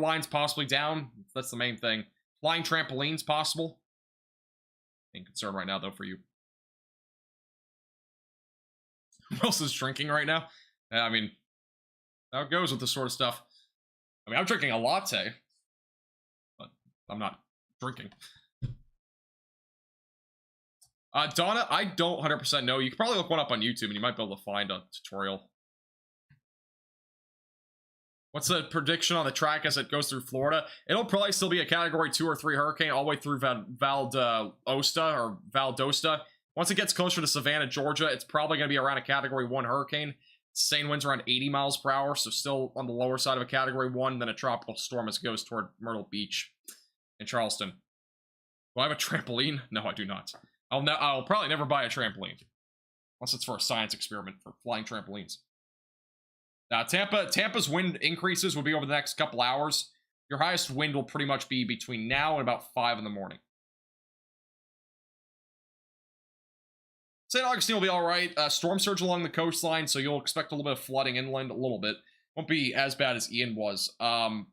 lines possibly down. That's the main thing. Flying trampolines possible. Ain't concerned right now, though, for you. Who else is drinking right now? I mean, how it goes with this sort of stuff. I mean, I'm drinking a latte, but I'm not drinking. Donna, I don't 100% know. You can probably look one up on YouTube, and you might be able to find a tutorial. What's the prediction on the track as it goes through Florida? It'll probably still be a Category 2 or 3 hurricane all the way through Valdosta. Once it gets closer to Savannah, Georgia, it's probably going to be around a Category 1 hurricane. Sustained winds around 80 miles per hour, so still on the lower side of a Category 1, then a tropical storm as it goes toward Myrtle Beach in Charleston. Do I have a trampoline? No, I do not. I'll probably never buy a trampoline. Unless it's for a science experiment for flying trampolines. Tampa's wind increases will be over the next couple hours. Your highest wind will pretty much be between now and about 5 in the morning. St. Augustine will be all right. Storm surge along the coastline, so you'll expect a little bit of flooding inland, a little bit. Won't be as bad as Ian was. A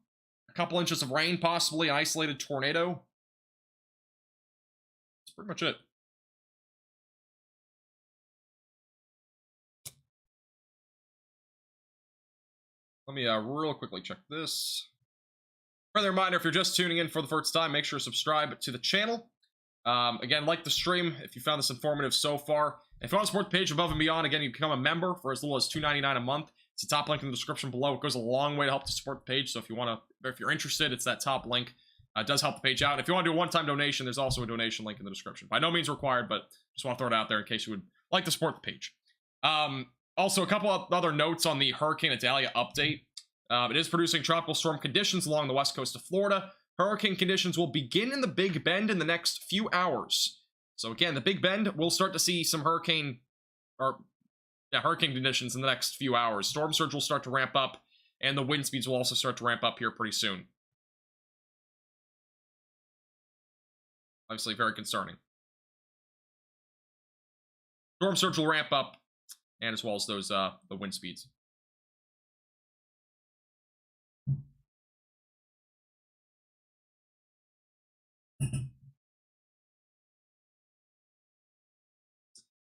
couple inches of rain, possibly an isolated tornado. That's pretty much it. Let me real quickly check this. Further reminder, if you're just tuning in for the first time, make sure to subscribe to the channel. Again, like the stream if you found this informative so far. If you want to support the page above and beyond, again, you become a member for as little as $2.99 a month. It's the top link in the description below. It goes a long way to help to support the page, so if you're interested, it's that top link. It does help the page out. And if you want to do a one-time donation, there's also a donation link in the description. By no means required, but just want to throw it out there in case you would like to support the page. Also, a couple of other notes on the Hurricane Idalia update. It is producing tropical storm conditions along the west coast of Florida. Hurricane conditions will begin in the Big Bend in the next few hours. So again, the Big Bend, we'll start to see some hurricane conditions in the next few hours. Storm surge will start to ramp up, and the wind speeds will also start to ramp up here pretty soon. Obviously, very concerning. Storm surge will ramp up, and as well as those the wind speeds.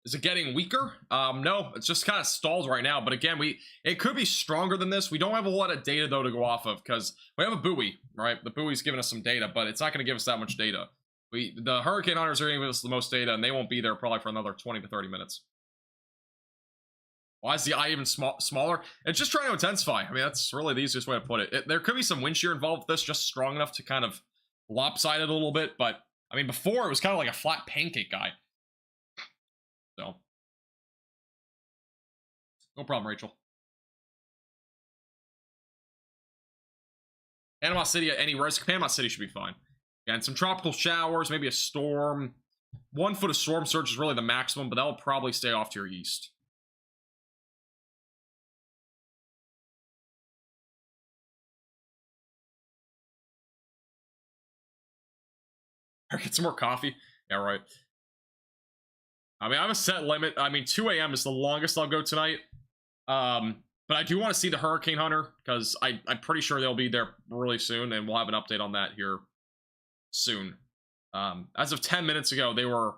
Is it getting weaker? No, it's just kind of stalled right now. But again, it could be stronger than this. We don't have a lot of data, though, to go off of because we have a buoy, right? The buoy's giving us some data, but it's not going to give us that much data. The hurricane hunters are going to give us the most data, and they won't be there probably for another 20 to 30 minutes. Why is the eye even smaller? It's just trying to intensify. I mean, that's really the easiest way to put it. There could be some wind shear involved with this, just strong enough to kind of lopside it a little bit. But, I mean, before, it was kind of like a flat pancake guy. So, no problem, Rachel. Panama City at any risk? Panama City should be fine. And some tropical showers, maybe a storm. 1 foot of storm surge is really the maximum, but that will probably stay off to your east. Get some more coffee. Yeah, right. I mean, I have a set limit. I mean, 2 a.m. is the longest I'll go tonight. But I do want to see the Hurricane Hunter, because I'm pretty sure they'll be there really soon, and we'll have an update on that here soon. As of 10 minutes ago, they were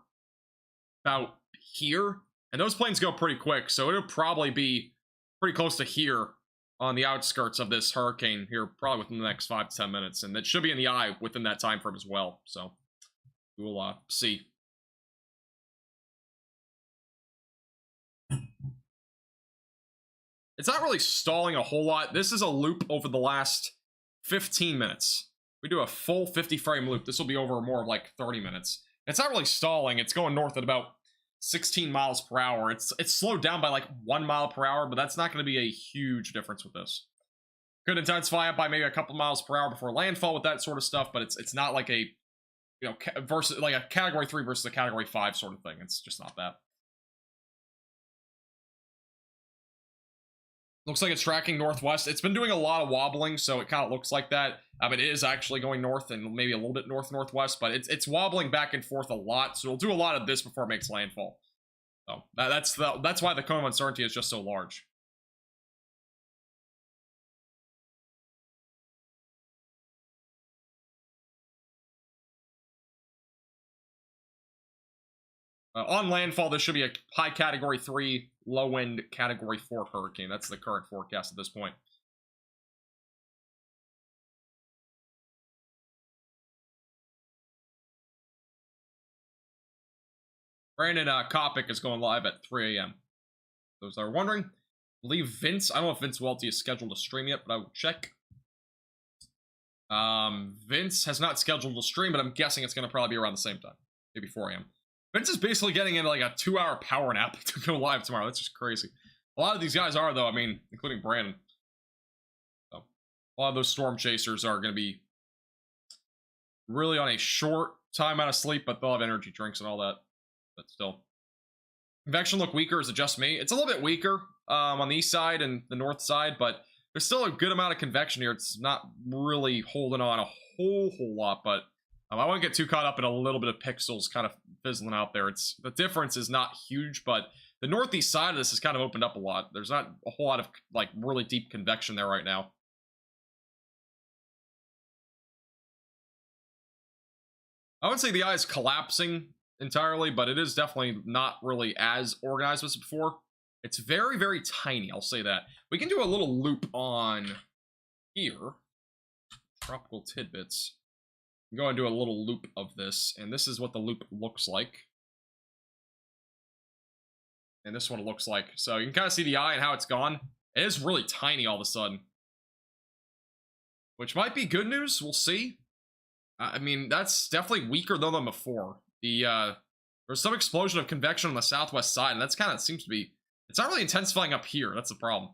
about here, and those planes go pretty quick, so it'll probably be pretty close to here on the outskirts of this hurricane here, probably within the next 5 to 10 minutes, and it should be in the eye within that time frame as well, so we'll see. It's not really stalling a whole lot. This is a loop over the last 15 minutes. We do a full 50 frame loop. This will be over more of like 30 minutes. It's not really stalling. It's going north at about 16 miles per hour. It's slowed down by like 1 mile per hour, but that's not going to be a huge difference with this. Could intensify it by maybe a couple miles per hour before landfall with that sort of stuff, but it's not like a, you know, versus like a Category 3 versus a Category 5 sort of thing. It's just not that. Looks like it's tracking northwest. It's been doing a lot of wobbling, so it kind of looks like that. It is actually going north and maybe a little bit north-northwest, but it's wobbling back and forth a lot, so it'll do a lot of this before it makes landfall. So that's why the cone of uncertainty is just so large. On landfall, this should be a high category 3, low wind category 4 hurricane. That's the current forecast at this point. Brandon Kopic is going live at 3 a.m. Those that are wondering, I believe Vince, I don't know if Vince Waelti is scheduled to stream yet, but I will check. Vince has not scheduled to stream, but I'm guessing it's going to probably be around the same time, maybe 4 a.m. Vince is basically getting into like a 2-hour power nap to go live tomorrow. That's just crazy. A lot of these guys are, though, I mean, including Brandon. So, a lot of those Storm Chasers are going to be really on a short time out of sleep, but they'll have energy drinks and all that. But still. Convection look weaker, is it just me? It's a little bit weaker on the east side and the north side, but there's still a good amount of convection here. It's not really holding on a whole lot, but I won't get too caught up in a little bit of pixels kind of fizzling out there. It's the difference is not huge, but the northeast side of this has kind of opened up a lot. There's not a whole lot of like really deep convection there right now. I wouldn't say the eye is collapsing entirely, but it is definitely not really as organized as before. It's very, very tiny, I'll say that. We can do a little loop on here. Tropical tidbits. I'm going to do a little loop of this, and this is what the loop looks like. And this is what it looks like. So you can kind of see the eye and how it's gone. It is really tiny all of a sudden. Which might be good news, we'll see. I mean, that's definitely weaker though than before. There's some explosion of convection on the southwest side, and that's kind of seems to be... It's not really intensifying up here. That's the problem.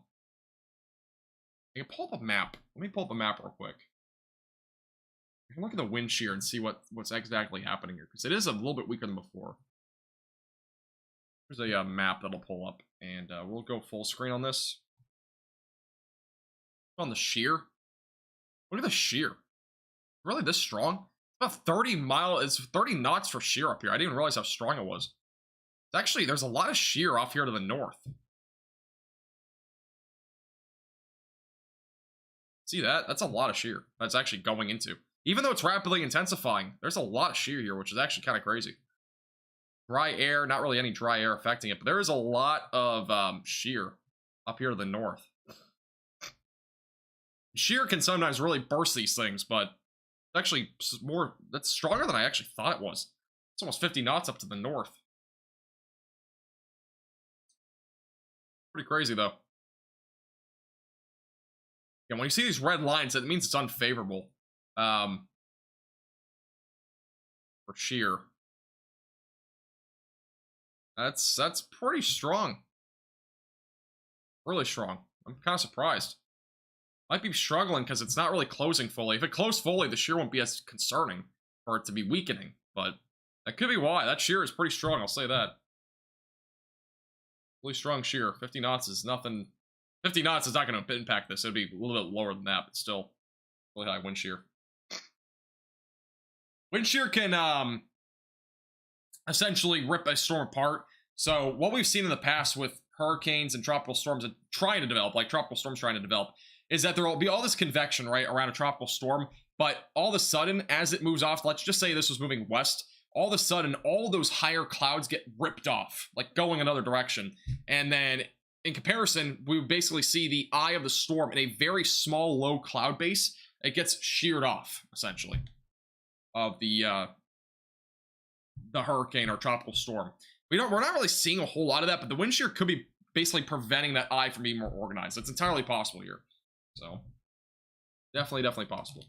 I can pull up a map. Let me pull up a map real quick. I can look at the wind shear and see what's exactly happening here, because it is a little bit weaker than before. There's a map that'll pull up, and we'll go full screen on this. On the shear. Look at the shear. Really this strong? It's about 30 knots for shear up here. I didn't even realize how strong it was. Actually, there's a lot of shear off here to the north. See that? That's a lot of shear that's actually going into. Even though it's rapidly intensifying, there's a lot of shear here, which is actually kind of crazy. Dry air, not really any dry air affecting it, but there is a lot of shear up here to the north. Shear can sometimes really burst these things, but it's actually more, that's stronger than I actually thought it was. It's almost 50 knots up to the north. Pretty crazy, though. Yeah, when you see these red lines, it means it's unfavorable. For shear. That's pretty strong. Really strong. I'm kind of surprised. Might be struggling because it's not really closing fully. If it closed fully, the shear won't be as concerning for it to be weakening. But that could be why. That shear is pretty strong, I'll say that. Really strong shear. 50 knots is nothing. 50 knots is not going to impact this. It'd be a little bit lower than that, but still really high wind shear. Wind shear can essentially rip a storm apart. So what we've seen in the past with hurricanes and tropical storms trying to develop, like tropical storms trying to develop, is that there will be all this convection, right, around a tropical storm, but all of a sudden, as it moves off, let's just say this was moving west, all of a sudden, all those higher clouds get ripped off, like going another direction. And then, in comparison, we basically see the eye of the storm in a very small, low cloud base. It gets sheared off, essentially, of the hurricane or tropical storm. We're not really seeing a whole lot of that, but the wind shear could be basically preventing that eye from being more organized. It's entirely possible here. So, definitely possible.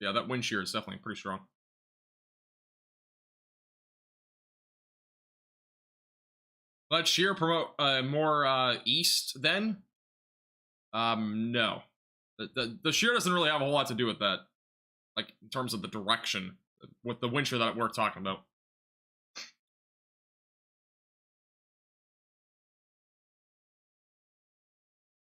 Yeah, that wind shear is definitely pretty strong. Let shear promote more east then? No. The shear doesn't really have a whole lot to do with that. Like, in terms of the direction, with the wind shear that we're talking about.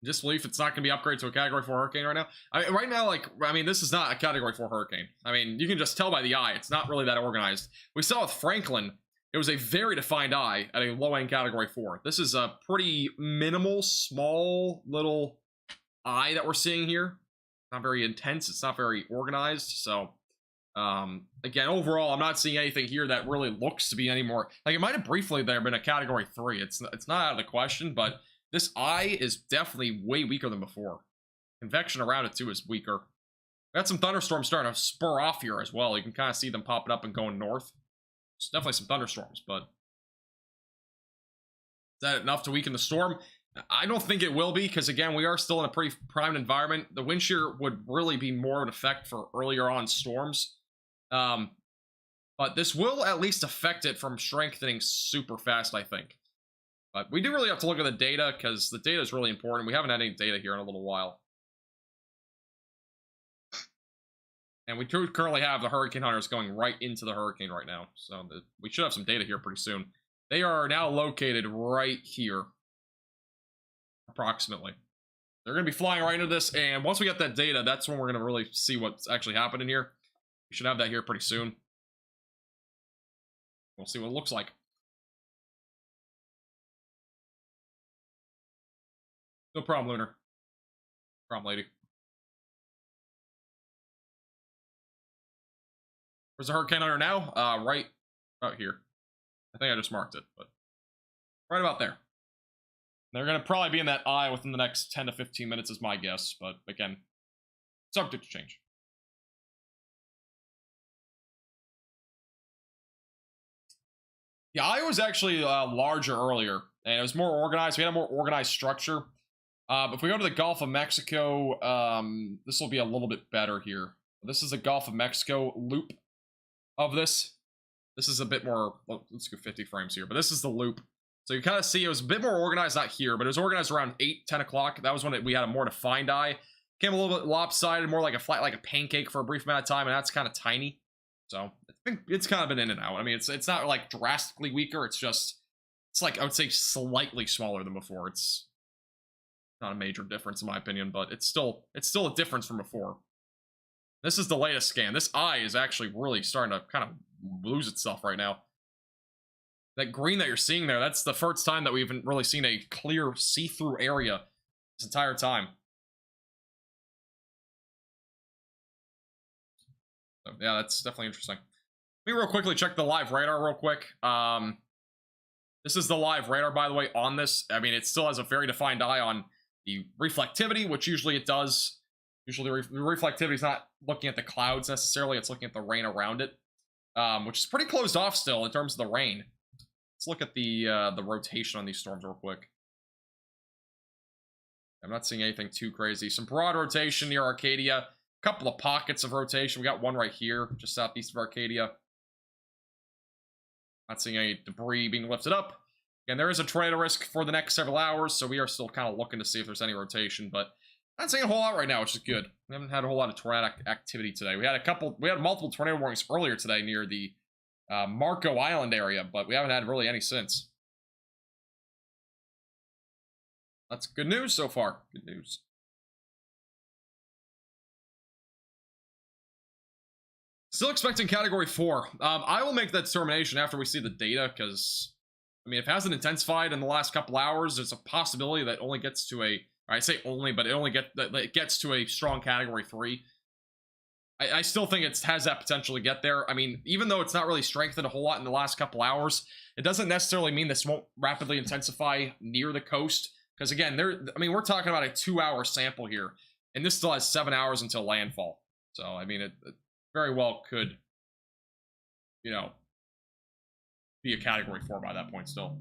Disbelief it's not going to be upgraded to a Category 4 hurricane right now. Right now, like, I mean, this is not a Category 4 hurricane. I mean, you can just tell by the eye. It's not really that organized. We saw with Franklin, it was a very defined eye at a low-end Category 4. This is a pretty minimal, small, little eye that we're seeing here. Not very intense. It's not very organized. So, again, overall, I'm not seeing anything here that really looks to be any more... Like, it might have briefly there been a Category 3. It's not out of the question, but... This eye is definitely way weaker than before. Convection around it, too, is weaker. We got some thunderstorms starting to spur off here as well. You can kind of see them popping up and going north. There's definitely some thunderstorms, but... Is that enough to weaken the storm? I don't think it will be, because, again, we are still in a pretty primed environment. The wind shear would really be more an effect for earlier on storms. But this will at least affect it from strengthening super fast, I think. But we do really have to look at the data, because the data is really important. We haven't had any data here in a little while. And we do currently have the Hurricane Hunters going right into the hurricane right now. So we should have some data here pretty soon. They are now located right here. Approximately. They're going to be flying right into this, and once we get that data, that's when we're going to really see what's actually happening here. We should have that here pretty soon. We'll see what it looks like. No problem, Lunar. No problem, lady. Where's the Hurricane Hunter now? Right about here. I think I just marked it, but right about there. They're going to probably be in that eye within the next 10 to 15 minutes is my guess, but again, subject to change. The eye was actually larger earlier, and it was more organized. We had a more organized structure. If we go to the Gulf of Mexico, this will be a little bit better here. This is the Gulf of Mexico loop of this. This is a bit more, let's go 50 frames here, but this is the loop. So you kind of see it was a bit more organized, not here, but it was organized around 8, 10 o'clock. That was when we had a more defined eye. Came a little bit lopsided, more like a flat, like a pancake for a brief amount of time, and that's kind of tiny. So it's kind of been in and out. I mean, it's not like drastically weaker. It's like, I would say slightly smaller than before. It's not a major difference in my opinion, but it's still a difference from before. This is the latest scan. This eye is actually really starting to kind of lose itself right now. That green that you're seeing there, that's the first time that we've really seen a clear see-through area this entire time. So, yeah, that's definitely interesting. Let me real quickly check the live radar real quick. This is the live radar, by the way, on this. I mean, it still has a very defined eye on the reflectivity, which usually it does. Usually the reflectivity is not looking at the clouds necessarily, it's looking at the rain around it, which is pretty closed off still in terms of the rain. Let's look at the rotation on these storms real quick. I'm not seeing anything too crazy. Some broad rotation near Arcadia. A couple of pockets of rotation. We got one right here, just southeast of Arcadia. Not seeing any debris being lifted up. Again, there is a tornado risk for the next several hours, so we are still kind of looking to see if there's any rotation, but not seeing a whole lot right now, which is good. We haven't had a whole lot of tornado activity today. We had multiple tornado warnings earlier today near the Marco Island area, but we haven't had really any since. That's good news so far. Good news. Still expecting Category 4. I will make that determination after we see the data, because, I mean, if it hasn't intensified in the last couple hours, there's a possibility that it only gets to a, I say only, but it gets to a strong Category 3. I still think it has that potential to get there. I mean, even though it's not really strengthened a whole lot in the last couple hours, it doesn't necessarily mean this won't rapidly intensify near the coast. Because again, we're talking about a 2-hour sample here, and this still has 7 hours until landfall. So, I mean, it very well could, you know, be a Category 4 by that point still.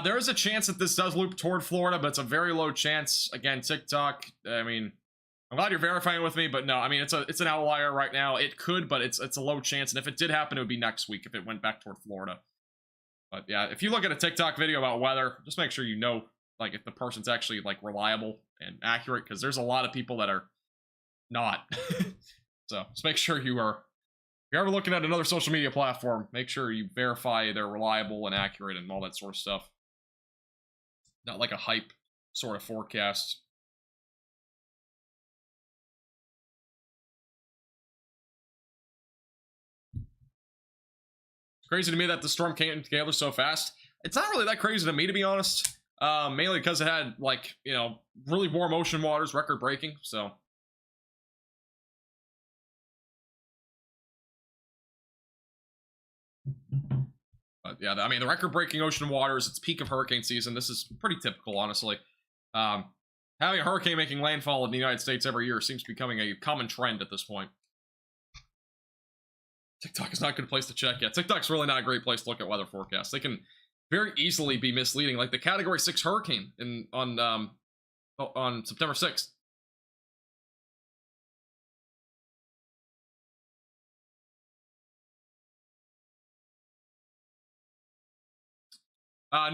There is a chance that this does loop toward Florida, but it's a very low chance. Again, TikTok, I mean, I'm glad you're verifying with me, but no, I mean, it's an outlier right now. It could, but it's a low chance, and if it did happen, it would be next week if it went back toward Florida. But yeah, if you look at a TikTok video about weather, just make sure you know, like, if the person's actually, like, reliable and accurate, because there's a lot of people that are not. So just make sure you are, if you're ever looking at another social media platform, make sure you verify they're reliable and accurate and all that sort of stuff. Not like a hype sort of forecast. It's crazy to me that the storm came together so fast. It's not really that crazy to me, to be honest. Mainly because it had, like, you know, really warm ocean waters, record breaking, so. But yeah, I mean, the record breaking ocean waters, it's peak of hurricane season. This is pretty typical, honestly. Having a hurricane making landfall in the United States every year seems to be becoming a common trend at this point. TikTok is not a good place to check yet. TikTok's really not a great place to look at weather forecasts. They can very easily be misleading, like the Category 6 hurricane on September 6th.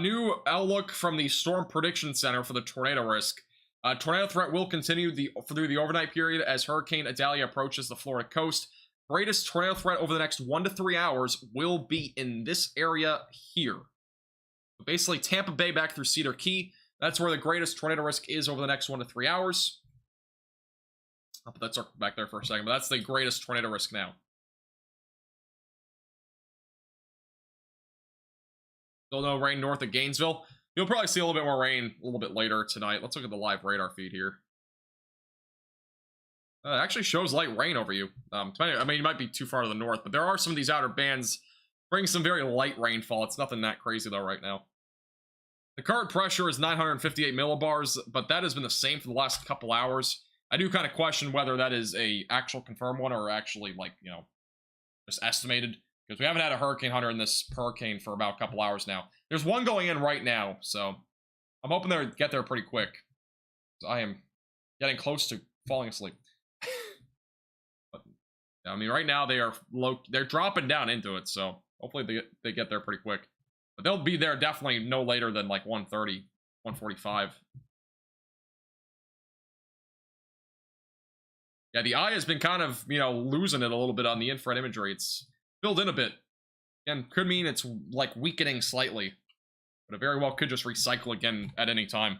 New outlook from the Storm Prediction Center for the tornado risk. Tornado threat will continue through the overnight period as Hurricane Idalia approaches the Florida coast. Greatest tornado threat over the next 1 to 3 hours will be in this area here. Basically, Tampa Bay back through Cedar Key. That's where the greatest tornado risk is over the next 1 to 3 hours. I'll put that circle back there for a second, but that's the greatest tornado risk now. Still no rain north of Gainesville. You'll probably see a little bit more rain a little bit later tonight. Let's look at the live radar feed here. It actually shows light rain over you. I mean, you might be too far to the north, but there are some of these outer bands bringing some very light rainfall. It's nothing that crazy, though, right now. The current pressure is 958 millibars, but that has been the same for the last couple hours. I do kind of question whether that is a actual confirmed one or actually, like, you know, just estimated. Because we haven't had a hurricane hunter in this hurricane for about a couple hours now. There's one going in right now, so I'm hoping they'll get there pretty quick. I am getting close to falling asleep. But, I mean, right now they're dropping down into it, so hopefully they get there pretty quick. But they'll be there definitely no later than like 1:30, 1:45. Yeah, the eye has been kind of, you know, losing it a little bit on the infrared imagery. It's filled in a bit. Again, could mean it's like weakening slightly, but it very well could just recycle again at any time.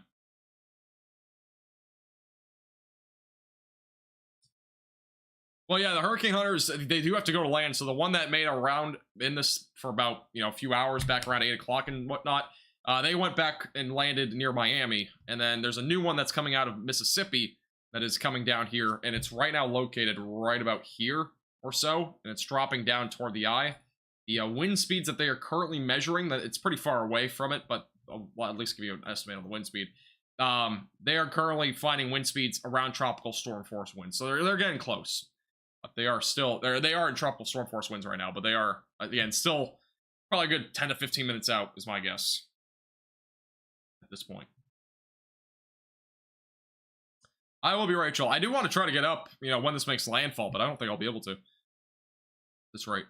Well, yeah, the hurricane hunters, they do have to go to land. So the one that made a round in this for about, you know, a few hours back around 8 o'clock and whatnot, they went back and landed near Miami. And then there's a new one that's coming out of Mississippi that is coming down here, and it's right now located right about here or so, and it's dropping down toward the eye. The wind speeds that they are currently measuring, that it's pretty far away from it, but I'll at least give you an estimate on the wind speed. They are currently finding wind speeds around tropical storm force winds, so they're getting close. But they are still they are in tropical storm force winds right now, but they are again still probably a good 10 to 15 minutes out is my guess at this point. I will be Rachel. I do want to try to get up, you know, when this makes landfall, but I don't think I'll be able to. That's right.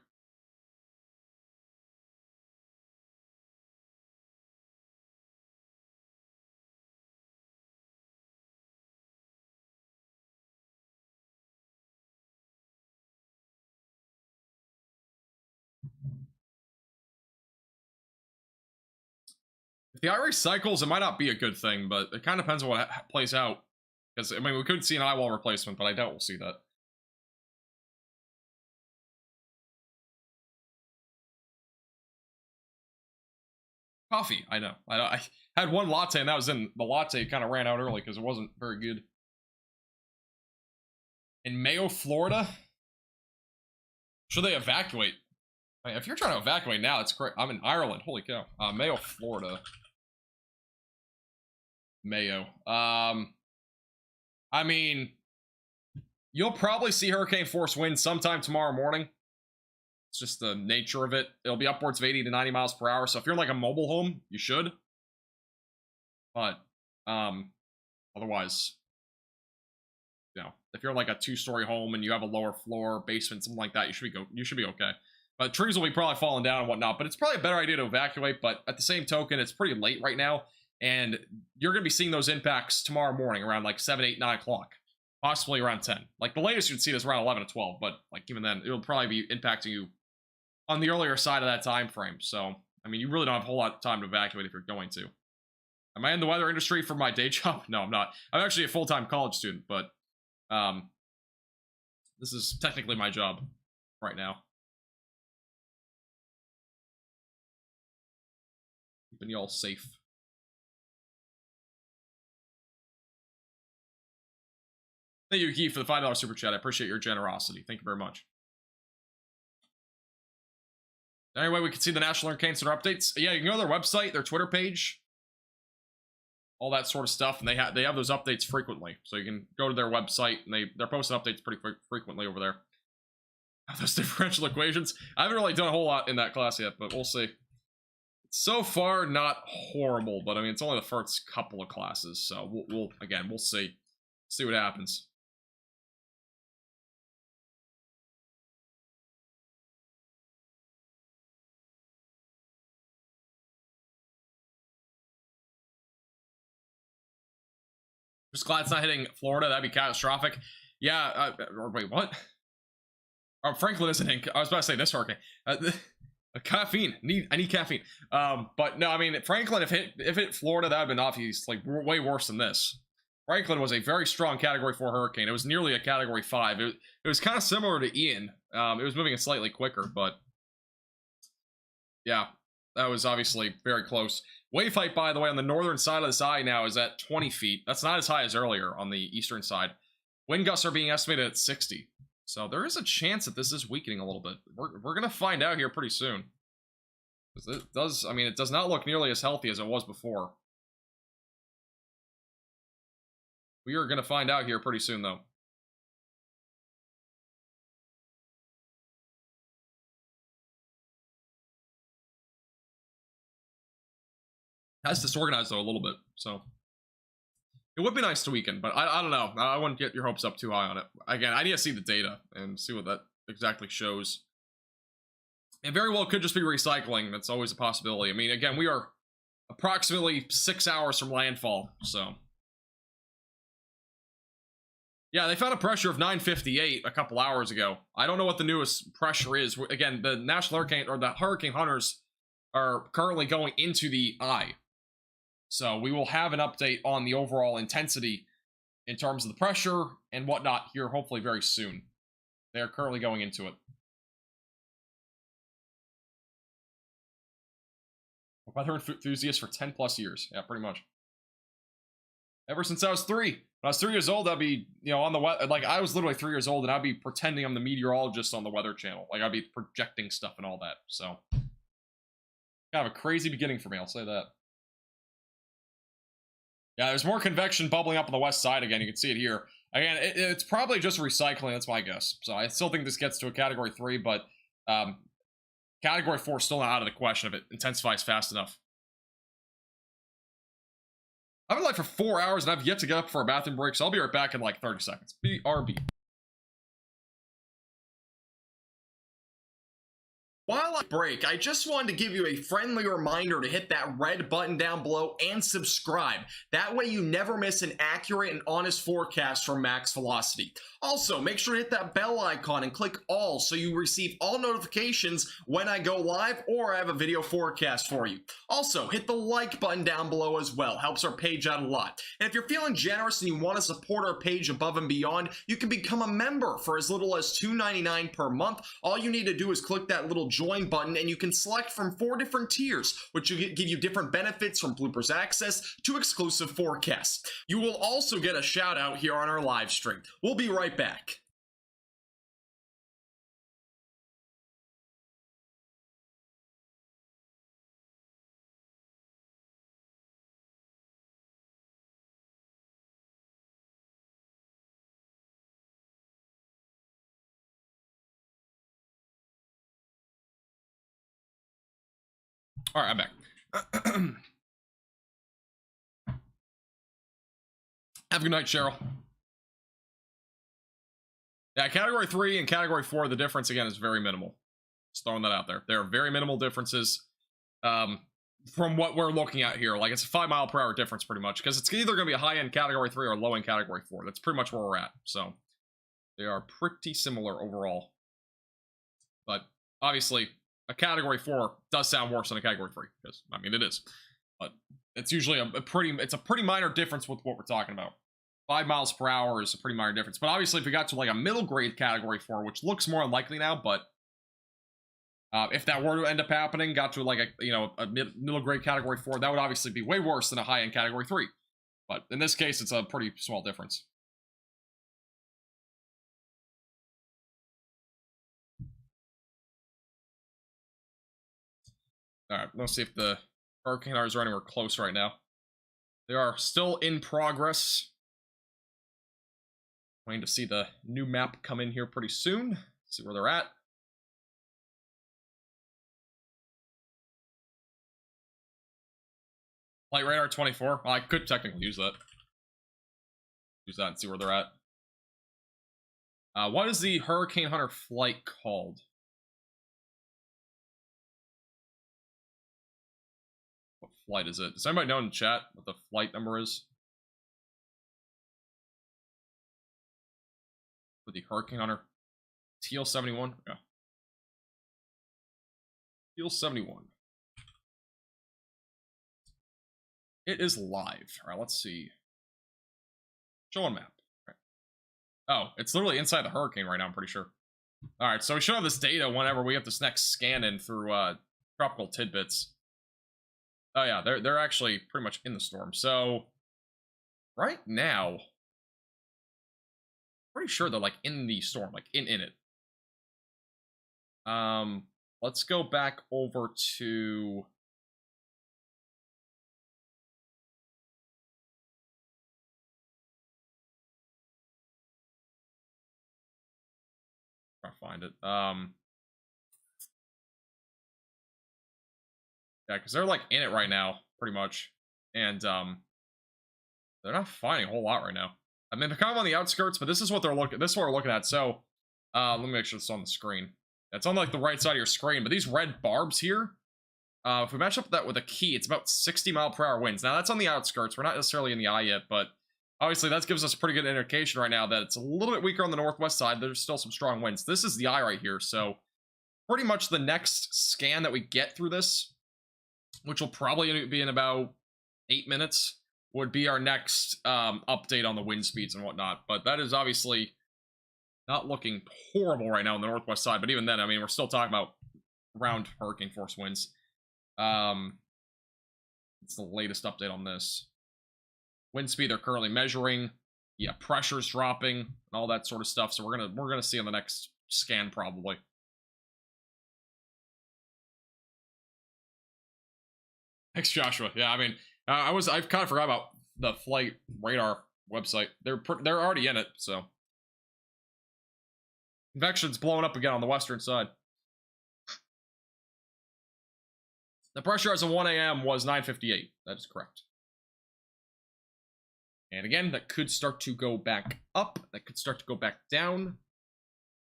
If the eye recycles, it might not be a good thing, but it kind of depends on what plays out. Because, I mean, we could see an eye wall replacement, but I doubt we'll see that. Coffee, I know. I had one latte, and that was in. The latte kind of ran out early because it wasn't very good. In Mayo, Florida? Should they evacuate? I mean, if you're trying to evacuate now, it's great. I'm in Ireland. Holy cow. Mayo, Florida. Mayo. I mean, you'll probably see hurricane force winds sometime tomorrow morning. It's just the nature of it. It'll be upwards of 80 to 90 miles per hour. So if you're in like a mobile home, you should. But otherwise, you know, if you're like a 2-story home and you have a lower floor, basement, something like that, you should be okay. But trees will be probably falling down and whatnot. But it's probably a better idea to evacuate. But at the same token, it's pretty late right now. And you're going to be seeing those impacts tomorrow morning around like 7, 8, 9 o'clock. possibly around 10. Like, the latest you'd see is around 11 to 12, but, like, even then, it'll probably be impacting you on the earlier side of that time frame. So, I mean, you really don't have a whole lot of time to evacuate if you're going to. Am I in the weather industry for my day job? No, I'm not. I'm actually a full-time college student, but this is technically my job right now. Keeping y'all safe. Thank you, Keith, for the $5 super chat. I appreciate your generosity. Thank you very much. Anyway, we can see the National Hurricane Center updates. Yeah, you can go to their website, their Twitter page, all that sort of stuff, and they have those updates frequently. So you can go to their website, and they're posting updates pretty frequently over there. Those differential equations. I haven't really done a whole lot in that class yet, but we'll see. So far, not horrible, but I mean, it's only the first couple of classes, so we'll see. See what happens. Just glad it's not hitting Florida. That'd be catastrophic. Yeah, wait, what? Franklin isn't hitting. I was about to say this hurricane. Caffeine. I need caffeine. But no, I mean, Franklin, if it hit Florida, that would have been obviously like way worse than this. Franklin was a very strong Category 4 hurricane. It was nearly a Category 5. It was kind of similar to Ian. It was moving slightly quicker, but yeah, that was obviously very close. Wave height, by the way, on the northern side of this eye now is at 20 feet. That's not as high as earlier on the eastern side. Wind gusts are being estimated at 60. So there is a chance that this is weakening a little bit. We're going to find out here pretty soon. It does, I mean, it does not look nearly as healthy as it was before. We are going to find out here pretty soon, though. Has disorganized, though, a little bit, so it would be nice to weaken, but I don't know. I wouldn't get your hopes up too high on it. Again, I need to see the data and see what that exactly shows. It very well could just be recycling. That's always a possibility. I mean, again, we are approximately 6 hours from landfall, so. Yeah, they found a pressure of 958 a couple hours ago. I don't know what the newest pressure is. Again, the National Hurricane, or the Hurricane Hunters, are currently going into the eye. So we will have an update on the overall intensity in terms of the pressure and whatnot here hopefully very soon. They are currently going into it. Weather enthusiast for 10 plus years. Yeah, pretty much. Ever since I was 3. When I was 3 years old, I'd be, on the weather. Like, I was literally 3 years old, and I'd be pretending I'm the meteorologist on the Weather Channel. Like, I'd be projecting stuff and all that. So, kind of a crazy beginning for me, I'll say that. Yeah, there's more convection bubbling up on the west side again. You can see it here. Again, it's probably just recycling. That's my guess. So I still think this gets to a Category 3, but Category 4 is still not out of the question if it intensifies fast enough. I've been live for 4 hours, and I've yet to get up for a bathroom break, so I'll be right back in like 30 seconds. BRB. While I break, I just wanted to give you a friendly reminder to hit that red button down below and subscribe. That way you never miss an accurate and honest forecast from Max Velocity. Also, make sure to hit that bell icon and click all so you receive all notifications when I go live or I have a video forecast for you. Also, hit the like button down below as well. Helps our page out a lot. And if you're feeling generous and you want to support our page above and beyond, you can become a member for as little as $2.99 per month. All you need to do is click that little join button and you can select from 4 different tiers, which will give you different benefits from bloopers access to exclusive forecasts. You will also get a shout out here on our live stream. We'll be right back. All right, I'm back. Have a good night, Cheryl. Yeah, Category 3 and Category 4, the difference, again, is very minimal. Just throwing that out there. There are very minimal differences. from what we're looking at here. Like, it's a 5 mile per hour difference pretty much, because it's either going to be a high-end Category 3 or a low-end Category 4. That's pretty much where we're at. So they are pretty similar overall. But obviously, a Category 4 does sound worse than a Category 3, because, I mean, it is. But it's usually it's a pretty minor difference with what we're talking about. 5 miles per hour is a pretty minor difference. But obviously, if we got to like a middle grade Category 4, which looks more unlikely now, but if that were to end up happening, got to like a middle grade Category 4, that would obviously be way worse than a high end Category 3. But in this case, it's a pretty small difference. All right, let's see if the Hurricane Hunters are anywhere close right now. They are still in progress. Waiting to see the new map come in here pretty soon. See where they're at. Flight radar 24. Well, I could technically use that. Use that and see where they're at. What is the Hurricane Hunter flight called? What flight is it? Does anybody know in chat what the flight number is? For the Hurricane Hunter? Teal 71? Yeah. Teal 71. It is live. Alright, let's see. Show on map. Right. Oh, it's literally inside the hurricane right now, I'm pretty sure. Alright, so we should have this data whenever we have this next scan in through Tropical Tidbits. Oh yeah, they're actually pretty much in the storm. So right now, pretty sure they're like in the storm, like in it. Let's go back over to try to find it. Yeah, because they're like in it right now, pretty much. And they're not finding a whole lot right now. I mean, they're kind of on the outskirts, but this is what they're looking. This is what we're looking at. So, let me make sure it's on the screen. It's on like the right side of your screen. But these red barbs here, if we match up that with a key, it's about 60 mile per hour winds. Now that's on the outskirts. We're not necessarily in the eye yet, but obviously that gives us a pretty good indication right now that it's a little bit weaker on the northwest side. There's still some strong winds. This is the eye right here. So pretty much the next scan that we get through this, which will probably be in about 8 minutes, would be our next update on the wind speeds and whatnot. But that is obviously not looking horrible right now on the northwest side. But even then, I mean, we're still talking about around hurricane force winds. It's the latest update on this. Wind speed they're currently measuring. Yeah, pressure's dropping and all that sort of stuff. So we're gonna see on the next scan probably. Thanks, Joshua. Yeah, I mean, I've kind of forgot about the flight radar website. They're already in it, so. Convection's blowing up again on the western side. The pressure as of 1 a.m. was 958. That is correct. And again, that could start to go back up. That could start to go back down.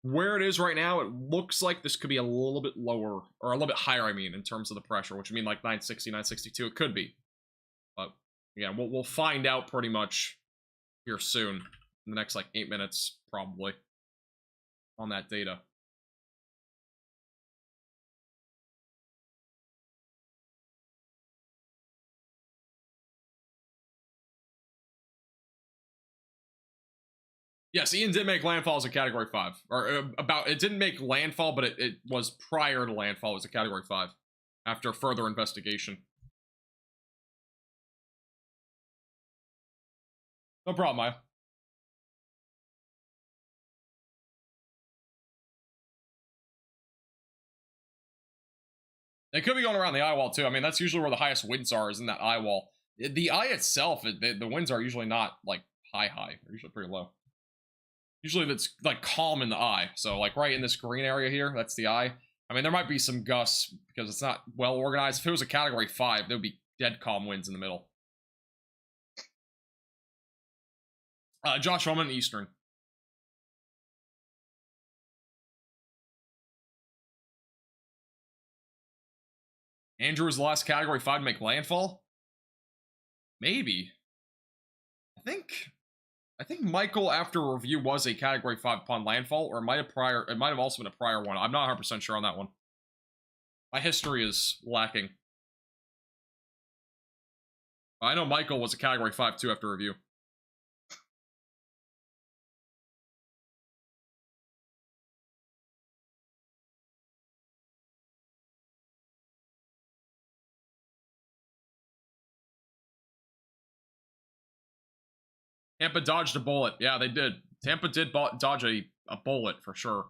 Where it is right now, it looks like this could be a little bit lower, or a little bit higher, I mean, in terms of the pressure, which would mean like 960, 962. It could be. But, yeah, we'll find out pretty much here soon. In the next, like, 8 minutes, probably. On that data. Yes, Ian did make landfall as a Category 5. Or it didn't make landfall, but it was prior to landfall as a Category 5. After further investigation. No problem, Maya. They could be going around the eye wall, too. I mean, that's usually where the highest winds are, is in that eye wall. The eye itself, the winds are usually not, like, high. They're usually pretty low. Usually it's, like, calm in the eye. So, like, right in this green area here, that's the eye. I mean, there might be some gusts because it's not well organized. If it was a Category 5, there would be dead calm winds in the middle. Josh, I'm in Eastern. Andrew was the last Category 5 to make landfall? Maybe. I think Michael, after review, was a Category 5 upon landfall, or it might have also been a prior one. I'm not 100% sure on that one. My history is lacking. I know Michael was a Category 5 too after review. Tampa dodged a bullet. Yeah, they did. Tampa did dodge a bullet for sure.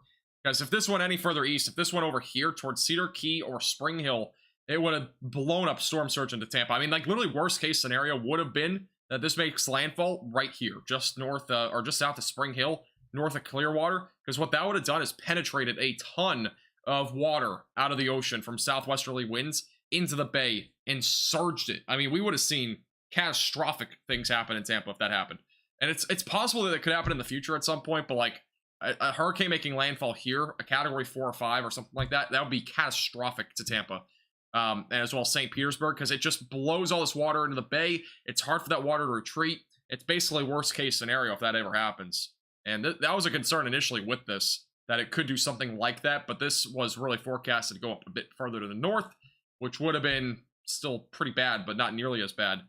Because if this went any further east, if this went over here towards Cedar Key or Spring Hill, it would have blown up Storm Surge into Tampa. I mean, like, literally worst case scenario would have been that this makes landfall right here, just north, or just south of Spring Hill, north of Clearwater. Because what that would have done is penetrated a ton of water out of the ocean from southwesterly winds into the bay and surged it. I mean, we would have seen catastrophic things happen in Tampa if that happened. And it's possible that it could happen in the future at some point, but like a hurricane making landfall here, a Category 4 or 5 or something like that, that would be catastrophic to Tampa. And as well as St. Petersburg, because it just blows all this water into the bay. It's hard for that water to retreat. It's basically worst case scenario if that ever happens. And that was a concern initially with this, that it could do something like that, but this was really forecasted to go up a bit further to the north, which would have been still pretty bad, but not nearly as bad.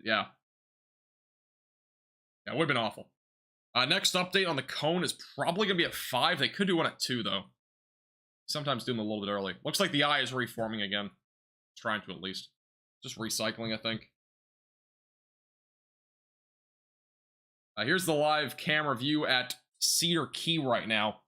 Yeah. That would have been awful. Next update on the cone is probably going to be at 5. They could do one at 2, though. Sometimes do them a little bit early. Looks like the eye is reforming again. Trying to, at least. Just recycling, I think. Here's the live camera view at Cedar Key right now.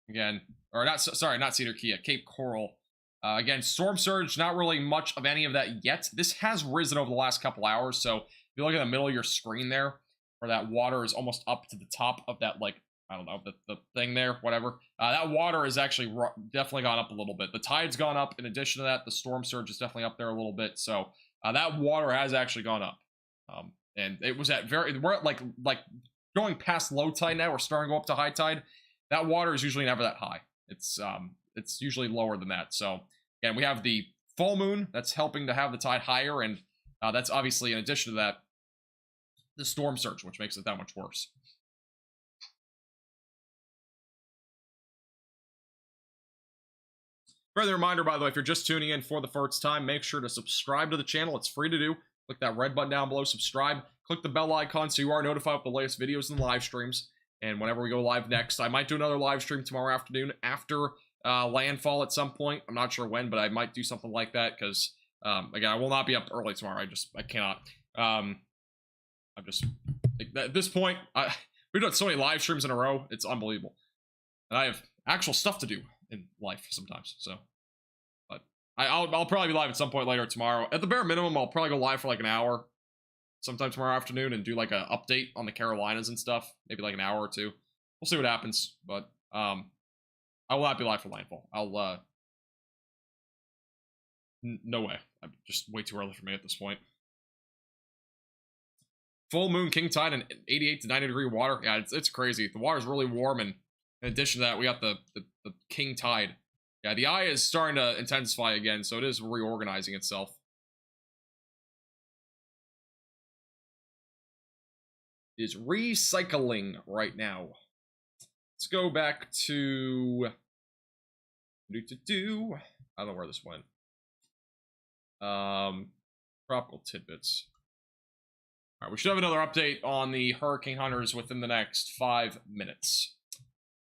Again, or not, sorry, not Cedar Key, at Cape Coral. Again, Storm Surge, not really much of any of that yet. This has risen over the last couple hours, so if you look at the middle of your screen there, where that water is almost up to the top of that, like, I don't know, the thing there, whatever. That water has actually definitely gone up a little bit. The tide's gone up. In addition to that, the storm surge is definitely up there a little bit. So that water has actually gone up. And it was at we're at like going past low tide now. We're starting to go up to high tide. That water is usually never that high. It's usually lower than that. So again, we have the full moon that's helping to have the tide higher. And that's obviously, in addition to that, the storm surge, which makes it that much worse. Further reminder, by the way, if you're just tuning in for the first time, make sure to subscribe to the channel. It's free to do. Click that red button down below, subscribe. Click the bell icon so you are notified of the latest videos and live streams. And whenever we go live next, I might do another live stream tomorrow afternoon after Landfall at some point. I'm not sure when, but I might do something like that because, again, I will not be up early tomorrow. I cannot. I'm just, at this point, we've done so many live streams in a row. It's unbelievable. And I have actual stuff to do in life sometimes, so. But I'll probably be live at some point later tomorrow. At the bare minimum, I'll probably go live for like an hour sometime tomorrow afternoon and do like an update on the Carolinas and stuff. Maybe like an hour or two. We'll see what happens, but I will not be live for Landfall. No way. I'm just way too early for me at this point. Full moon, king tide, and 88 to 90 degree water. Yeah, it's crazy. The water's really warm, and in addition to that, we got the king tide. Yeah, the eye is starting to intensify again, so it is reorganizing itself. It is recycling right now. Let's go back to I don't know where this went. Tropical tidbits. All right, we should have another update on the Hurricane Hunters within the next 5 minutes.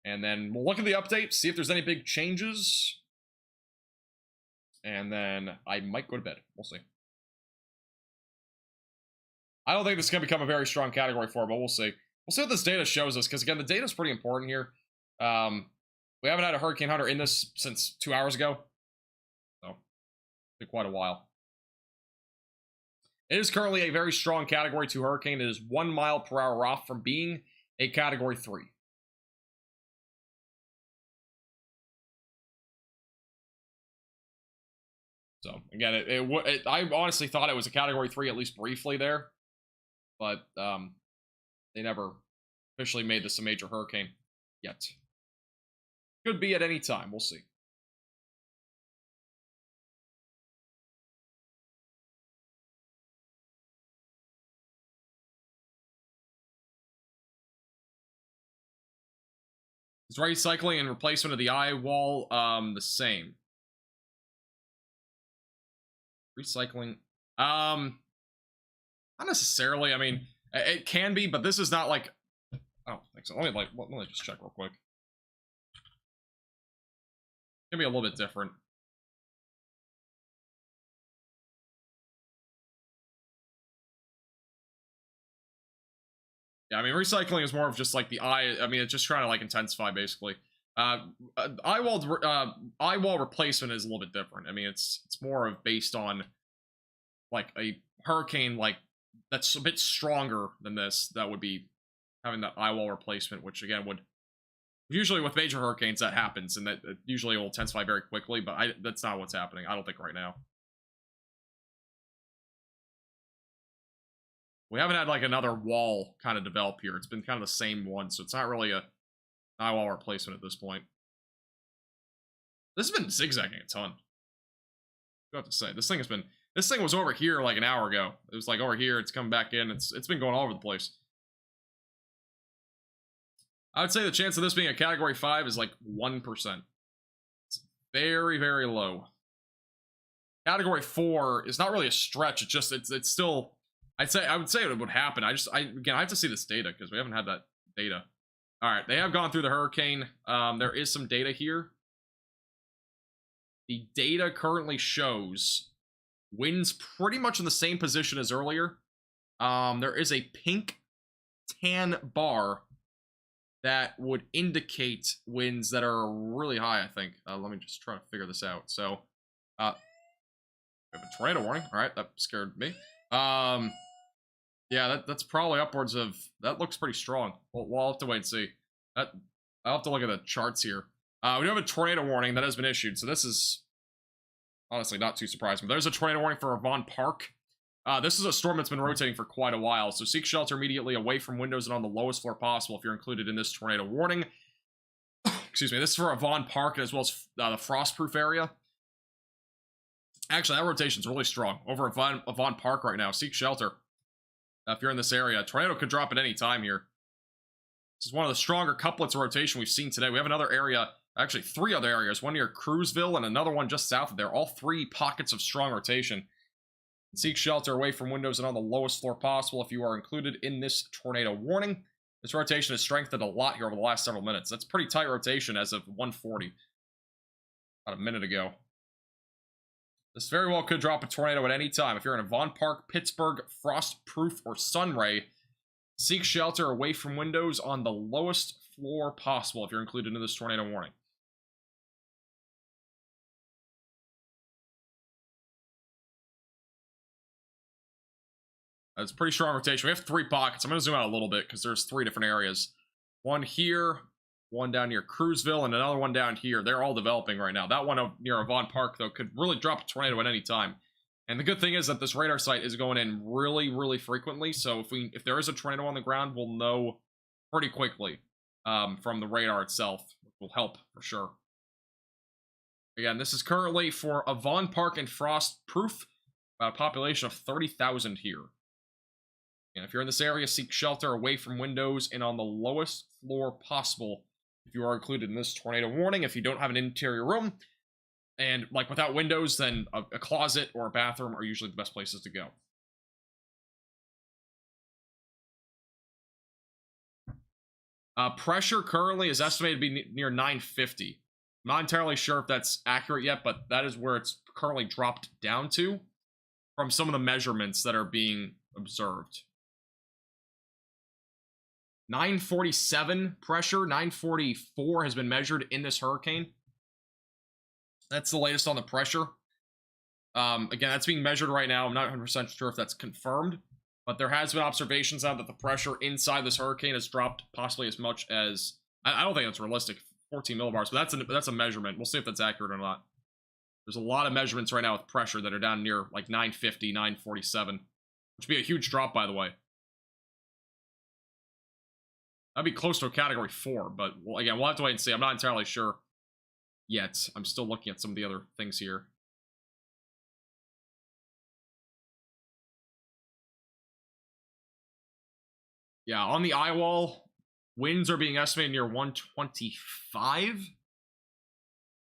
And then we'll look at the update, see if there's any big changes. And then I might go to bed. We'll see. I don't think this is going to become a very strong Category 4, but we'll see. We'll see what this data shows us, because, again, the data is pretty important here. We haven't had a Hurricane Hunter in this since 2 hours ago. So, it's been quite a while. It is currently a very strong Category 2 hurricane. It is 1 mile per hour off from being a Category 3. So, again, I honestly thought it was a Category 3, at least briefly there. But they never officially made this a major hurricane yet. Could be at any time. We'll see. Is recycling and replacement of the eye wall the same? Recycling, not necessarily. I mean, it can be, but this is not like, I don't think so. Let me just check real quick. It can be a little bit different. Yeah, I mean, recycling is more of just like the eye. I mean, it's just trying to like intensify basically. Eye wall replacement is a little bit different. I mean, it's more of based on like a hurricane like that's a bit stronger than this. That would be having that eye wall replacement, which again would usually with major hurricanes that happens, and that usually will intensify very quickly. But that's not what's happening. I don't think right now. We haven't had like another wall kind of develop here. It's been kind of the same one, so it's not really a eye wall replacement at this point. This has been zigzagging a ton. I have to say, this thing was over here like an hour ago. It was like over here, it's coming back in. It's been going all over the place. I would say the chance of this being a category 5 is like 1%. It's very, very low. Category 4 is not really a stretch. It's just it's still, I would say it would happen. Again, I have to see this data because we haven't had that data. All right, they have gone through the hurricane. There is some data here. The data currently shows winds pretty much in the same position as earlier. There is a pink tan bar that would indicate winds that are really high, I think. Let me just try to figure this out. So, we have a tornado warning. All right, that scared me. Yeah, that's probably upwards of, that looks pretty strong. We'll have to wait and see. I'll have to look at the charts here. We do have a tornado warning that has been issued, so this is honestly not too surprising. But there's a tornado warning for Avon Park. This is a storm that's been rotating for quite a while, so seek shelter immediately away from windows and on the lowest floor possible if you're included in this tornado warning. Excuse me, this is for Avon Park as well as the frostproof area. Actually, that rotation's really strong over Avon Park right now. Seek shelter if you're in this area. A tornado could drop at any time here. This is one of the stronger couplets of rotation we've seen today. We have another area, actually 3 other areas, one near Cruzville and another one just south of there. All 3 pockets of strong rotation. Seek shelter away from windows and on the lowest floor possible if you are included in this tornado warning. This rotation has strengthened a lot here over the last several minutes. That's pretty tight rotation as of 1:40. About a minute ago. This very well could drop a tornado at any time. If you're in Avon Park, Pittsburgh, Frostproof, or Sunray, seek shelter away from windows on the lowest floor possible if you're included in this tornado warning. It's pretty strong rotation. We have 3 pockets. I'm going to zoom out a little bit because there's 3 different areas. One here, one down near Cruzville, and another one down here. They're all developing right now. That one near Avon Park, though, could really drop a tornado at any time. And the good thing is that this radar site is going in really, really frequently. So if there is a tornado on the ground, we'll know pretty quickly from the radar itself, which will help for sure. Again, this is currently for Avon Park and Frostproof, about a population of 30,000 here. And if you're in this area, seek shelter away from windows and on the lowest floor possible if you are included in this tornado warning. If you don't have an interior room, and like without windows, then a closet or a bathroom are usually the best places to go. Pressure currently is estimated to be near 950. I'm not entirely sure if that's accurate yet, but that is where it's currently dropped down to from some of the measurements that are being observed. 947 pressure, 944 has been measured in this hurricane. That's the latest on the pressure. Again, that's being measured right now. I'm not 100% sure if that's confirmed, but there has been observations now that the pressure inside this hurricane has dropped possibly as much as, I don't think that's realistic, 14 millibars, but that's a measurement. We'll see if that's accurate or not. There's a lot of measurements right now with pressure that are down near like 950, 947, which would be a huge drop, by the way. That'd be close to a category 4, but again, we'll have to wait and see. I'm not entirely sure yet. I'm still looking at some of the other things here. Yeah, on the eye wall, Winds are being estimated near 125.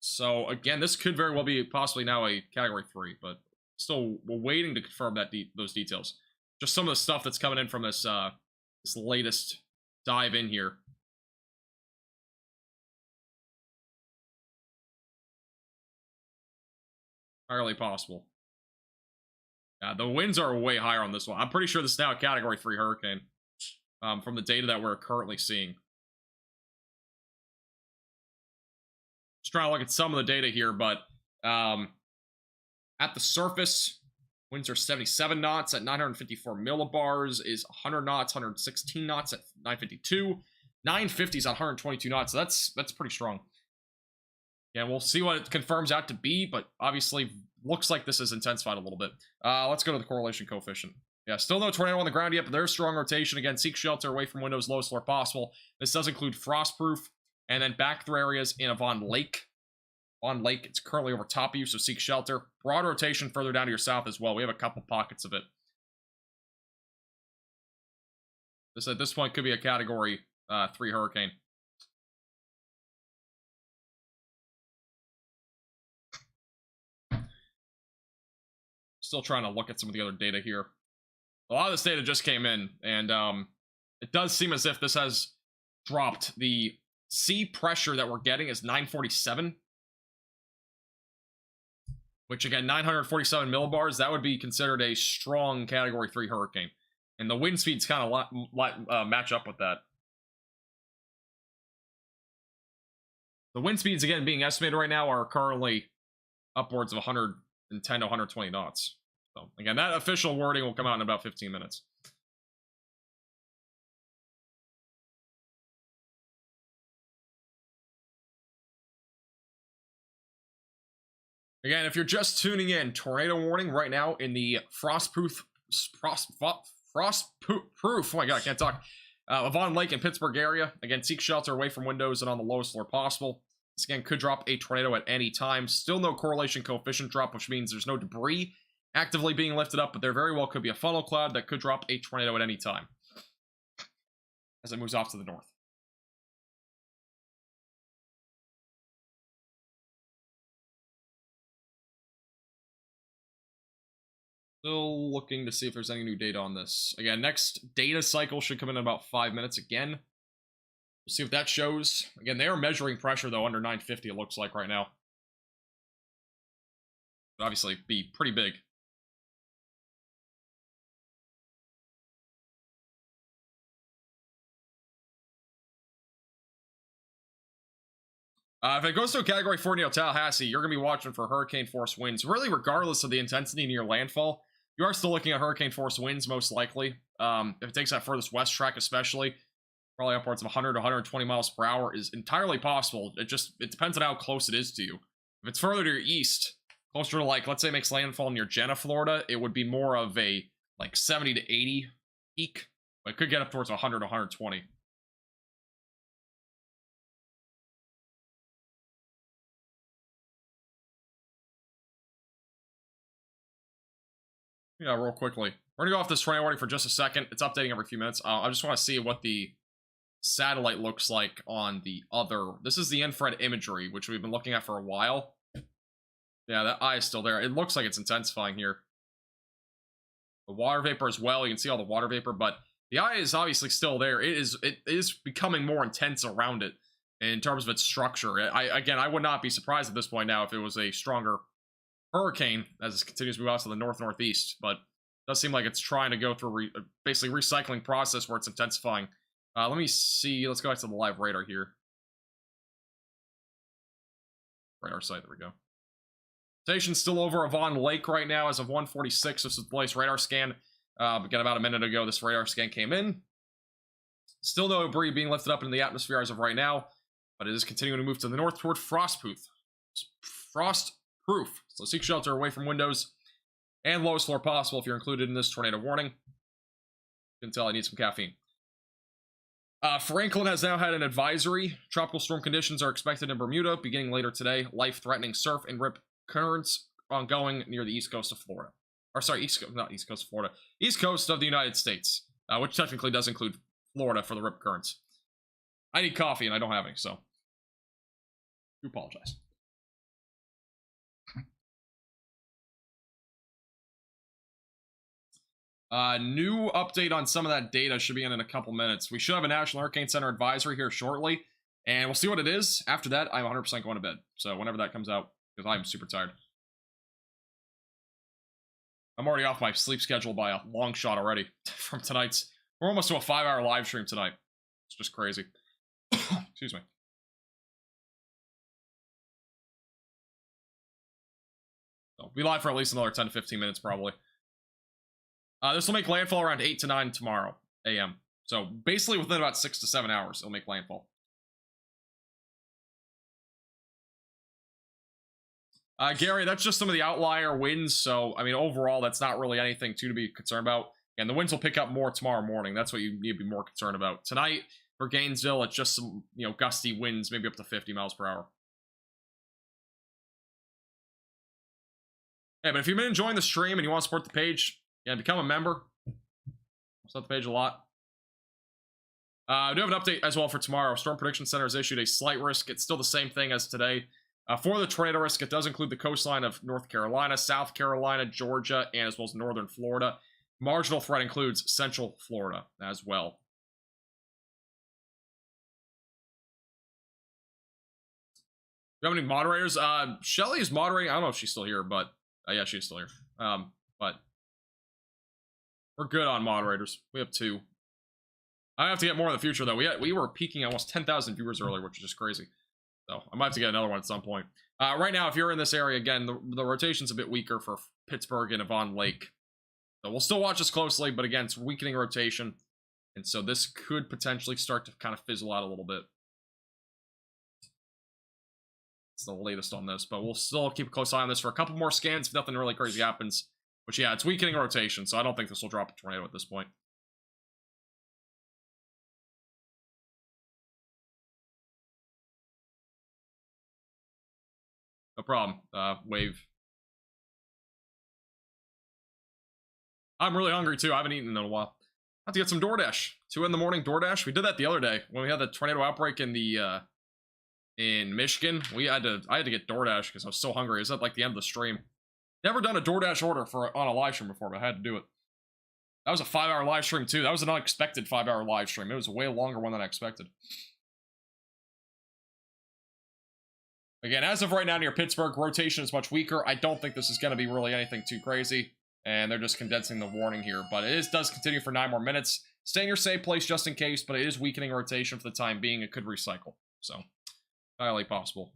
So again, this could very well be possibly now a Category 3, but still we're waiting to confirm that those details. Just some of the stuff that's coming in from this this latest dive in here. Entirely possible. Yeah, the winds are way higher on this one. I'm pretty sure this is now a Category 3 hurricane from the data that we're currently seeing. Just trying to look at some of the data here, but at the surface, winds are 77 knots at 954 millibars, is 100 knots, 116 knots at 952, 950 is at 122 knots, so that's pretty strong. Yeah, we'll see what it confirms out to be, but obviously looks like this has intensified a little bit. Let's go to the correlation coefficient. Yeah, still no tornado on the ground yet, but there's strong rotation. Again, seek shelter away from windows, lowest floor possible. This does include frostproof, and then back through areas in Avon Lake. Avon Lake, it's currently over top of you, so seek shelter. Broad rotation further down to your south as well. We have a couple pockets of it. This at this point could be a Category 3 hurricane. Still trying to look at some of the other data here. A lot of this data just came in, and it does seem as if this has dropped. The sea pressure that we're getting is 947, which again, 947 millibars, that would be considered a strong Category 3 hurricane. And the wind speeds kind of match up with that. The wind speeds, again, being estimated right now are currently upwards of 110 to 120 knots. So, again, that official wording will come out in about 15 minutes. Again, if you're just tuning in, tornado warning right now in the frostproof, oh my god, I can't talk, Avon Lake and Pittsburgh area. Again, seek shelter away from windows and on the lowest floor possible. This again could drop a tornado at any time. Still no correlation coefficient drop, which means there's no debris actively being lifted up, but there very well could be a funnel cloud that could drop a tornado at any time as it moves off to the north. Still looking to see if there's any new data on this. Again, next data cycle should come in about 5 minutes again. We'll see if that shows. Again, they are measuring pressure, though, under 950, it looks like right now. But obviously, be pretty big. If it goes to a Category 4 near Tallahassee, you're going to be watching for hurricane force winds. Really, regardless of the intensity near landfall, you are still looking at hurricane force winds, most likely. If it takes that furthest west track especially, probably upwards of 100 to 120 miles per hour is entirely possible. It depends on how close it is to you. If it's further to your east, closer to, like, let's say it makes landfall near Jenna, Florida, it would be more of a, like, 70 to 80 peak. But it could get up towards 100 to 120. Yeah, real quickly. We're gonna go off this tornado warning for just a second. It's updating every few minutes. I just want to see what the satellite looks like on the other. This is the infrared imagery, which we've been looking at for a while. Yeah, that eye is still there. It looks like it's intensifying here. The water vapor as well. You can see all the water vapor, but the eye is obviously still there. It is becoming more intense around it in terms of its structure. Again, I would not be surprised at this point now if it was a stronger hurricane as it continues to move out to the northeast, but it does seem like it's trying to go through basically recycling process where it's intensifying. Let me see. Let's go back to the live radar here. Radar site. There we go. Station's still over Avon Lake right now as of 1:46. This is the latest radar scan. Again, about a minute ago, this radar scan came in. Still no debris being lifted up into the atmosphere as of right now, but it is continuing to move to the north toward frostproof. So seek shelter away from windows and lowest floor possible if you're included in this tornado warning. You can tell I need some caffeine. Franklin has now had an advisory. Tropical storm conditions are expected in Bermuda beginning later today. Life-threatening surf and rip currents ongoing near the east coast of Florida. Or sorry, not east coast of Florida. East coast of the United States, which technically does include Florida for the rip currents. I need coffee and I don't have any, so I apologize. New update on some of that data should be in a couple minutes. We should have a National Hurricane Center advisory here shortly, and we'll see what it is. After that, I'm 100% going to bed. So whenever that comes out, because I'm super tired. I'm already off my sleep schedule by a long shot already from tonight's. We're almost to a 5-hour live stream tonight. It's just crazy. Excuse me. So we'll be live for at least another 10 to 15 minutes, probably. This will make landfall around 8 to 9 tomorrow a.m. So basically within about 6 to 7 hours, it'll make landfall. Gary, that's just some of the outlier winds. So, I mean, overall, that's not really anything to be concerned about. And the winds will pick up more tomorrow morning. That's what you need to be more concerned about. Tonight, for Gainesville, it's just some, gusty winds, maybe up to 50 miles per hour. Hey, but if you've been enjoying the stream and you want to support the page, yeah, become a member. Support the page a lot. I do have an update as well for tomorrow. Storm Prediction Center has issued a slight risk. It's still the same thing as today. For the tornado risk, it does include the coastline of North Carolina, South Carolina, Georgia, and as well as northern Florida. Marginal threat includes Central Florida as well. Do you have any moderators? Shelly is moderating. I don't know if she's still here, but yeah, she's still here. But we're good on moderators. We have 2. I have to get more in the future, though. We were peaking almost 10,000 viewers earlier, which is just crazy. So I might have to get another one at some point. Right now, if you're in this area, again, the rotation's a bit weaker for Pittsburgh and Avon Lake. So we'll still watch this closely, but again, it's weakening rotation. And so this could potentially start to kind of fizzle out a little bit. It's the latest on this, but we'll still keep a close eye on this for a couple more scans if nothing really crazy happens. But yeah, it's weakening rotation, so I don't think this will drop a tornado at this point. No problem. Wave. I'm really hungry too. I haven't eaten in a while. I have to get some DoorDash. 2 in the morning DoorDash. We did that the other day when we had the tornado outbreak in the in Michigan. I had to get DoorDash because I was so hungry. It was at like the end of the stream. Never done a DoorDash order on a live stream before, but I had to do it. That was a 5-hour live stream too. That was an unexpected 5-hour live stream. It was a way longer one than I expected. Again, as of right now near Pittsburgh, rotation is much weaker. I don't think this is going to be really anything too crazy. And they're just condensing the warning here. But it does continue for 9 more minutes. Stay in your safe place just in case, but it is weakening rotation for the time being. It could recycle. So, highly possible.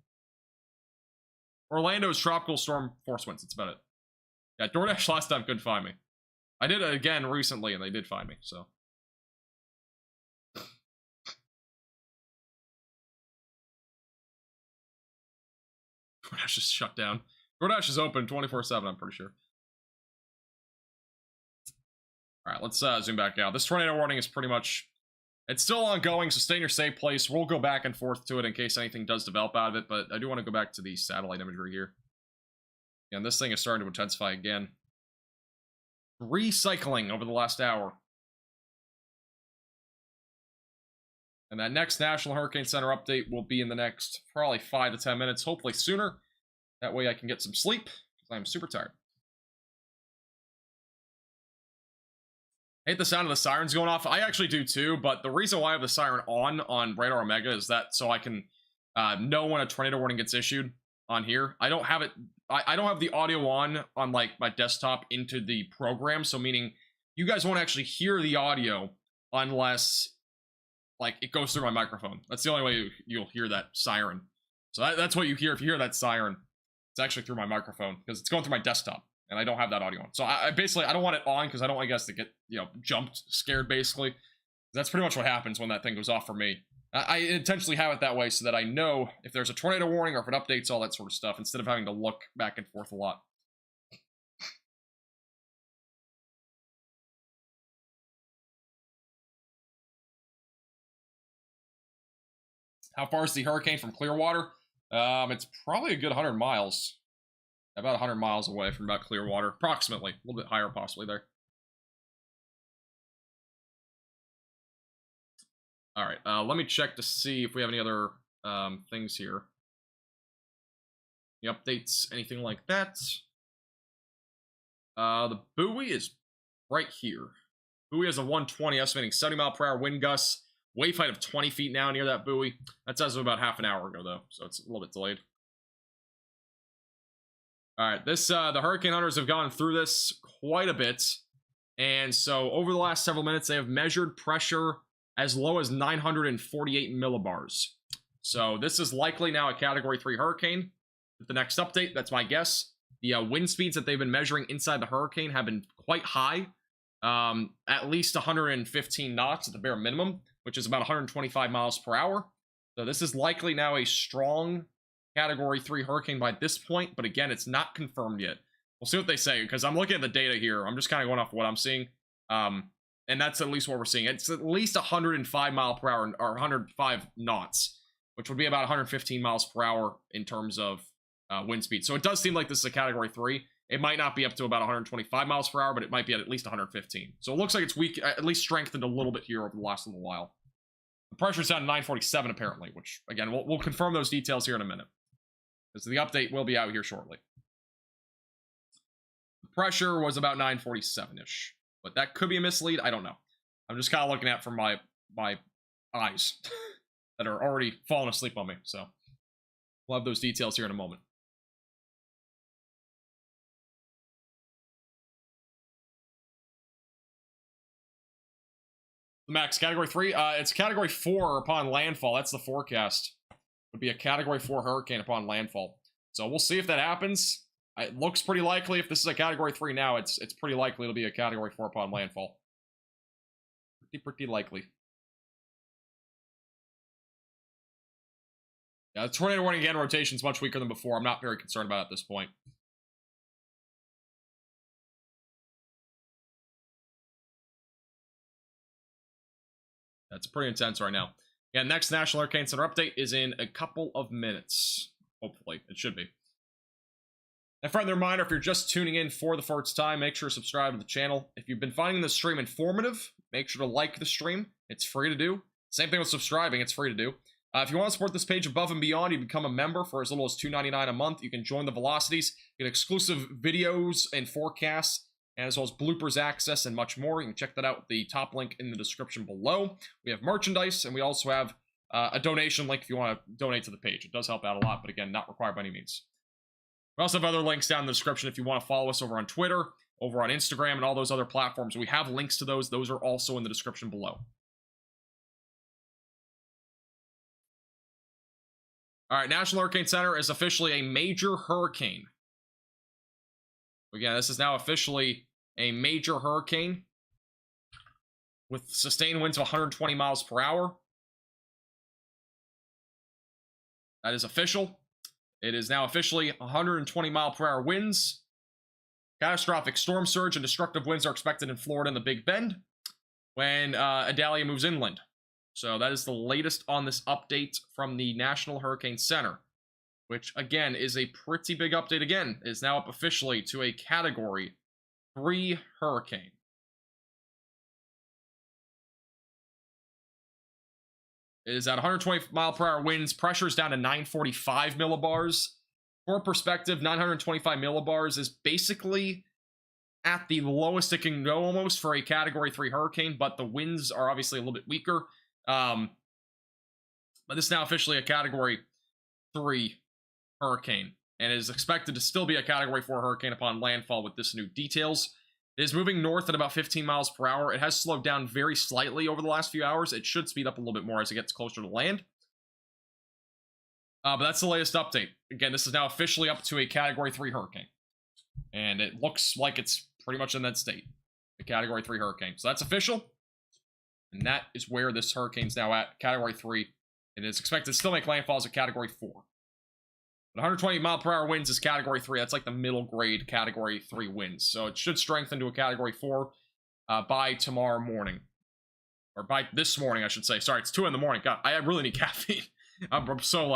Orlando's tropical storm force winds. That's about it. Yeah, DoorDash last time couldn't find me. I did it again recently, and they did find me, so. DoorDash is shut down. DoorDash is open 24/7, I'm pretty sure. Alright, let's zoom back out. This tornado warning is pretty much... It's still ongoing, so stay in your safe place. We'll go back and forth to it in case anything does develop out of it, but I do want to go back to the satellite imagery here. And this thing is starting to intensify again. Recycling over the last hour. And that next National Hurricane Center update will be in the next probably 5 to 10 minutes, hopefully sooner. That way I can get some sleep, because I'm super tired. I hate the sound of the sirens going off. I actually do too, but the reason why I have the siren on Radar Omega is that so I can know when a tornado warning gets issued on here. I don't have it. I don't have the audio on like my desktop into the program, so meaning you guys won't actually hear the audio unless like it goes through my microphone. That's the only way you'll hear that siren. So that's what you hear if you hear that siren. It's actually through my microphone because it's going through my desktop. And I don't have that audio on. So I basically, I don't want it on because I don't want you guys to get, jumped, scared, basically. That's pretty much what happens when that thing goes off for me. I intentionally have it that way so that I know if there's a tornado warning or if it updates, all that sort of stuff, instead of having to look back and forth a lot. How far is the hurricane from Clearwater? It's probably a good 100 miles. About 100 miles away from about Clearwater. Approximately. A little bit higher, possibly, there. All right, let me check to see if we have any other things here. Any updates, anything like that? The buoy is right here. Buoy has a 120, estimating 70-mile-per-hour wind gusts. Wave height of 20 feet now near that buoy. That's as of about half an hour ago, though, so it's a little bit delayed. All right, this the Hurricane Hunters have gone through this quite a bit. And so over the last several minutes, they have measured pressure as low as 948 millibars. So this is likely now a Category 3 hurricane. With the next update, that's my guess. The wind speeds that they've been measuring inside the hurricane have been quite high. At least 115 knots at the bare minimum, which is about 125 miles per hour. So this is likely now a strong Category 3 hurricane by this point, but again, it's not confirmed yet. We'll see what they say, because I'm looking at the data here. I'm just kind of going off what I'm seeing. And that's at least what we're seeing. It's at least 105 mile per hour, or 105 knots, which would be about 115 miles per hour in terms of wind speed. So it does seem like this is a Category 3. It might not be up to about 125 miles per hour, but it might be at least 115. So it looks like it's weak, at least strengthened a little bit here over the last little while. The pressure's down to 947 apparently, which, again, we'll confirm those details here in a minute, because the update will be out here shortly. The pressure was about 947-ish, but that could be a mislead. I don't know. I'm just kind of looking at from my eyes that are already falling asleep on me, so we'll have those details here in a moment. The max Category 3, it's Category 4 upon landfall. That's the forecast. It would be a Category 4 hurricane upon landfall. So we'll see if that happens. It looks pretty likely. If this is a Category 3 now, it's pretty likely it'll be a Category 4 upon landfall. Pretty likely. Yeah, the tornado warning again rotation is much weaker than before. I'm not very concerned about it at this point. That's pretty intense right now. Yeah, next National Hurricane Center update is in a couple of minutes. Hopefully, it should be. And friendly reminder, if you're just tuning in for the first time, make sure to subscribe to the channel. If you've been finding this stream informative, make sure to like the stream. It's free to do. Same thing with subscribing, it's free to do. If you want to support this page above and beyond, you become a member for as little as $2.99 a month. You can join the Velocities, get exclusive videos and forecasts, as well as bloopers access and much more. You can check that out with the top link in the description below. We have merchandise, and we also have a donation link if you want to donate to the page. It does help out a lot, but again, not required by any means. We also have other links down in the description if you want to follow us over on Twitter, over on Instagram, and all those other platforms. We have links to those. Those are also in the description below. All right, National Hurricane Center is officially a major hurricane. Again, this is now officially a major hurricane with sustained winds of 120 miles per hour. That is official. It is now officially 120 mile per hour winds. Catastrophic storm surge and destructive winds are expected in Florida and the Big Bend when Idalia moves inland. So that is the latest on this update from the National Hurricane Center, which, again, is a pretty big update. Again, is now up officially to a Category 3 hurricane. It is at 120 mile per hour winds. Pressure is down to 945 millibars. For perspective, 925 millibars is basically at the lowest it can go almost for a Category 3 hurricane, but the winds are obviously a little bit weaker. But this is now officially a Category 3 hurricane, and is expected to still be a Category 4 hurricane upon landfall with this new details. It is moving north at about 15 miles per hour. It has slowed down very slightly over the last few hours. It should speed up a little bit more as it gets closer to land. But that's the latest update. Again, this is now officially up to a Category 3 hurricane. And it looks like it's pretty much in that state. A Category 3 hurricane. So that's official. And that is where this hurricane's now at. Category 3. It is expected to still make landfall as a Category 4. 120 mile per hour winds is Category 3. That's like the middle grade Category 3 winds. So it should strengthen to a Category 4 by tomorrow morning. Or by this morning, I should say. Sorry, it's 2 in the morning. God, I really need caffeine. I'm so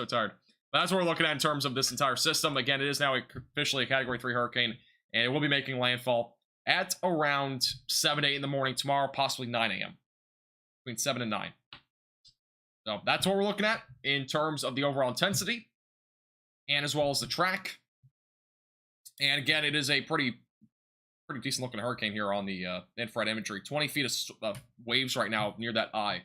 tired. But that's what we're looking at in terms of this entire system. Again, it is now officially a Category 3 hurricane. And it will be making landfall at around 7 to 8 in the morning tomorrow, possibly 9 a.m. between 7 and 9. So that's what we're looking at in terms of the overall intensity, and as well as the track. And again, it is a pretty decent looking hurricane here on the infrared imagery. 20 feet of waves right now near that eye.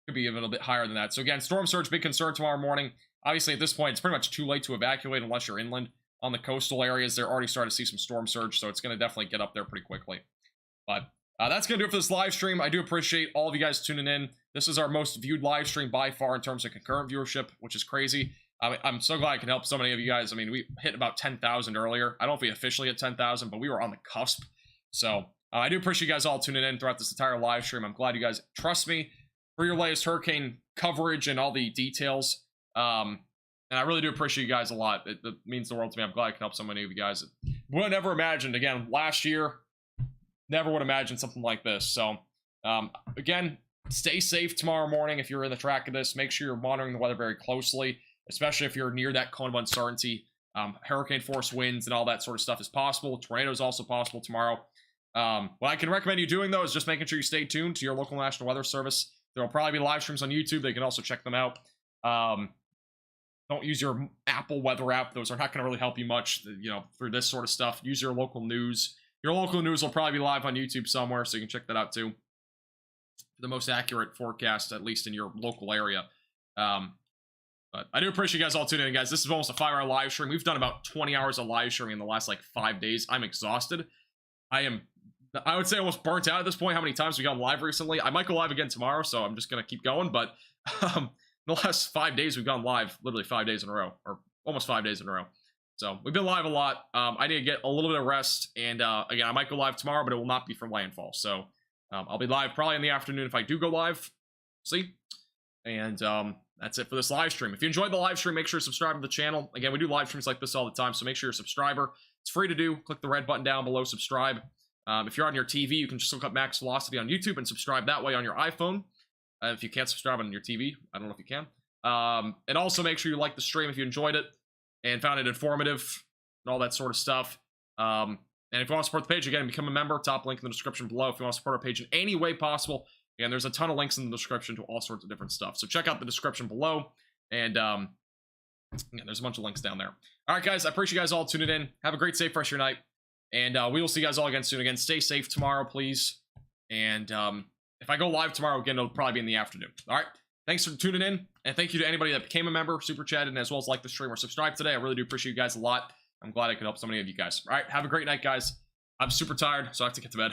Could be a little bit higher than that. So again, storm surge, big concern tomorrow morning. Obviously, at this point, it's pretty much too late to evacuate unless you're inland. On the coastal areas, they're already starting to see some storm surge, so it's going to definitely get up there pretty quickly. But that's going to do it for this live stream. I do appreciate all of you guys tuning in. This is our most viewed live stream by far in terms of concurrent viewership, which is crazy. I'm so glad I can help so many of you guys. I mean, we hit about 10,000 earlier. I don't know if we officially hit 10,000, but we were on the cusp. So I do appreciate you guys all tuning in throughout this entire live stream. I'm glad you guys trust me for your latest hurricane coverage and all the details. And I really do appreciate you guys a lot. It means the world to me. I'm glad I can help so many of you guys. Would have never imagined, again, last year, never would imagine something like this. So, again, stay safe tomorrow morning if you're in the track of this. Make sure you're monitoring the weather very closely, especially if you're near that cone of uncertainty. Hurricane force winds and all that sort of stuff is possible. Tornado is also possible tomorrow. What I can recommend you doing, though, is just making sure you stay tuned to your local National Weather Service. There will probably be live streams on YouTube. They can also check them out. Don't use your Apple weather app. Those are not going to really help you much, through this sort of stuff. Use your local news. Your local news will probably be live on YouTube somewhere, so you can check that out too. For the most accurate forecast, at least in your local area. But I do appreciate you guys all tuning in, guys. This is almost a 5-hour live stream. We've done about 20 hours of live streaming in the last, 5 days. I'm exhausted. I would say almost burnt out at this point, how many times we've gone live recently. I might go live again tomorrow, so I'm just going to keep going, but... the last 5 days we've gone live, literally 5 days in a row, or almost 5 days in a row. So we've been live a lot. I need to get a little bit of rest, and again, I might go live tomorrow, but it will not be from Landfall. So I'll be live probably in the afternoon if I do go live. See? And that's it for this live stream. If you enjoyed the live stream, make sure to subscribe to the channel. Again, we do live streams like this all the time, so make sure you're a subscriber. It's free to do. Click the red button down below, subscribe. If you're on your TV, you can just look up Max Velocity on YouTube and subscribe that way on your iPhone. If you can't subscribe on your TV, I don't know if you can. And also make sure you like the stream if you enjoyed it and found it informative and all that sort of stuff. And if you want to support the page, again, become a member. Top link in the description below if you want to support our page in any way possible. Again, there's a ton of links in the description to all sorts of different stuff. So check out the description below. And yeah, there's a bunch of links down there. All right, guys, I appreciate you guys all tuning in. Have a great, safe rest of your night. And we will see you guys all again soon. Again, stay safe tomorrow, please. And... if I go live tomorrow, again, it'll probably be in the afternoon. All right. Thanks for tuning in. And thank you to anybody that became a member, super chatted, and as well as liked the stream or subscribed today. I really do appreciate you guys a lot. I'm glad I could help so many of you guys. All right. Have a great night, guys. I'm super tired, so I have to get to bed.